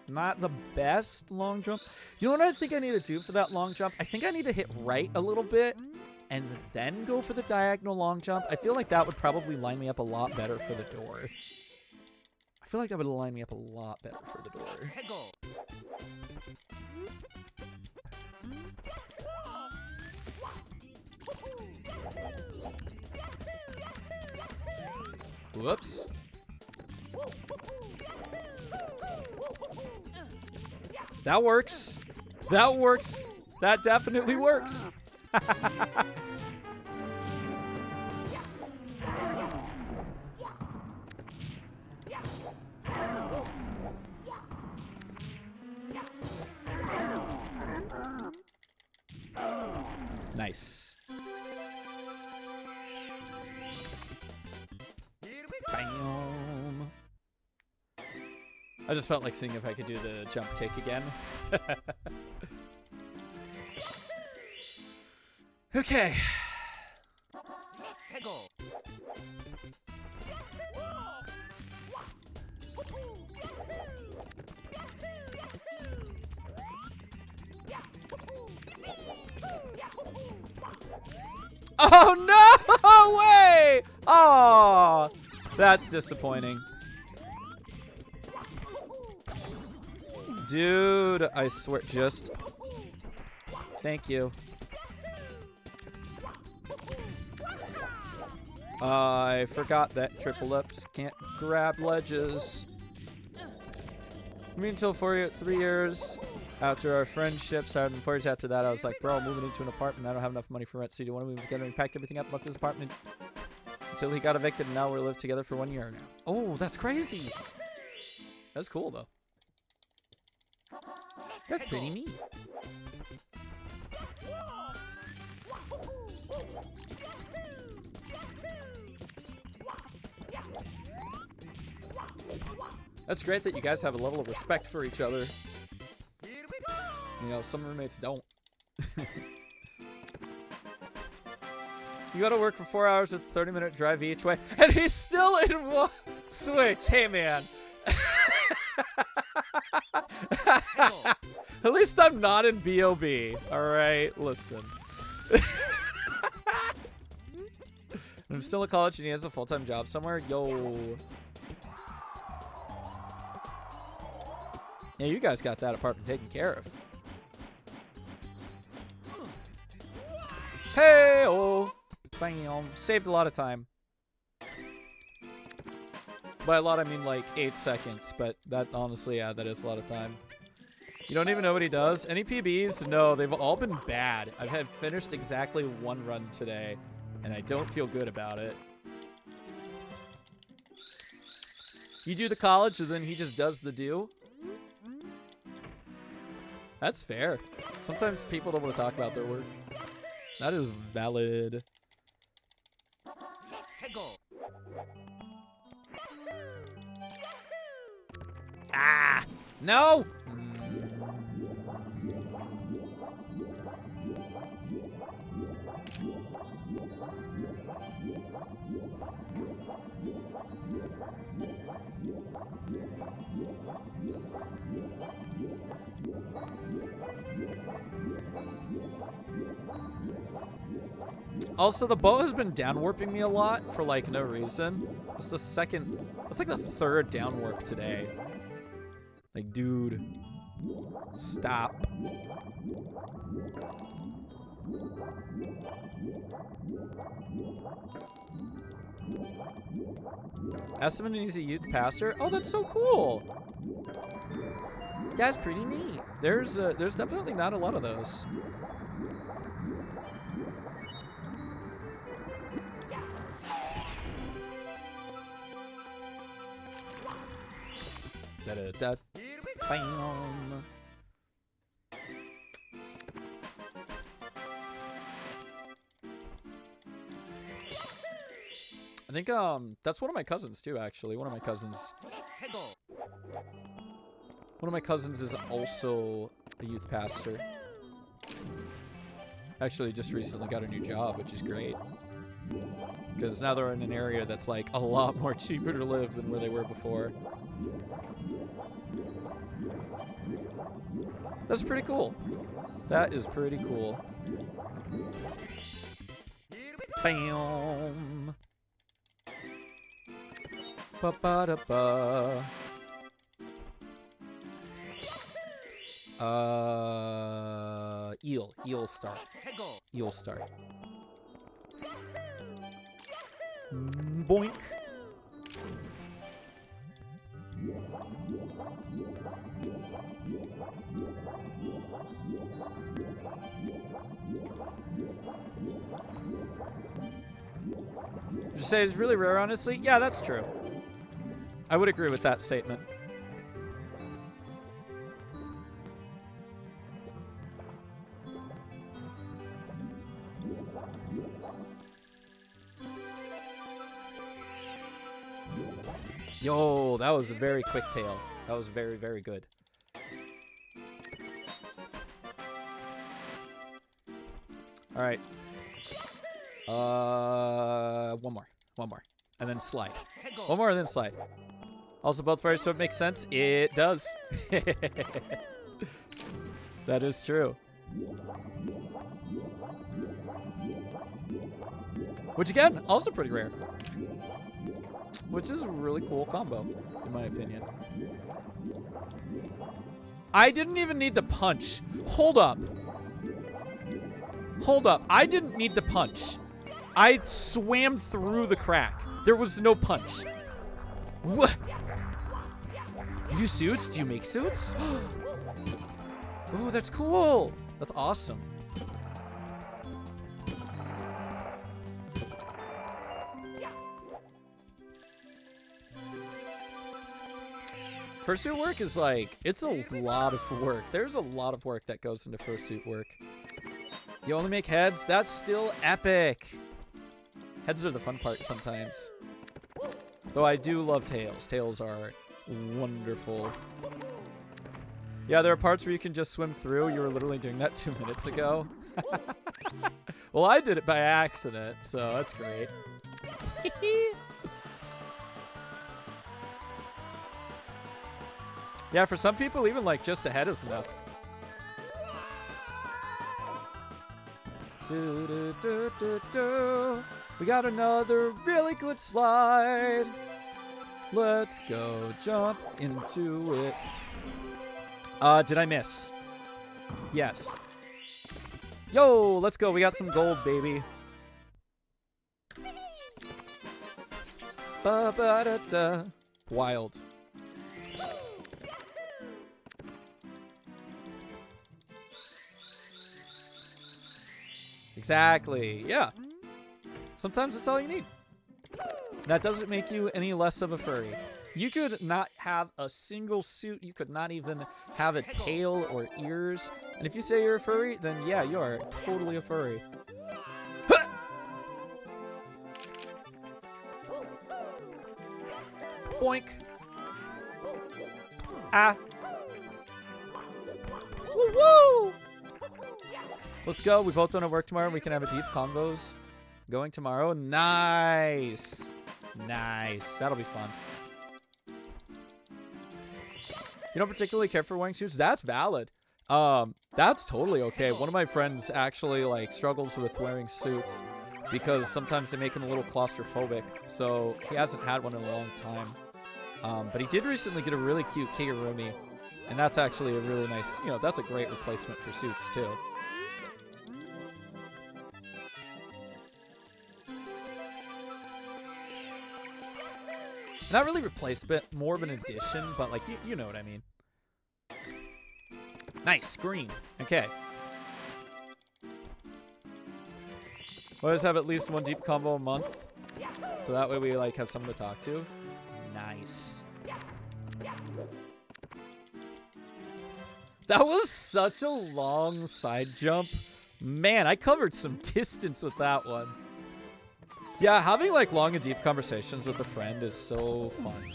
Not the best long jump. You know what I think I need to do for that long jump? I think I need to hit right a little bit and then go for the diagonal long jump. I feel like that would probably line me up a lot better for the door. I feel like that would line me up a lot better for the door. Whoops. That works. That works. That definitely works. Nice. Bam. I just felt like seeing if I could do the jump kick again. Okay. Oh, no way! Oh, that's disappointing. Dude, I swear, just... Thank you. I forgot that triple ups can't grab ledges. I mean, until 3 years after our friendship started, and 4 years after that, I was like, bro, I'm moving into an apartment. I don't have enough money for rent, so do you want to move together? And we packed everything up and left this apartment until he got evicted, and now we're lived together for 1 year now. Oh, that's crazy. That's cool, though. That's pretty neat. That's great that you guys have a level of respect for each other. You know, some roommates don't. You gotta work for 4 hours with a 30-minute drive each way, and he's still in one switch. Hey, man. At least I'm not in B.O.B. Alright, listen. I'm still in college and he has a full-time job somewhere. Yo. Yeah, you guys got that apartment taken care of. Hey, oh, bam! Saved a lot of time. By a lot, I mean like 8 seconds. But that honestly, yeah, that is a lot of time. You don't even know what he does. Any PBs? No, they've all been bad. I've had finished exactly 1 run today, and I don't feel good about it. You do the college, and then he just does the do. That's fair. Sometimes people don't want to talk about their work. That is valid. Ah! No! Also, the boat has been downwarping me a lot for like no reason. It's the second, it's like the 3rd downwarp today. Like, dude, stop. Ask him an easy youth pastor. Oh, that's so cool. That's pretty neat. There's definitely not a lot of those. Da-da-da. Bam. I think that's one of my cousins too, actually. One of my cousins is also a youth pastor. Actually just recently got a new job, which is great. Because now they're in an area that's like a lot more cheaper to live than where they were before. That's pretty cool. That is pretty cool. Bam. Ba-ba-da-ba. Eel star. Eel star. Boink. Would you say it's really rare, honestly? Yeah, that's true. I would agree with that statement. Yo, that was a very quick tail. That was very, very good. All right. One more. And then slide. One more and then slide. Also both fires, so it makes sense. It does. That is true. Which again, also pretty rare. Which is a really cool combo, in my opinion. I didn't even need to punch. Hold up. Hold up. I didn't need to punch. I swam through the crack. There was no punch. What? You do suits? Do you make suits? Oh, that's cool. That's awesome. Fursuit work is like, it's a lot of work. There's a lot of work that goes into fursuit work. You only make heads? That's still epic. Heads are the fun part sometimes. Though I do love tails. Tails are wonderful. Yeah, there are parts where you can just swim through. You were literally doing that 2 minutes ago. Well, I did it by accident, so that's great. Yeah, for some people, even like just a head is enough. We got another really good slide. Let's go jump into it. Did I miss? Yes. Yo, let's go. We got some gold, baby. Ba-ba-da-da. Wild. Exactly. Yeah. Sometimes that's all you need. That doesn't make you any less of a furry. You could not have a single suit. You could not even have a tail or ears. And if you say you're a furry, then yeah, you are totally a furry. Boink. Ah. Woo woo! Let's go. We both don't work tomorrow. We can have a deep combos going tomorrow. Nice. Nice. That'll be fun. You don't particularly care for wearing suits? That's valid. That's totally okay. One of my friends actually like struggles with wearing suits because sometimes they make him a little claustrophobic. So he hasn't had one in a long time. But he did recently get a really cute kigurumi. And that's actually a really nice, you know, that's a great replacement for suits too. Not really replacement, more of an addition, but like, you know what I mean. Nice, green. Okay. Always have at least one deep combo a month. So that way we like have someone to talk to. Nice. That was such a long side jump. Man, I covered some distance with that one. Yeah, having like long and deep conversations with a friend is so fun.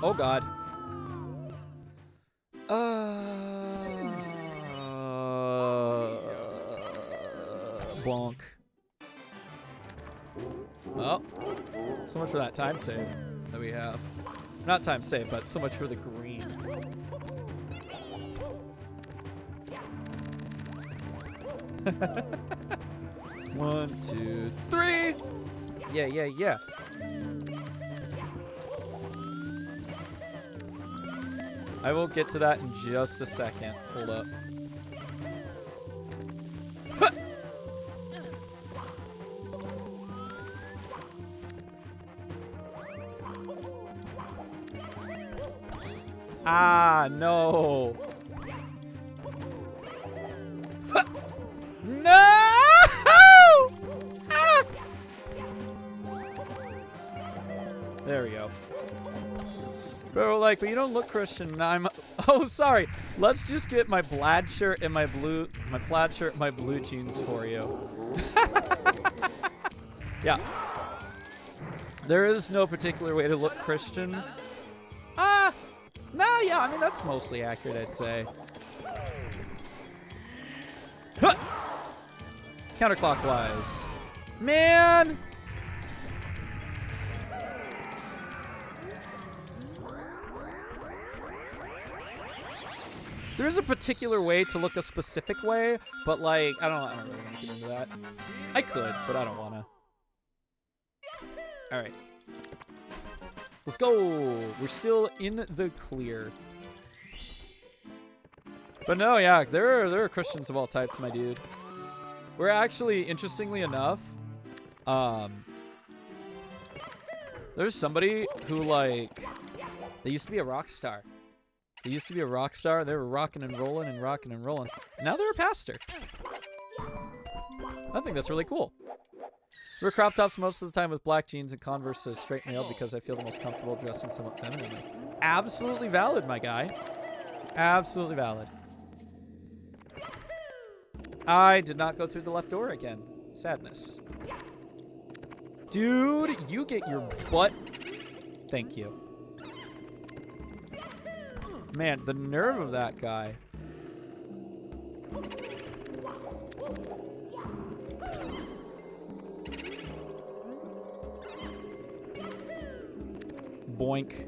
Oh god. Bonk. Oh. So much for that time save that we have. Not time save, but so much for the green. One, two, three. Yeah, yeah, yeah. I will get to that in just a second. Hold up. Ah, no. No! Ah! There we go. Bro, like, but you don't look Christian. I'm. Oh, sorry. Let's just get my plaid shirt and my plaid shirt and my blue jeans for you. Yeah. There is no particular way to look Christian. No, yeah, I mean, that's mostly accurate, I'd say. Huh! Counterclockwise. Man! There is a particular way to look a specific way, but like, I don't really want to get into that. I could, but I don't want to. All right. Let's go. We're still in the clear. But no, yeah, there are Christians of all types, my dude. We're actually, interestingly enough, there's somebody who, like, they used to be a rock star. They used to be a rock star. They were rocking and rolling and rocking and rolling. Now they're a pastor. I think that's really cool. Wear crop tops most of the time with black jeans and Converse as straight male because I feel the most comfortable dressing somewhat femininely. Absolutely valid, my guy. Absolutely valid. I did not go through the left door again. Sadness. Dude, you get your butt. Thank you. Man, the nerve of that guy. Boink.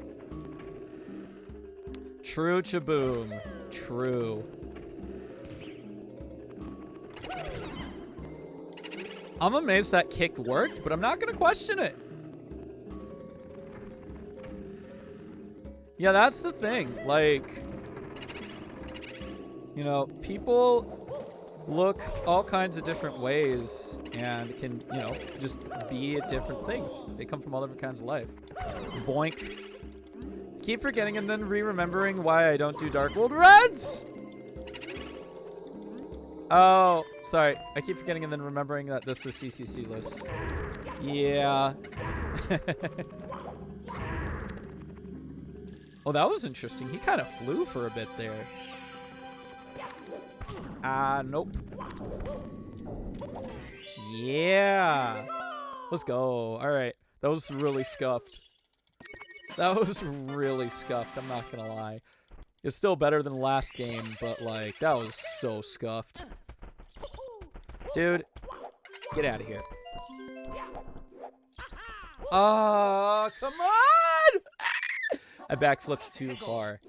True chaboom. True. I'm amazed that kick worked, but I'm not going to question it. Yeah, that's the thing. Like, you know, people look all kinds of different ways and can, you know, just be at different things. They come from all different kinds of life. Boink. Keep forgetting and then re-remembering why I don't do Dark World Reds! Oh, sorry. I keep forgetting and then remembering that this is CCCLESS. Yeah. Oh, that was interesting. He kind of flew for a bit there. Nope. Yeah. Let's go. All right. That was really scuffed. That was really scuffed. I'm not going to lie. It's still better than last game, but, like, that was so scuffed. Dude, get out of here. Oh, come on! I backflipped too far.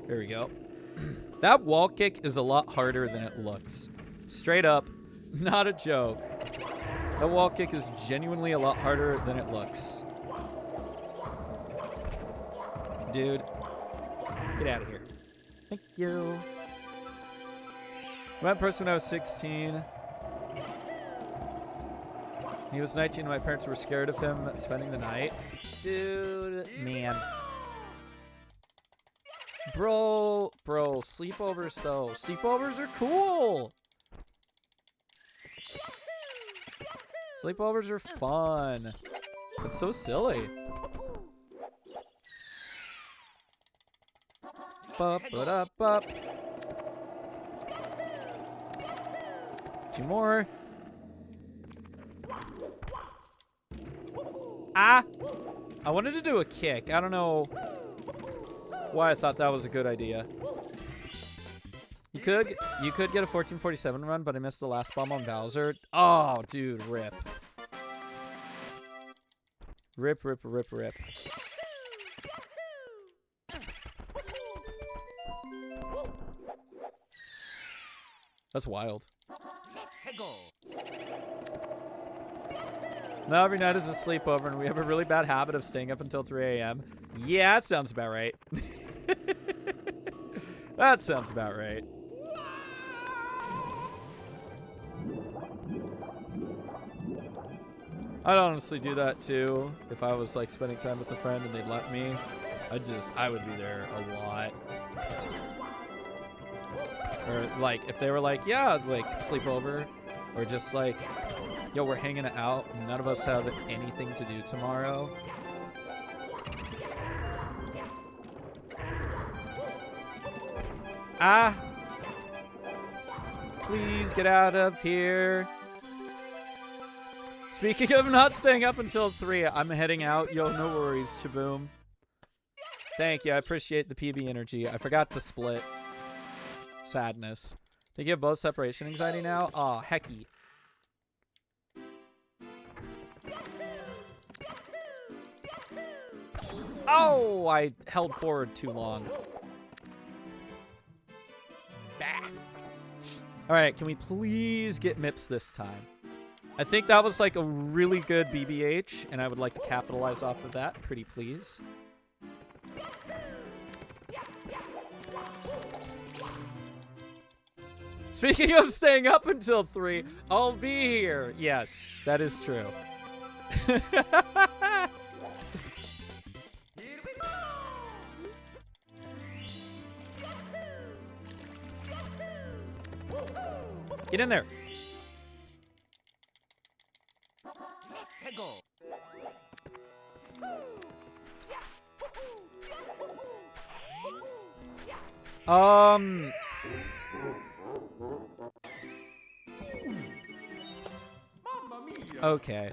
There we go. That wall kick is a lot harder than it looks. Straight up, not a joke. That wall kick is genuinely a lot harder than it looks. Dude, get out of here. Thank you. I met a person when I was 16. He was 19 and my parents were scared of him spending the night. Dude, man. Bro, sleepovers though. Sleepovers are cool. Sleepovers are fun. It's so silly. Bup, ba, bup. 2 more. Ah! I wanted to do a kick. I don't know why I thought that was a good idea. You could get a 1447 run, but I missed the last bomb on Bowser. Oh, dude, rip. Rip, rip, rip, rip. That's wild. Now every night is a sleepover, and we have a really bad habit of staying up until 3 a.m. Yeah, that sounds about right. That sounds about right. I'd honestly do that too if I was like spending time with a friend and they'd let me. I would be there a lot. Or like if they were like, yeah, like sleepover, or just like, yo, we're hanging out and none of us have anything to do tomorrow. Ah! Please get out of here. Speaking of not staying up until 3, I'm heading out. Yo, no worries, Chaboom. Thank you. I appreciate the PB energy. I forgot to split. Sadness. Think you have both separation anxiety now? Aw, hecky. Oh, I held forward too long. Bah. All right, can we please get MIPS this time? I think that was like a really good BBH, and I would like to capitalize off of that. Pretty please. Speaking of staying up until 3, I'll be here. Yes, that is true. Get in there. Okay.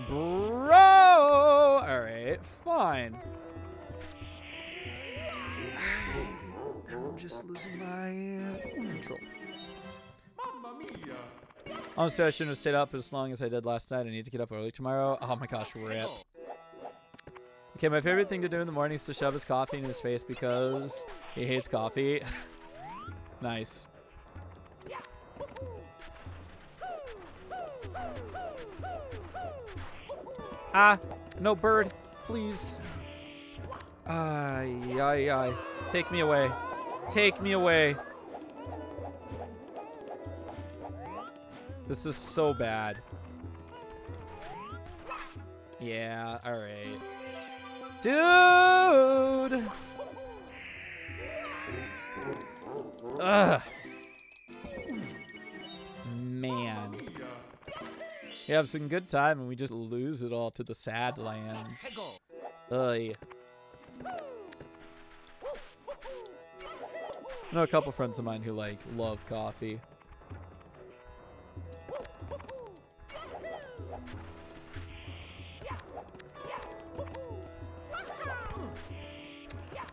Bro! Alright, fine. I'm just losing my control. Honestly, I shouldn't have stayed up as long as I did last night. I need to get up early tomorrow. Oh my gosh, rip. Okay, my favorite thing to do in the morning is to shove his coffee in his face because he hates coffee. Nice. Ah, no bird, please. Ay, ay, ay. Take me away. Take me away. This is so bad. Yeah, alright. Dude! Ugh. Man. We have some good time and we just lose it all to the sad lands. Ugh. I know a couple friends of mine who like love coffee.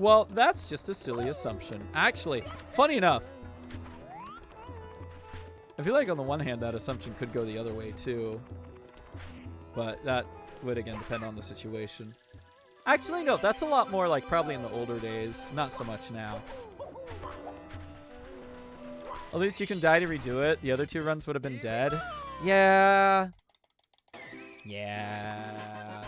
Well, that's just a silly assumption. Actually, funny enough, I feel like on the one hand that assumption could go the other way too. But that would again depend on the situation. Actually, no, that's a lot more like probably in the older days. Not so much now. At least you can die to redo it. The other 2 runs would have been dead. Yeah. Yeah.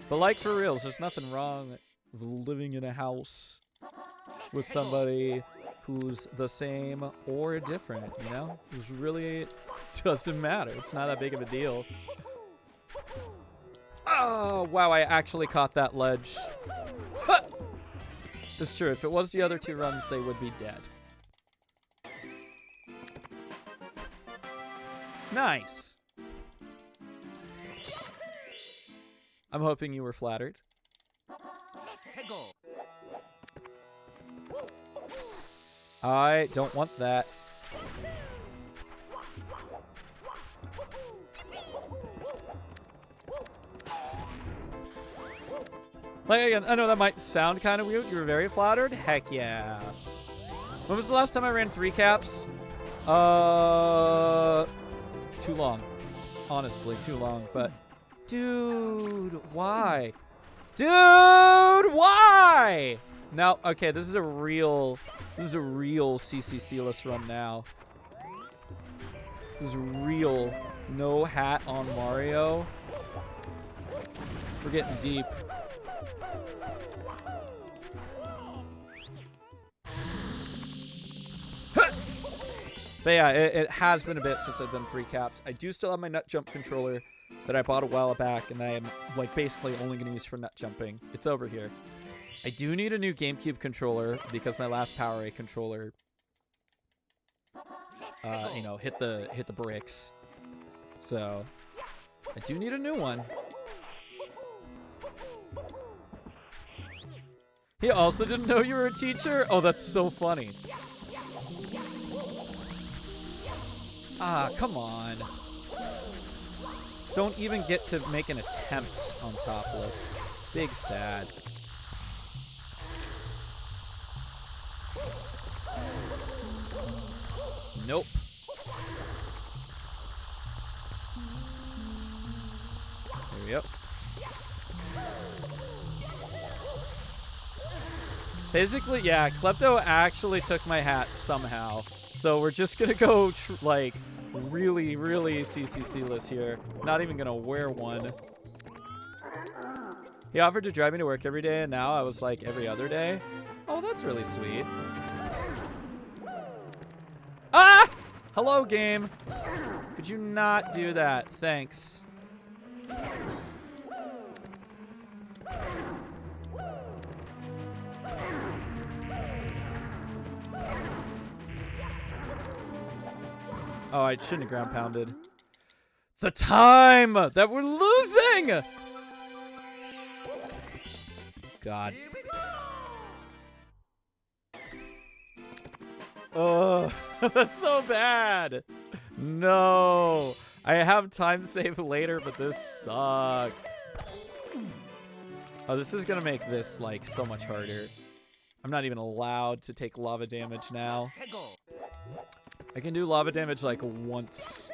But like for reals, there's nothing wrong with living in a house with somebody who's the same or different, you know? It really doesn't matter. It's not that big of a deal. Oh, wow, I actually caught that ledge. Huh! It's true. If it was the other 2 runs, they would be dead. Nice. I'm hoping you were flattered. I don't want that. Like, again, I know that might sound kind of weird. You were very flattered? Heck yeah. When was the last time I ran 3 caps? Too long. Honestly, too long. But, dude, why? Dude, why? No, okay, this is a real CCCLESS run now. This is real. No hat on Mario. We're getting deep. But yeah, it has been a bit since I've done 3 caps. I do still have my nut jump controller that I bought a while back, and I am like basically only going to use for nut jumping. It's over here. I do need a new GameCube controller because my last PowerA controller, you know, hit the bricks. So I do need a new one. He also didn't know you were a teacher? Oh, that's so funny. Ah, come on. Don't even get to make an attempt on topless. Big sad. Nope. There we go. Basically, yeah, Klepto actually took my hat somehow. So we're just gonna go, like, really, really CCCLESS here. Not even gonna wear one. He offered to drive me to work every day, and now I was like every other day. Oh, that's really sweet. Ah! Hello, game. Could you not do that? Thanks. Oh, I shouldn't have ground pounded. The time that we're losing! God. Oh, that's so bad. No. I have time save later, but this sucks. Oh, this is gonna make this, like, so much harder. I'm not even allowed to take lava damage now. I can do lava damage, like, once.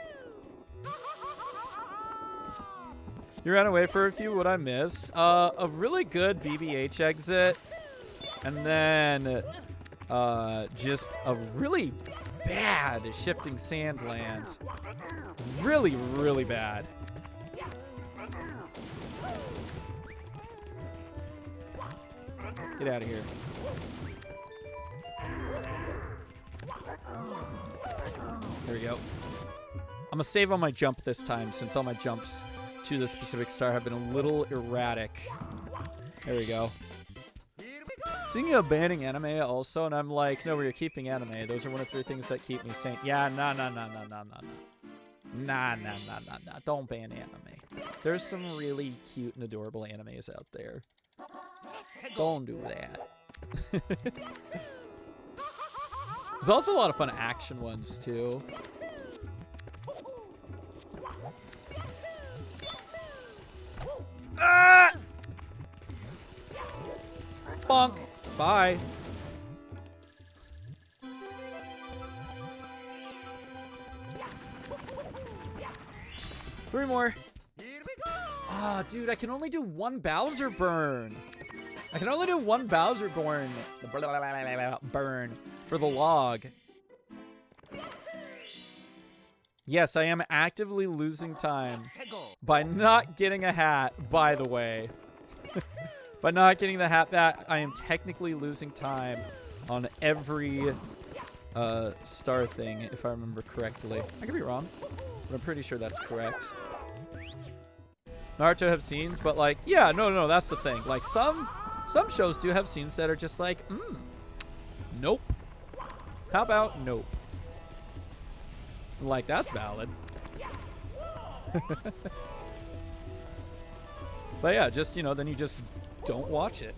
You ran away for a few, what'd I miss? A really good BBH exit. And then, just a really bad shifting sand land. Really, really bad. Get out of here. There we go. I'm gonna save on my jump this time, since all my jumps to the specific star have been a little erratic. There we go. Thinking of banning anime also, and I'm like, no, we're keeping anime. Those are one of the things that keep me sane. Yeah, nah. Nah. Don't ban anime. There's some really cute and adorable animes out there. Don't do that. There's also a lot of fun action ones, too. Ah! Bonk. Bye. Three more. Ah, dude, I can only do one Bowser burn. I can only do one Bowser burn for the log. Yes, I am actively losing time by not getting a hat, by the way. By not getting the hat back, I am technically losing time on every star thing, if I remember correctly. I could be wrong, but I'm pretty sure that's correct. Naruto have scenes, but like, yeah, no, that's the thing. Like, some shows do have scenes that are just like, nope. How about nope? Like, that's valid. But yeah, just, you know, then you just don't watch it.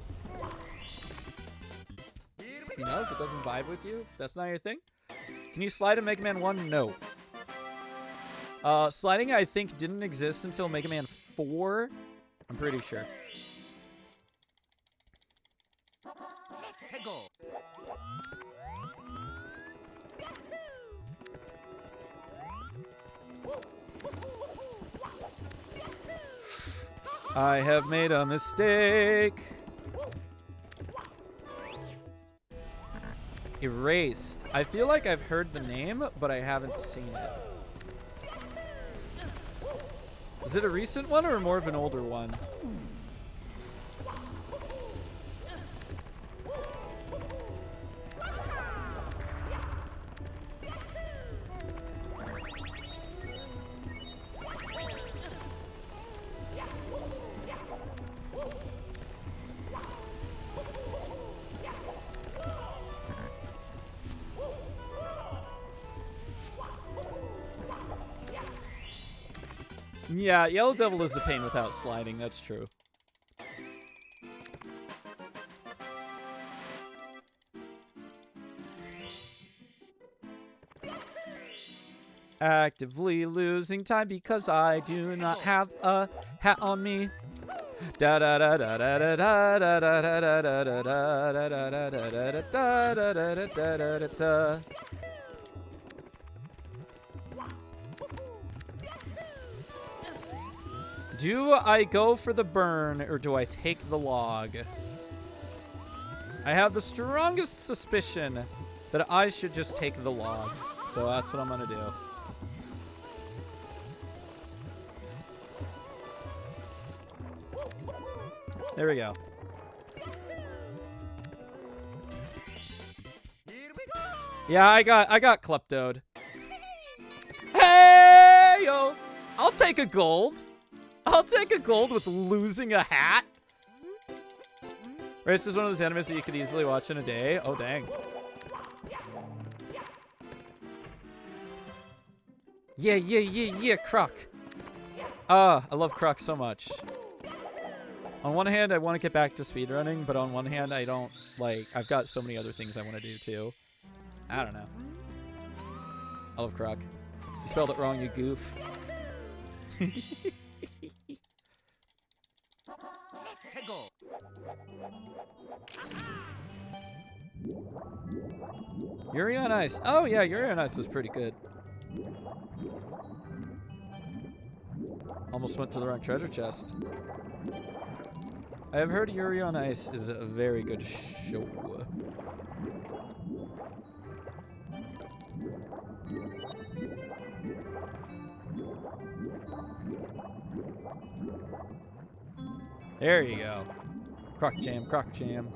You know, if it doesn't vibe with you, if that's not your thing. Can you slide in Mega Man 1? No. Sliding, I think, didn't exist until Mega Man 4. I'm pretty sure. I have made a mistake. Erased. I feel like I've heard the name, but I haven't seen it. Is it a recent one or more of an older one? Yeah, Yellow Devil is a pain without sliding, that's true. Actively losing time because I do not have a hat on me. Da da da da da da da da da da da da da da da da da da da. Do I go for the burn or do I take the log? I have the strongest suspicion that I should just take the log. So that's what I'm gonna do. There we go. Here we go. Yeah, I got kleptoed. Hey yo! I'll take a gold. I'll take a gold with losing a hat. Right, this is one of those animes that you could easily watch in a day. Oh dang. Yeah, Croc. I love Croc so much. On one hand, I want to get back to speedrunning, but on one hand, I don't, like, I've got so many other things I want to do, too. I don't know. I love Croc. You spelled it wrong, you goof. Go. Yuri on Ice. Oh, yeah, Yuri on Ice was pretty good. Almost went to the wrong treasure chest. I have heard Yuri on Ice is a very good show. There you go. Croc jam, croc jam.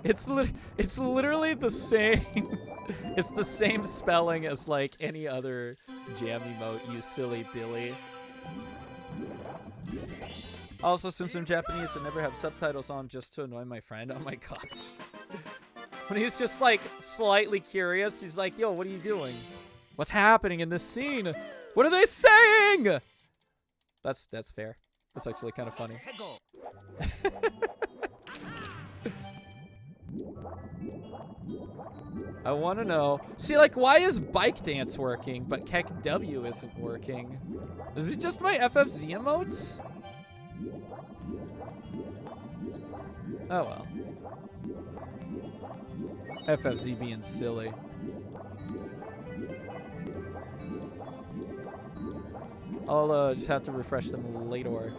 It's literally the same. It's the same spelling as like any other jam emote, you silly Billy. Also, since I'm Japanese, I never have subtitles on just to annoy my friend. Oh my gosh. When he's just like slightly curious, he's like, yo, what are you doing? What's happening in this scene? What are they saying? That's fair. That's actually kind of funny. Go. I want to know. See, like, why is Bike Dance working, but Keck W isn't working? Is it just my FFZ emotes? Oh, well. FFZ being silly. I'll just have to refresh them later.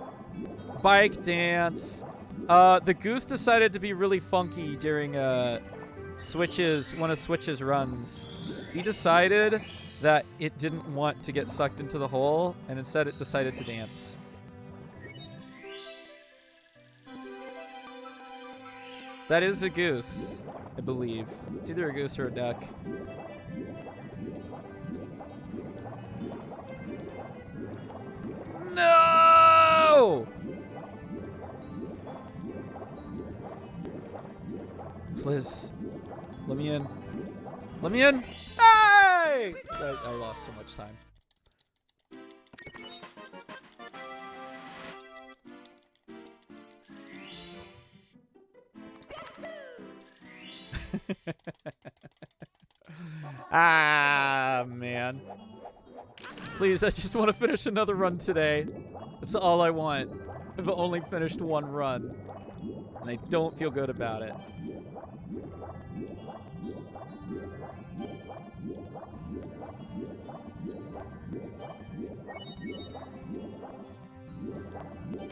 Bike Dance. The Goose decided to be really funky during one of Switch's runs. He decided that it didn't want to get sucked into the hole, and instead it decided to dance. That is a goose, I believe. It's either a goose or a duck. No! Please. Let me in. Let me in! Hey! I lost so much time. Ah, man. Please, I just want to finish another run today. That's all I want. I've only finished one run, and I don't feel good about it.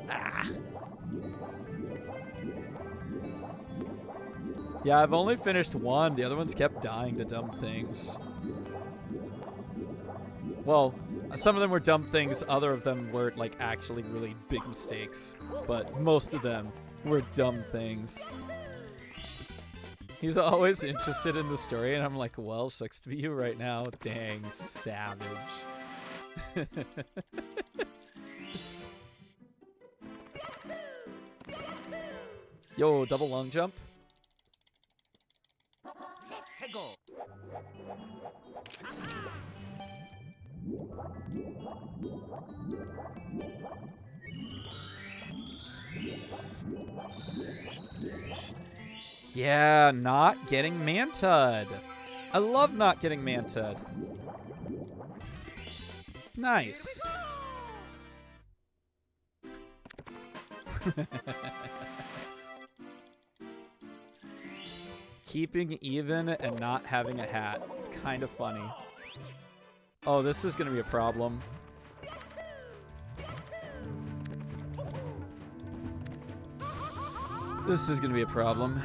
Ah. Yeah, I've only finished one. The other ones kept dying to dumb things. Well, some of them were dumb things. Other of them were, like, actually really big mistakes. But most of them were dumb things. He's always interested in the story, and I'm like, well, sucks to be you right now. Dang, savage. Yo, double long jump. Go. Yeah, not getting mantud. I love not getting mantud. Nice. Keeping even and not having a hat. It's kind of funny. Oh, this is going to be a problem. This is going to be a problem.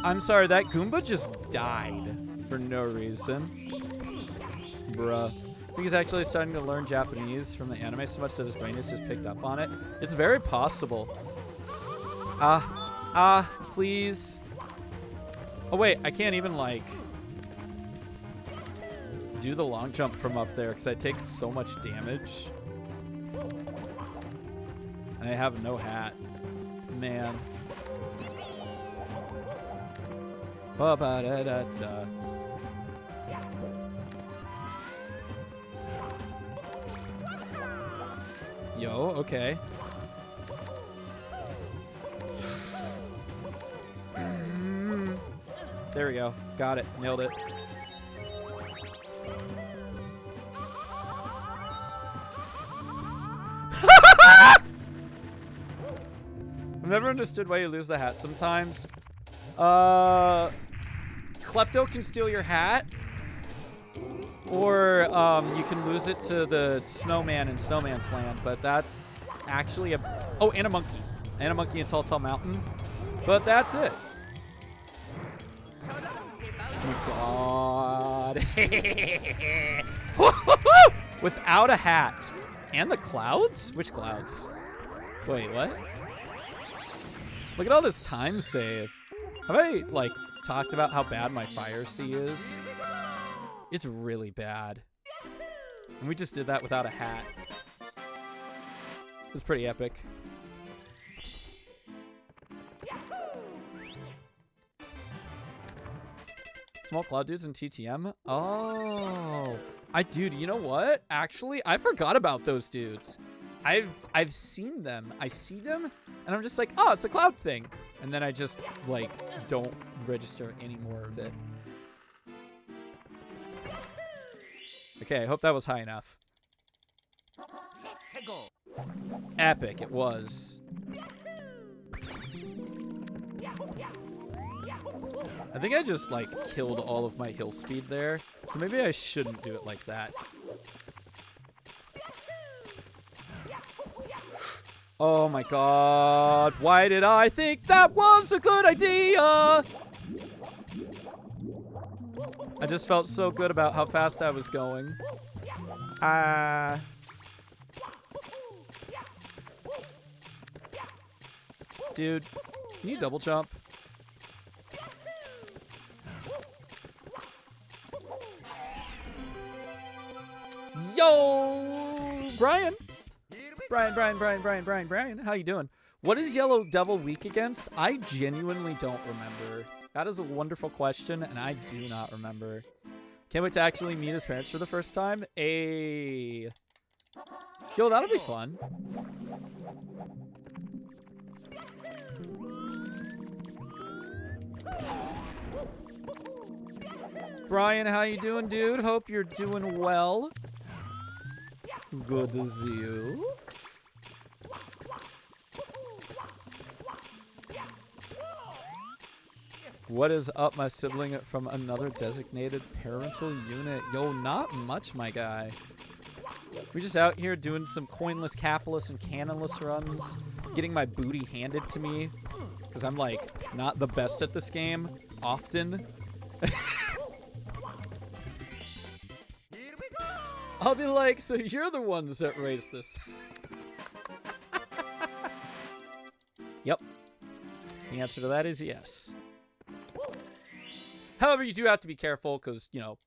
I'm sorry, that Goomba just died for no reason. Bruh. I think he's actually starting to learn Japanese from the anime so much that his brain has just picked up on it. It's very possible. Please. Oh wait, I can't even like do the long jump from up there because I take so much damage. And I have no hat. Man. Ba-ba-da-da-da. Yo, okay. There we go. Got it. Nailed it. I've never understood why you lose the hat sometimes. Klepto can steal your hat. Or you can lose it to the snowman in Snowman's Land, but that's actually a... Oh, and a monkey. And a monkey in Tall Tall Mountain. But that's it. Oh my god. Without a hat. And the clouds? Which clouds? Wait, what? Look at all this time save. Have I, like, talked about how bad my Fire Sea is? It's really bad. And we just did that without a hat. It's pretty epic. Small cloud dudes in TTM? Oh. Dude, you know what? Actually, I forgot about those dudes. I've seen them. I see them, and I'm just like, oh, it's a cloud thing. And then I just, like, don't register any more of it. Okay, I hope that was high enough. Epic, it was. I think I just, like, killed all of my hill speed there. So maybe I shouldn't do it like that. Oh my god. Why did I think that was a good idea? I just felt so good about how fast I was going. Dude, can you double jump? Yo! Brian! Brian, how you doing? What is Yellow Devil weak against? I genuinely don't remember. That is a wonderful question, and I do not remember. Can't wait to actually meet his parents for the first time. Yo, that'll be fun. Brian, how you doing, dude? Hope you're doing well. Good to see you. What is up, my sibling from another designated parental unit? Yo, not much, my guy. We're just out here doing some coinless, capless, and cannonless runs, getting my booty handed to me, because I'm, like, not the best at this game, often. I'll be like, so you're the ones that raised this. Yep. The answer to that is yes. However, you do have to be careful because, you know,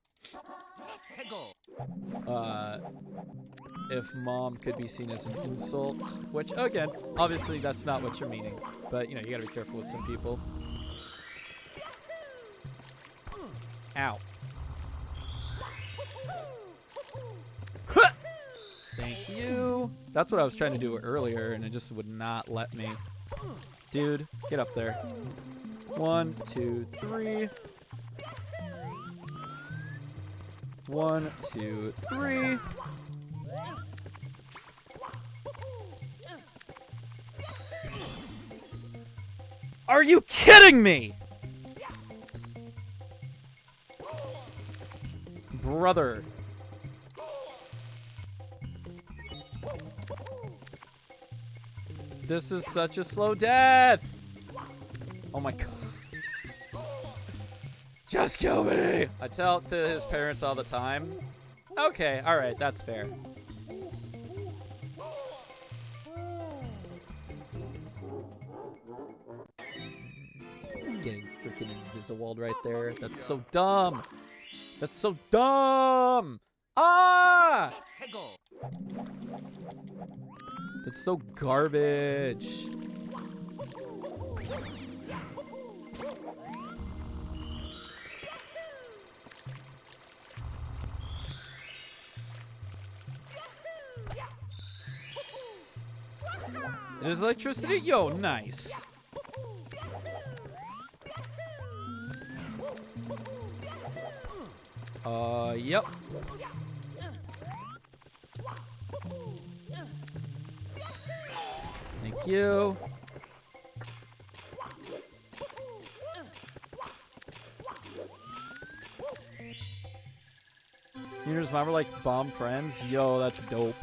if mom could be seen as an insult, which, again, obviously that's not what you're meaning. But, you know, you gotta be careful with some people. Ow. Thank you. That's what I was trying to do earlier, and it just would not let me. Dude, get up there. 1, 2, 3. 1, 2, 3. Are you kidding me? Brother. This is such a slow death. Oh my god. Just kill me. I tell it to his parents all the time. Okay, alright, that's fair. Getting freaking Invisalign right there. That's so dumb. That's so dumb. Ah! That's so garbage. There's electricity? Yo, nice. Yep. Thank you. You and his mom were like bomb friends? Yo, that's dope.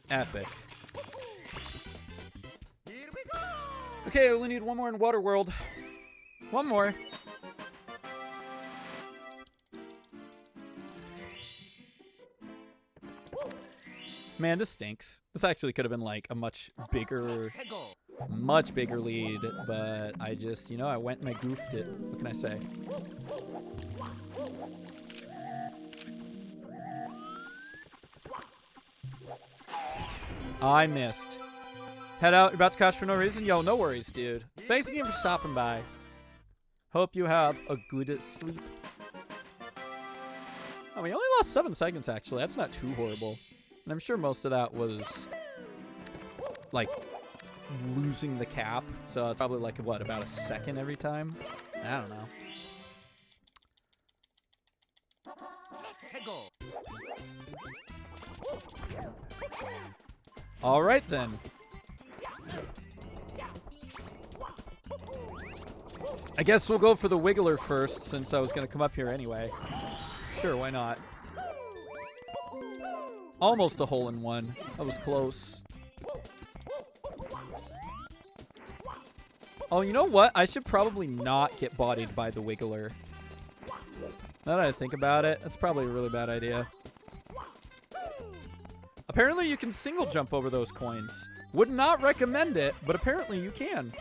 Epic. Okay, I only need one more in Waterworld. One more. Man, this stinks. This actually could have been like a much bigger lead, but I just, you know, I went and I goofed it. What can I say? I missed. Head out. You're about to crash for no reason? Yo, no worries, dude. Thanks again for stopping by. Hope you have a good sleep. Oh, we only lost 7 seconds, actually. That's not too horrible. And I'm sure most of that was, like, losing the cap. So it's probably, like, what, about a second every time? I don't know. All right, then. I guess we'll go for the Wiggler first, since I was going to come up here anyway. Sure, why not? Almost a hole-in-one. That was close. Oh, you know what? I should probably not get bodied by the Wiggler. Now that I think about it, that's probably a really bad idea. Apparently you can single jump over those coins. Would not recommend it, but apparently you can.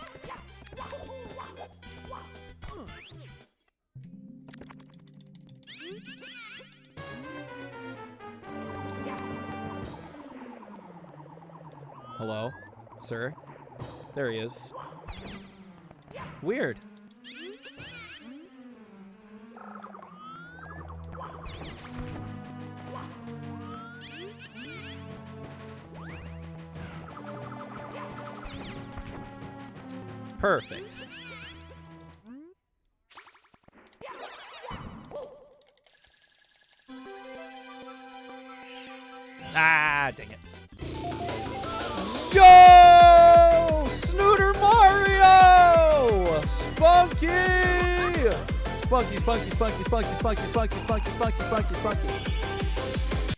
Hello, sir? There he is. Weird. Perfect. Ah, dang it. Yo! Snooter Mario! Spunky! Spunky, spunky, spunky, spunky, spunky, spunky, spunky, spunky, spunky, spunky.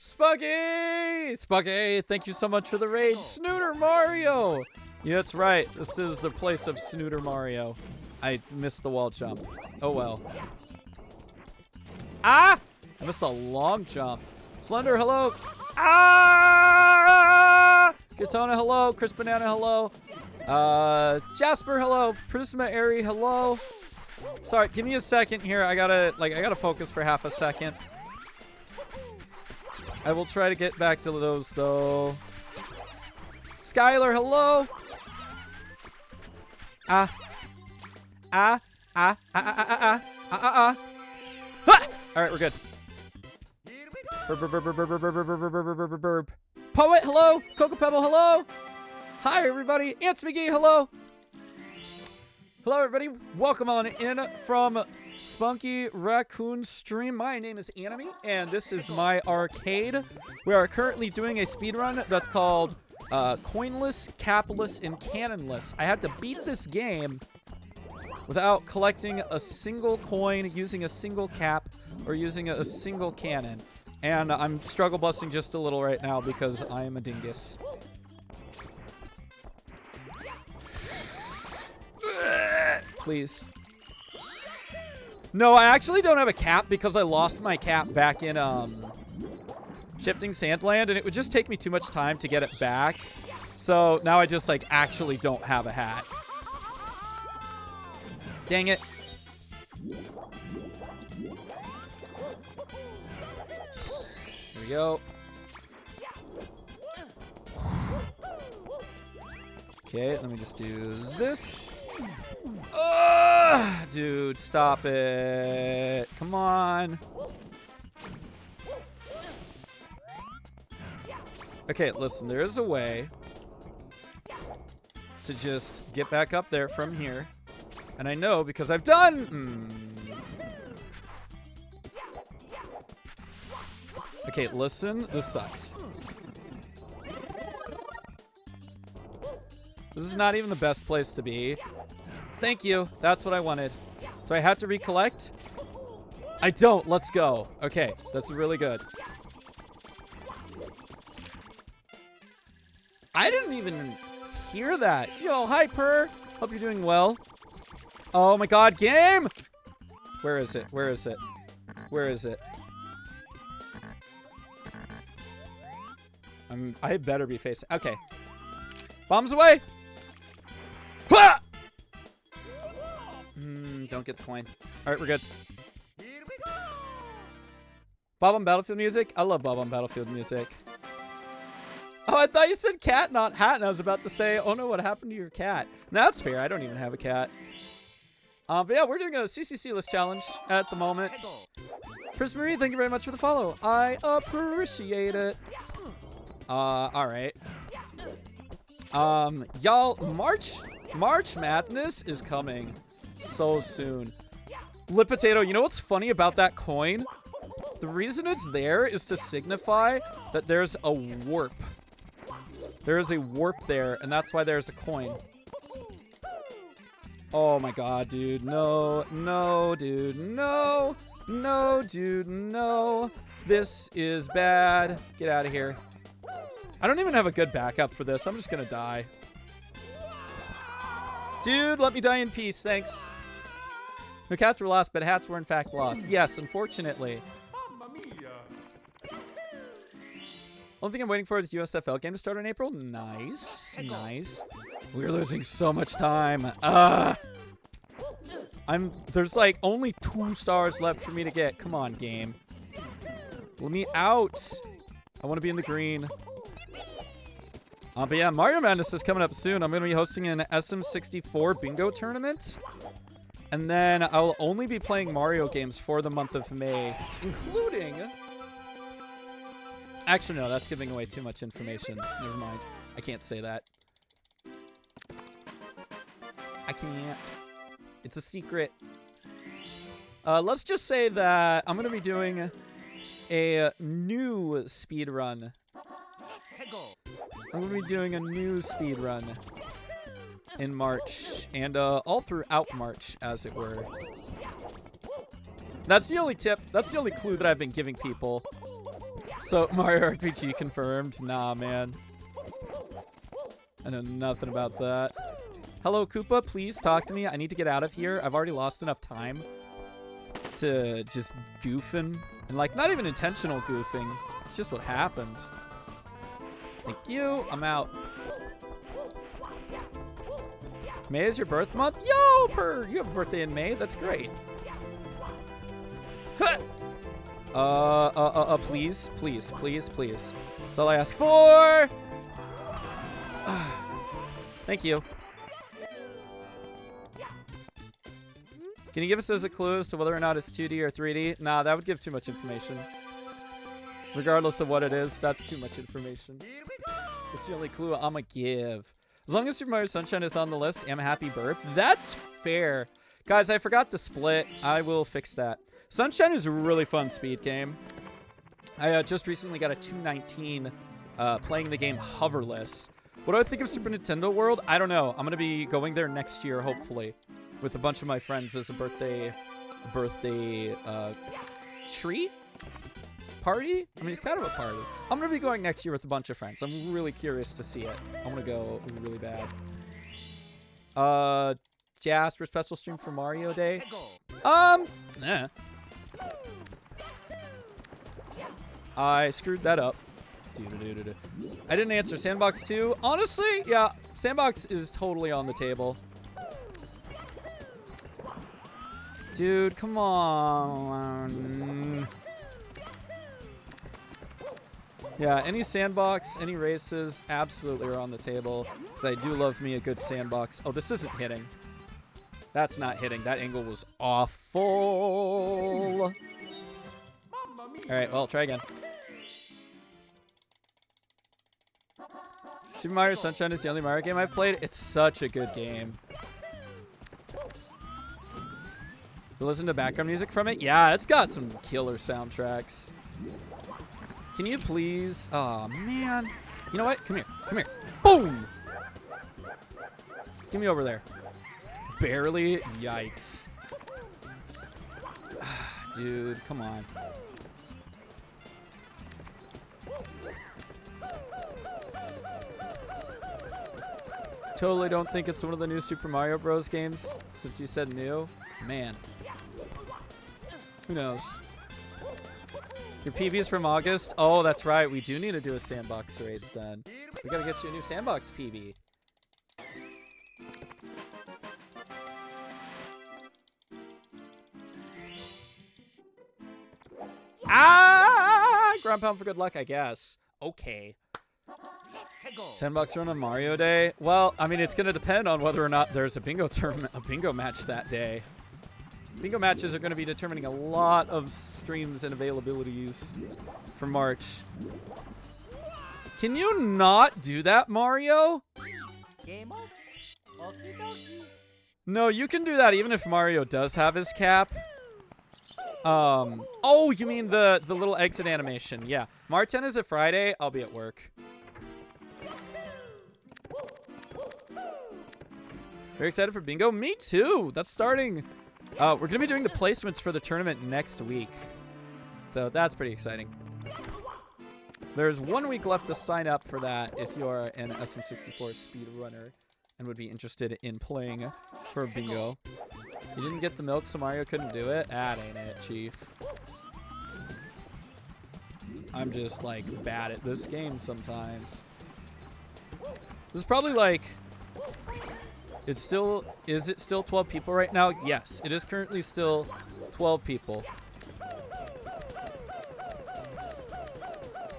Spunky! Spunky, thank you so much for the raid. Snooter Mario! Yeah, that's right. This is the place of Snooter Mario. I missed the wall jump. Oh well. Ah! I missed a long jump. Slender, hello. Ah! Katona, hello. Chris Banana, hello. Jasper, hello. Prisma Airy, hello. Sorry, give me a second here. I gotta focus for half a second. I will try to get back to those though. Skylar, hello. Ah. Ah. Ah. Ah. Ah. Ah. Ah. Ah. Ah. Ah. All right, we're good. Here we go. Burp, burp, burp, burp, burp, burp, burp, burp, burp, burp, burp, burp, burp. Poet, hello. Coco Pebble, hello. Hi, everybody. Ants McGee, hello. Hello, everybody. Welcome on in from Spunky Raccoon Stream. My name is Anime, and this is my arcade. We are currently doing a speedrun that's called Coinless, Capless, and Cannonless. I had to beat this game without collecting a single coin, using a single cap, or using a single cannon. And I'm struggle busting just a little right now because I am a dingus. Please. No, I actually don't have a cap because I lost my cap back in Shifting Sandland, and it would just take me too much time to get it back. So now I just like actually don't have a hat. Dang it. Here we go. Okay, let me just do this. Dude, stop it. Come on. Okay, listen, there is a way to just get back up there from here. And I know because I've done... Okay, listen, this sucks. This is not even the best place to be. Thank you. That's what I wanted. Do I have to recollect? I don't. Let's go. Okay, that's really good. I didn't even hear that. Yo, hi, Purr. Hope you're doing well. Oh my god, game! Where is it? Where is it? Where is it? I better be facing... Okay. Bombs away! Ha! Don't get the coin. Alright, we're good. Here we go. Bob on Battlefield music? I love Bob on Battlefield music. Oh, I thought you said cat, not hat, and I was about to say, oh no, what happened to your cat? No, that's fair. I don't even have a cat. But yeah, we're doing a CCCLESS challenge at the moment. Chris Marie, thank you very much for the follow. I appreciate it. Alright. Y'all, March Madness is coming so soon. Lip Potato, you know what's funny about that coin? The reason it's there is to signify that there's a warp. There is a warp there, and that's why there's a coin. Oh my god, dude. No, no, dude. No. No, dude. No. This is bad. Get out of here. I don't even have a good backup for this. I'm just gonna die. Dude, let me die in peace. Thanks. No cats were lost, but hats were in fact lost. Yes, unfortunately. Mamma mia. Only thing I'm waiting for is the USFL game to start in April. Nice. Nice. We're losing so much time. There's like only 2 stars left for me to get. Come on, game. Let me out. I want to be in the green. But yeah, Mario Madness is coming up soon. I'm going to be hosting an SM64 bingo tournament. And then I'll only be playing Mario games for the month of May, including... Actually, no, that's giving away too much information. Never mind. I can't say that. I can't. It's a secret. Let's just say that I'm going to be doing a new speedrun. I'm going to be doing a new speedrun in March, and all throughout March, as it were. That's the only tip. That's the only clue that I've been giving people. So, Mario RPG confirmed. Nah, man. I know nothing about that. Hello, Koopa. Please talk to me. I need to get out of here. I've already lost enough time to just goofing. And, like, not even intentional goofing. It's just what happened. Thank you. I'm out. May is your birth month? Yo, Purr! You have a birthday in May? That's great. Please, please, please, please. That's all I ask for! Thank you. Can you give us as a clue as to whether or not it's 2D or 3D? Nah, that would give too much information. Regardless of what it is, that's too much information. It's the only clue I'ma give. As long as Super Mario Sunshine is on the list, I'm happy burp. That's fair. Guys, I forgot to split. I will fix that. Sunshine is a really fun speed game. I just recently got a 219 playing the game hoverless. What do I think of Super Nintendo World? I don't know. I'm going to be going there next year, hopefully, with a bunch of my friends as a birthday treat? Party? I mean, it's kind of a party. I'm going to be going next year with a bunch of friends. I'm really curious to see it. I'm going to go really bad. Jasper special stream for Mario Day? Nah. I screwed that up. I didn't answer. Sandbox 2? Honestly, yeah. Sandbox is totally on the table. Dude, come on. Yeah, any sandbox, any races, absolutely are on the table. Because I do love me a good sandbox. Oh, this isn't hitting. That's not hitting. That angle was awful. Alright, well, try again. Super Mario Sunshine is the only Mario game I've played. It's such a good game. You listen to background music from it? Yeah, it's got some killer soundtracks. Can you please? Oh, man. You know what? Come here. Come here. Boom! Get me over there. Barely? Yikes. Dude, come on. Totally don't think it's one of the new Super Mario Bros. Games, since you said new. Man. Who knows? Your PB is from August? Oh, that's right. We do need to do a sandbox race then. We gotta get you a new sandbox PB. Ah! Ground pound for good luck, I guess. Okay. Sandbox run on Mario Day? Well, I mean, it's gonna depend on whether or not there's a bingo tournament, a bingo match that day. Bingo matches are going to be determining a lot of streams and availabilities for March. Can you not do that, Mario? No, you can do that even if Mario does have his cap. Oh, you mean the little exit animation. Yeah. March 10 is a Friday. I'll be at work. Very excited for bingo. Me too. That's starting. We're going to be doing the placements for the tournament next week. So that's pretty exciting. There's 1 week left to sign up for that if you are an SM64 speedrunner and would be interested in playing for bingo. You didn't get the milk, so Mario couldn't do it? That ain't it, Chief. I'm just, like, bad at this game sometimes. This is probably, like... Is it still 12 people right now? Yes, it is currently still 12 people.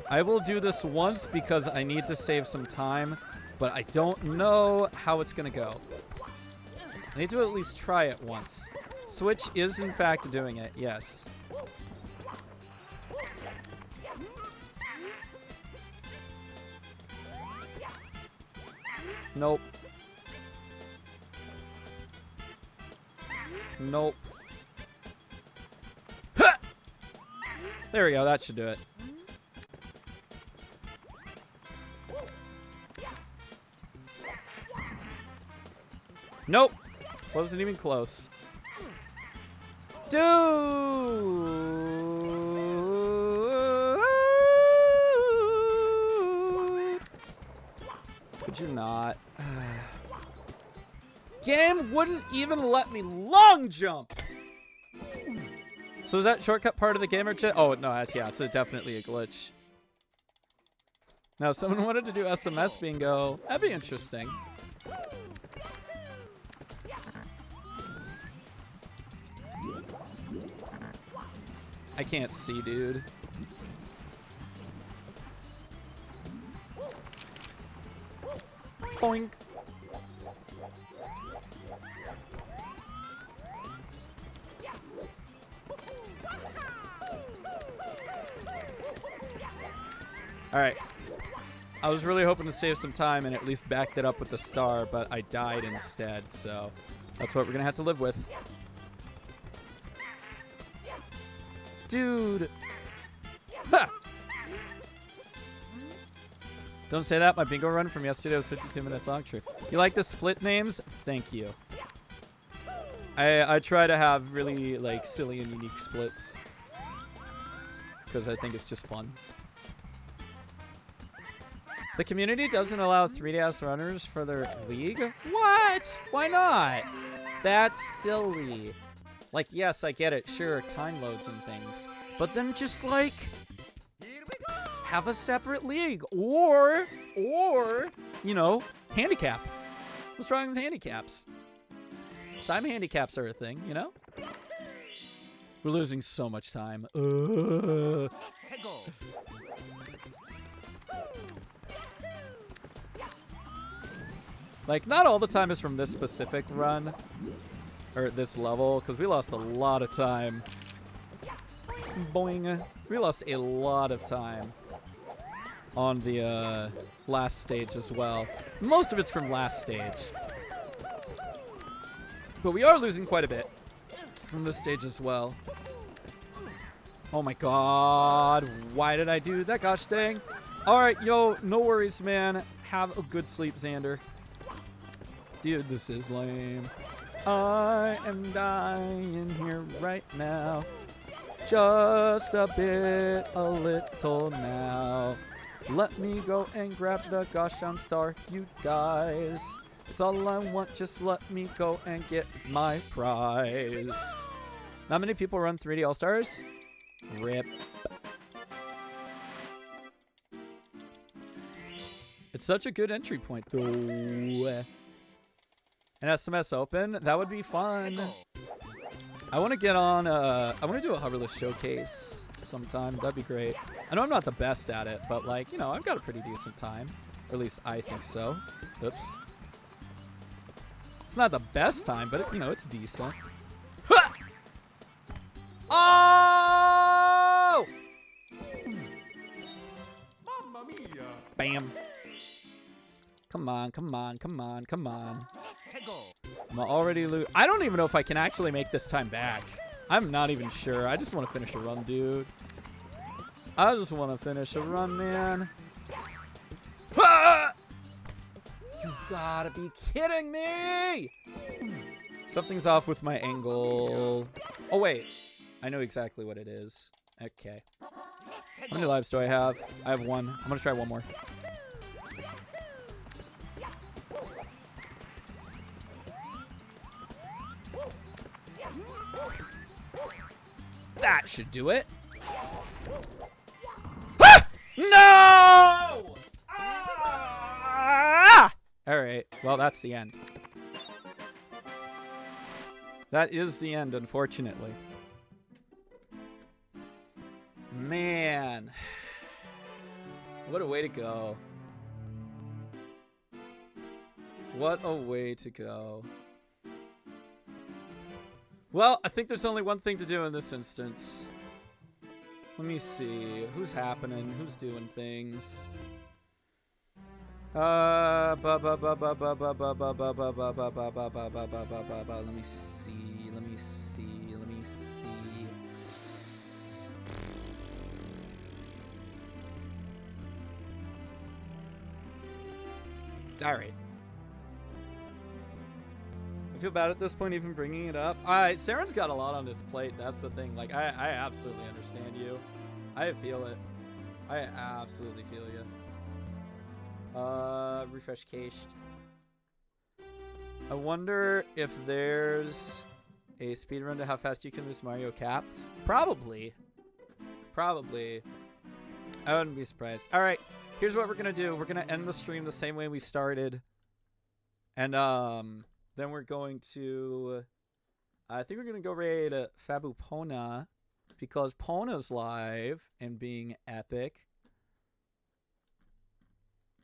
I will do this once because I need to save some time, but I don't know how it's gonna go. I need to at least try it once. Switch is in fact doing it, yes. Nope. Nope. Ha! There we go. That should do it. Nope. Wasn't even close. Dude! Could you not? Game wouldn't even let me long jump. So is that shortcut part of the gamer chat? Oh no, it's definitely a glitch. Now, if someone wanted to do SMS bingo, that'd be interesting. I can't see, dude. Boink. All right. I was really hoping to save some time and at least back that up with the star, but I died instead, so that's what we're going to have to live with. Dude. Ha! Don't say that. My bingo run from yesterday was 52 minutes long. True. You like the split names? Thank you. I try to have really like silly and unique splits because I think it's just fun. The community doesn't allow 3DS runners for their league? What? Why not? That's silly. Like, yes, I get it. Sure, time loads and things. But then just, like, have a separate league. Or, you know, handicap. What's wrong with handicaps? Time handicaps are a thing, you know? We're losing so much time. Like, not all the time is from this specific run. Or this level, because we lost a lot of time. Boing. We lost a lot of time on the last stage as well. Most of it's from last stage. But we are losing quite a bit from this stage as well. Oh my god. Why did I do that gosh dang? Alright, yo, no worries, man. Have a good sleep, Xander. Dude, this is lame. I am dying here right now. Just a bit, a little now. Let me go and grab the gosh darn star, you guys. It's all I want, just let me go and get my prize. Not many people run 3D All-Stars? RIP. It's such a good entry point, though. An SMS open? That would be fun. I want to get on, I want to do a hoverless showcase sometime. That'd be great. I know I'm not the best at it, but like, you know, I've got a pretty decent time. Or at least I think so. Oops. It's not the best time, but, you know, it's decent. Ha! Oh! Mamma mia! Bam. Come on, come on, come on, come on. I'm already I don't even know if I can actually make this time back. I'm not even sure. I just want to finish a run, dude. I just want to finish a run, man. Ah! You've got to be kidding me! Something's off with my angle. Oh, wait. I know exactly what it is. Okay. How many lives do I have? I have one. I'm going to try one more. That should do it. Ah! No! Ah! All right. Well, that's the end. That is the end, unfortunately. Man. What a way to go. What a way to go. Well, I think there's only one thing to do in this instance. Let me see. Who's happening? Who's doing things? Let me see. Let me see. Let me see. All right. I feel bad at this point even bringing it up. Alright, Saren's got a lot on his plate. That's the thing. Like, I absolutely understand you. I feel it. I absolutely feel you. Refresh cached. I wonder if there's a speedrun to how fast you can lose Mario Cap. Probably. Probably. I wouldn't be surprised. Alright, here's what we're gonna do. We're gonna end the stream the same way we started. And, then we're going to, I think we're going to go raid Fabu Pona because Pona's live and being epic.